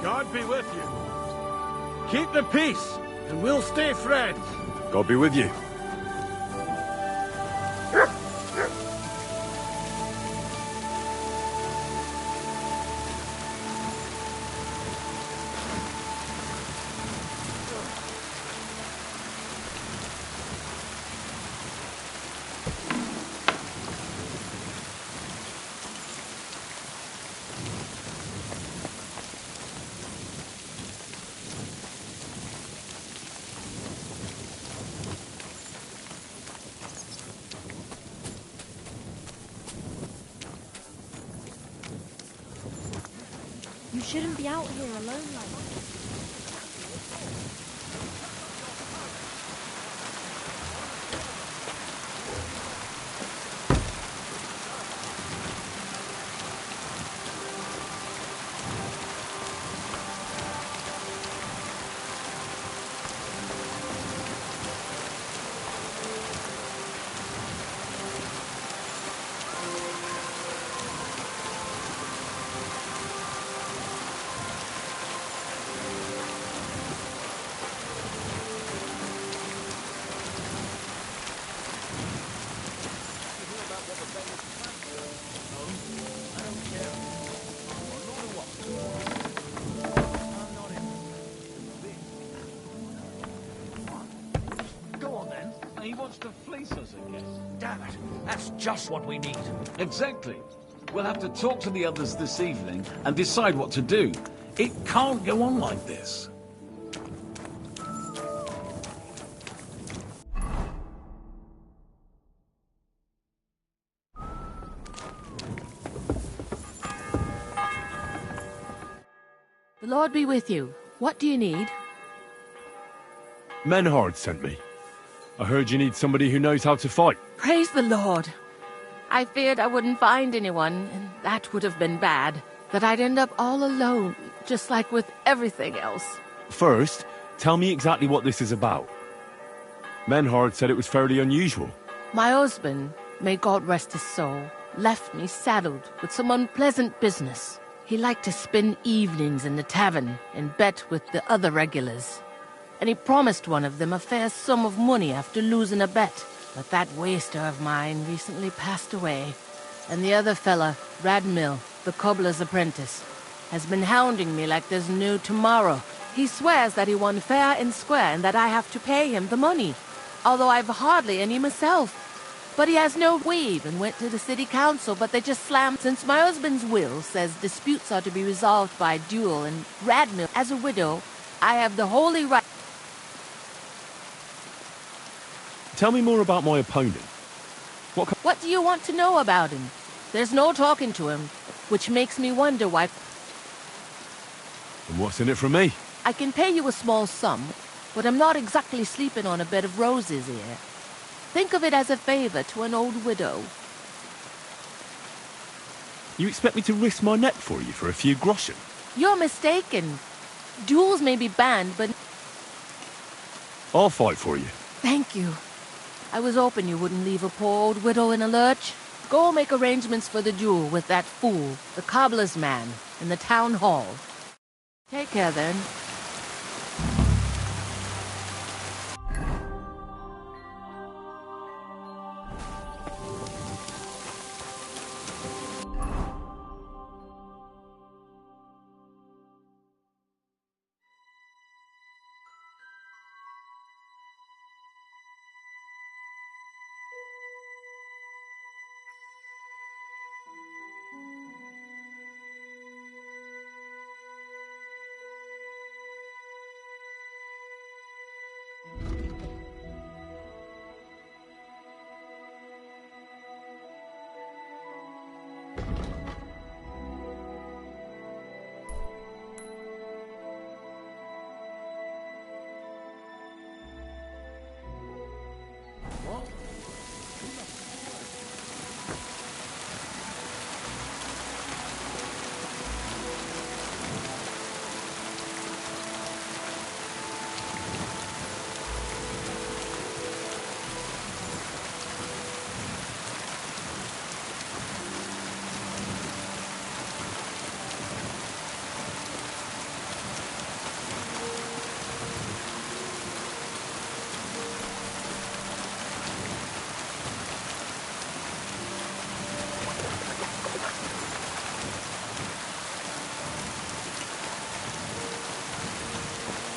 God be with you. Keep the peace, and we'll stay friends. God be with you. You shouldn't be out here alone like that. wants to fleece us again. Damn it, that's just what we need. Exactly. We'll have to talk to the others this evening and decide what to do. It can't go on like this. The Lord be with you. What do you need? Menhard sent me. I heard you need somebody who knows how to fight. Praise the Lord. I feared I wouldn't find anyone, and that would have been bad. That I'd end up all alone, just like with everything else. First, tell me exactly what this is about. Menhard said it was fairly unusual. My husband, may God rest his soul, left me saddled with some unpleasant business. He liked to spend evenings in the tavern and bet with the other regulars. And he promised one of them a fair sum of money after losing a bet. But that waster of mine recently passed away. And the other fella, Radmill, the cobbler's apprentice, has been hounding me like there's no tomorrow. He swears that he won fair and square and that I have to pay him the money, although I've hardly any myself. But he has no weave and went to the city council, but they just slammed. Since my husband's will says disputes are to be resolved by duel, and Radmill, as a widow, I have the holy right. Tell me more about my opponent. What do you want to know about him? There's no talking to him, which makes me wonder why. And what's in it for me? I can pay you a small sum, but I'm not exactly sleeping on a bed of roses here. Think of it as a favor to an old widow. You expect me to risk my neck for you for a few groschen? You're mistaken. Duels may be banned, but... I'll fight for you. Thank you. I was hoping you wouldn't leave a poor old widow in a lurch. Go make arrangements for the duel with that fool, the cobbler's man, in the town hall. Take care, then.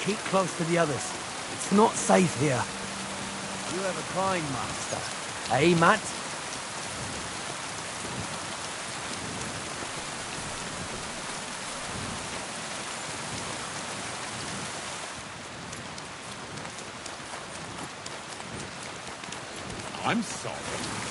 Keep close to the others. It's not safe here. You have a climb, master. Eh, Matt? I'm sorry.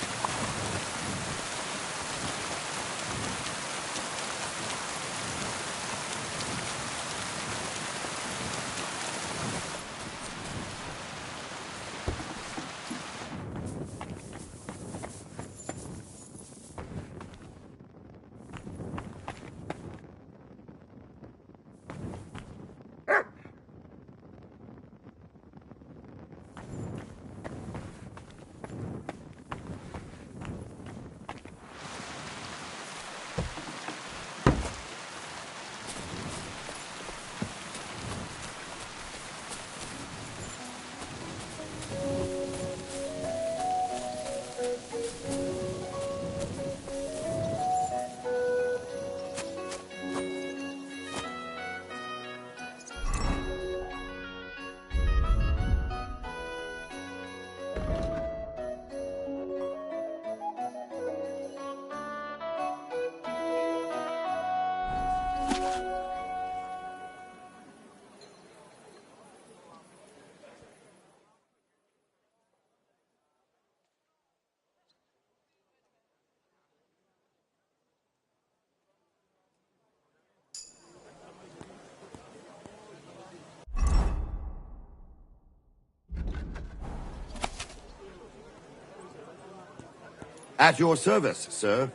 At your service, sir.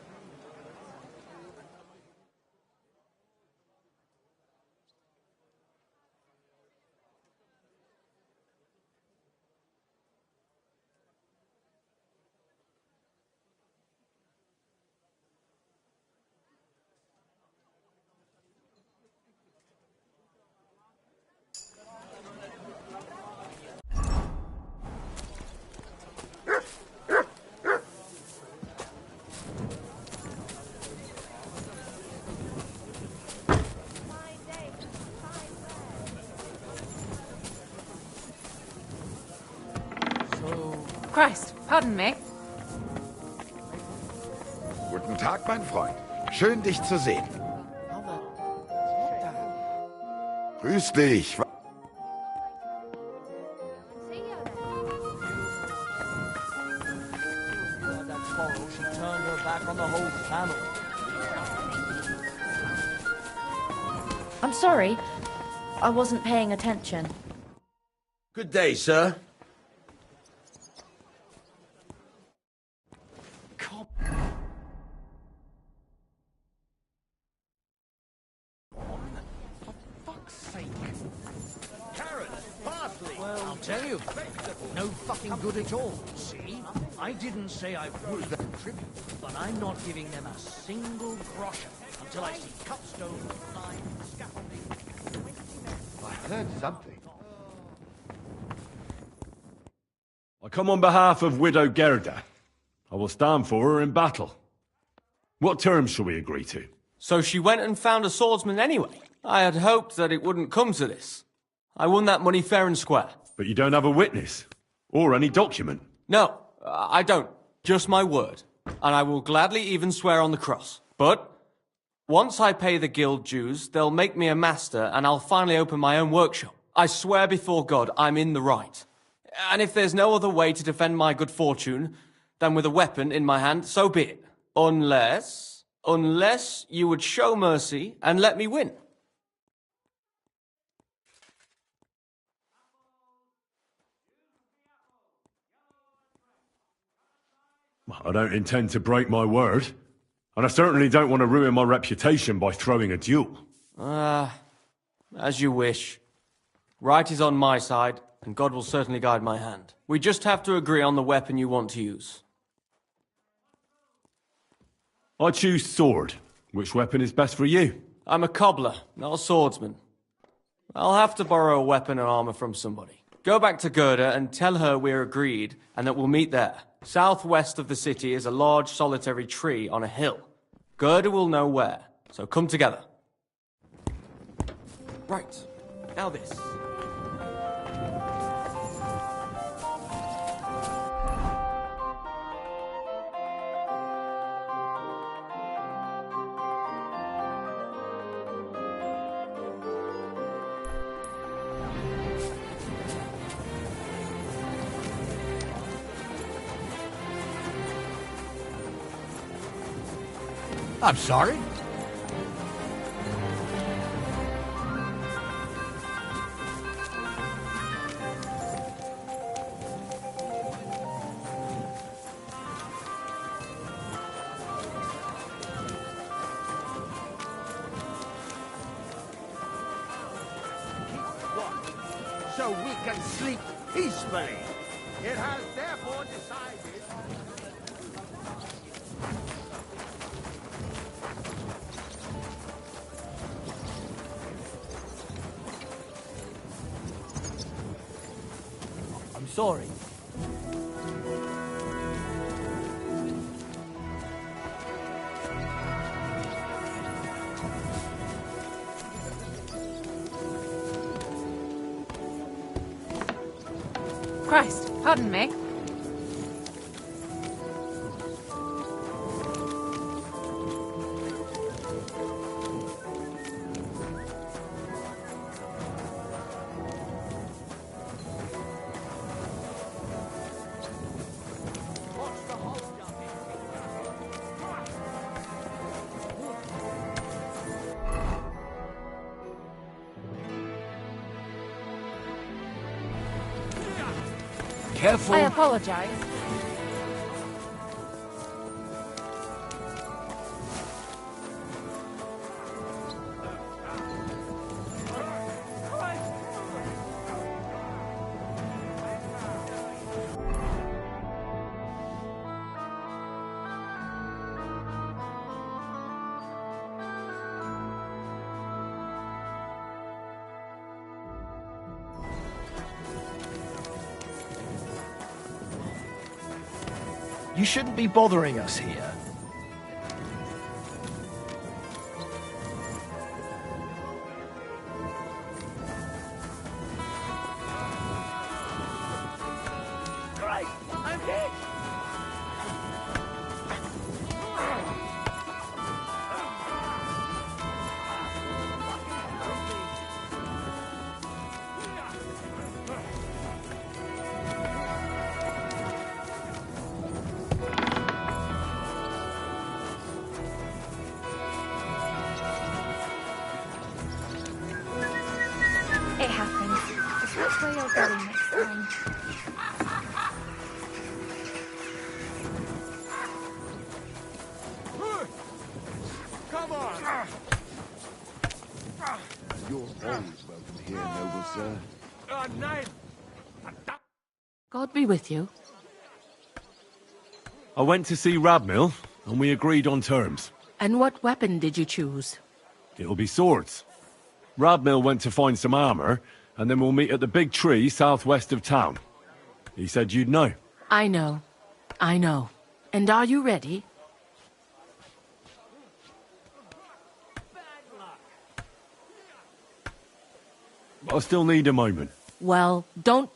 Christ, pardon me. Guten Tag, mein Freund. Schön, dich zu sehen. Grüß dich. She turned her back on the whole family. I'm sorry. I wasn't paying attention. Good day, sir. Well, I'll tell you, no fucking good at all. See? I didn't say I would contribute, but I'm not giving them a single groschen until I see cupstone, lime, scaffolding. I heard something. I come on behalf of Widow Gerda. I will stand for her in battle. What terms shall we agree to? So she went and found a swordsman anyway. I had hoped that it wouldn't come to this. I won that money fair and square. But you don't have a witness? Or any document? No, I don't. Just my word. And I will gladly even swear on the cross. But once I pay the guild dues, they'll make me a master and I'll finally open my own workshop. I swear before God I'm in the right. And if there's no other way to defend my good fortune than with a weapon in my hand, so be it. Unless you would show mercy and let me win. I don't intend to break my word. And I certainly don't want to ruin my reputation by throwing a duel. As you wish. Right is on my side, and God will certainly guide my hand. We just have to agree on the weapon you want to use. I choose sword. Which weapon is best for you? I'm a cobbler, not a swordsman. I'll have to borrow a weapon and armor from somebody. Go back to Gerda and tell her we're agreed and that we'll meet there. Southwest of the city is a large solitary tree on a hill. Gerda will know where, so come together. Right, now this. I'm sorry. So we can sleep peacefully. It has therefore decided... I'm sorry. Christ, pardon me. Careful. I apologize. You shouldn't be bothering us here. Right, I'm hit! It happens. Just which way you're going next time. Come on! You're always welcome here, noble sir. Knife! God be with you. I went to see Radmil, and we agreed on terms. And what weapon did you choose? It'll be swords. Radmil went to find some armor, and then we'll meet at the big tree southwest of town. He said you'd know. I know. I know. And are you ready? But I still need a moment. Well, don't...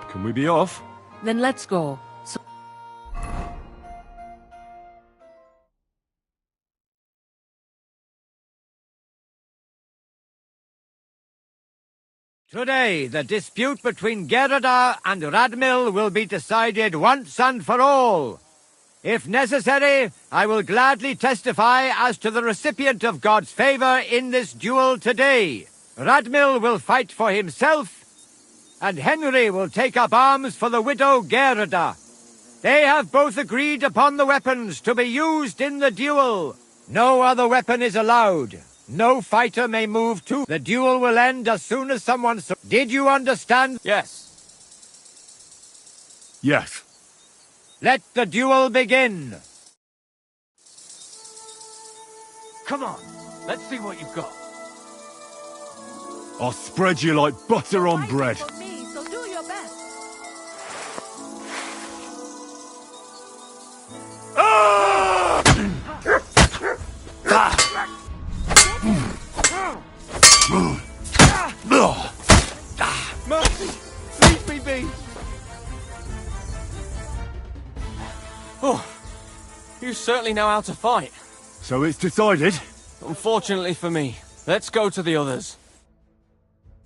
Can we be off? Then let's go. So Today, the dispute between Gerada and Radmil will be decided once and for all. If necessary, I will gladly testify as to the recipient of God's favor in this duel today. Radmil will fight for himself, and Henry will take up arms for the widow Gerada. They have both agreed upon the weapons to be used in the duel. No other weapon is allowed. No fighter may move to. The duel will end as soon as someone... Did you understand? Yes. Yes. Let the duel begin. Come on, let's see what you've got. I'll spread you like butter on bread. Me, so do your best. Mercy! Leave me be! Oh, you certainly know how to fight. So it's decided? Unfortunately for me. Let's go to the others.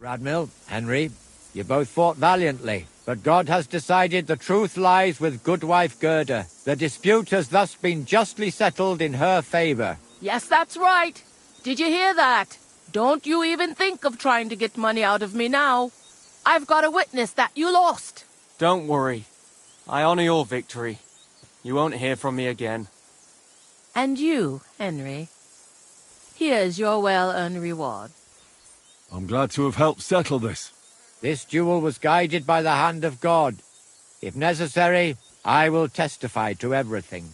Radmil, Henry, you both fought valiantly, but God has decided the truth lies with Goodwife Gerda. The dispute has thus been justly settled in her favor. yes, that's right. Did you hear that? Don't you even think of trying to get money out of me now. I've got a witness that you lost. Don't worry. I honor your victory. You won't hear from me again. And you, Henry. Here's your well-earned reward. I'm glad to have helped settle this. This duel was guided by the hand of God. If necessary, I will testify to everything.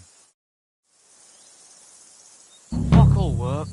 Buckle work.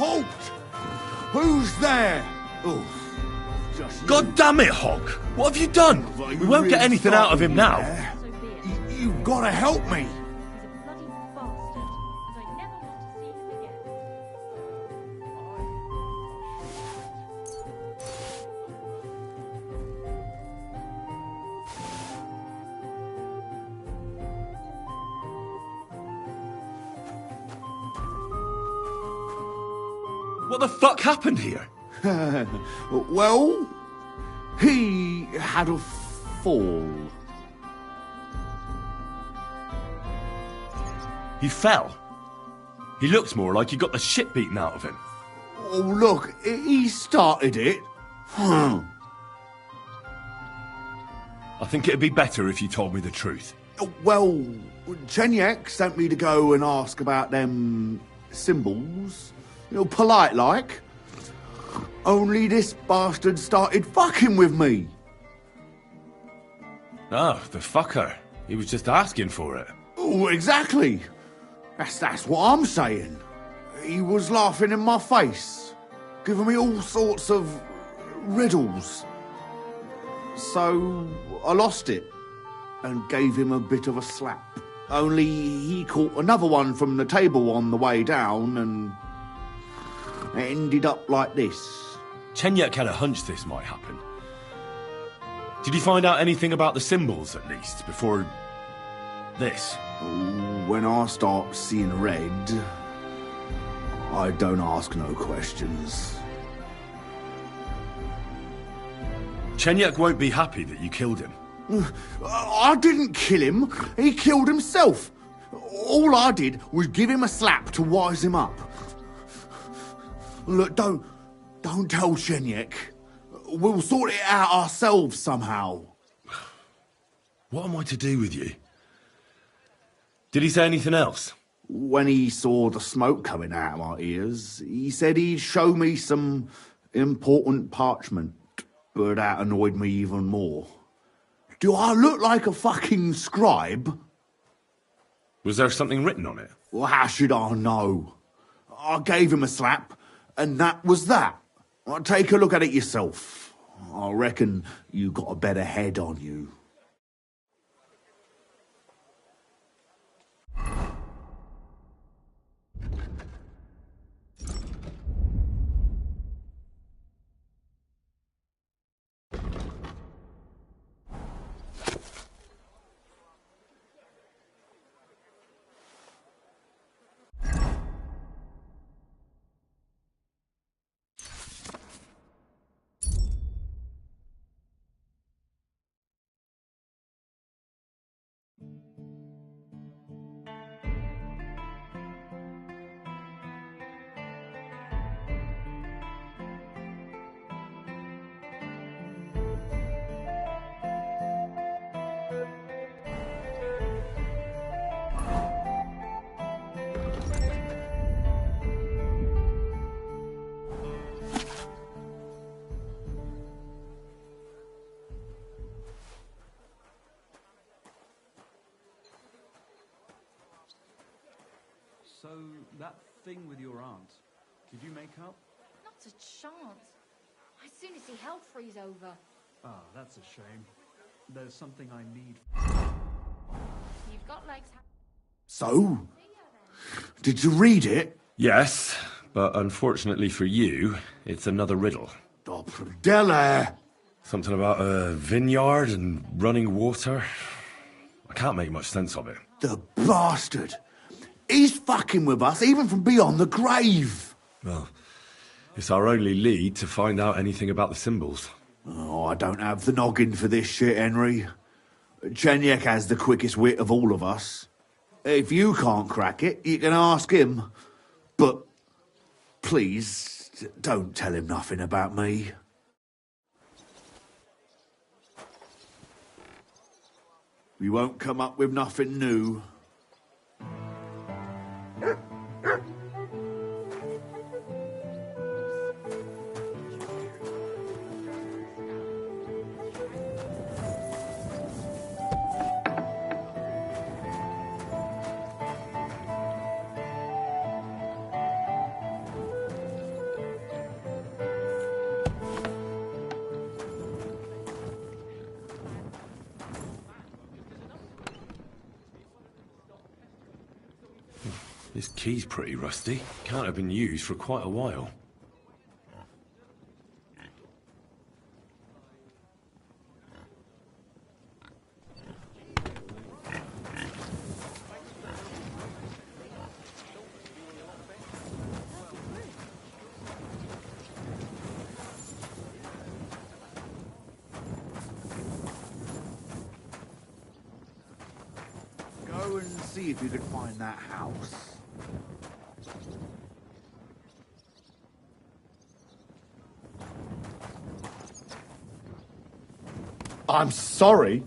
Halt! Who's there? Oh, God damn it, Hog! What have you done? We won't get anything out of him now. You've got to help me. What the fuck happened here? Well, he had a fall. He fell. He looks more like he got the shit beaten out of him. Oh, look, he started it. I think it'd be better if you told me the truth. Well, Chenyek sent me to go and ask about them symbols. You know, polite like. Only this bastard started fucking with me. Oh, the fucker. He was just asking for it. Oh, exactly. That's what I'm saying. He was laughing in my face, giving me all sorts of riddles. So I lost it and gave him a bit of a slap. Only he caught another one from the table on the way down and it ended up like this. Chenyek had a hunch this might happen. Did you find out anything about the symbols, at least, before this? When I start seeing red, I don't ask no questions. Chenyek won't be happy that you killed him. I didn't kill him. He killed himself. All I did was give him a slap to wise him up. Look, don't tell Chenyek. We'll sort it out ourselves somehow. What am I to do with you? Did he say anything else? When he saw the smoke coming out of my ears, he said he'd show me some important parchment, but that annoyed me even more. Do I look like a fucking scribe? Was there something written on it? Well, how should I know? I gave him a slap, and that was that. Take a look at it yourself. I reckon you got a better head on you. So, that thing with your aunt, did you make up? Not a chance. As soon as he hell freeze over. Ah, that's a shame. There's something I need. You've got legs. So? Did you read it? Yes, but unfortunately for you, it's another riddle. Della! Something about a vineyard and running water. I can't make much sense of it. The bastard! He's fucking with us, even from beyond the grave. Well, it's our only lead to find out anything about the symbols. Oh, I don't have the noggin for this shit, Henry. Chenyek has the quickest wit of all of us. If you can't crack it, you can ask him. But please, don't tell him nothing about me. We won't come up with nothing new. This key's pretty rusty. Can't have been used for quite a while. Go and see if you can find that house. I'm sorry.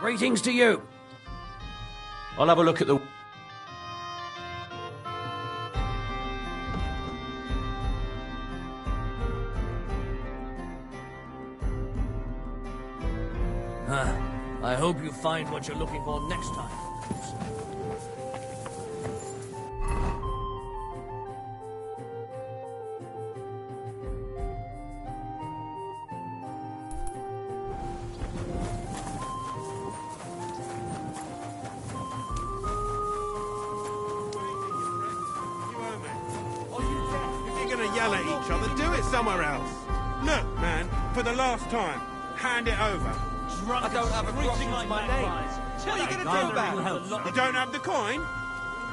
Greetings to you. I'll have a look at the... I hope you find what you're looking for next time. Yell at each other, do it somewhere else. Look, man, for the last time, hand it over. I don't have a groschen to my name. What are you going to do about it? You don't have the coin?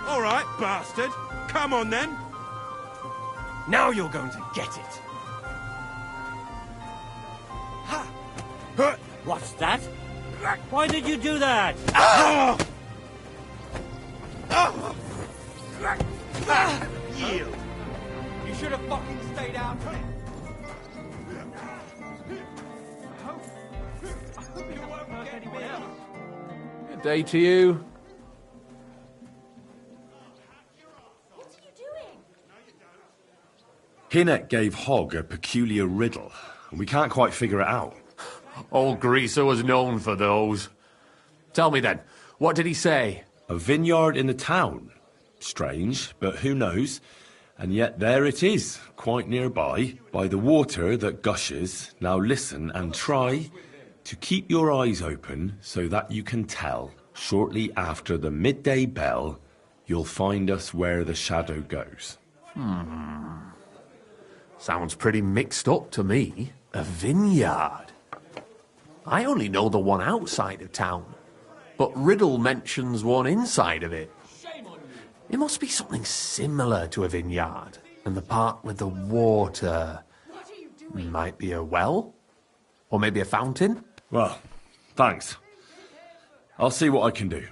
All right, bastard. Come on, then. Now you're going to get it. What's that? Why did you do that? Yield. You should have fucking stayed out of it. Good day to you. Hinnet gave Hogg a peculiar riddle, and we can't quite figure it out. Old Greaser was known for those. Tell me then, what did he say? A vineyard in the town. Strange, but who knows? And yet there it is, quite nearby, by the water that gushes. Now listen and try to keep your eyes open so that you can tell. Shortly after the midday bell, you'll find us where the shadow goes. Sounds pretty mixed up to me. A vineyard. I only know the one outside of town, but Riddle mentions one inside of it. It must be something similar to a vineyard, and the part with the water might be a well? Or maybe a fountain? Well, thanks. I'll see what I can do.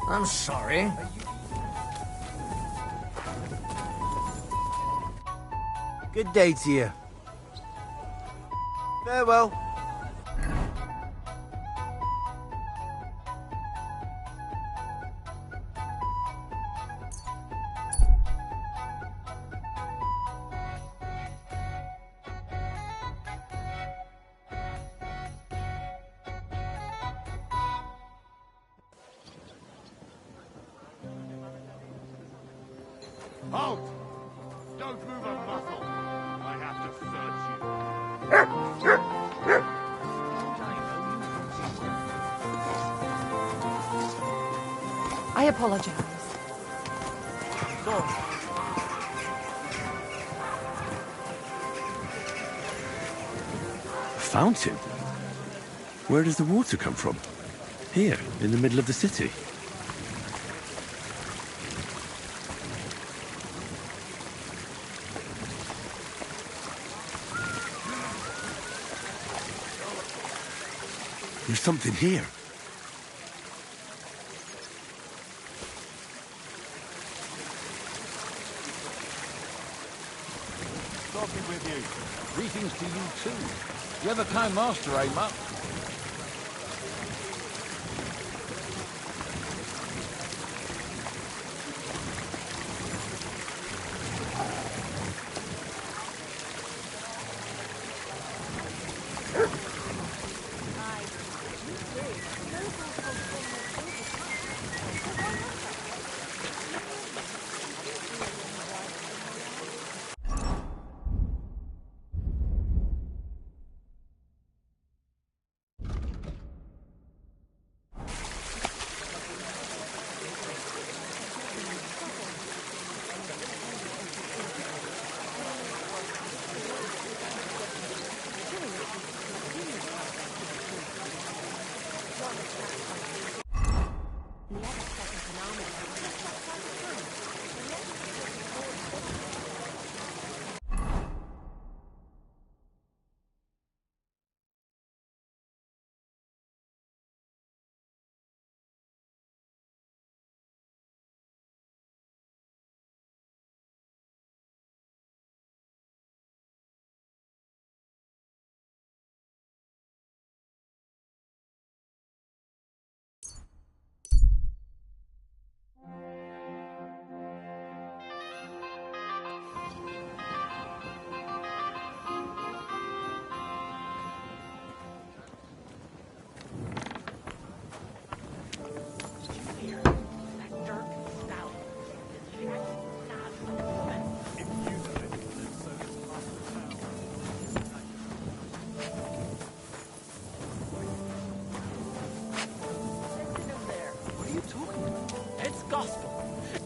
I'm sorry. Good day to you. Farewell. Halt! Don't move a muscle. I have to search you. I apologize. A fountain? Where does the water come from? Here, in the middle of the city. There's something here. Talking with you. Greetings to you too. You're the Time Master, eh, Mutt?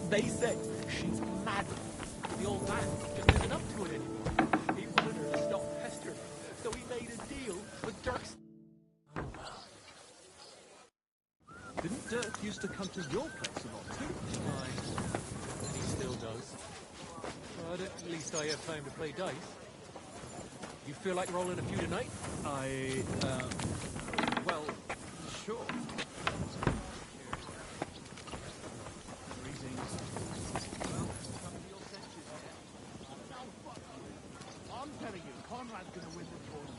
They say she's mad. The old man just isn't up to it anymore. He wanted her to stop pestering him, so he made a deal with Dirk. Didn't Dirk used to come to your place a lot too? Aye. He still does. But at least I have time to play dice. You feel like rolling a few tonight? Well, sure. I'm telling you, Conrad's gonna win the tournament.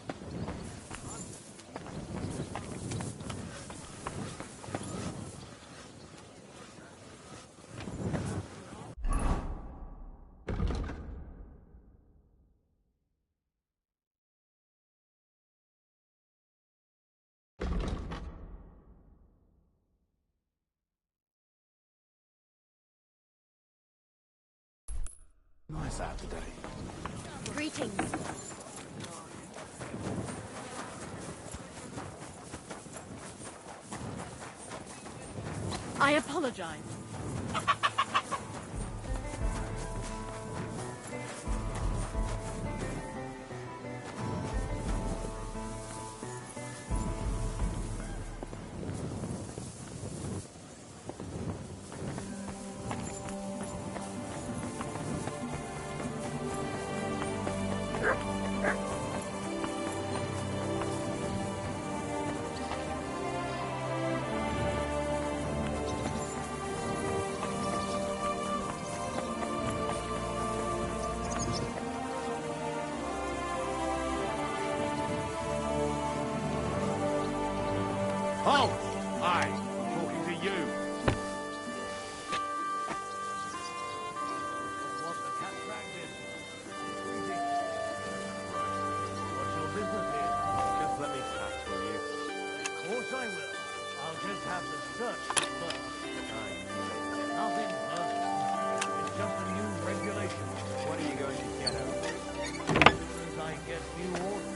Nice out today. Greetings. I apologize. Halt! Aye, talking to you. What's the cat dragged in? What's your business here? Just let me pass, will you? Of course I will. I'll just have to search first. Nothing personal. It's just a new regulation. What are you going to get out? As soon as I get new orders.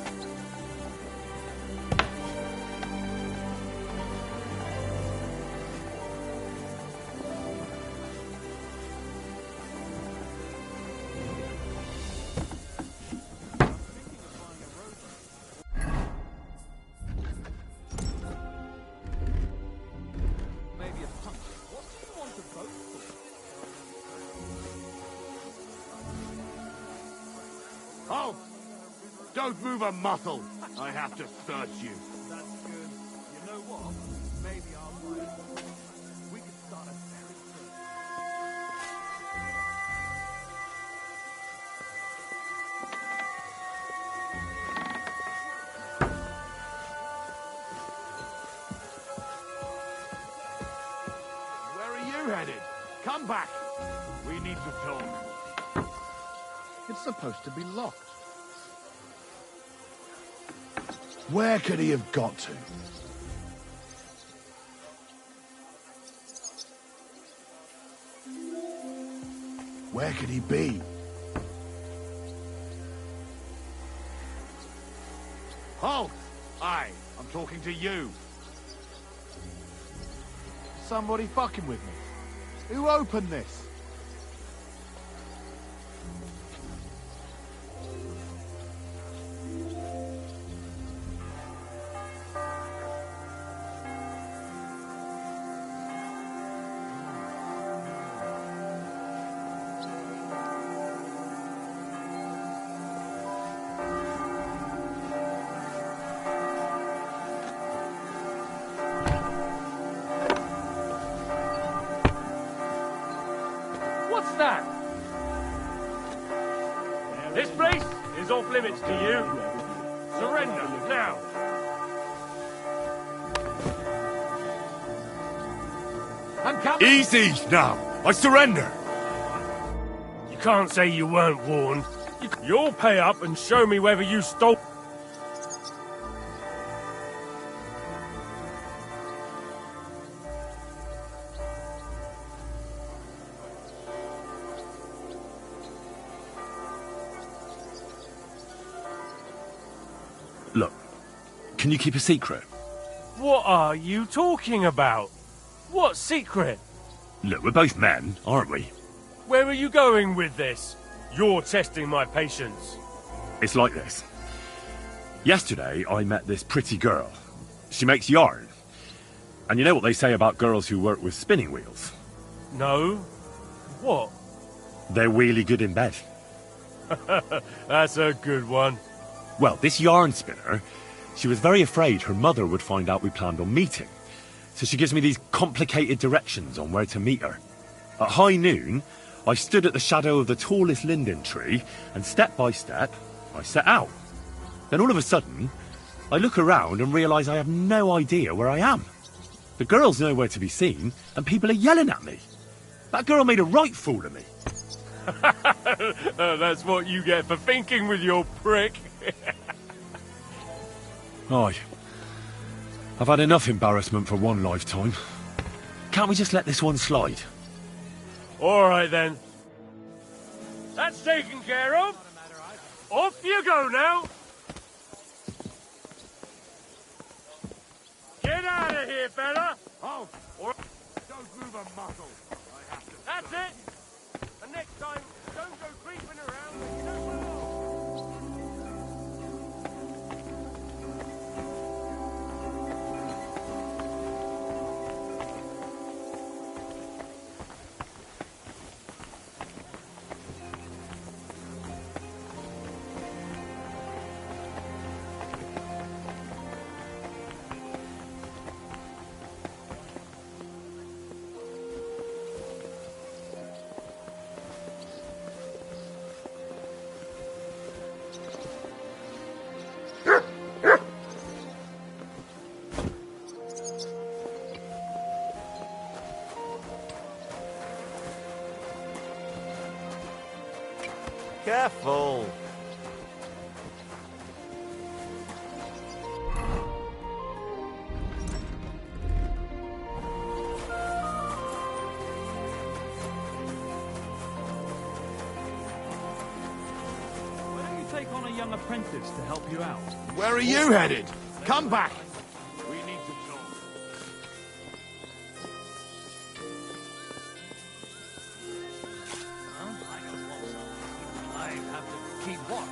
Halt! Don't move a muscle. I have to search you. That's good. You know what? Maybe I'll find. We could start a very soon. Where are you headed? Come back. We need to talk. It's supposed to be locked. Where could he have got to? Where could he be? Halt! Aye, I'm talking to you. Somebody fucking with me. Who opened this? What's that? This place is off limits to you. Surrender, now. I'm coming. Easy now. I surrender. You can't say you weren't warned. You'll pay up and show me whether you stole... Look, can you keep a secret? What are you talking about? What secret? Look, we're both men, aren't we? Where are you going with this? You're testing my patience. It's like this. Yesterday, I met this pretty girl. She makes yarn. And you know what they say about girls who work with spinning wheels? No? What? They're really good in bed. That's a good one. Well, this yarn spinner, she was very afraid her mother would find out we planned on meeting. So she gives me these complicated directions on where to meet her. At high noon, I stood at the shadow of the tallest linden tree, and step by step, I set out. Then all of a sudden, I look around and realise I have no idea where I am. The girl's nowhere to be seen, and people are yelling at me. That girl made a right fool of me. That's what you get for thinking with your prick. Aye. I've had enough embarrassment for one lifetime. Can't we just let this one slide? All right, then. That's taken care of. Off you go now. Get out of here, fella. Oh, or don't move a muscle. That's it. And next time, don't go creeping around when you don't belong. Careful. Why don't you take on a young apprentice to help you out? Where are you headed? Come back. We need to talk. I have to keep watch.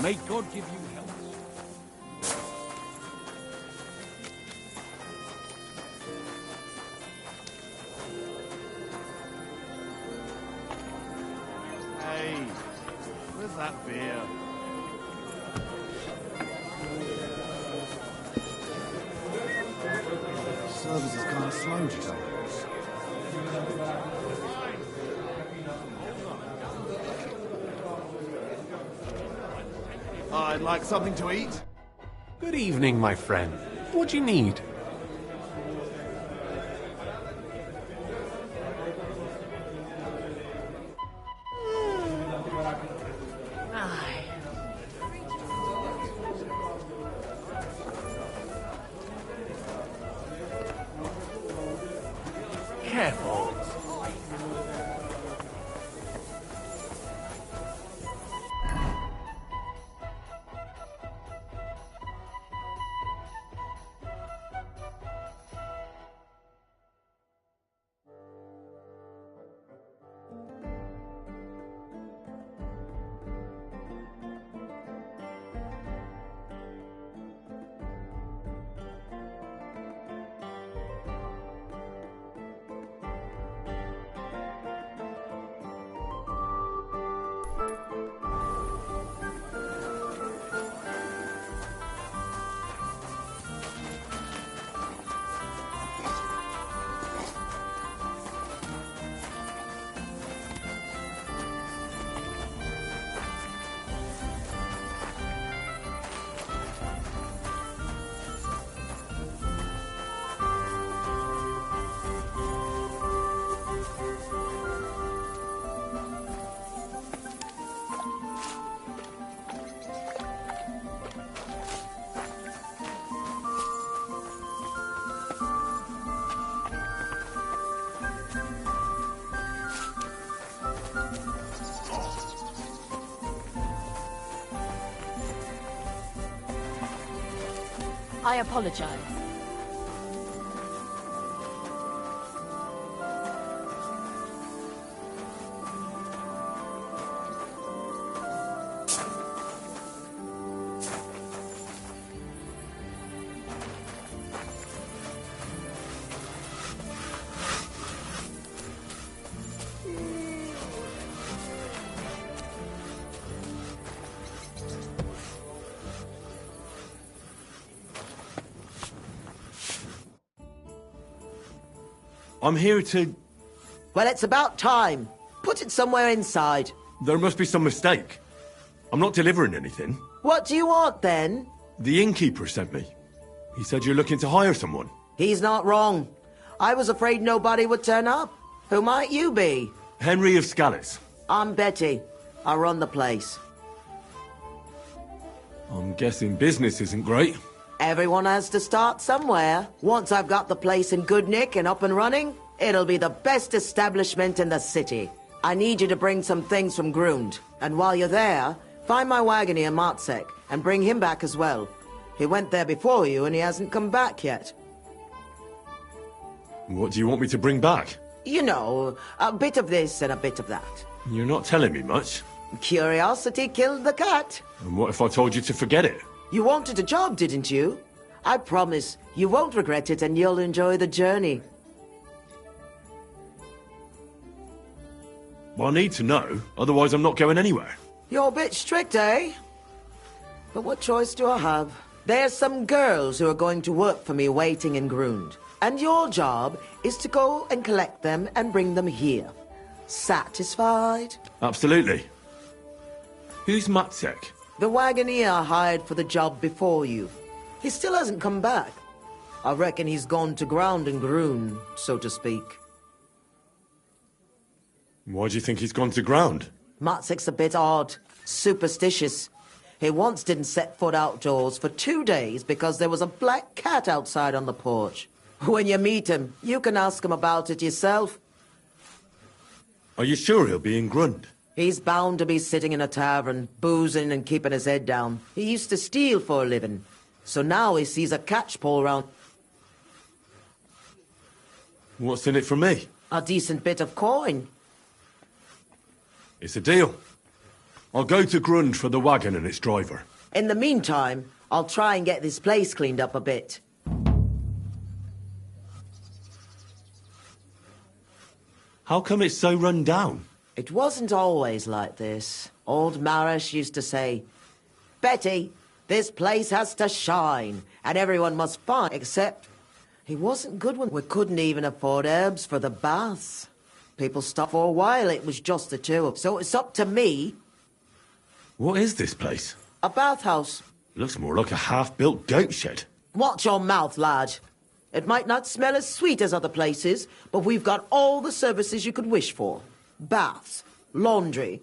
May God give you health. Hey, where's that beer? Service is kind of slow today. I'd like something to eat. Good evening, my friend. What do you need? Careful. I apologize. I'm here to... Well, it's about time. Put it somewhere inside. There must be some mistake. I'm not delivering anything. What do you want, then? The innkeeper sent me. He said you're looking to hire someone. He's not wrong. I was afraid nobody would turn up. Who might you be? Henry of Scallis. I'm Betty. I run the place. I'm guessing business isn't great. Everyone has to start somewhere. Once I've got the place in good nick and up and running, it'll be the best establishment in the city. I need you to bring some things from Grund. And while you're there, find my wagoner Matsek and bring him back as well. He went there before you and he hasn't come back yet. What do you want me to bring back? You know, a bit of this and a bit of that. You're not telling me much. Curiosity killed the cat. And what if I told you to forget it? You wanted a job, didn't you? I promise you won't regret it and you'll enjoy the journey. Well, I need to know, otherwise I'm not going anywhere. You're a bit strict, eh? But what choice do I have? There's some girls who are going to work for me waiting in Grund. And your job is to go and collect them and bring them here. Satisfied? Absolutely. Who's Matsek? The wagoner I hired for the job before you. He still hasn't come back. I reckon he's gone to ground in Grun, so to speak. Why do you think he's gone to ground? Matsek's a bit odd. Superstitious. He once didn't set foot outdoors for 2 days because there was a black cat outside on the porch. When you meet him, you can ask him about it yourself. Are you sure he'll be in Grund? He's bound to be sitting in a tavern, boozing and keeping his head down. He used to steal for a living. So now he sees a catchpole round. What's in it for me? A decent bit of coin. It's a deal. I'll go to Grund for the wagon and its driver. In the meantime, I'll try and get this place cleaned up a bit. How come it's so run down? It wasn't always like this. Old Marish used to say, Betty, this place has to shine, and everyone must find, except he wasn't good when we couldn't even afford herbs for the baths. People stopped for a while, it was just the two of us, so it's up to me. What is this place? A bathhouse. Looks more like a half-built goat shed. Watch your mouth, lad. It might not smell as sweet as other places, but we've got all the services you could wish for. Baths, laundry,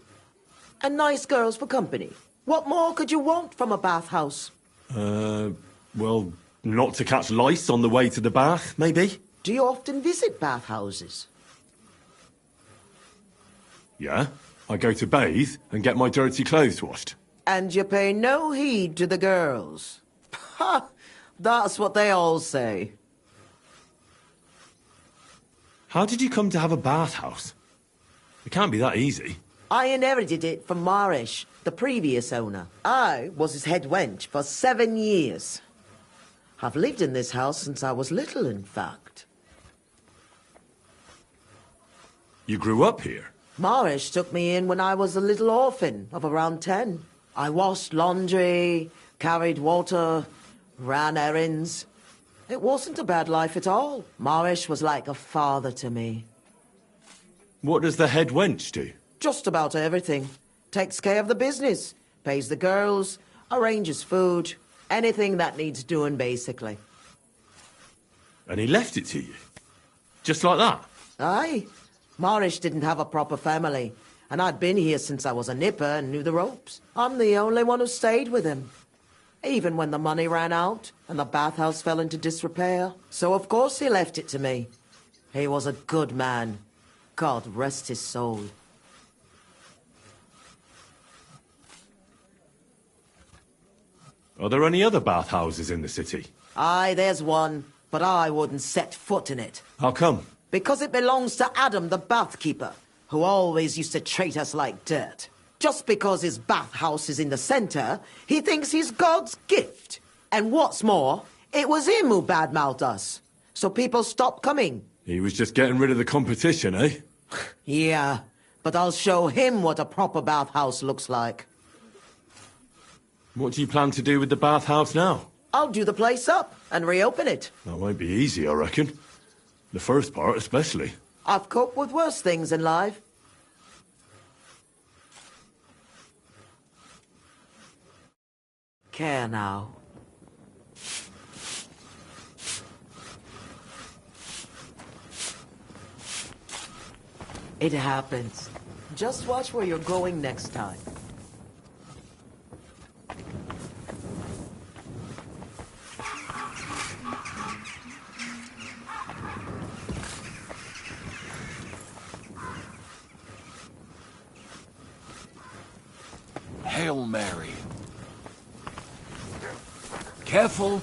and nice girls for company. What more could you want from a bathhouse? Well, not to catch lice on the way to the bath, maybe? Do you often visit bathhouses? Yeah, I go to bathe and get my dirty clothes washed. And you pay no heed to the girls. Ha! That's what they all say. How did you come to have a bathhouse? It can't be that easy. I inherited it from Marish, the previous owner. I was his head wench for 7 years. I've lived in this house since I was little, in fact. You grew up here? Marish took me in when I was a little orphan of around 10. I washed laundry, carried water, ran errands. It wasn't a bad life at all. Marish was like a father to me. What does the head wench do? Just about everything. Takes care of the business, pays the girls, arranges food, anything that needs doing, basically. And he left it to you? Just like that? Aye. Marish didn't have a proper family, and I'd been here since I was a nipper and knew the ropes. I'm the only one who stayed with him. Even when the money ran out and the bathhouse fell into disrepair. So of course he left it to me. He was a good man. God rest his soul. Are there any other bathhouses in the city? Aye, there's one, but I wouldn't set foot in it. How come? Because it belongs to Adam, the bathkeeper, who always used to treat us like dirt. Just because his bathhouse is in the centre, he thinks he's God's gift. And what's more, it was him who badmouthed us. So people stopped coming. He was just getting rid of the competition, eh? Yeah, but I'll show him what a proper bathhouse looks like. What do you plan to do with the bathhouse now? I'll do the place up and reopen it. That won't be easy, I reckon. The first part, especially. I've coped with worse things in life. Care now. It happens. Just watch where you're going next time. Hail Mary. Careful.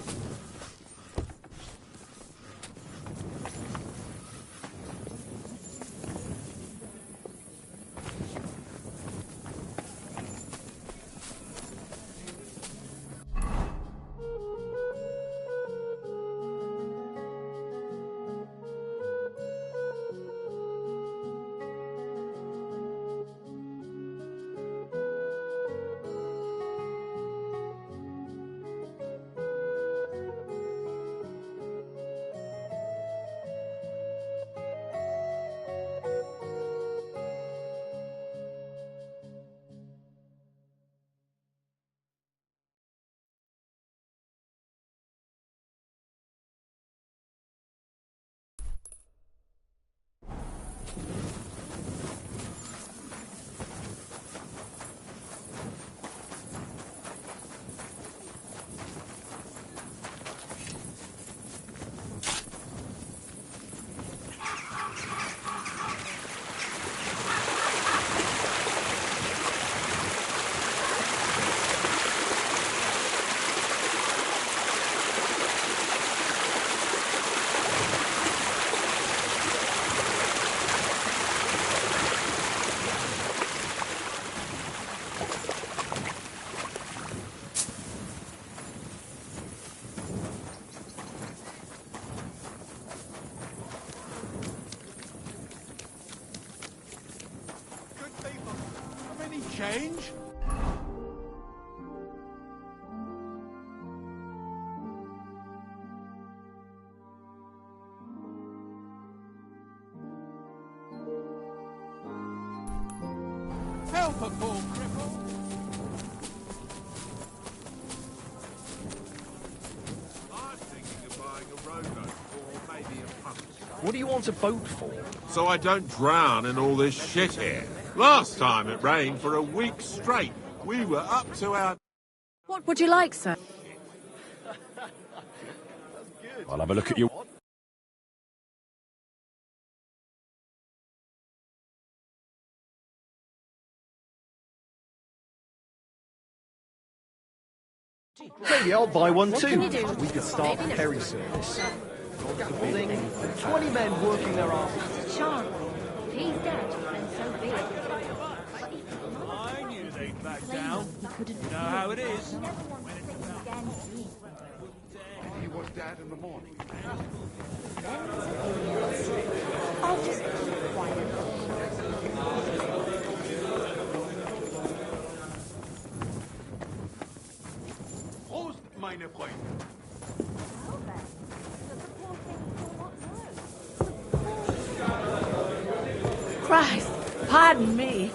change? Help a poor cripple. I'm thinking of buying a rowboat or maybe a punt. What do you want a boat for? So I don't drown in all this shit here. Last time it rained for a week straight. We were up to our... What would you like, sir? I'll have a look at you. Maybe I'll buy one What too. can you do? We could start a ferry service. Scaffolding, 20 men working their asses. Charlie, if he's dead, then so be it. I knew they'd back down. He couldn't You know how it is. He never wants to think again. He was dead in the morning. I'll just keep quiet. Prost, meine Freunde. Christ, pardon me.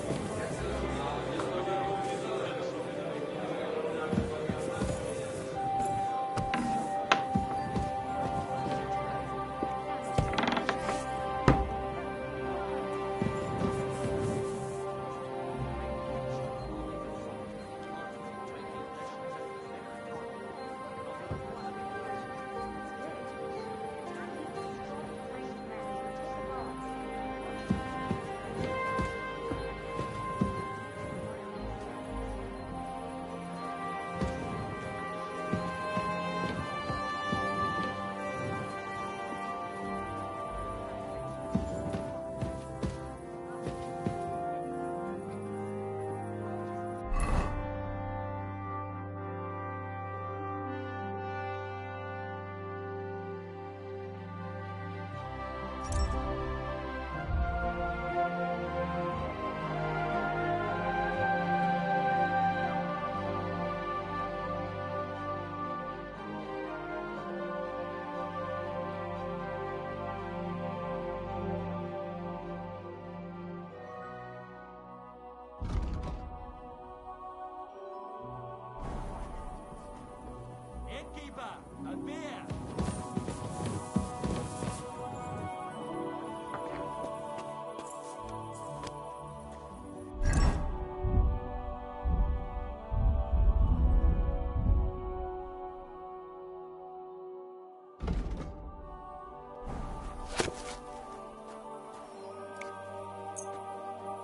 Innkeeper, a beer.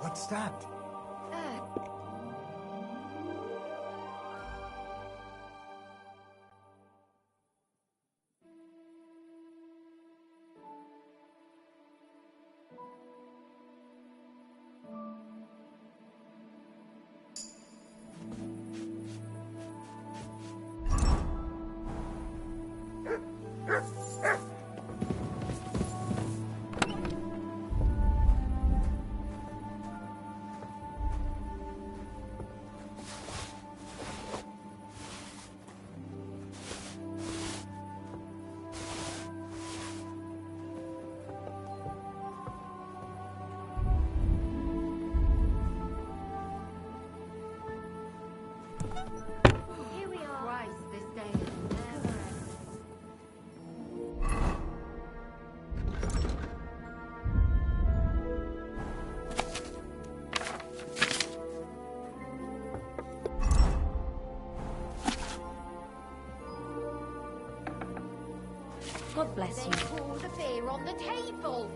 What's that? Here we are. Christ, this day is never God bless you. pour the beer on the table.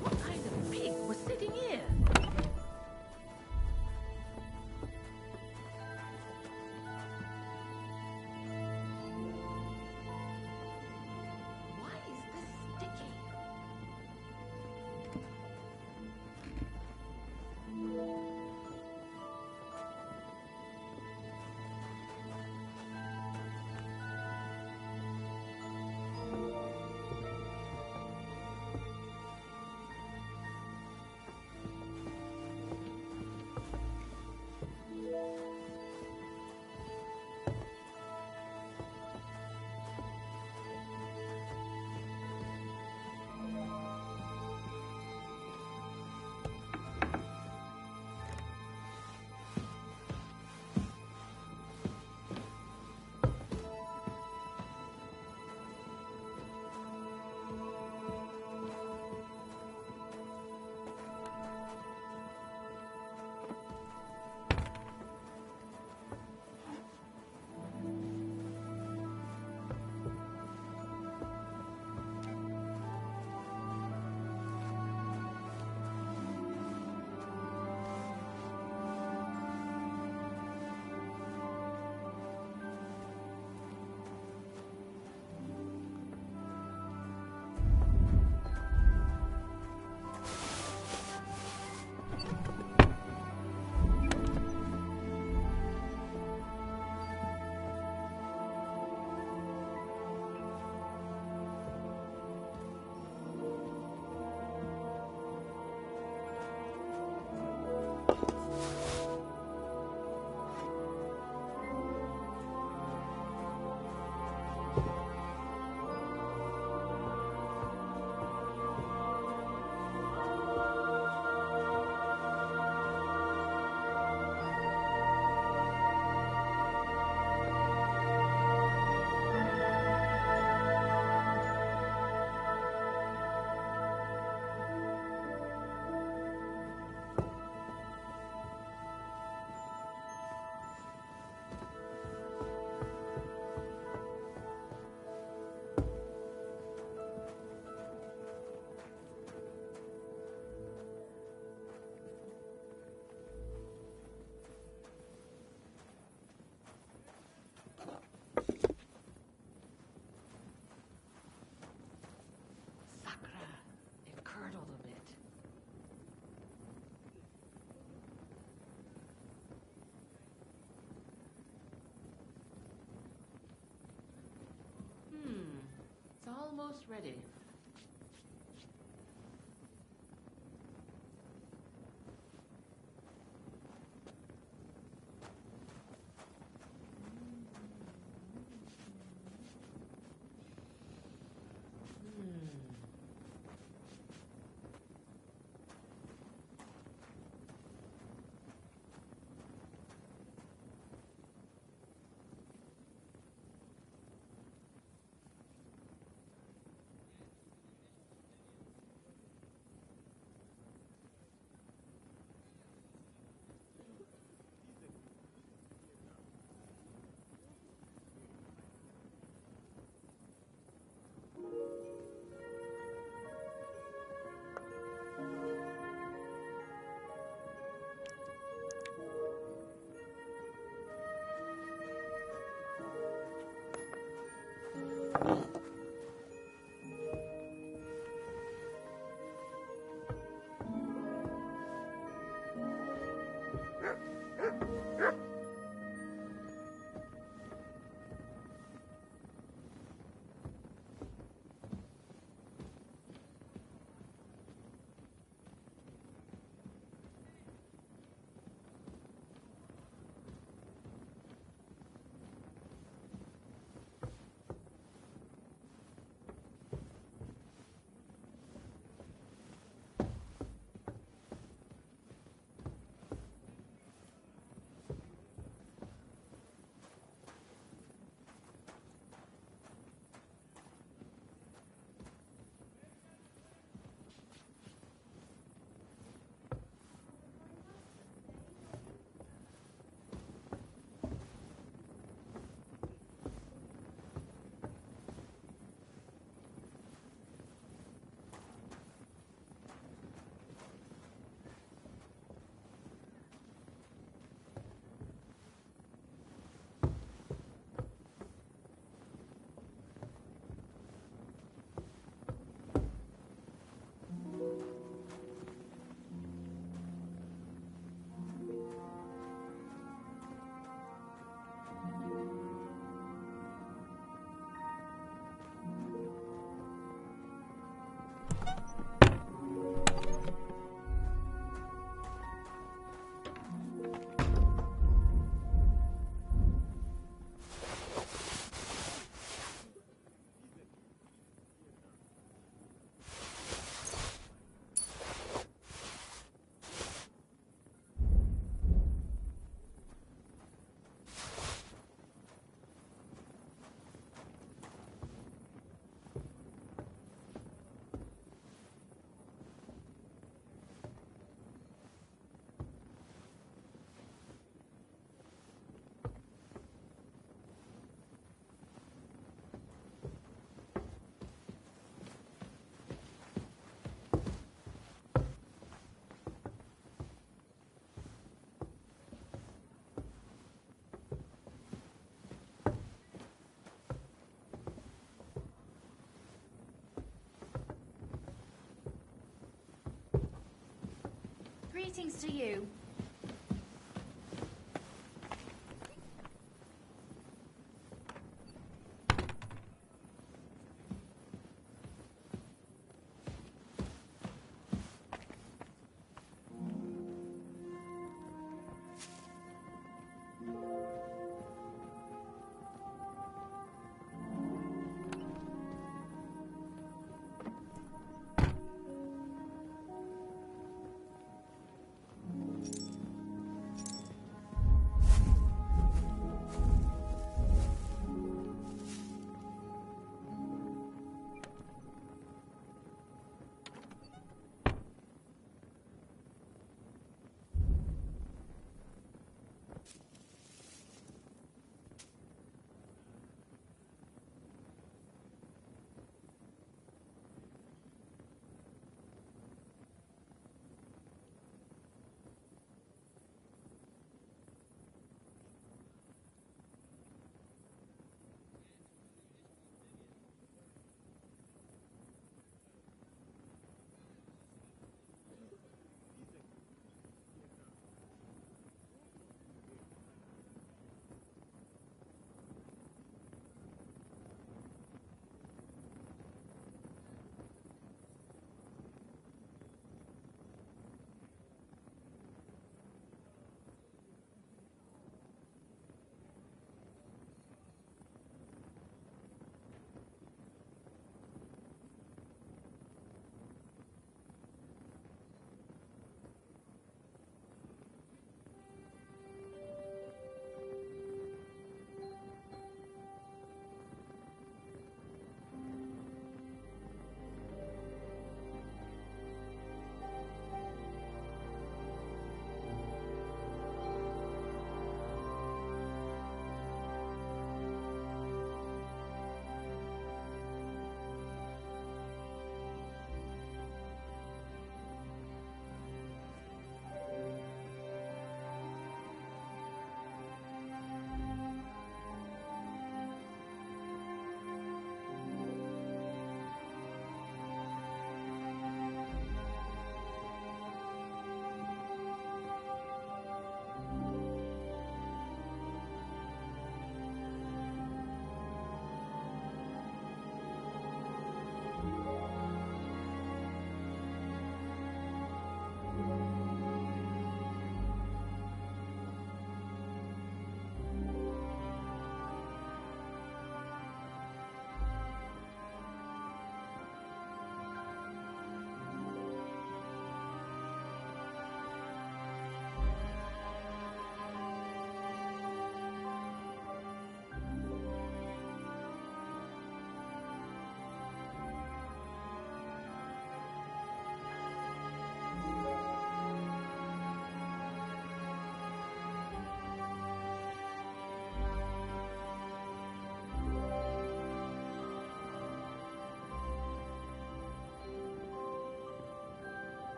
What kind of pig was sitting here? ready. Greetings to you.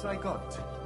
I got.